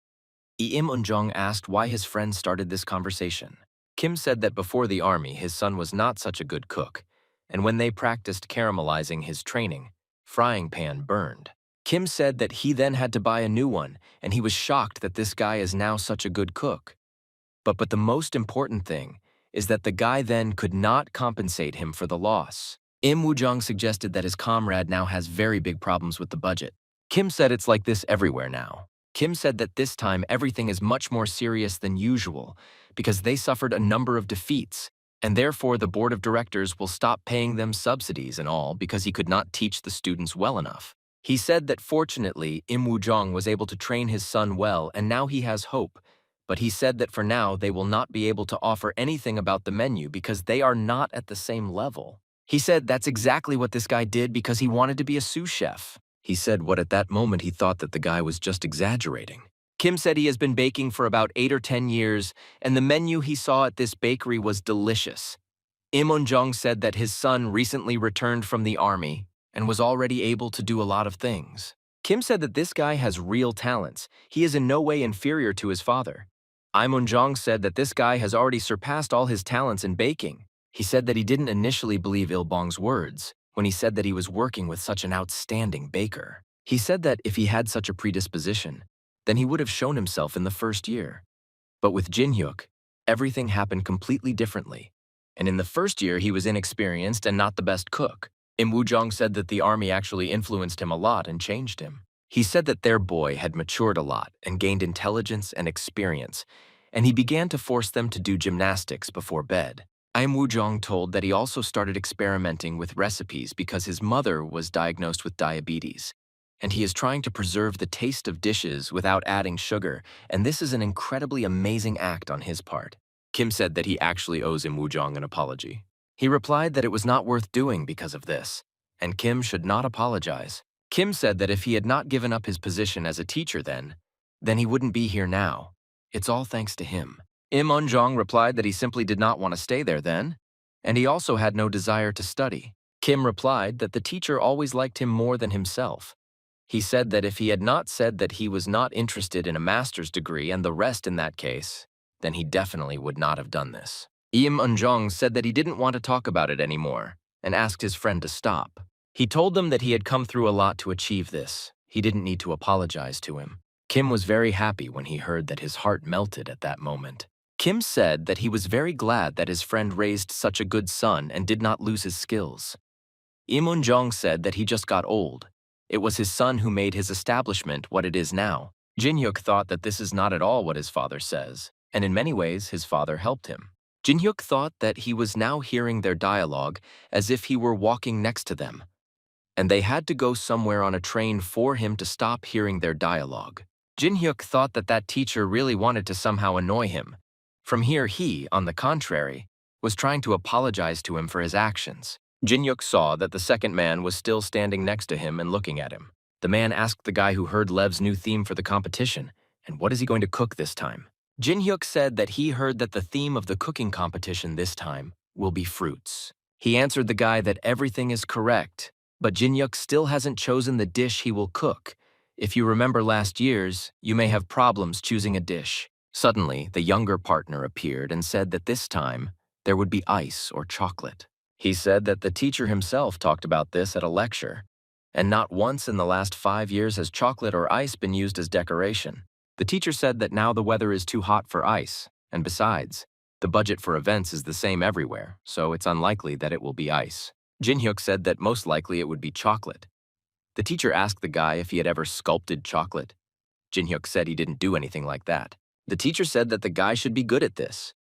Im Eun-jong asked why his friend started this conversation. Kim said that before the army, his son was not such a good cook, and when they practiced caramelizing his training, frying pan burned. Kim said that he then had to buy a new one, and he was shocked that this guy is now such a good cook. But the most important thing is that the guy then could not compensate him for the loss. Im Woo-jong suggested that his comrade now has very big problems with the budget. Kim said it's like this everywhere now. Kim said that this time everything is much more serious than usual because they suffered a number of defeats, and therefore the board of directors will stop paying them subsidies and all because he could not teach the students well enough. He said that fortunately Im Woo-jong was able to train his son well and now he has hope, but he said that for now they will not be able to offer anything about the menu because they are not at the same level. He said that's exactly what this guy did because he wanted to be a sous chef. He said what at that moment he thought that the guy was just exaggerating. Kim said he has been baking for about 8 or 10 years, and the menu he saw at this bakery was delicious. Im Eun-jong said that his son recently returned from the army and was already able to do a lot of things. Kim said that this guy has real talents. He is in no way inferior to his father. Im Eun-jong said that this guy has already surpassed all his talents in baking. He said that he didn't initially believe Il-bong's words when he said that he was working with such an outstanding baker. He said that if he had such a predisposition, then he would have shown himself in the first year. But with Jin Hyuk, everything happened completely differently. And in the first year, he was inexperienced and not the best cook. Im Woo-jong said that the army actually influenced him a lot and changed him. He said that their boy had matured a lot and gained intelligence and experience, and he began to force them to do gymnastics before bed. Im Woo-jong told that he also started experimenting with recipes because his mother was diagnosed with diabetes, and he is trying to preserve the taste of dishes without adding sugar, and this is an incredibly amazing act on his part. Kim said that he actually owes Im Woo-jong an apology. He replied that it was not worth doing because of this, and Kim should not apologize. Kim said that if he had not given up his position as a teacher then he wouldn't be here now. It's all thanks to him. Im Eun-jong replied that he simply did not want to stay there then, and he also had no desire to study. Kim replied that the teacher always liked him more than himself. He said that if he had not said that he was not interested in a master's degree and the rest in that case, then he definitely would not have done this. Im Eun-jong said that he didn't want to talk about it anymore and asked his friend to stop. He told them that he had come through a lot to achieve this. He didn't need to apologize to him. Kim was very happy when he heard that his heart melted at that moment. Kim said that he was very glad that his friend raised such a good son and did not lose his skills. Im Eun-jong said that he just got old. It was his son who made his establishment what it is now. Jin Hyuk thought that this is not at all what his father says, and in many ways his father helped him. Jin Hyuk thought that he was now hearing their dialogue as if he were walking next to them, and they had to go somewhere on a train for him to stop hearing their dialogue. Jin Hyuk thought that that teacher really wanted to somehow annoy him. From here, he, on the contrary, was trying to apologize to him for his actions. Jin Hyuk saw that the second man was still standing next to him and looking at him. The man asked the guy who heard Lev's new theme for the competition, and what is he going to cook this time? Jin Hyuk said that he heard that the theme of the cooking competition this time will be fruits. He answered the guy that everything is correct, but Jin Hyuk still hasn't chosen the dish he will cook. If you remember last year's, you may have problems choosing a dish. Suddenly, the younger partner appeared and said that this time, there would be ice or chocolate. He said that the teacher himself talked about this at a lecture, and not once in the last 5 years has chocolate or ice been used as decoration. The teacher said that now the weather is too hot for ice, and besides, the budget for events is the same everywhere, so it's unlikely that it will be ice. Jin Hyuk said that most likely it would be chocolate. The teacher asked the guy if he had ever sculpted chocolate. Jin-hyuk said he didn't do anything like that. The teacher said that the guy should be good at this.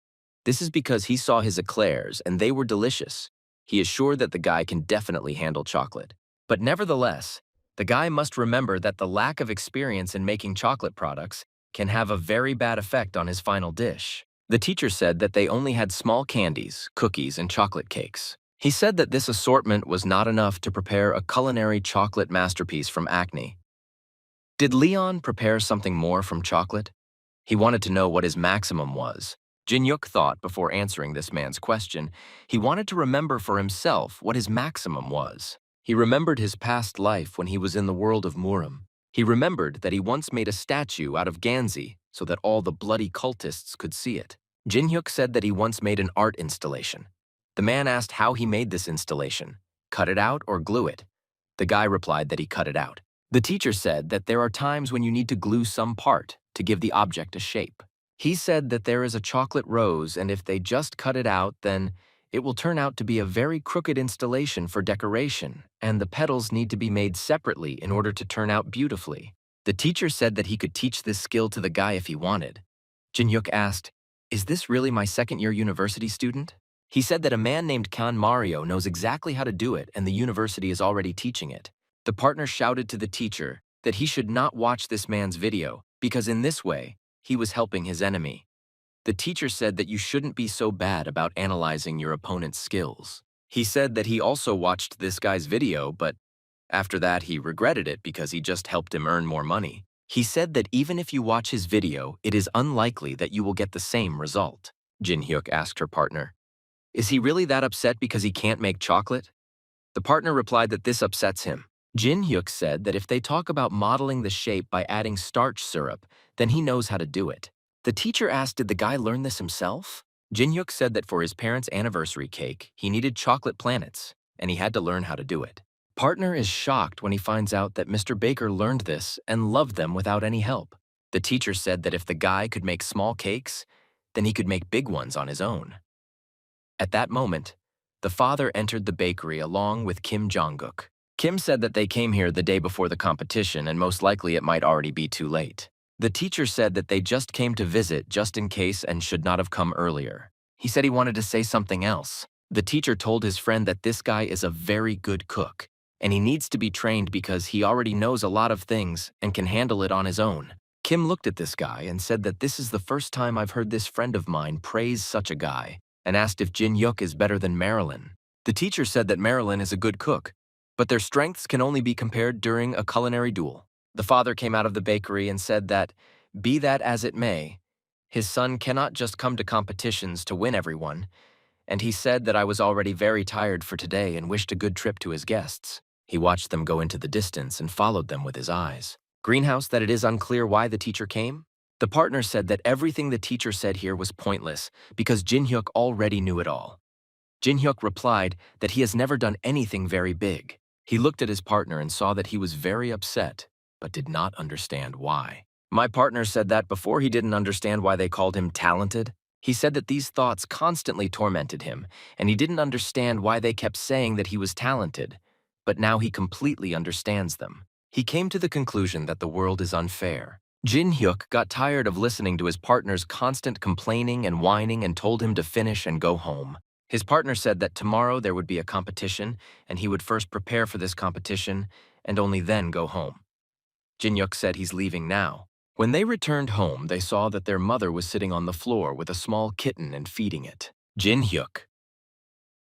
This is because he saw his eclairs and they were delicious. He is sure that the guy can definitely handle chocolate. But nevertheless, the guy must remember that the lack of experience in making chocolate products can have a very bad effect on his final dish. The teacher said that they only had small candies, cookies, and chocolate cakes. He said that this assortment was not enough to prepare a culinary chocolate masterpiece from acne. Did Leon prepare something more from chocolate? He wanted to know what his maximum was. Jin-hyuk thought before answering this man's question. He wanted to remember for himself what his maximum was. He remembered his past life when he was in the world of Murim. He remembered that he once made a statue out of Ganzi so that all the bloody cultists could see it. Jin-hyuk said that he once made an art installation. The man asked how he made this installation. Cut it out or glue it? The guy replied that he cut it out. The teacher said that there are times when you need to glue some part to give the object a shape. He said that there is a chocolate rose, and if they just cut it out, then it will turn out to be a very crooked installation for decoration, and the petals need to be made separately in order to turn out beautifully. The teacher said that he could teach this skill to the guy if he wanted. Jin-hyuk asked, "Is this really my second-year university student?" He said that a man named Kan Mario knows exactly how to do it, and the university is already teaching it. The partner shouted to the teacher that he should not watch this man's video, because in this way, he was helping his enemy. The teacher said that you shouldn't be so bad about analyzing your opponent's skills. He said that he also watched this guy's video, but after that he regretted it because he just helped him earn more money. He said that even if you watch his video, it is unlikely that you will get the same result. Jin-hyuk asked her partner, "Is he really that upset because he can't make chocolate?" The partner replied that this upsets him. Jin-hyuk said that if they talk about modeling the shape by adding starch syrup, then he knows how to do it. The teacher asked, did the guy learn this himself? Jin-hyuk said that for his parents' anniversary cake, he needed chocolate planets, and he had to learn how to do it. Partner is shocked when he finds out that Mr. Baker learned this and loved them without any help. The teacher said that if the guy could make small cakes, then he could make big ones on his own. At that moment, the father entered the bakery along with Kim Jong-guk. Kim said that they came here the day before the competition and most likely it might already be too late. The teacher said that they just came to visit just in case and should not have come earlier. He said he wanted to say something else. The teacher told his friend that this guy is a very good cook, and he needs to be trained because he already knows a lot of things and can handle it on his own. Kim looked at this guy and said that this is the first time I've heard this friend of mine praise such a guy, and asked if Jin-hyuk is better than Marilyn. The teacher said that Marilyn is a good cook, but their strengths can only be compared during a culinary duel. The father came out of the bakery and said that, be that as it may, his son cannot just come to competitions to win everyone, and he said that I was already very tired for today and wished a good trip to his guests. He watched them go into the distance and followed them with his eyes. Greenhouse that it is unclear why the teacher came? The partner said that everything the teacher said here was pointless because Jin-hyuk already knew it all. Jin-hyuk replied that he has never done anything very big. He looked at his partner and saw that he was very upset, but did not understand why. My partner said that before he didn't understand why they called him talented. He said that these thoughts constantly tormented him, and he didn't understand why they kept saying that he was talented, but now he completely understands them. He came to the conclusion that the world is unfair. Jin-hyuk got tired of listening to his partner's constant complaining and whining and told him to finish and go home. His partner said that tomorrow there would be a competition, and he would first prepare for this competition and only then go home. Jin-hyuk said he's leaving now. When they returned home, they saw that their mother was sitting on the floor with a small kitten and feeding it. Jin-hyuk,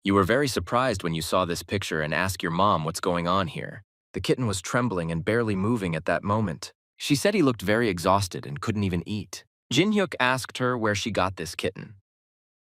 you were very surprised when you saw this picture and asked your mom what's going on here. The kitten was trembling and barely moving at that moment. She said he looked very exhausted and couldn't even eat. Jin-hyuk asked her where she got this kitten.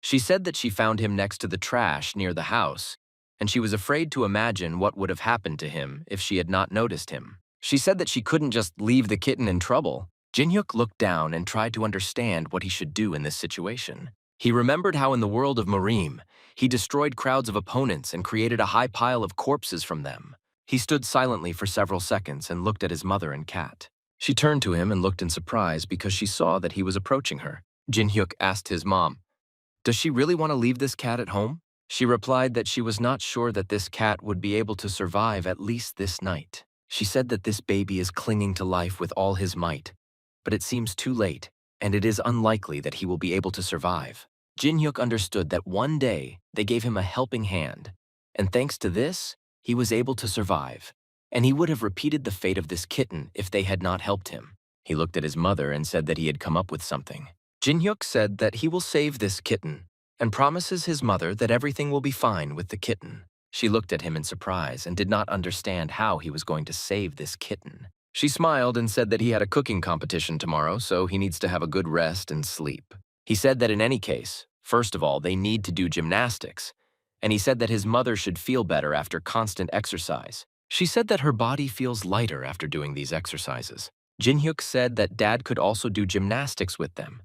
She said that she found him next to the trash near the house, and she was afraid to imagine what would have happened to him if she had not noticed him. She said that she couldn't just leave the kitten in trouble. Jin-hyuk looked down and tried to understand what he should do in this situation. He remembered how in the world of Murim, he destroyed crowds of opponents and created a high pile of corpses from them. He stood silently for several seconds and looked at his mother and cat. She turned to him and looked in surprise because she saw that he was approaching her. Jin-hyuk asked his mom, "Does she really want to leave this cat at home?" She replied that she was not sure that this cat would be able to survive at least this night. She said that this baby is clinging to life with all his might, but it seems too late, and it is unlikely that he will be able to survive. Jin-hyuk understood that one day they gave him a helping hand, and thanks to this, he was able to survive, and he would have repeated the fate of this kitten if they had not helped him. He looked at his mother and said that he had come up with something. Jin-hyuk said that he will save this kitten and promises his mother that everything will be fine with the kitten. She looked at him in surprise and did not understand how he was going to save this kitten. She smiled and said that he had a cooking competition tomorrow, so he needs to have a good rest and sleep. He said that in any case, first of all, they need to do gymnastics, and he said that his mother should feel better after constant exercise. She said that her body feels lighter after doing these exercises. Jin-hyuk said that Dad could also do gymnastics with them.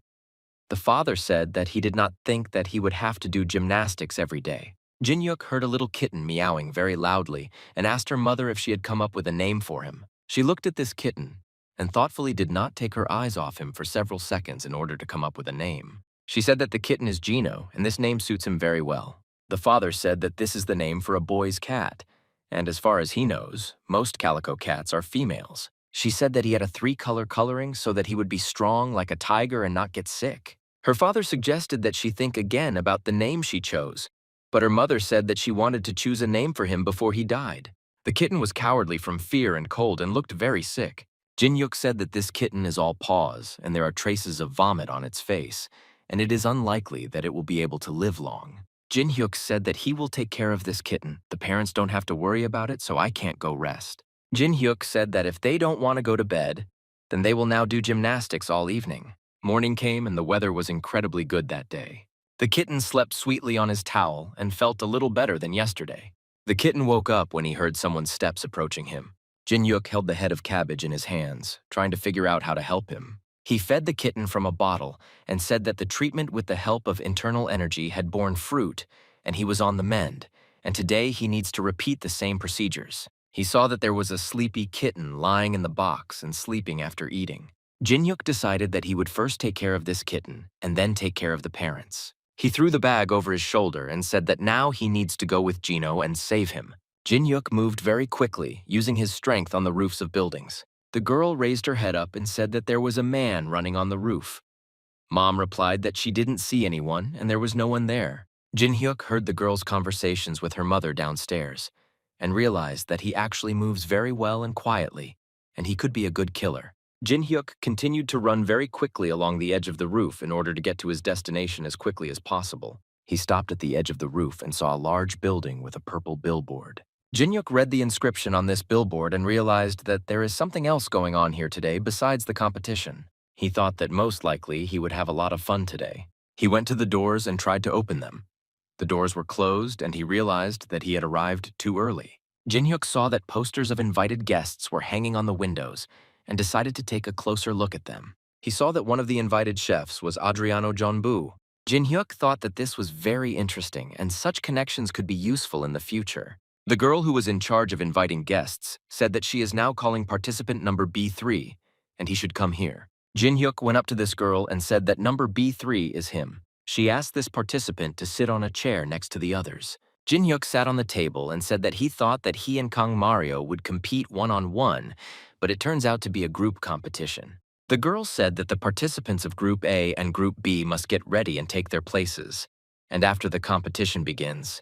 The father said that he did not think that he would have to do gymnastics every day. Jin-hyuk heard a little kitten meowing very loudly and asked her mother if she had come up with a name for him. She looked at this kitten and thoughtfully did not take her eyes off him for several seconds in order to come up with a name. She said that the kitten is Gino, and this name suits him very well. The father said that this is the name for a boy's cat, and as far as he knows, most calico cats are females. She said that he had a 3-color coloring so that he would be strong like a tiger and not get sick. Her father suggested that she think again about the name she chose, but her mother said that she wanted to choose a name for him before he died. The kitten was cowardly from fear and cold and looked very sick. Jin-hyuk said that this kitten is all paws and there are traces of vomit on its face, and it is unlikely that it will be able to live long. Jin-hyuk said that he will take care of this kitten. The parents don't have to worry about it, so I can't go rest. Jin-hyuk said that if they don't want to go to bed, then they will now do gymnastics all evening. Morning came and the weather was incredibly good that day. The kitten slept sweetly on his towel and felt a little better than yesterday. The kitten woke up when he heard someone's steps approaching him. Jin-hyuk held the head of cabbage in his hands, trying to figure out how to help him. He fed the kitten from a bottle and said that the treatment with the help of internal energy had borne fruit and he was on the mend, and today he needs to repeat the same procedures. He saw that there was a sleepy kitten lying in the box and sleeping after eating. Jin-hyuk decided that he would first take care of this kitten and then take care of the parents. He threw the bag over his shoulder and said that now he needs to go with Gino and save him. Jin-hyuk moved very quickly, using his strength on the roofs of buildings. The girl raised her head up and said that there was a man running on the roof. Mom replied that she didn't see anyone and there was no one there. Jin-hyuk heard the girl's conversations with her mother downstairs and realized that he actually moves very well and quietly, and he could be a good killer. Jin-hyuk continued to run very quickly along the edge of the roof in order to get to his destination as quickly as possible. He stopped at the edge of the roof and saw a large building with a purple billboard. Jin-hyuk read the inscription on this billboard and realized that there is something else going on here today besides the competition. He thought that most likely he would have a lot of fun today. He went to the doors and tried to open them. The doors were closed and he realized that he had arrived too early. Jin-hyuk saw that posters of invited guests were hanging on the windows and decided to take a closer look at them. He saw that one of the invited chefs was Adriano Jeonbu. Jin-hyuk thought that this was very interesting and such connections could be useful in the future. The girl who was in charge of inviting guests said that she is now calling participant number B3 and he should come here. Jin-hyuk went up to this girl and said that number B3 is him. She asked this participant to sit on a chair next to the others. Jin-hyuk sat on the table and said that he thought that he and Kang Mario would compete one-on-one, but it turns out to be a group competition. The girl said that the participants of Group A and Group B must get ready and take their places, and after the competition begins,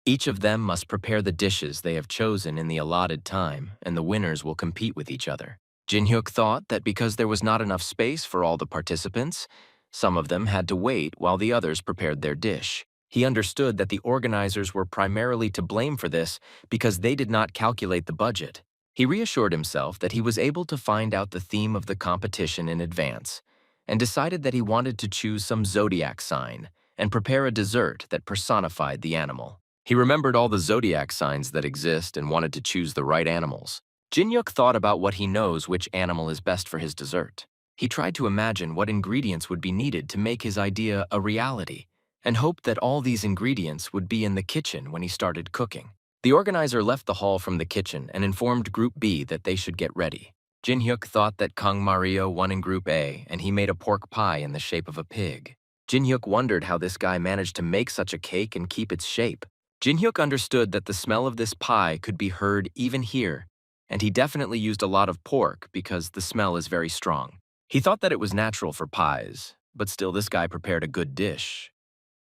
each of them must prepare the dishes they have chosen in the allotted time, and the winners will compete with each other. Jin-hyuk thought that because there was not enough space for all the participants, some of them had to wait while the others prepared their dish. He understood that the organizers were primarily to blame for this because they did not calculate the budget. He reassured himself that he was able to find out the theme of the competition in advance and decided that he wanted to choose some zodiac sign and prepare a dessert that personified the animal. He remembered all the zodiac signs that exist and wanted to choose the right animals. Jin-hyuk thought about what he knows which animal is best for his dessert. He tried to imagine what ingredients would be needed to make his idea a reality and hoped that all these ingredients would be in the kitchen when he started cooking. The organizer left the hall from the kitchen and informed Group B that they should get ready. Jin-hyuk thought that Kang Mario won in Group A and he made a pork pie in the shape of a pig. Jin-hyuk wondered how this guy managed to make such a cake and keep its shape. Jin-hyuk understood that the smell of this pie could be heard even here, and he definitely used a lot of pork because the smell is very strong. He thought that it was natural for pies, but still this guy prepared a good dish.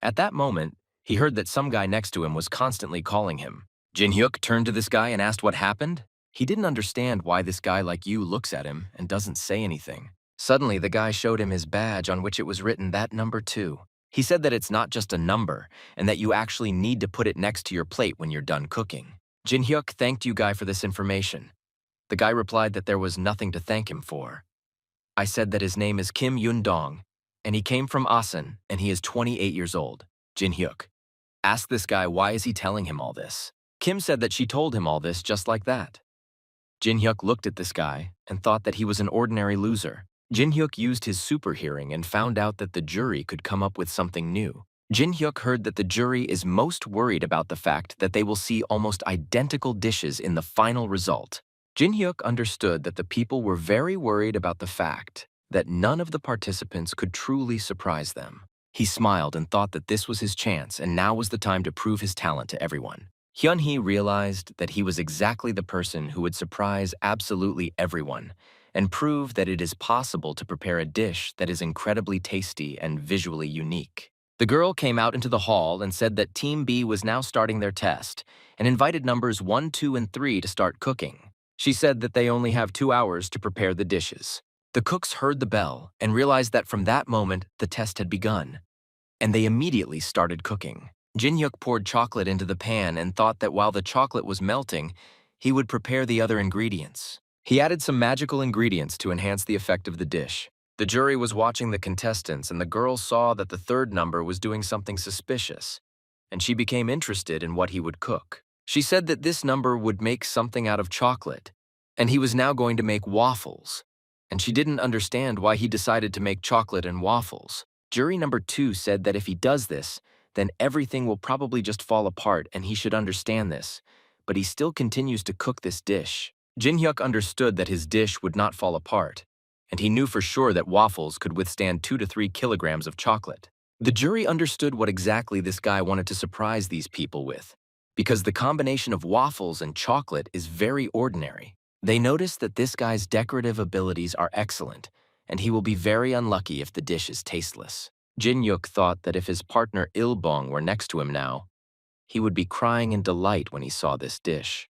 At that moment, he heard that some guy next to him was constantly calling him. Jin-hyuk turned to this guy and asked what happened. He didn't understand why this guy like you looks at him and doesn't say anything. Suddenly, the guy showed him his badge on which it was written that number 2. He said that it's not just a number and that you actually need to put it next to your plate when you're done cooking. Jin-hyuk thanked you guy for this information. The guy replied that there was nothing to thank him for. I said that his name is Kim Yun-dong, and he came from Asan, and he is 28 years old. Jin-hyuk asked this guy why is he telling him all this. Kim said that she told him all this just like that. Jin-hyuk looked at this guy and thought that he was an ordinary loser. Jin-hyuk used his super hearing and found out that the jury could come up with something new. Jin-hyuk heard that the jury is most worried about the fact that they will see almost identical dishes in the final result. Jin-hyuk understood that the people were very worried about the fact that none of the participants could truly surprise them. He smiled and thought that this was his chance and now was the time to prove his talent to everyone. Hyun-hee realized that he was exactly the person who would surprise absolutely everyone and prove that it is possible to prepare a dish that is incredibly tasty and visually unique. The girl came out into the hall and said that Team B was now starting their test and invited numbers 1, 2, and 3 to start cooking. She said that they only have 2 hours to prepare the dishes. The cooks heard the bell and realized that from that moment, the test had begun, and they immediately started cooking. Jin-hyuk poured chocolate into the pan and thought that while the chocolate was melting, he would prepare the other ingredients. He added some magical ingredients to enhance the effect of the dish. The jury was watching the contestants, and the girl saw that the third number was doing something suspicious, and she became interested in what he would cook. She said that this number would make something out of chocolate, and he was now going to make waffles, and she didn't understand why he decided to make chocolate and waffles. Jury number 2 said that if he does this, then everything will probably just fall apart and he should understand this, but he still continues to cook this dish. Jin-hyuk understood that his dish would not fall apart, and he knew for sure that waffles could withstand 2 to 3 kilograms of chocolate. The jury understood what exactly this guy wanted to surprise these people with, because the combination of waffles and chocolate is very ordinary. They noticed that this guy's decorative abilities are excellent, and he will be very unlucky if the dish is tasteless. Jin-hyuk thought that if his partner Il-bong were next to him now, he would be crying in delight when he saw this dish.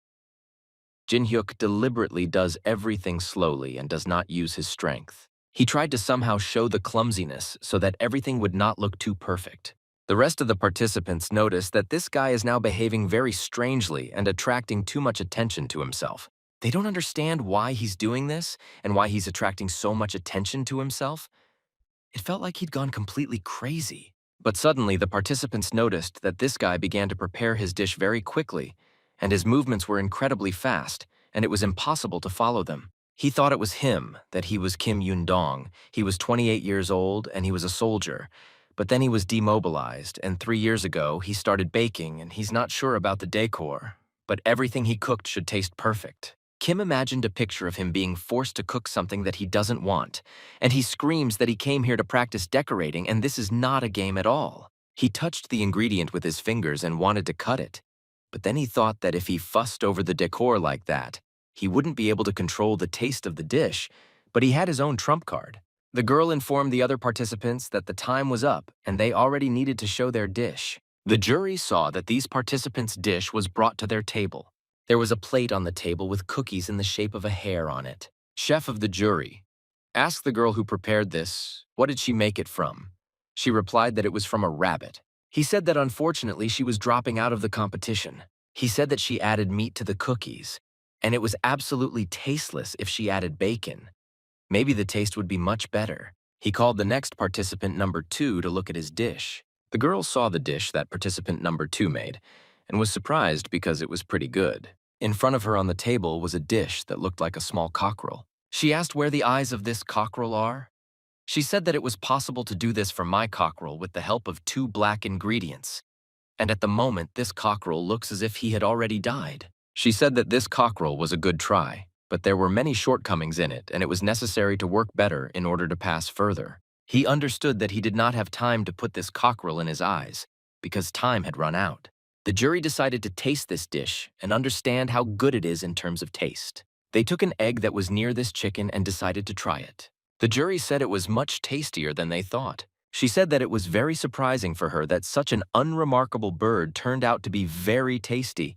Jin-hyuk deliberately does everything slowly and does not use his strength. He tried to somehow show the clumsiness so that everything would not look too perfect. The rest of the participants noticed that this guy is now behaving very strangely and attracting too much attention to himself. They don't understand why he's doing this and why he's attracting so much attention to himself. It felt like he'd gone completely crazy. But suddenly, the participants noticed that this guy began to prepare his dish very quickly, and his movements were incredibly fast, and it was impossible to follow them. He thought it was him, that he was Kim Yun-dong. He was 28 years old, and he was a soldier. But then he was demobilized, and 3 years ago, he started baking, and he's not sure about the decor. But everything he cooked should taste perfect. Kim imagined a picture of him being forced to cook something that he doesn't want, and he screams that he came here to practice decorating, and this is not a game at all. He touched the ingredient with his fingers and wanted to cut it, but then he thought that if he fussed over the decor like that, he wouldn't be able to control the taste of the dish, but he had his own trump card. The girl informed the other participants that the time was up and they already needed to show their dish. The jury saw that these participants' dish was brought to their table. There was a plate on the table with cookies in the shape of a hare on it. Chef of the jury asked the girl who prepared this, what did she make it from? She replied that it was from a rabbit. He said that unfortunately she was dropping out of the competition. He said that she added meat to the cookies, and it was absolutely tasteless if she added bacon. Maybe the taste would be much better. He called the next participant number 2 to look at his dish. The girl saw the dish that participant number 2 made, and was surprised because it was pretty good. In front of her on the table was a dish that looked like a small cockerel. She asked where the eyes of this cockerel are. She said that it was possible to do this for my cockerel with the help of 2 black ingredients. And at the moment, this cockerel looks as if he had already died. She said that this cockerel was a good try, but there were many shortcomings in it, and it was necessary to work better in order to pass further. He understood that he did not have time to put this cockerel in his eyes, because time had run out. The jury decided to taste this dish and understand how good it is in terms of taste. They took an egg that was near this chicken and decided to try it. The jury said it was much tastier than they thought. She said that it was very surprising for her that such an unremarkable bird turned out to be very tasty,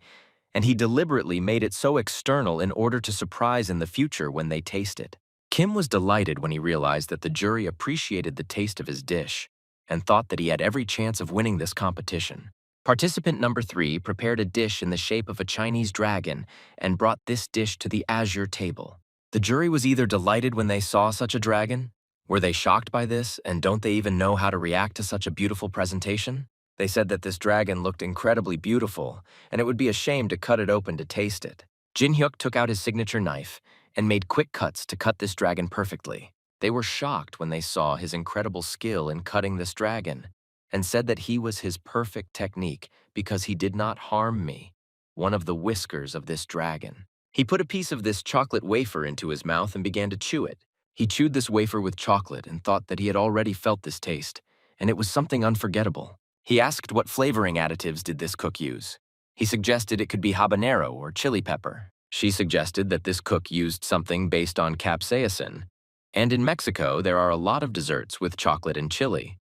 and he deliberately made it so external in order to surprise in the future when they taste it. Kim was delighted when he realized that the jury appreciated the taste of his dish and thought that he had every chance of winning this competition. Participant number 3 prepared a dish in the shape of a Chinese dragon and brought this dish to the azure table. The jury was either delighted when they saw such a dragon, were they shocked by this, and don't they even know how to react to such a beautiful presentation? They said that this dragon looked incredibly beautiful, and it would be a shame to cut it open to taste it. Jin Hyuk took out his signature knife and made quick cuts to cut this dragon perfectly. They were shocked when they saw his incredible skill in cutting this dragon, and said that he was his perfect technique because he did not harm me, one of the whiskers of this dragon. He put a piece of this chocolate wafer into his mouth and began to chew it. He chewed this wafer with chocolate and thought that he had already felt this taste, and it was something unforgettable. He asked what flavoring additives did this cook use. He suggested it could be habanero or chili pepper. She suggested that this cook used something based on capsaicin. And in Mexico, there are a lot of desserts with chocolate and chili.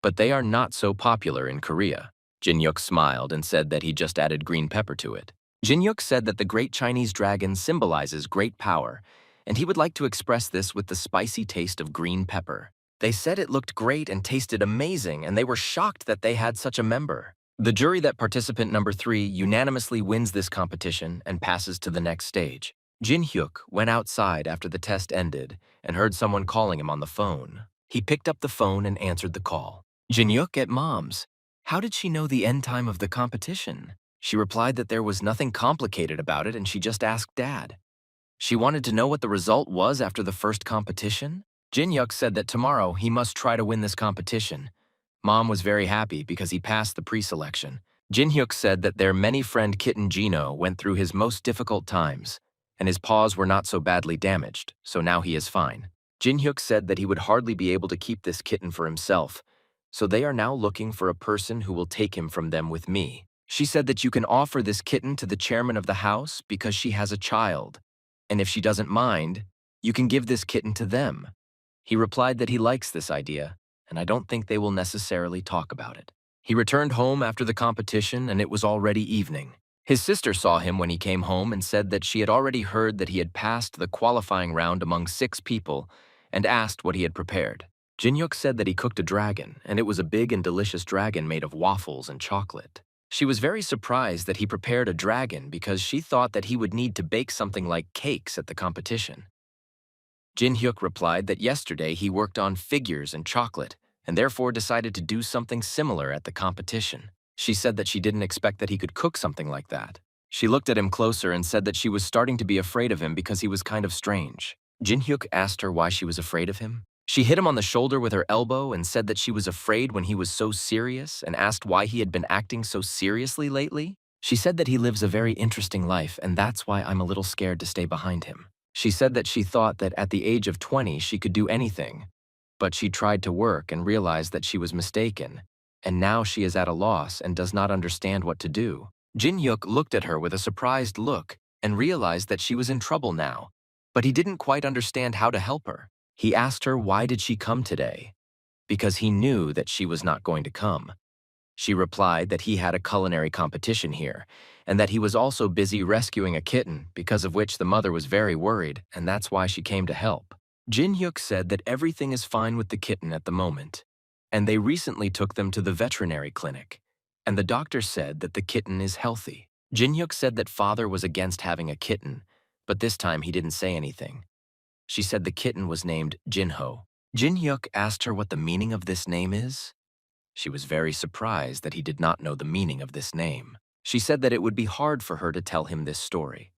But they are not so popular in Korea. Jin Hyuk smiled and said that he just added green pepper to it. Jin Hyuk said that the great Chinese dragon symbolizes great power, and he would like to express this with the spicy taste of green pepper. They said it looked great and tasted amazing, and they were shocked that they had such a member. The jury that participant number 3 unanimously wins this competition and passes to the next stage. Jin Hyuk went outside after the test ended and heard someone calling him on the phone. He picked up the phone and answered the call. Jin Hyuk at Mom's. How did she know the end time of the competition? She replied that there was nothing complicated about it and she just asked Dad. She wanted to know what the result was after the first competition. Jin Hyuk said that tomorrow he must try to win this competition. Mom was very happy because he passed the pre-selection. Jin Hyuk said that their many-friend kitten Gino went through his most difficult times, and his paws were not so badly damaged, so now he is fine. Jin Hyuk said that he would hardly be able to keep this kitten for himself, so they are now looking for a person who will take him from them with me. She said that you can offer this kitten to the chairman of the house because she has a child, and if she doesn't mind, you can give this kitten to them. He replied that he likes this idea, and I don't think they will necessarily talk about it. He returned home after the competition, and it was already evening. His sister saw him when he came home and said that she had already heard that he had passed the qualifying round among 6 people and asked what he had prepared. Jin Hyuk said that he cooked a dragon, and it was a big and delicious dragon made of waffles and chocolate. She was very surprised that he prepared a dragon because she thought that he would need to bake something like cakes at the competition. Jin Hyuk replied that yesterday he worked on figures and chocolate, and therefore decided to do something similar at the competition. She said that she didn't expect that he could cook something like that. She looked at him closer and said that she was starting to be afraid of him because he was kind of strange. Jin Hyuk asked her why she was afraid of him. She hit him on the shoulder with her elbow and said that she was afraid when he was so serious and asked why he had been acting so seriously lately. She said that he lives a very interesting life and that's why I'm a little scared to stay behind him. She said that she thought that at the age of 20 she could do anything, but she tried to work and realized that she was mistaken, and now she is at a loss and does not understand what to do. Jin Hyuk looked at her with a surprised look and realized that she was in trouble now, but he didn't quite understand how to help her. He asked her why did she come today, because he knew that she was not going to come. She replied that he had a culinary competition here, and that he was also busy rescuing a kitten, because of which the mother was very worried, and that's why she came to help. Jin Hyuk said that everything is fine with the kitten at the moment, and they recently took them to the veterinary clinic, and the doctor said that the kitten is healthy. Jin Hyuk said that father was against having a kitten, but this time he didn't say anything. She said the kitten was named Jinho. Jin Hyuk asked her what the meaning of this name is. She was very surprised that he did not know the meaning of this name. She said that it would be hard for her to tell him this story.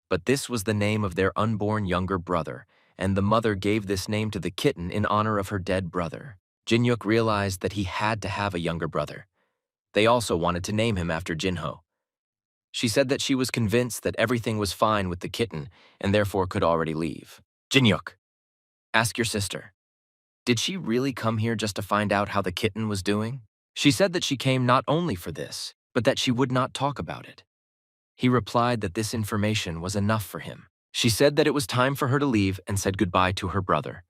But this was the name of their unborn younger brother, and the mother gave this name to the kitten in honor of her dead brother. Jin Hyuk realized that he had to have a younger brother. They also wanted to name him after Jinho. She said that she was convinced that everything was fine with the kitten and therefore could already leave. Jin Hyuk, ask your sister. Did she really come here just to find out how the kitten was doing? She said that she came not only for this, but that she would not talk about it. He replied that this information was enough for him. She said that it was time for her to leave and said goodbye to her brother.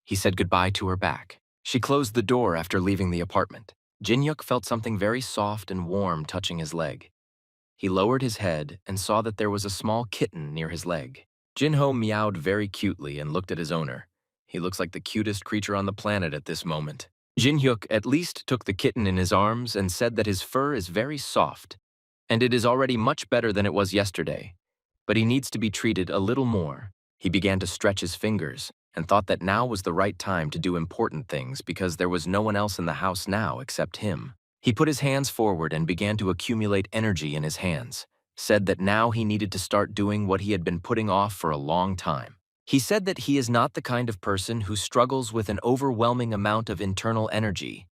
He said goodbye to her back. She closed the door after leaving the apartment. Jin-hyuk felt something very soft and warm touching his leg. He lowered his head and saw that there was a small kitten near his leg. Jin-ho meowed very cutely and looked at his owner. He looks like the cutest creature on the planet at this moment. Jin-hyuk at least took the kitten in his arms and said that his fur is very soft, and it is already much better than it was yesterday. But he needs to be treated a little more. He began to stretch his fingers and thought that now was the right time to do important things because there was no one else in the house now except him. He put his hands forward and began to accumulate energy in his hands, said that now he needed to start doing what he had been putting off for a long time. He said that he is not the kind of person who struggles with an overwhelming amount of internal energy,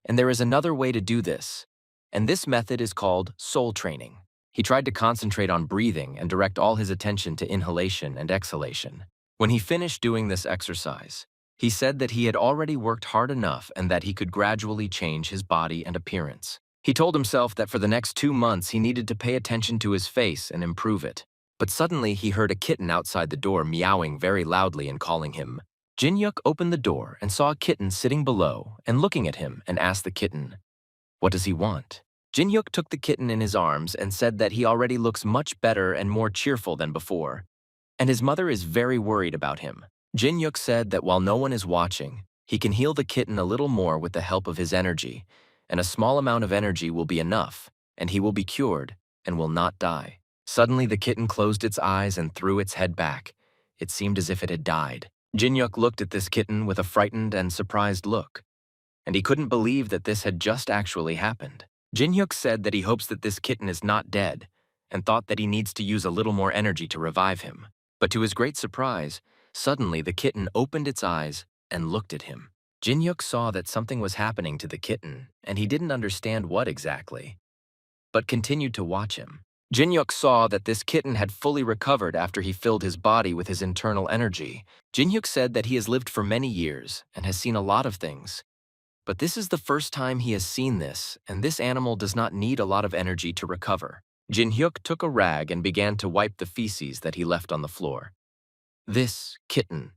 and there is another way to do this, and this method is called soul training. He tried to concentrate on breathing and direct all his attention to inhalation and exhalation. When he finished doing this exercise, he said that he had already worked hard enough and that he could gradually change his body and appearance. He told himself that for the next 2 months he needed to pay attention to his face and improve it. But suddenly he heard a kitten outside the door meowing very loudly and calling him. Jin-hyuk opened the door and saw a kitten sitting below and looking at him and asked the kitten, "What does he want?" Jin-hyuk took the kitten in his arms and said that he already looks much better and more cheerful than before, and his mother is very worried about him. Jin-hyuk said that while no one is watching, he can heal the kitten a little more with the help of his energy, and a small amount of energy will be enough, and he will be cured and will not die. Suddenly the kitten closed its eyes and threw its head back. It seemed as if it had died. Jin-hyuk looked at this kitten with a frightened and surprised look, and he couldn't believe that this had just actually happened. Jin-hyuk said that he hopes that this kitten is not dead and thought that he needs to use a little more energy to revive him. But to his great surprise, suddenly the kitten opened its eyes and looked at him. Jin-hyuk saw that something was happening to the kitten, and he didn't understand what exactly, but continued to watch him. Jin-hyuk saw that this kitten had fully recovered after he filled his body with his internal energy. Jin-hyuk said that he has lived for many years and has seen a lot of things. But this is the first time he has seen this, and this animal does not need a lot of energy to recover. Jin-hyuk took a rag and began to wipe the feces that he left on the floor. This kitten.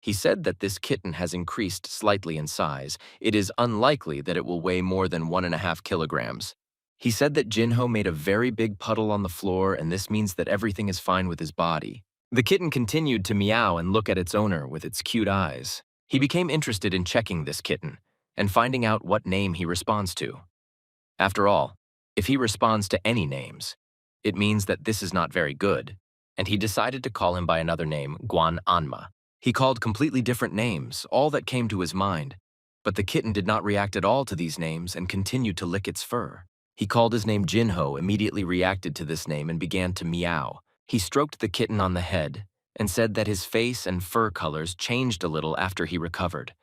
He said that this kitten has increased slightly in size. It is unlikely that it will weigh more than 1.5 kilograms. He said that Jin-ho made a very big puddle on the floor, and this means that everything is fine with his body. The kitten continued to meow and look at its owner with its cute eyes. He became interested in checking this kitten and finding out what name he responds to. After all, if he responds to any names, it means that this is not very good, and he decided to call him by another name, Guan Anma. He called completely different names, all that came to his mind, but the kitten did not react at all to these names and continued to lick its fur. He called his name Jin-ho, immediately reacted to this name and began to meow. He stroked the kitten on the head and said that his face and fur colors changed a little after he recovered.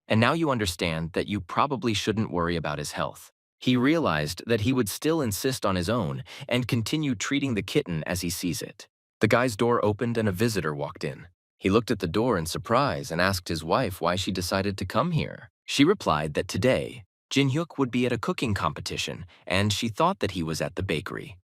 And now you understand that you probably shouldn't worry about his health. He realized that he would still insist on his own and continue treating the kitten as he sees it. The guy's door opened and a visitor walked in. He looked at the door in surprise and asked his wife why she decided to come here. She replied that today, Jin-hyuk would be at a cooking competition and she thought that he was at the bakery.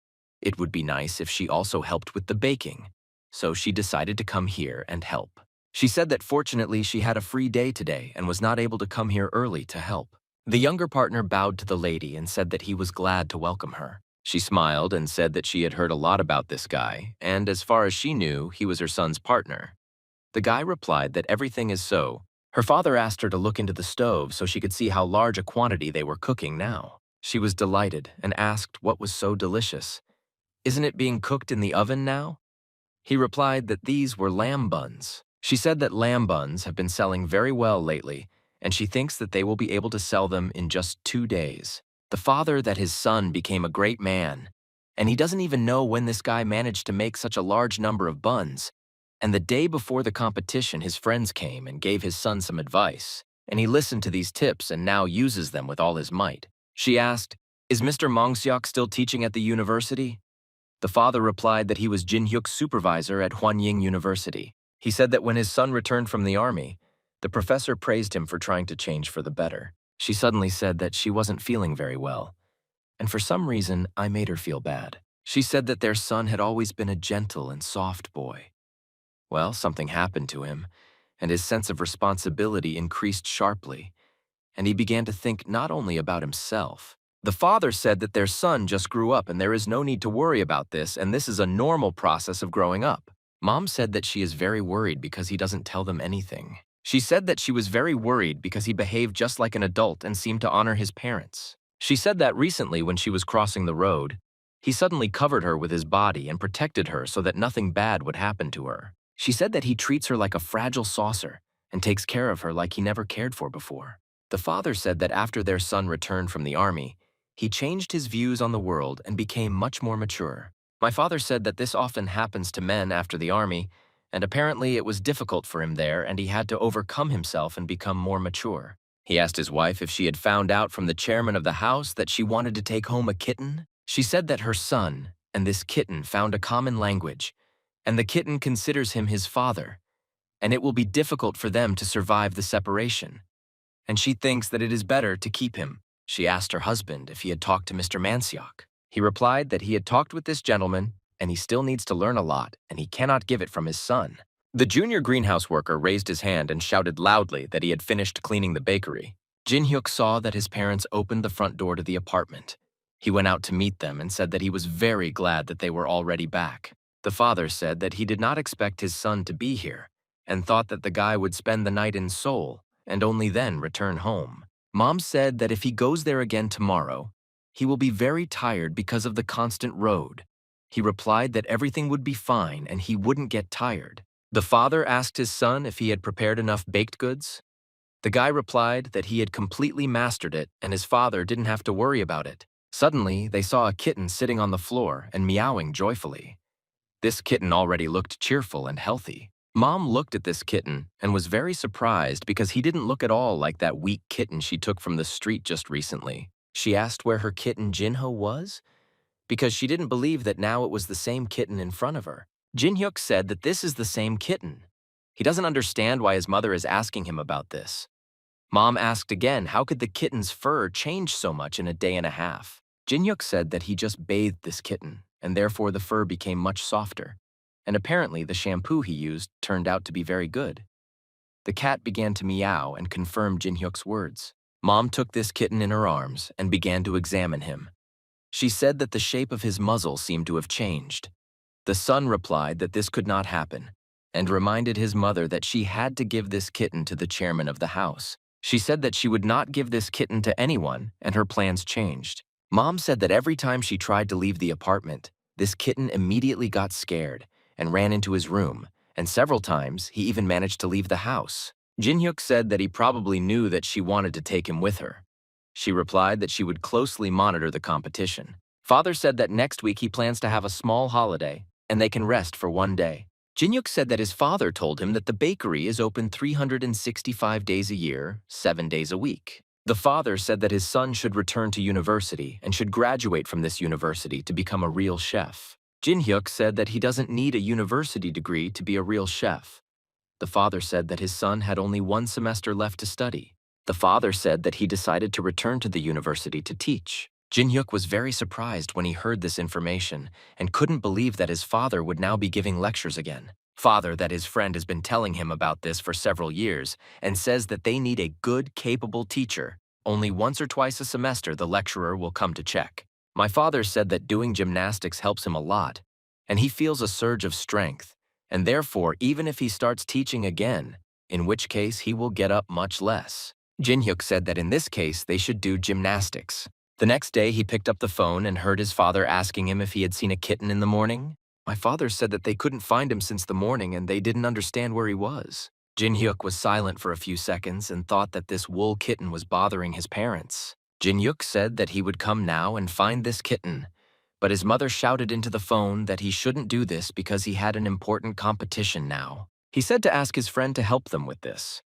It would be nice if she also helped with the baking, so she decided to come here and help. She said that fortunately she had a free day today and was not able to come here early to help. The younger partner bowed to the lady and said that he was glad to welcome her. She smiled and said that she had heard a lot about this guy, and as far as she knew, he was her son's partner. The guy replied that everything is so. Her father asked her to look into the stove so she could see how large a quantity they were cooking now. She was delighted and asked what was so delicious. "Isn't it being cooked in the oven now?" He replied that these were lamb buns. She said that lamb buns have been selling very well lately, and she thinks that they will be able to sell them in just 2 days. The father that his son became a great man, and he doesn't even know when this guy managed to make such a large number of buns. And the day before the competition, his friends came and gave his son some advice, and he listened to these tips and now uses them with all his might. She asked, "Is Mr. Mongseok still teaching at the university?" The father replied that he was Jin-hyuk's supervisor at Hwanying University. He said that when his son returned from the army, the professor praised him for trying to change for the better. She suddenly said that she wasn't feeling very well, and for some reason, I made her feel bad. She said that their son had always been a gentle and soft boy. Well, something happened to him, and his sense of responsibility increased sharply, and he began to think not only about himself. The father said that their son just grew up and there is no need to worry about this, and this is a normal process of growing up. Mom said that she is very worried because he doesn't tell them anything. She said that she was very worried because he behaved just like an adult and seemed to honor his parents. She said that recently when she was crossing the road, he suddenly covered her with his body and protected her so that nothing bad would happen to her. She said that he treats her like a fragile saucer and takes care of her like he never cared for before. The father said that after their son returned from the army, he changed his views on the world and became much more mature. My father said that this often happens to men after the army, and apparently it was difficult for him there and he had to overcome himself and become more mature. He asked his wife if she had found out from the chairman of the house that she wanted to take home a kitten. She said that her son and this kitten found a common language, and the kitten considers him his father, and it will be difficult for them to survive the separation. And she thinks that it is better to keep him. She asked her husband if he had talked to Mr. Mansyok. He replied that he had talked with this gentleman, and he still needs to learn a lot, and he cannot give it from his son. The junior greenhouse worker raised his hand and shouted loudly that he had finished cleaning the bakery. Jin-hyuk saw that his parents opened the front door to the apartment. He went out to meet them and said that he was very glad that they were already back. The father said that he did not expect his son to be here, and thought that the guy would spend the night in Seoul and only then return home. Mom said that if he goes there again tomorrow, he will be very tired because of the constant road. He replied that everything would be fine and he wouldn't get tired. The father asked his son if he had prepared enough baked goods. The guy replied that he had completely mastered it and his father didn't have to worry about it. Suddenly, they saw a kitten sitting on the floor and meowing joyfully. This kitten already looked cheerful and healthy. Mom looked at this kitten and was very surprised because he didn't look at all like that weak kitten she took from the street just recently. She asked where her kitten Jinho was, because she didn't believe that now it was the same kitten in front of her. Jin-hyuk said that this is the same kitten. He doesn't understand why his mother is asking him about this. Mom asked again how could the kitten's fur change so much in a day and a half. Jin-hyuk said that he just bathed this kitten, and therefore the fur became much softer. And apparently the shampoo he used turned out to be very good. The cat began to meow and confirmed Jin-hyuk's words. Mom took this kitten in her arms and began to examine him. She said that the shape of his muzzle seemed to have changed. The son replied that this could not happen, and reminded his mother that she had to give this kitten to the chairman of the house. She said that she would not give this kitten to anyone, and her plans changed. Mom said that every time she tried to leave the apartment, this kitten immediately got scared and ran into his room, and several times he even managed to leave the house. Jin-hyuk said that he probably knew that she wanted to take him with her. She replied that she would closely monitor the competition. Father said that next week he plans to have a small holiday, and they can rest for one day. Jin-hyuk said that his father told him that the bakery is open 365 days a year, 7 days a week. The father said that his son should return to university and should graduate from this university to become a real chef. Jin-hyuk said that he doesn't need a university degree to be a real chef. The father said that his son had only 1 semester left to study. The father said that he decided to return to the university to teach. Jin-hyuk was very surprised when he heard this information and couldn't believe that his father would now be giving lectures again. Father that his friend has been telling him about this for several years and says that they need a good, capable teacher. Only once or twice a semester the lecturer will come to check. My father said that doing gymnastics helps him a lot, and he feels a surge of strength, and therefore even if he starts teaching again, in which case he will get up much less. Jin-hyuk said that in this case they should do gymnastics. The next day he picked up the phone and heard his father asking him if he had seen a kitten in the morning. My father said that they couldn't find him since the morning and they didn't understand where he was. Jin-hyuk was silent for a few seconds and thought that this wool kitten was bothering his parents. Jin-hyuk said that he would come now and find this kitten, but his mother shouted into the phone that he shouldn't do this because he had an important competition now. He said to ask his friend to help them with this.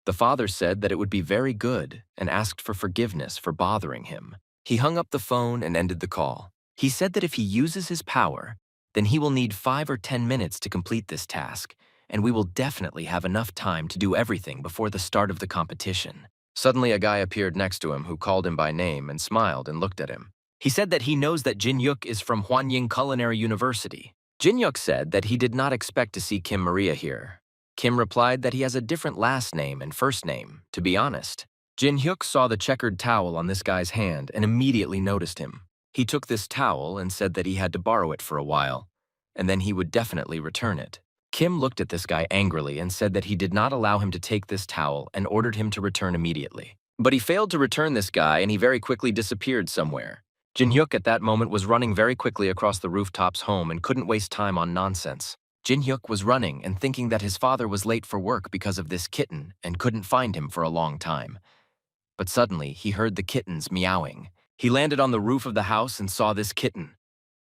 The father said that it would be very good and asked for forgiveness for bothering him. He hung up the phone and ended the call. He said that if he uses his power, then he will need 5 or 10 minutes to complete this task, and we will definitely have enough time to do everything before the start of the competition. Suddenly a guy appeared next to him who called him by name and smiled and looked at him. He said that he knows that Jin-hyuk is from Hwanying Culinary University. Jin-hyuk said that he did not expect to see Kim Maria here. Kim replied that he has a different last name and first name, to be honest. Jin-hyuk saw the checkered towel on this guy's hand and immediately noticed him. He took this towel and said that he had to borrow it for a while, and then he would definitely return it. Kim looked at this guy angrily and said that he did not allow him to take this towel and ordered him to return immediately. But he failed to return this guy and he very quickly disappeared somewhere. Jin-hyuk at that moment was running very quickly across the rooftops home and couldn't waste time on nonsense. Jin-hyuk was running and thinking that his father was late for work because of this kitten and couldn't find him for a long time. But suddenly, he heard the kittens meowing. He landed on the roof of the house and saw this kitten.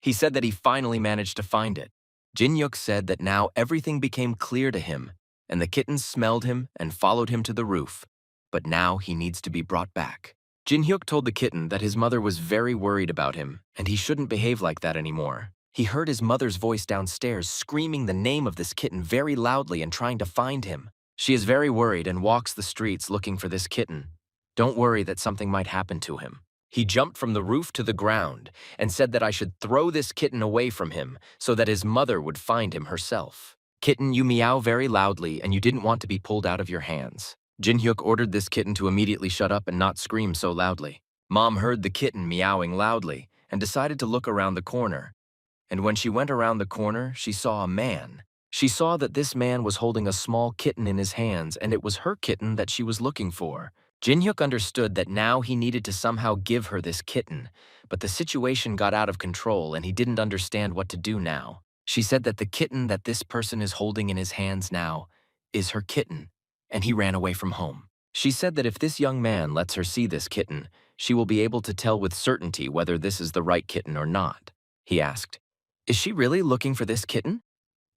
He said that he finally managed to find it. Jin-hyuk said that now everything became clear to him, and the kittens smelled him and followed him to the roof. But now he needs to be brought back. Jin-hyuk told the kitten that his mother was very worried about him, and he shouldn't behave like that anymore. He heard his mother's voice downstairs screaming the name of this kitten very loudly and trying to find him. She is very worried and walks the streets looking for this kitten. Don't worry that something might happen to him. He jumped from the roof to the ground and said that I should throw this kitten away from him so that his mother would find him herself. Kitten, you meow very loudly and you didn't want to be pulled out of your hands. Jin-hyuk ordered this kitten to immediately shut up and not scream so loudly. Mom heard the kitten meowing loudly and decided to look around the corner. And when she went around the corner, she saw a man. She saw that this man was holding a small kitten in his hands and it was her kitten that she was looking for. Jin-hyuk understood that now he needed to somehow give her this kitten, but the situation got out of control and he didn't understand what to do now. She said that the kitten that this person is holding in his hands now is her kitten, and he ran away from home. She said that if this young man lets her see this kitten, she will be able to tell with certainty whether this is the right kitten or not. He asked, "Is she really looking for this kitten?"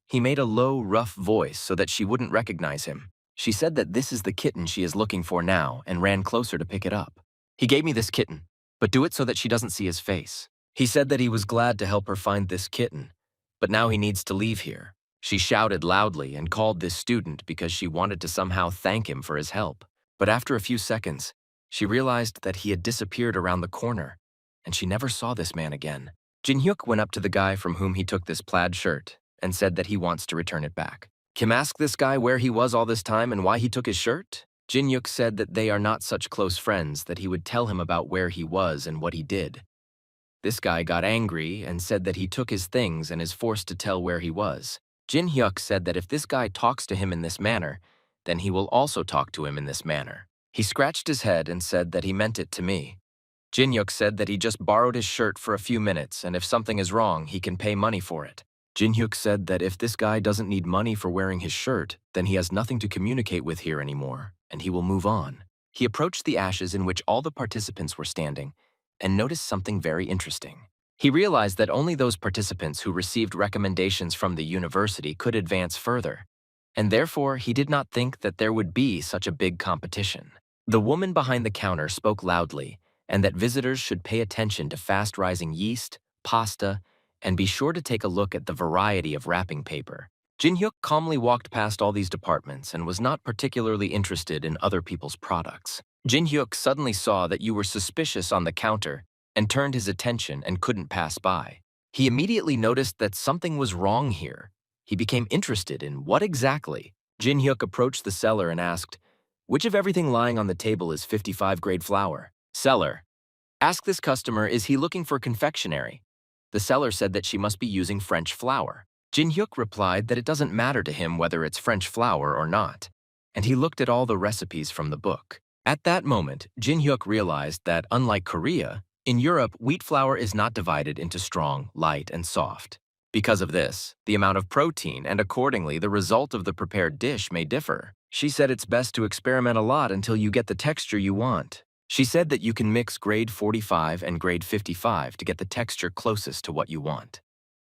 He made a low, rough voice so that she wouldn't recognize him. She said that this is the kitten she is looking for now and ran closer to pick it up. He gave me this kitten, but do it so that she doesn't see his face. He said that he was glad to help her find this kitten, but now he needs to leave here. She shouted loudly and called this student because she wanted to somehow thank him for his help. But after a few seconds, she realized that he had disappeared around the corner, and she never saw this man again. Jin-hyuk went up to the guy from whom he took this plaid shirt and said that he wants to return it back. Kim asked this guy where he was all this time and why he took his shirt. Jin-hyuk said that they are not such close friends that he would tell him about where he was and what he did. This guy got angry and said that he took his things and is forced to tell where he was. Jin-hyuk said that if this guy talks to him in this manner, then he will also talk to him in this manner. He scratched his head and said that he meant it to me. Jin-hyuk said that he just borrowed his shirt for a few minutes and if something is wrong, he can pay money for it. Jin-hyuk said that if this guy doesn't need money for wearing his shirt, then he has nothing to communicate with here anymore, and he will move on. He approached the ashes in which all the participants were standing and noticed something very interesting. He realized that only those participants who received recommendations from the university could advance further, and therefore he did not think that there would be such a big competition. The woman behind the counter spoke loudly, and that visitors should pay attention to fast-rising yeast, pasta, and be sure to take a look at the variety of wrapping paper. Jin-hyuk calmly walked past all these departments and was not particularly interested in other people's products. Jin-hyuk suddenly saw that you were suspicious on the counter and turned his attention and couldn't pass by. He immediately noticed that something was wrong here. He became interested in what exactly. Jin-hyuk approached the seller and asked, "Which of everything lying on the table is 55 grade flour?" Seller, ask this customer, is he looking for confectionery? The seller said that she must be using French flour. Jin-hyuk replied that it doesn't matter to him whether it's French flour or not, and he looked at all the recipes from the book. At that moment, Jin-hyuk realized that, unlike Korea, in Europe, wheat flour is not divided into strong, light, and soft. Because of this, the amount of protein and accordingly the result of the prepared dish may differ. She said it's best to experiment a lot until you get the texture you want. She said that you can mix grade 45 and grade 55 to get the texture closest to what you want.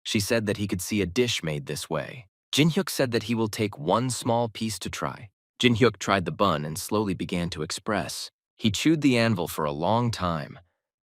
She said that he could see a dish made this way. Jin-hyuk said that he will take one small piece to try. Jin-hyuk tried the bun and slowly began to express. He chewed the anvil for a long time.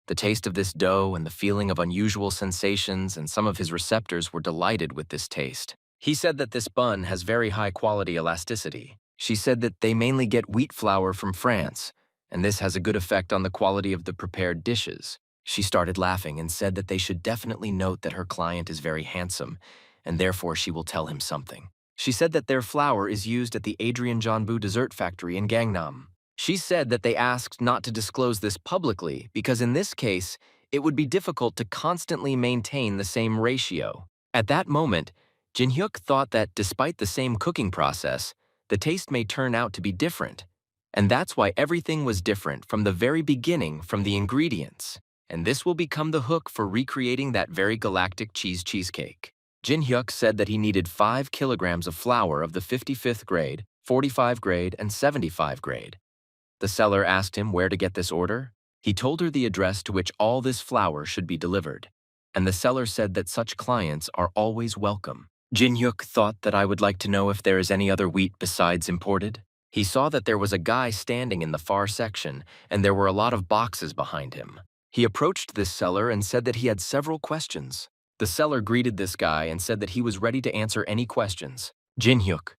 The taste of this dough and the feeling of unusual sensations and some of his receptors were delighted with this taste. He said that this bun has very high quality elasticity. She said that they mainly get wheat flour from France, and this has a good effect on the quality of the prepared dishes. She started laughing and said that they should definitely note that her client is very handsome, and therefore she will tell him something. She said that their flour is used at the Adrian Janbu dessert factory in Gangnam. She said that they asked not to disclose this publicly because in this case, it would be difficult to constantly maintain the same ratio. At that moment, Jin-hyuk thought that despite the same cooking process, the taste may turn out to be different. And that's why everything was different from the very beginning from the ingredients. And this will become the hook for recreating that very galactic cheesecake. Jin-hyuk said that he needed 5 kilograms of flour of the 55th grade, 45 grade, and 75 grade. The seller asked him where to get this order. He told her the address to which all this flour should be delivered. And the seller said that such clients are always welcome. Jin-hyuk thought that I would like to know if there is any other wheat besides imported. He saw that there was a guy standing in the far section, and there were a lot of boxes behind him. He approached this seller and said that he had several questions. The seller greeted this guy and said that he was ready to answer any questions. Jin-hyuk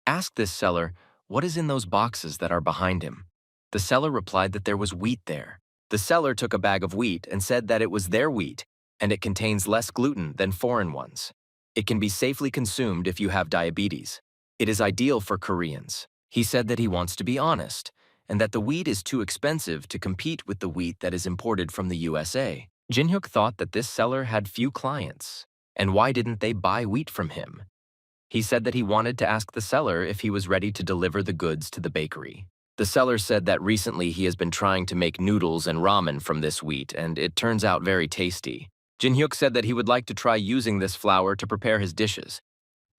asked this seller, "What is in those boxes that are behind him?" The seller replied that there was wheat there. The seller took a bag of wheat and said that it was their wheat, and it contains less gluten than foreign ones. It can be safely consumed if you have diabetes. It is ideal for Koreans. He said that he wants to be honest, and that the wheat is too expensive to compete with the wheat that is imported from the USA. Jin-hyuk thought that this seller had few clients, and why didn't they buy wheat from him? He said that he wanted to ask the seller if he was ready to deliver the goods to the bakery. The seller said that recently he has been trying to make noodles and ramen from this wheat, and it turns out very tasty. Jin-hyuk said that he would like to try using this flour to prepare his dishes,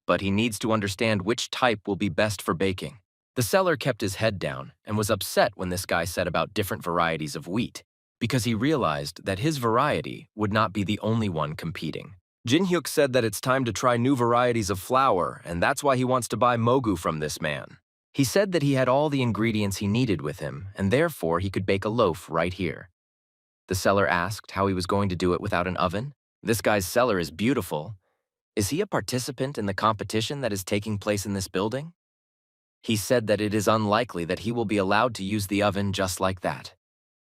but he needs to understand which type will be best for baking. The seller kept his head down and was upset when this guy said about different varieties of wheat, because he realized that his variety would not be the only one competing. Jin-hyuk said that it's time to try new varieties of flour, and that's why he wants to buy mogu from this man. He said that he had all the ingredients he needed with him, and therefore he could bake a loaf right here. The seller asked how he was going to do it without an oven. This guy's cellar is beautiful. Is he a participant in the competition that is taking place in this building? He said that it is unlikely that he will be allowed to use the oven just like that.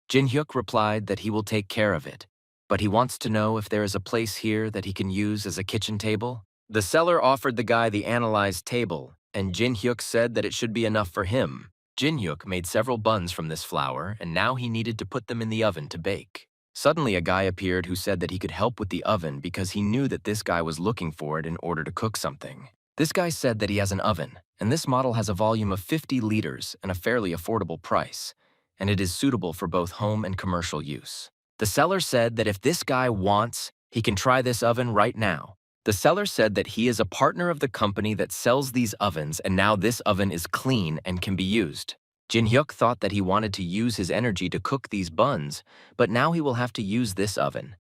Jin-hyuk replied that he will take care of it, but he wants to know if there is a place here that he can use as a kitchen table. The seller offered the guy the analyzed table, and Jin-hyuk said that it should be enough for him. Jin-hyuk made several buns from this flour, and now he needed to put them in the oven to bake. Suddenly, a guy appeared who said that he could help with the oven because he knew that this guy was looking for it in order to cook something. This guy said that he has an oven, and this model has a volume of 50 liters and a fairly affordable price, and it is suitable for both home and commercial use. The seller said that if this guy wants, he can try this oven right now. The seller said that he is a partner of the company that sells these ovens, and now this oven is clean and can be used. Jin-hyuk thought that he wanted to use his energy to cook these buns, but now he will have to use this oven.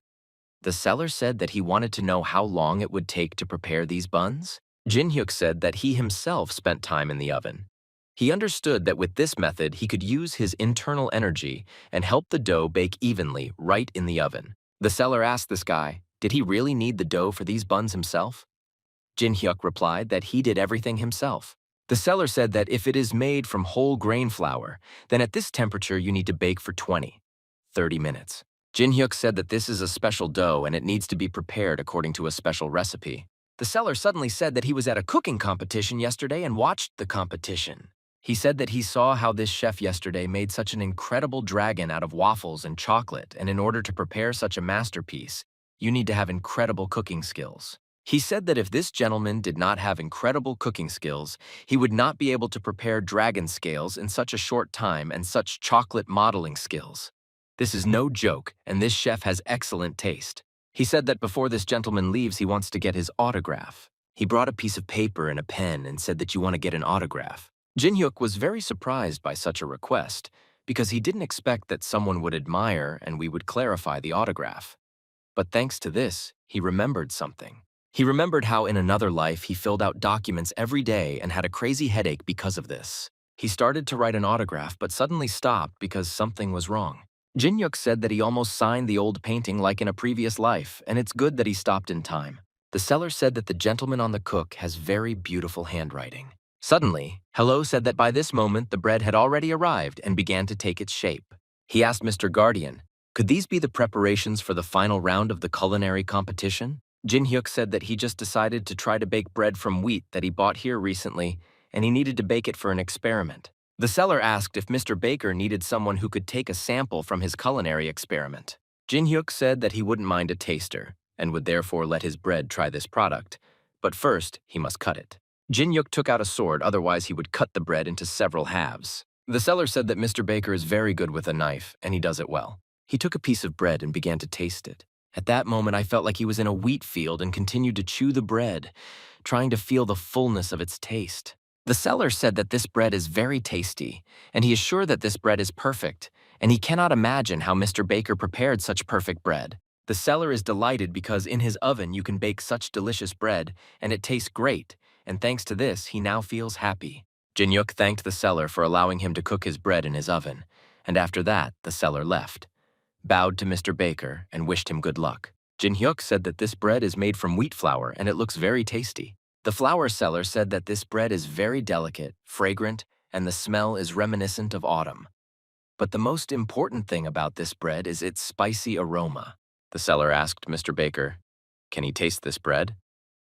The seller said that he wanted to know how long it would take to prepare these buns. Jin-hyuk said that he himself spent time in the oven. He understood that with this method, he could use his internal energy and help the dough bake evenly right in the oven. The seller asked this guy, did he really need the dough for these buns himself? Jin-hyuk replied that he did everything himself. The seller said that if it is made from whole grain flour, then at this temperature you need to bake for 30 minutes. Jin-hyuk said that this is a special dough and it needs to be prepared according to a special recipe. The seller suddenly said that he was at a cooking competition yesterday and watched the competition. He said that he saw how this chef yesterday made such an incredible dragon out of waffles and chocolate, and in order to prepare such a masterpiece, you need to have incredible cooking skills. He said that if this gentleman did not have incredible cooking skills, he would not be able to prepare dragon scales in such a short time and such chocolate modeling skills. This is no joke, and this chef has excellent taste. He said that before this gentleman leaves, he wants to get his autograph. He brought a piece of paper and a pen and said that you want to get an autograph. Jin-hyuk was very surprised by such a request because he didn't expect that someone would admire and we would clarify the autograph. But thanks to this, he remembered something. He remembered how in another life he filled out documents every day and had a crazy headache because of this. He started to write an autograph but suddenly stopped because something was wrong. Jin-hyuk said that he almost signed the old painting like in a previous life, and it's good that he stopped in time. The seller said that the gentleman on the cook has very beautiful handwriting. Suddenly, Hello said that by this moment the bread had already arrived and began to take its shape. He asked Mr. Guardian, could these be the preparations for the final round of the culinary competition? Jin Hyuk said that he just decided to try to bake bread from wheat that he bought here recently, and he needed to bake it for an experiment. The seller asked if Mr. Baker needed someone who could take a sample from his culinary experiment. Jin Hyuk said that he wouldn't mind a taster, and would therefore let his bread try this product. But first, he must cut it. Jin Hyuk took out a sword, otherwise he would cut the bread into several halves. The seller said that Mr. Baker is very good with a knife, and he does it well. He took a piece of bread and began to taste it. At that moment, I felt like he was in a wheat field and continued to chew the bread, trying to feel the fullness of its taste. The seller said that this bread is very tasty, and he is sure that this bread is perfect, and he cannot imagine how Mr. Baker prepared such perfect bread. The seller is delighted because in his oven you can bake such delicious bread, and it tastes great, and thanks to this, he now feels happy. Jin Hyuk thanked the seller for allowing him to cook his bread in his oven, and after that, the seller left, bowed to Mr. Baker, and wished him good luck. Jin Hyuk said that this bread is made from wheat flour and it looks very tasty. The flour seller said that this bread is very delicate, fragrant, and the smell is reminiscent of autumn. But the most important thing about this bread is its spicy aroma. The seller asked Mr. Baker, "Can he taste this bread?"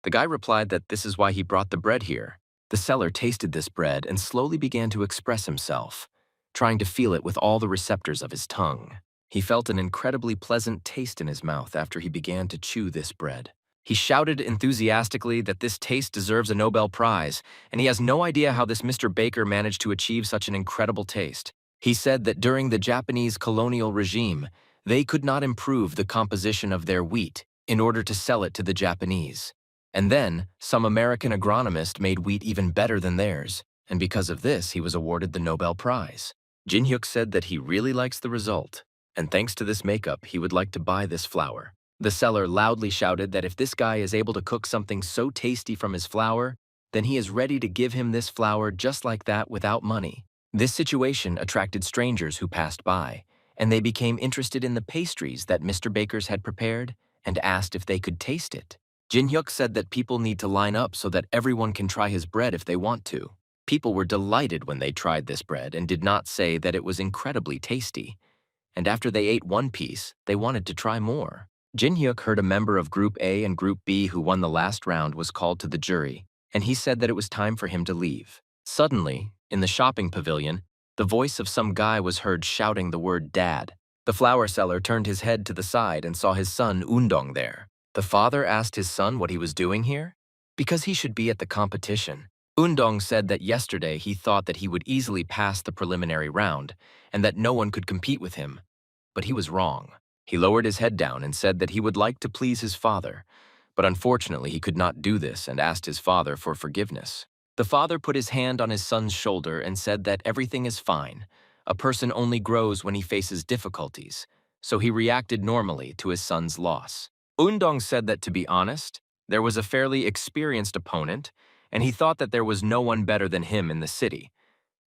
The guy replied that this is why he brought the bread here. The seller tasted this bread and slowly began to express himself, trying to feel it with all the receptors of his tongue. He felt an incredibly pleasant taste in his mouth after he began to chew this bread. He shouted enthusiastically that this taste deserves a Nobel Prize, and he has no idea how this Mr. Baker managed to achieve such an incredible taste. He said that during the Japanese colonial regime, they could not improve the composition of their wheat in order to sell it to the Japanese. And then, some American agronomist made wheat even better than theirs, and because of this, he was awarded the Nobel Prize. Jin Hyuk said that he really likes the result, and thanks to this makeup, he would like to buy this flour. The seller loudly shouted that if this guy is able to cook something so tasty from his flour, then he is ready to give him this flour just like that without money. This situation attracted strangers who passed by, and they became interested in the pastries that Mr. Baker's had prepared and asked if they could taste it. Jin Hyuk said that people need to line up so that everyone can try his bread if they want to. People were delighted when they tried this bread and did not say that it was incredibly tasty. And after they ate one piece, they wanted to try more. Jin Hyuk heard a member of Group A and Group B who won the last round was called to the jury, and he said that it was time for him to leave. Suddenly, in the shopping pavilion, the voice of some guy was heard shouting the word "Dad." The flour seller turned his head to the side and saw his son Undong there. The father asked his son what he was doing here, because he should be at the competition. Undong said that yesterday he thought that he would easily pass the preliminary round and that no one could compete with him, but he was wrong. He lowered his head down and said that he would like to please his father, but unfortunately he could not do this and asked his father for forgiveness. The father put his hand on his son's shoulder and said that everything is fine. A person only grows when he faces difficulties, so he reacted normally to his son's loss. Undong said that, to be honest, there was a fairly experienced opponent, and he thought that there was no one better than him in the city.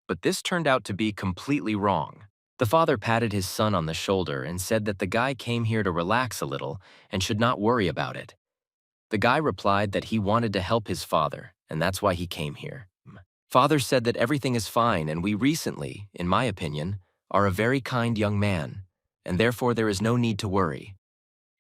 But this turned out to be completely wrong. The father patted his son on the shoulder and said that the guy came here to relax a little and should not worry about it. The guy replied that he wanted to help his father, and that's why he came here. Father said that everything is fine, and we recently, in my opinion, are a very kind young man, and therefore there is no need to worry.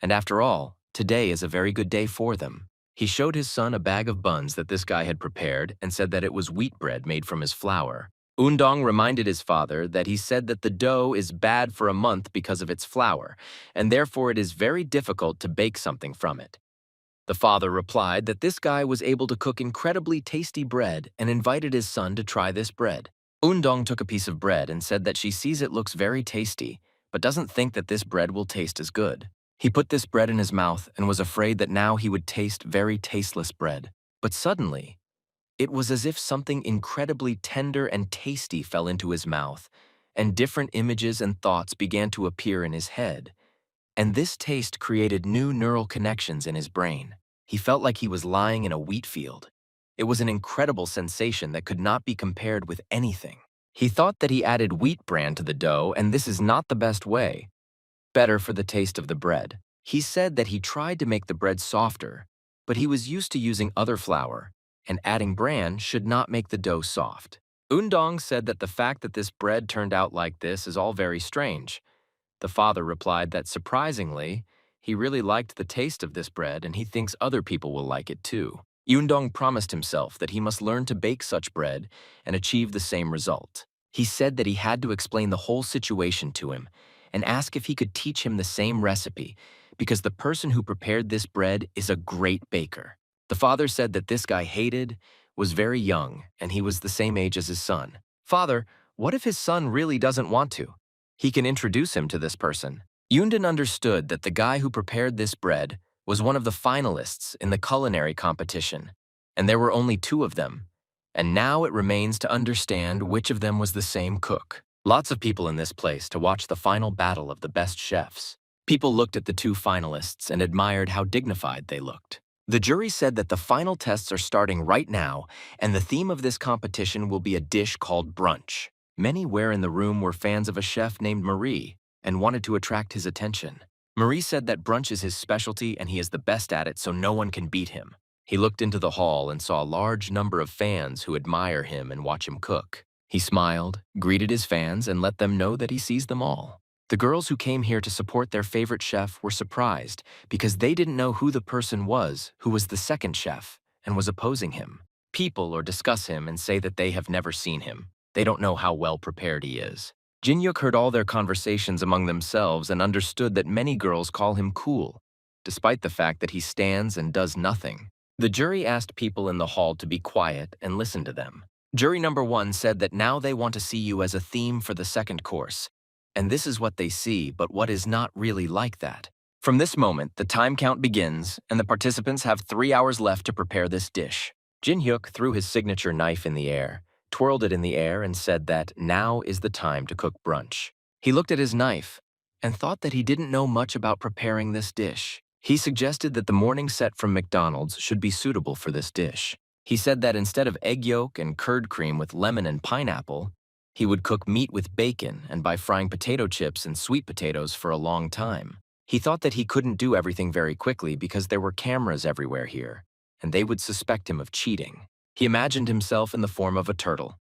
And after all, today is a very good day for them. He showed his son a bag of buns that this guy had prepared and said that it was wheat bread made from his flour. Undong reminded his father that he said that the dough is bad for a month because of its flour, and therefore it is very difficult to bake something from it. The father replied that this guy was able to cook incredibly tasty bread and invited his son to try this bread. Undong took a piece of bread and said that she sees it looks very tasty, but doesn't think that this bread will taste as good. He put this bread in his mouth and was afraid that now he would taste very tasteless bread. But suddenly, it was as if something incredibly tender and tasty fell into his mouth, and different images and thoughts began to appear in his head. And this taste created new neural connections in his brain. He felt like he was lying in a wheat field. It was an incredible sensation that could not be compared with anything. He thought that he added wheat bran to the dough, and this is not the best way. Better for the taste of the bread. He said that he tried to make the bread softer, but he was used to using other flour, and adding bran should not make the dough soft. Undong said that the fact that this bread turned out like this is all very strange. The father replied that surprisingly, He really liked the taste of this bread and he thinks other people will like it too. Yundong promised himself that he must learn to bake such bread and achieve the same result. He said that he had to explain the whole situation to him and ask if he could teach him the same recipe because the person who prepared this bread is a great baker. The father said that this guy hated, was very young, and he was the same age as his son. Father, what if his son really doesn't want to? He can introduce him to this person. Yundan understood that the guy who prepared this bread was one of the finalists in the culinary competition, and there were only two of them. And now it remains to understand which of them was the same cook. Lots of people in this place to watch the final battle of the best chefs. People looked at the two finalists and admired how dignified they looked. The jury said that the final tests are starting right now, and the theme of this competition will be a dish called brunch. Many in the room were fans of a chef named Marie and wanted to attract his attention. Marie said that brunch is his specialty and he is the best at it, so no one can beat him. He looked into the hall and saw a large number of fans who admire him and watch him cook. He smiled, greeted his fans, and let them know that he sees them all. The girls who came here to support their favorite chef were surprised because they didn't know who the person was who was the second chef and was opposing him. People or discuss him and say that they have never seen him. They don't know how well prepared he is. Jinyuk heard all their conversations among themselves and understood that many girls call him cool, despite the fact that he stands and does nothing. The jury asked people in the hall to be quiet and listen to them. Jury number 1 said that now they want to see you as a theme for the second course. And this is what they see, but what is not really like that. From this moment, the time count begins, and the participants have 3 hours left to prepare this dish. Jin-hyuk threw his signature knife in the air, twirled it in the air, and said that now is the time to cook brunch. He looked at his knife and thought that he didn't know much about preparing this dish. He suggested that the morning set from McDonald's should be suitable for this dish. He said that instead of egg yolk and curd cream with lemon and pineapple, he would cook meat with bacon and by frying potato chips and sweet potatoes for a long time. He thought that he couldn't do everything very quickly because there were cameras everywhere here, and they would suspect him of cheating. He imagined himself in the form of a turtle,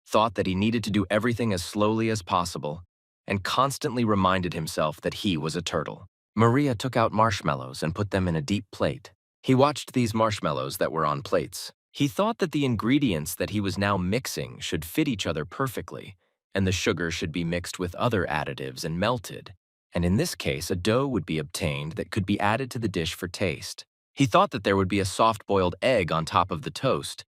thought that he needed to do everything as slowly as possible, and constantly reminded himself that he was a turtle. Maria took out marshmallows and put them in a deep plate. He watched these marshmallows that were on plates. He thought that the ingredients that he was now mixing should fit each other perfectly, and the sugar should be mixed with other additives and melted. And in this case, a dough would be obtained that could be added to the dish for taste. He thought that there would be a soft-boiled egg on top of the toast,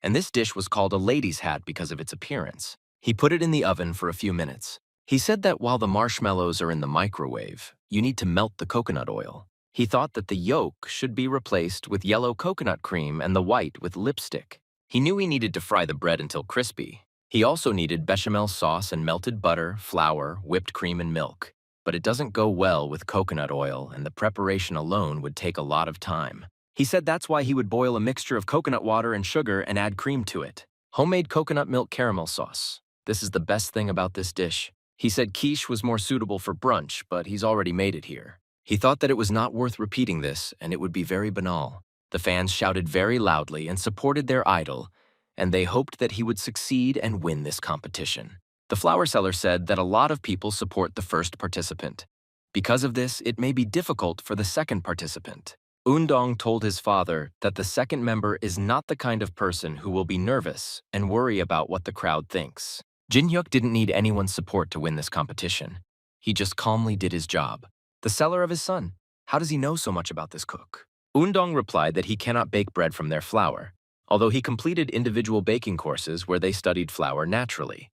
and this dish was called a lady's hat because of its appearance. He put it in the oven for a few minutes. He said that while the marshmallows are in the microwave, you need to melt the coconut oil. He thought that the yolk should be replaced with yellow coconut cream and the white with lipstick. He knew he needed to fry the bread until crispy. He also needed bechamel sauce and melted butter, flour, whipped cream, and milk. But it doesn't go well with coconut oil, and the preparation alone would take a lot of time. He said that's why he would boil a mixture of coconut water and sugar and add cream to it. Homemade coconut milk caramel sauce. This is the best thing about this dish. He said quiche was more suitable for brunch, but he's already made it here. He thought that it was not worth repeating this, and it would be very banal. The fans shouted very loudly and supported their idol, and they hoped that he would succeed and win this competition. The flower seller said that a lot of people support the first participant. Because of this, it may be difficult for the second participant. Undong told his father that the second member is not the kind of person who will be nervous and worry about what the crowd thinks. Jin-hyuk didn't need anyone's support to win this competition. He just calmly did his job. The seller of his son, how does he know so much about this cook? Undong replied that he cannot bake bread from their flour, although he completed individual baking courses where they studied flour naturally.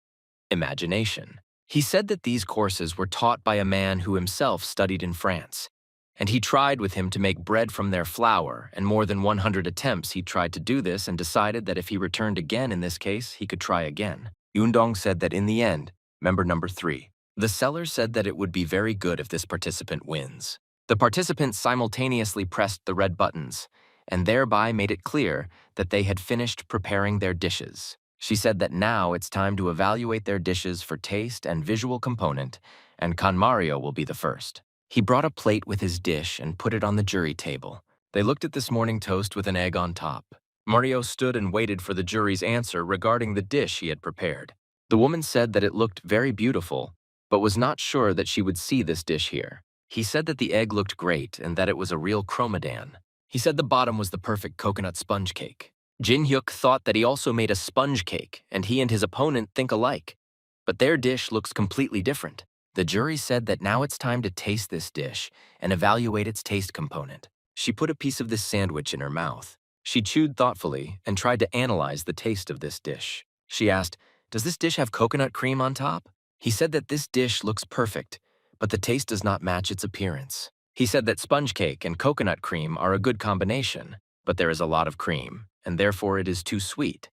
Imagination. He said that these courses were taught by a man who himself studied in France, and he tried with him to make bread from their flour, and more than 100 attempts he tried to do this and decided that if he returned again in this case, he could try again. Undong said that in the end, member number 3, the seller said that it would be very good if this participant wins. The participants simultaneously pressed the red buttons, and thereby made it clear that they had finished preparing their dishes. She said that now it's time to evaluate their dishes for taste and visual component, and Mario will be the first. He brought a plate with his dish and put it on the jury table. They looked at this morning toast with an egg on top. Mario stood and waited for the jury's answer regarding the dish he had prepared. The woman said that it looked very beautiful, but was not sure that she would see this dish here. He said that the egg looked great and that it was a real chromadan. He said the bottom was the perfect coconut sponge cake. Jin Hyuk thought that he also made a sponge cake, and he and his opponent think alike. But their dish looks completely different. The jury said that now it's time to taste this dish and evaluate its taste component. She put a piece of this sandwich in her mouth. She chewed thoughtfully and tried to analyze the taste of this dish. She asked, "Does this dish have coconut cream on top?" He said that this dish looks perfect, but the taste does not match its appearance. He said that sponge cake and coconut cream are a good combination, but there is a lot of cream, and therefore it is too sweet.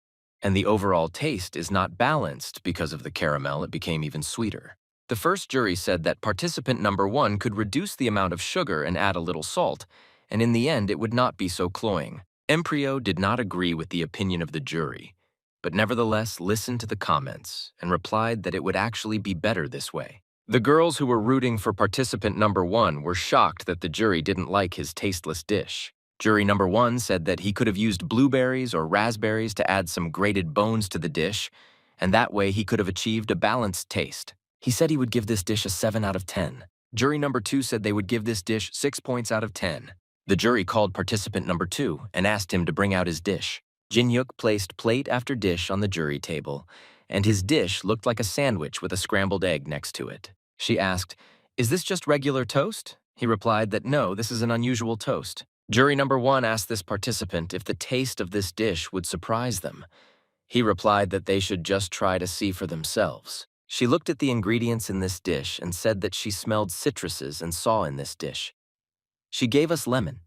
And the overall taste is not balanced because of the caramel, it became even sweeter. The first jury said that participant number 1 could reduce the amount of sugar and add a little salt, and in the end it would not be so cloying. Empryo did not agree with the opinion of the jury, but nevertheless listened to the comments and replied that it would actually be better this way. The girls who were rooting for participant number 1 were shocked that the jury didn't like his tasteless dish. Jury number 1 said that he could have used blueberries or raspberries to add some grated bones to the dish, and that way he could have achieved a balanced taste. He said he would give this dish a 7 out of 10. Jury number 2 said they would give this dish 6 points out of 10. The jury called participant number 2 and asked him to bring out his dish. Jin Hyuk placed plate after dish on the jury table, and his dish looked like a sandwich with a scrambled egg next to it. She asked, "Is this just regular toast?" He replied that no, this is an unusual toast. Jury number 1 asked this participant if the taste of this dish would surprise them. He replied that they should just try to see for themselves. She looked at the ingredients in this dish and said that she smelled citruses and saw in this dish. She gave us lemon.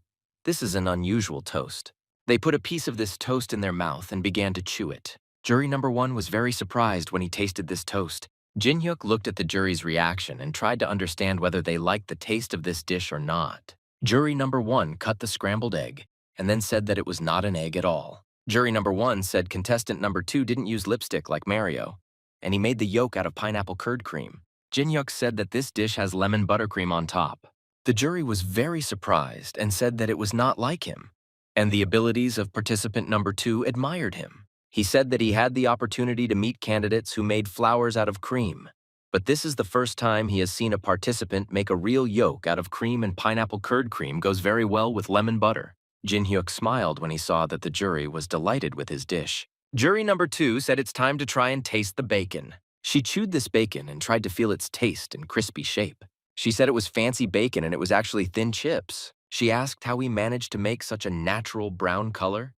This is an unusual toast. They put a piece of this toast in their mouth and began to chew it. Jury number 1 was very surprised when he tasted this toast. Jin Hyuk looked at the jury's reaction and tried to understand whether they liked the taste of this dish or not. Jury number 1 cut the scrambled egg and then said that it was not an egg at all. Jury number 1 said contestant number 2 didn't use lipstick like Mario, and he made the yolk out of pineapple curd cream. Jin Hyuk said that this dish has lemon buttercream on top. The jury was very surprised and said that it was not like him, and the abilities of participant number 2 admired him. He said that he had the opportunity to meet candidates who made flowers out of cream, but this is the first time he has seen a participant make a real yolk out of cream, and pineapple curd cream goes very well with lemon butter. Jin Hyuk smiled when he saw that the jury was delighted with his dish. Jury number 2 said it's time to try and taste the bacon. She chewed this bacon and tried to feel its taste and crispy shape. She said it was fancy bacon and it was actually thin chips. She asked how he managed to make such a natural brown color.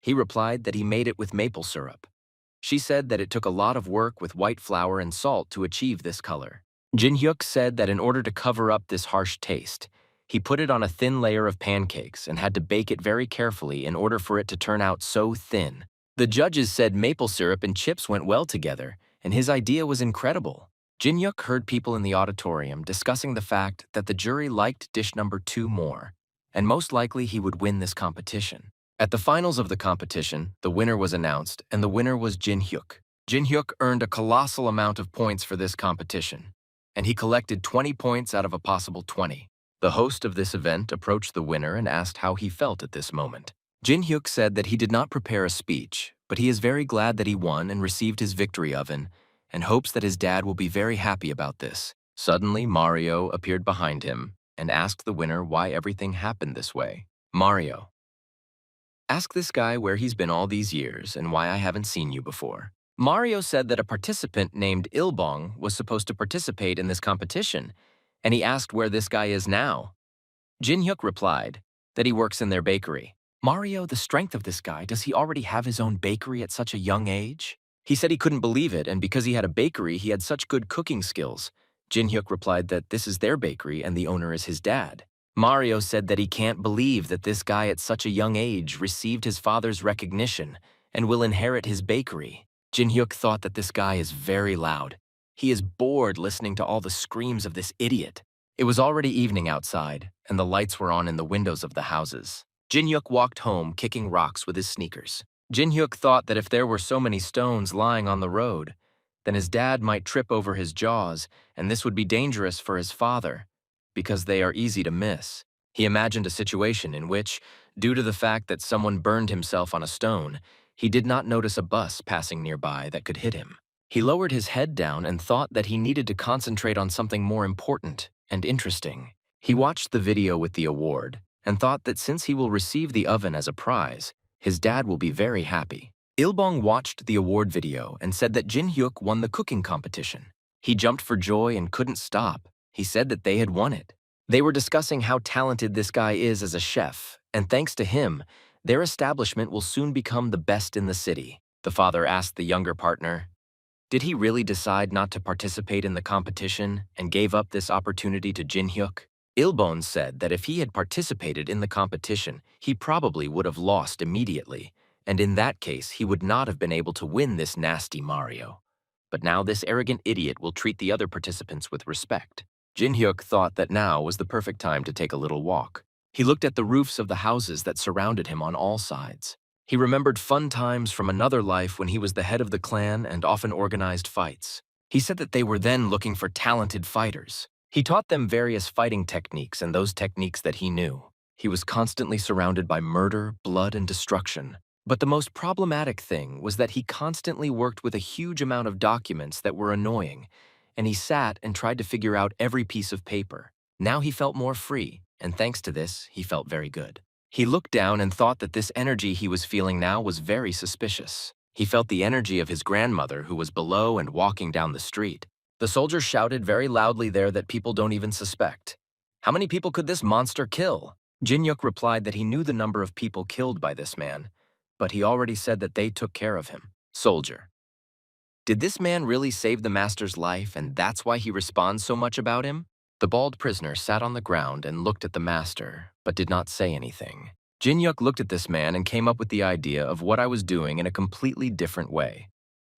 He replied that he made it with maple syrup. She said that it took a lot of work with white flour and salt to achieve this color. Jin Hyuk said that in order to cover up this harsh taste, he put it on a thin layer of pancakes and had to bake it very carefully in order for it to turn out so thin. The judges said maple syrup and chips went well together, and his idea was incredible. Jin Hyuk heard people in the auditorium discussing the fact that the jury liked dish number 2 more, and most likely he would win this competition. At the finals of the competition, the winner was announced, and the winner was Jin Hyuk. Jin Hyuk earned a colossal amount of points for this competition, and he collected 20 points out of a possible 20. The host of this event approached the winner and asked how he felt at this moment. Jin Hyuk said that he did not prepare a speech, but he is very glad that he won and received his victory oven, and hopes that his dad will be very happy about this. Suddenly, Mario appeared behind him and asked the winner why everything happened this way. Mario: "Ask this guy where he's been all these years and why I haven't seen you before." Mario said that a participant named Ilbong was supposed to participate in this competition, and he asked where this guy is now. Jin Hyuk replied that he works in their bakery. Mario, the strength of this guy, does he already have his own bakery at such a young age? He said he couldn't believe it, and because he had a bakery, he had such good cooking skills. Jin Hyuk replied that this is their bakery and the owner is his dad. Mario said that he can't believe that this guy at such a young age received his father's recognition and will inherit his bakery. Jin Hyuk thought that this guy is very loud. He is bored listening to all the screams of this idiot. It was already evening outside, and the lights were on in the windows of the houses. Jin Hyuk walked home kicking rocks with his sneakers. Jin Hyuk thought that if there were so many stones lying on the road, then his dad might trip over his jaws, and this would be dangerous for his father, because they are easy to miss. He imagined a situation in which, due to the fact that someone burned himself on a stone, he did not notice a bus passing nearby that could hit him. He lowered his head down and thought that he needed to concentrate on something more important and interesting. He watched the video with the award and thought that since he will receive the oven as a prize, his dad will be very happy. Ilbong watched the award video and said that Jin Hyuk won the cooking competition. He jumped for joy and couldn't stop. He said that they had won it. They were discussing how talented this guy is as a chef, and thanks to him, their establishment will soon become the best in the city. The father asked the younger partner, did he really decide not to participate in the competition and gave up this opportunity to Jin Hyuk? Ilbon said that if he had participated in the competition, he probably would have lost immediately, and in that case, he would not have been able to win this nasty Mario. But now this arrogant idiot will treat the other participants with respect. Jin Hyuk thought that now was the perfect time to take a little walk. He looked at the roofs of the houses that surrounded him on all sides. He remembered fun times from another life when he was the head of the clan and often organized fights. He said that they were then looking for talented fighters. He taught them various fighting techniques and those techniques that he knew. He was constantly surrounded by murder, blood, and destruction. But the most problematic thing was that he constantly worked with a huge amount of documents that were annoying, and he sat and tried to figure out every piece of paper. Now he felt more free, and thanks to this, he felt very good. He looked down and thought that this energy he was feeling now was very suspicious. He felt the energy of his grandmother who was below and walking down the street. The soldier shouted very loudly there that people don't even suspect. How many people could this monster kill? Jin Hyuk replied that he knew the number of people killed by this man, but he already said that they took care of him. Soldier. Did this man really save the master's life and that's why he responds so much about him? The bald prisoner sat on the ground and looked at the master, but did not say anything. Jin Hyuk looked at this man and came up with the idea of what I was doing in a completely different way.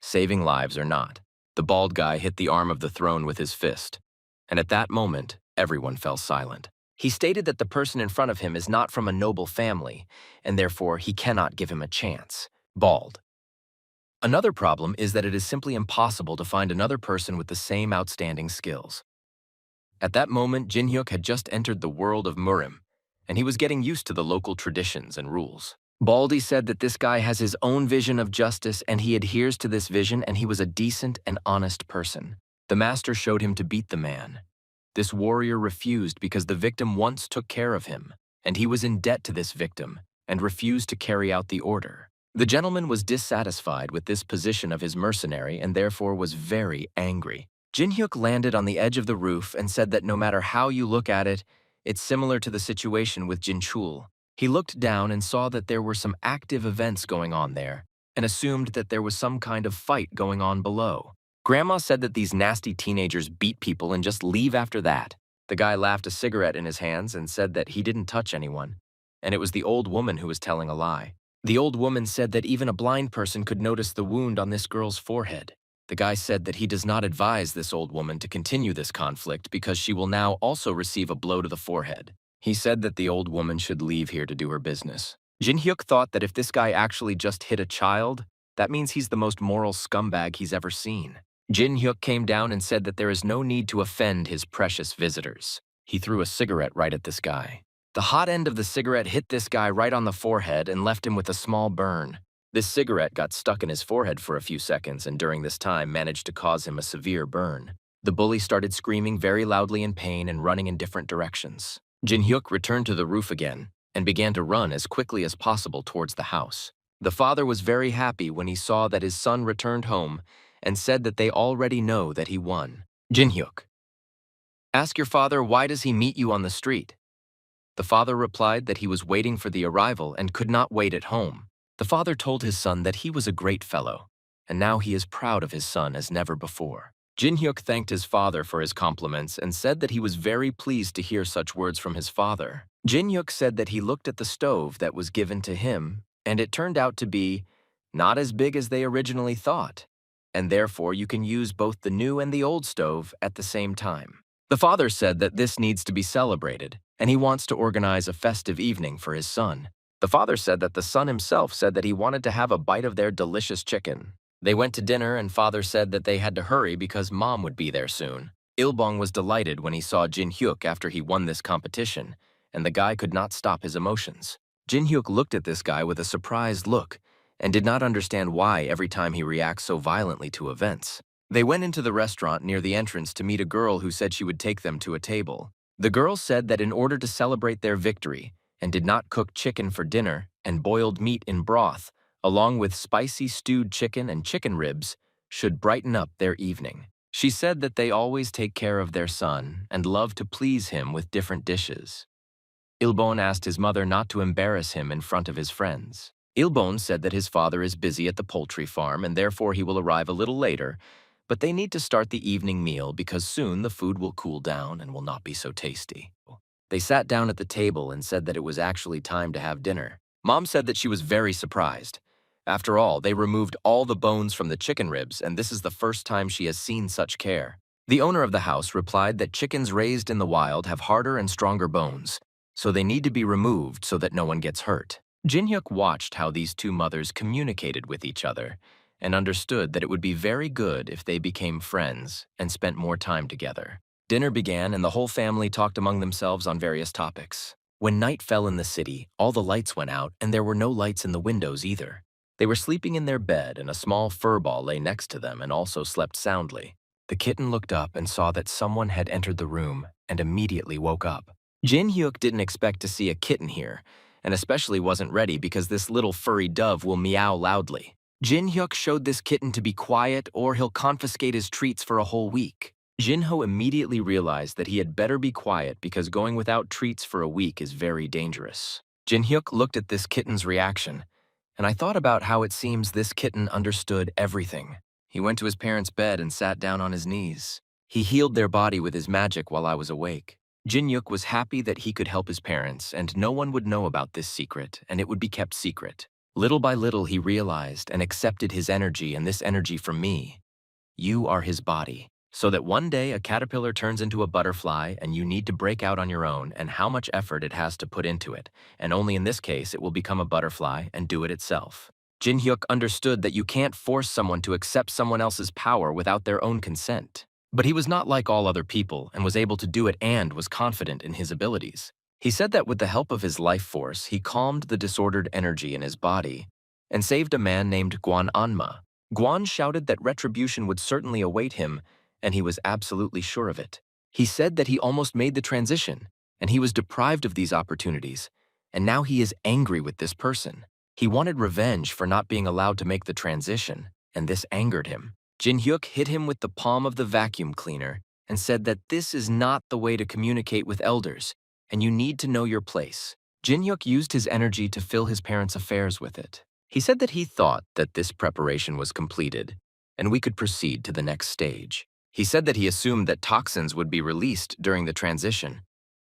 Saving lives or not. The bald guy hit the arm of the throne with his fist, and at that moment, everyone fell silent. He stated that the person in front of him is not from a noble family, and therefore he cannot give him a chance. Bald. Another problem is that it is simply impossible to find another person with the same outstanding skills. At that moment, Jin Hyuk had just entered the world of Murim, and he was getting used to the local traditions and rules. Baldy said that this guy has his own vision of justice and he adheres to this vision and he was a decent and honest person. The master showed him to beat the man. This warrior refused because the victim once took care of him, and he was in debt to this victim and refused to carry out the order. The gentleman was dissatisfied with this position of his mercenary and therefore was very angry. Jin Hyuk landed on the edge of the roof and said that no matter how you look at it, it's similar to the situation with Jin Chul. He looked down and saw that there were some active events going on there and assumed that there was some kind of fight going on below. Grandma said that these nasty teenagers beat people and just leave after that. The guy laughed a cigarette in his hands and said that he didn't touch anyone, and it was the old woman who was telling a lie. The old woman said that even a blind person could notice the wound on this girl's forehead. The guy said that he does not advise this old woman to continue this conflict because she will now also receive a blow to the forehead. He said that the old woman should leave here to do her business. Jin Hyuk thought that if this guy actually just hit a child, that means he's the most moral scumbag he's ever seen. Jin Hyuk came down and said that there is no need to offend his precious visitors. He threw a cigarette right at this guy. The hot end of the cigarette hit this guy right on the forehead and left him with a small burn. This cigarette got stuck in his forehead for a few seconds and during this time managed to cause him a severe burn. The bully started screaming very loudly in pain and running in different directions. Jin Hyuk returned to the roof again and began to run as quickly as possible towards the house. The father was very happy when he saw that his son returned home and said that they already know that he won. Jin Hyuk. Ask your father why does he meet you on the street? The father replied that he was waiting for the arrival and could not wait at home. The father told his son that he was a great fellow, and now he is proud of his son as never before. Jin Hyuk thanked his father for his compliments and said that he was very pleased to hear such words from his father. Jin Hyuk said that he looked at the stove that was given to him, and it turned out to be not as big as they originally thought, and therefore you can use both the new and the old stove at the same time. The father said that this needs to be celebrated, and he wants to organize a festive evening for his son. The father said that the son himself said that he wanted to have a bite of their delicious chicken. They went to dinner and father said that they had to hurry because mom would be there soon. Ilbong was delighted when he saw Jin Hyuk after he won this competition, and the guy could not stop his emotions. Jin Hyuk looked at this guy with a surprised look and did not understand why every time he reacts so violently to events. They went into the restaurant near the entrance to meet a girl who said she would take them to a table. The girls said that in order to celebrate their victory, and did not cook chicken for dinner and boiled meat in broth, along with spicy stewed chicken and chicken ribs, should brighten up their evening. She said that they always take care of their son and love to please him with different dishes. Ilbon asked his mother not to embarrass him in front of his friends. Ilbon said that his father is busy at the poultry farm and therefore he will arrive a little later, but they need to start the evening meal because soon the food will cool down and will not be so tasty. They sat down at the table and said that it was actually time to have dinner. Mom said that she was very surprised. After all, they removed all the bones from the chicken ribs, and this is the first time she has seen such care. The owner of the house replied that chickens raised in the wild have harder and stronger bones, so they need to be removed so that no one gets hurt. Jin-hyuk watched how these two mothers communicated with each other and understood that it would be very good if they became friends and spent more time together. Dinner began and the whole family talked among themselves on various topics. When night fell in the city, all the lights went out and there were no lights in the windows either. They were sleeping in their bed and a small fur ball lay next to them and also slept soundly. The kitten looked up and saw that someone had entered the room and immediately woke up. Jin-hyuk didn't expect to see a kitten here, and especially wasn't ready because this little furry dove will meow loudly. Jin-hyuk showed this kitten to be quiet or he'll confiscate his treats for a whole week. Jin-ho immediately realized that he had better be quiet because going without treats for a week is very dangerous. Jin-hyuk looked at this kitten's reaction, and I thought about how it seems this kitten understood everything. He went to his parents' bed and sat down on his knees. He healed their body with his magic while I was awake. Jin-hyuk was happy that he could help his parents and no one would know about this secret and it would be kept secret. Little by little he realized and accepted his energy and this energy from me. You are his body. So that one day a caterpillar turns into a butterfly and you need to break out on your own and how much effort it has to put into it, and only in this case it will become a butterfly and do it itself. Jin-hyuk understood that you can't force someone to accept someone else's power without their own consent. But he was not like all other people and was able to do it and was confident in his abilities. He said that with the help of his life force, he calmed the disordered energy in his body and saved a man named Guan Anma. Guan shouted that retribution would certainly await him, and he was absolutely sure of it. He said that he almost made the transition, and he was deprived of these opportunities, and now he is angry with this person. He wanted revenge for not being allowed to make the transition, and this angered him. Jin-hyuk hit him with the palm of the vacuum cleaner and said that this is not the way to communicate with elders, and you need to know your place. Jin-hyuk used his energy to fill his parents' affairs with it. He said that he thought that this preparation was completed, and we could proceed to the next stage. He said that he assumed that toxins would be released during the transition,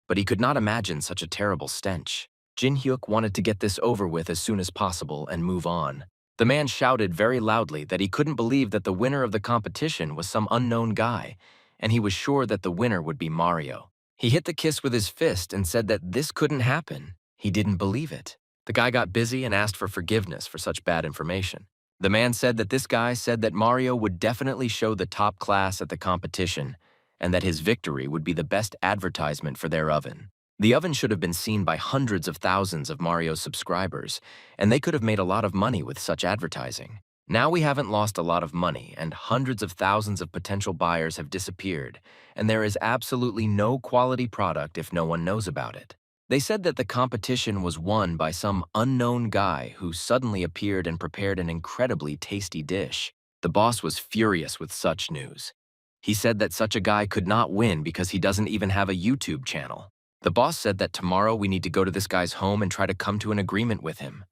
but he could not imagine such a terrible stench. Jin-hyuk wanted to get this over with as soon as possible and move on. The man shouted very loudly that he couldn't believe that the winner of the competition was some unknown guy, and he was sure that the winner would be Mario. He hit the kiss with his fist and said that this couldn't happen. He didn't believe it. The guy got busy and asked for forgiveness for such bad information. The man said that this guy said that Mario would definitely show the top class at the competition and that his victory would be the best advertisement for their oven. The oven should have been seen by hundreds of thousands of Mario's subscribers, and they could have made a lot of money with such advertising. Now we haven't lost a lot of money, and hundreds of thousands of potential buyers have disappeared, and there is absolutely no quality product if no one knows about it. They said that the competition was won by some unknown guy who suddenly appeared and prepared an incredibly tasty dish. The boss was furious with such news. He said that such a guy could not win because he doesn't even have a YouTube channel. The boss said that tomorrow we need to go to this guy's home and try to come to an agreement with him.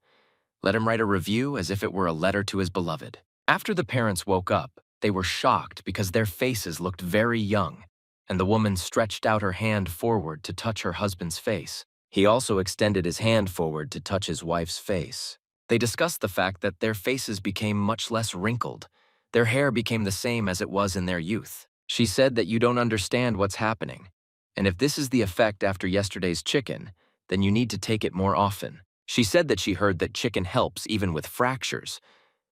Let him write a review as if it were a letter to his beloved. After the parents woke up, they were shocked because their faces looked very young, and the woman stretched out her hand forward to touch her husband's face. He also extended his hand forward to touch his wife's face. They discussed the fact that their faces became much less wrinkled. Their hair became the same as it was in their youth. She said that you don't understand what's happening, and if this is the effect after yesterday's chicken, then you need to take it more often. She said that she heard that chicken helps even with fractures,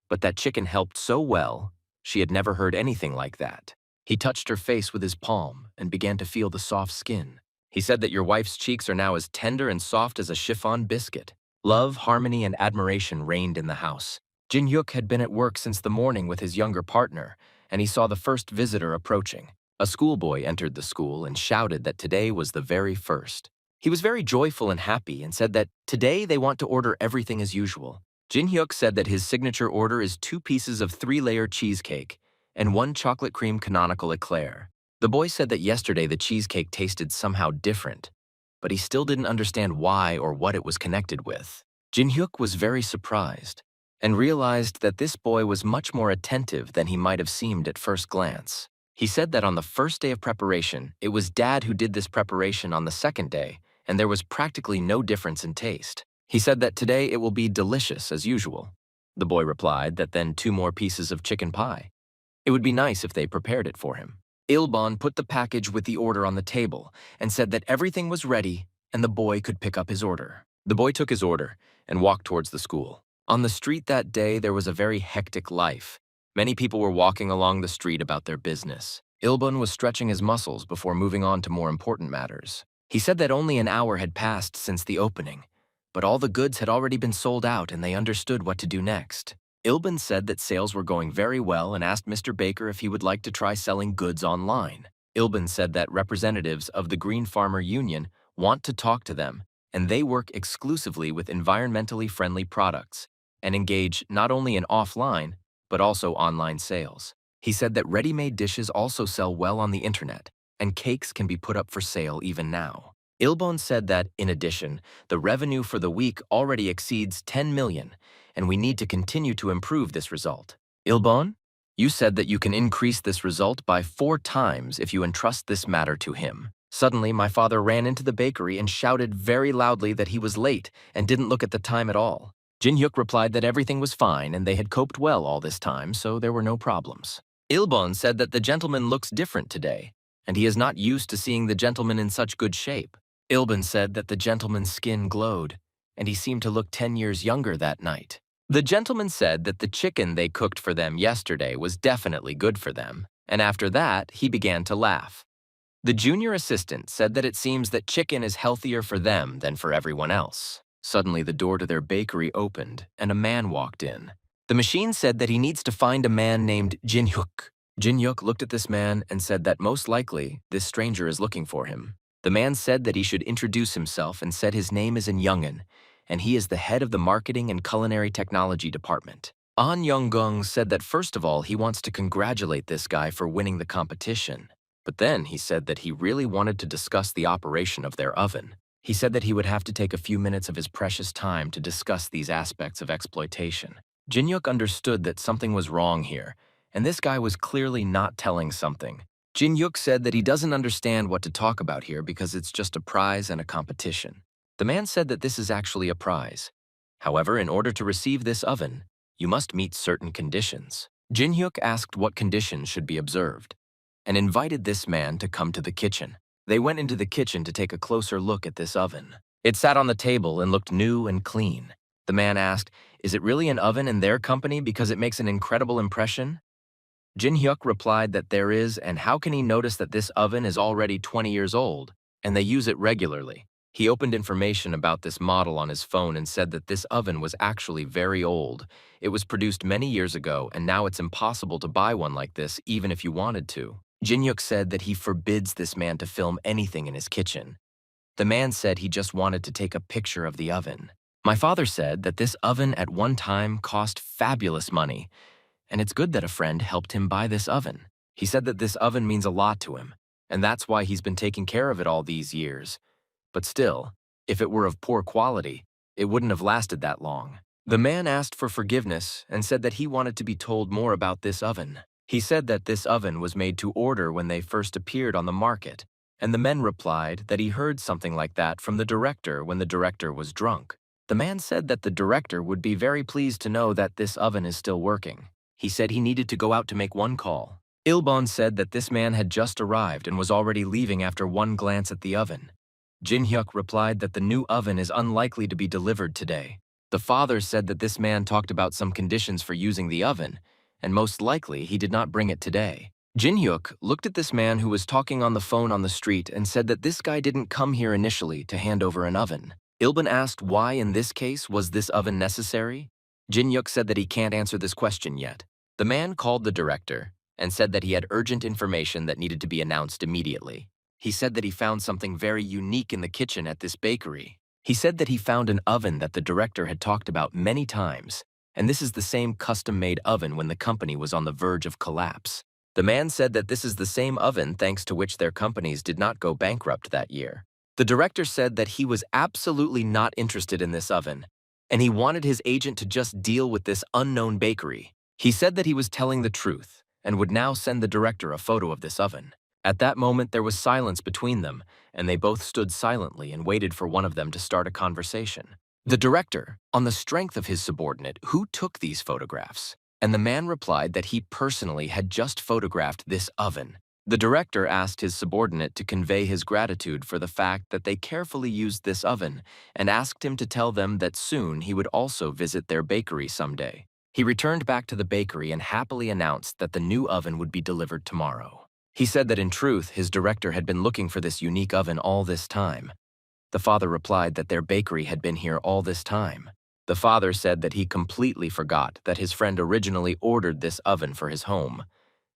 but that chicken helped so well, she had never heard anything like that. He touched her face with his palm and began to feel the soft skin. He said that your wife's cheeks are now as tender and soft as a chiffon biscuit. Love, harmony, and admiration reigned in the house. Jin-hyuk had been at work since the morning with his younger partner, and he saw the first visitor approaching. A schoolboy entered the school and shouted that today was the very first. He was very joyful and happy and said that today they want to order everything as usual. Jin-hyuk said that his signature order is 2 pieces of 3-layer cheesecake and 1 chocolate cream canonical eclair. The boy said that yesterday the cheesecake tasted somehow different, but he still didn't understand why or what it was connected with. Jin-hyuk was very surprised and realized that this boy was much more attentive than he might have seemed at first glance. He said that on the first day of preparation, it was Dad who did this preparation on the second day, and there was practically no difference in taste. He said that today it will be delicious as usual. The boy replied that then 2 more pieces of chicken pie. It would be nice if they prepared it for him. Ilbon put the package with the order on the table and said that everything was ready and the boy could pick up his order. The boy took his order and walked towards the school. On the street that day, there was a very hectic life. Many people were walking along the street about their business. Ilbon was stretching his muscles before moving on to more important matters. He said that only an hour had passed since the opening, but all the goods had already been sold out and they understood what to do next. Ilbon said that sales were going very well and asked Mr. Baker if he would like to try selling goods online. Ilbon said that representatives of the Green Farmer Union want to talk to them, and they work exclusively with environmentally friendly products and engage not only in offline, but also online sales. He said that ready-made dishes also sell well on the internet, and cakes can be put up for sale even now. Ilbon said that, in addition, the revenue for the week already exceeds 10 million, and we need to continue to improve this result. Ilbon, you said that you can increase this result by 4 times if you entrust this matter to him. Suddenly, my father ran into the bakery and shouted very loudly that he was late and didn't look at the time at all. Jin-hyuk replied that everything was fine and they had coped well all this time, so there were no problems. Ilbon said that the gentleman looks different today, and he is not used to seeing the gentleman in such good shape. Ilbon said that the gentleman's skin glowed, and he seemed to look 10 years younger that night. The gentleman said that the chicken they cooked for them yesterday was definitely good for them, and after that, he began to laugh. The junior assistant said that it seems that chicken is healthier for them than for everyone else. Suddenly, the door to their bakery opened, and a man walked in. The machine said that he needs to find a man named Jin-hyuk. Jin-hyuk looked at this man and said that most likely, this stranger is looking for him. The man said that he should introduce himself and said his name is An Youngun, and he is the head of the Marketing and Culinary Technology Department. An Youngun said that first of all, he wants to congratulate this guy for winning the competition. But then he said that he really wanted to discuss the operation of their oven. He said that he would have to take a few minutes of his precious time to discuss these aspects of exploitation. Jin-hyuk understood that something was wrong here, and this guy was clearly not telling something. Jin-hyuk said that he doesn't understand what to talk about here because it's just a prize and a competition. The man said that this is actually a prize. However, in order to receive this oven, you must meet certain conditions. Jin-hyuk asked what conditions should be observed and invited this man to come to the kitchen. They went into the kitchen to take a closer look at this oven. It sat on the table and looked new and clean. The man asked, "Is it really an oven in their company because it makes an incredible impression?" Jin-hyuk replied that there is, and how can he notice that this oven is already 20 years old, and they use it regularly. He opened information about this model on his phone and said that this oven was actually very old. It was produced many years ago, and now it's impossible to buy one like this even if you wanted to. Jin-hyuk said that he forbids this man to film anything in his kitchen. The man said he just wanted to take a picture of the oven. My father said that this oven at one time cost fabulous money, and it's good that a friend helped him buy this oven. He said that this oven means a lot to him, and that's why he's been taking care of it all these years. But still, if it were of poor quality, it wouldn't have lasted that long. The man asked for forgiveness and said that he wanted to be told more about this oven. He said that this oven was made to order when they first appeared on the market, and the men replied that he heard something like that from the director when the director was drunk. The man said that the director would be very pleased to know that this oven is still working. He said he needed to go out to make one call. Ilbon said that this man had just arrived and was already leaving after one glance at the oven. Jin-hyuk replied that the new oven is unlikely to be delivered today. The father said that this man talked about some conditions for using the oven, and most likely he did not bring it today. Jin-hyuk looked at this man who was talking on the phone on the street and said that this guy didn't come here initially to hand over an oven. Ilbon asked why in this case was this oven necessary? Jin-hyuk said that he can't answer this question yet. The man called the director and said that he had urgent information that needed to be announced immediately. He said that he found something very unique in the kitchen at this bakery. He said that he found an oven that the director had talked about many times, and this is the same custom-made oven when the company was on the verge of collapse. The man said that this is the same oven thanks to which their companies did not go bankrupt that year. The director said that he was absolutely not interested in this oven, and he wanted his agent to just deal with this unknown bakery. He said that he was telling the truth and would now send the director a photo of this oven. At that moment, there was silence between them, and they both stood silently and waited for one of them to start a conversation. The director, on the strength of his subordinate, who took these photographs? And the man replied that he personally had just photographed this oven. The director asked his subordinate to convey his gratitude for the fact that they carefully used this oven and asked him to tell them that soon he would also visit their bakery someday. He returned back to the bakery and happily announced that the new oven would be delivered tomorrow. He said that in truth, his director had been looking for this unique oven all this time. The father replied that their bakery had been here all this time. The father said that he completely forgot that his friend originally ordered this oven for his home.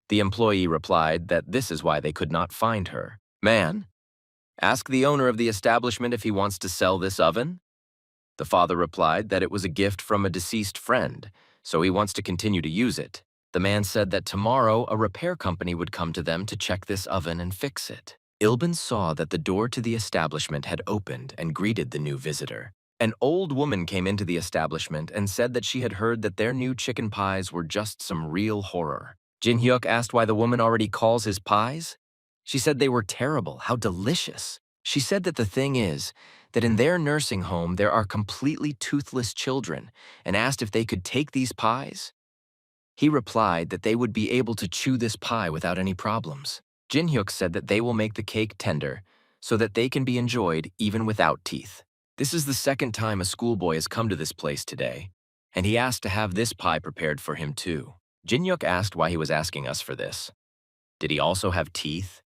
The employee replied that this is why they could not find her. Man, ask the owner of the establishment if he wants to sell this oven. The father replied that it was a gift from a deceased friend, so he wants to continue to use it. The man said that tomorrow a repair company would come to them to check this oven and fix it. Ilbin saw that the door to the establishment had opened and greeted the new visitor. An old woman came into the establishment and said that she had heard that their new chicken pies were just some real horror. Jin Hyuk asked why the woman already calls his pies. She said they were terrible, how delicious. She said that the thing is that in their nursing home there are completely toothless children and asked if they could take these pies. He replied that they would be able to chew this pie without any problems. Jin Hyuk said that they will make the cake tender so that they can be enjoyed even without teeth. This is the second time a schoolboy has come to this place today, and he asked to have this pie prepared for him too. Jin Hyuk asked why he was asking us for this. Did he also have teeth?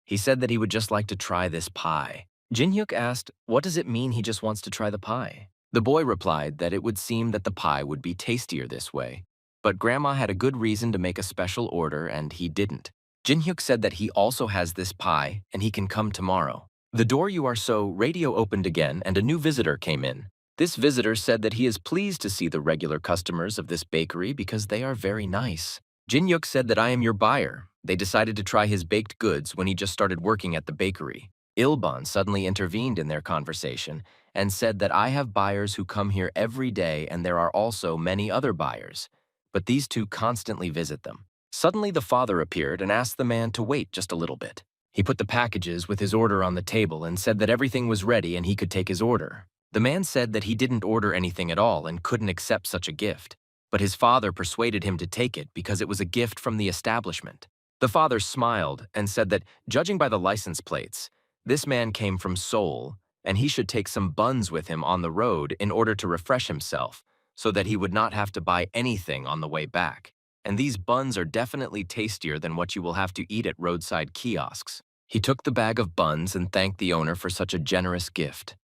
He said that he would just like to try this pie. Jin Hyuk asked, what does it mean he just wants to try the pie? The boy replied that it would seem that the pie would be tastier this way. But Grandma had a good reason to make a special order and he didn't. Jin Hyuk said that he also has this pie and he can come tomorrow. The door you are so radio opened again and a new visitor came in. This visitor said that he is pleased to see the regular customers of this bakery because they are very nice. Jin Hyuk said that I am your buyer. They decided to try his baked goods when he just started working at the bakery. Ilban suddenly intervened in their conversation and said that I have buyers who come here every day and there are also many other buyers. But these two constantly visit them. Suddenly the father appeared and asked the man to wait just a little bit. He put the packages with his order on the table and said that everything was ready and he could take his order. The man said that he didn't order anything at all and couldn't accept such a gift, but his father persuaded him to take it because it was a gift from the establishment. The father smiled and said that, judging by the license plates, this man came from Seoul and he should take some buns with him on the road in order to refresh himself, so that he would not have to buy anything on the way back. And these buns are definitely tastier than what you will have to eat at roadside kiosks. He took the bag of buns and thanked the owner for such a generous gift.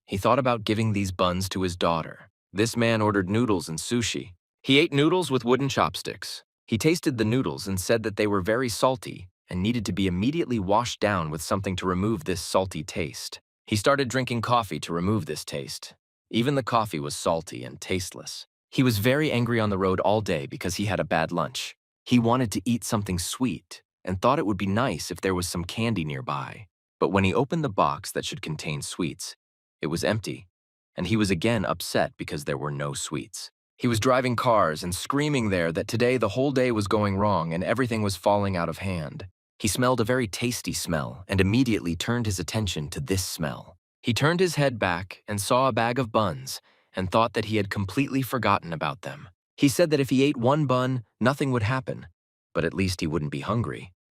He thought about giving these buns to his daughter. This man ordered noodles and sushi. He ate noodles with wooden chopsticks. He tasted the noodles and said that they were very salty and needed to be immediately washed down with something to remove this salty taste. He started drinking coffee to remove this taste. Even the coffee was salty and tasteless. He was very angry on the road all day because he had a bad lunch. He wanted to eat something sweet and thought it would be nice if there was some candy nearby. But when he opened the box that should contain sweets, it was empty, and he was again upset because there were no sweets. He was driving cars and screaming there that today the whole day was going wrong and everything was falling out of hand. He smelled a very tasty smell and immediately turned his attention to this smell. He turned his head back and saw a bag of buns and thought that he had completely forgotten about them. He said that if he ate one bun, nothing would happen, but at least he wouldn't be hungry.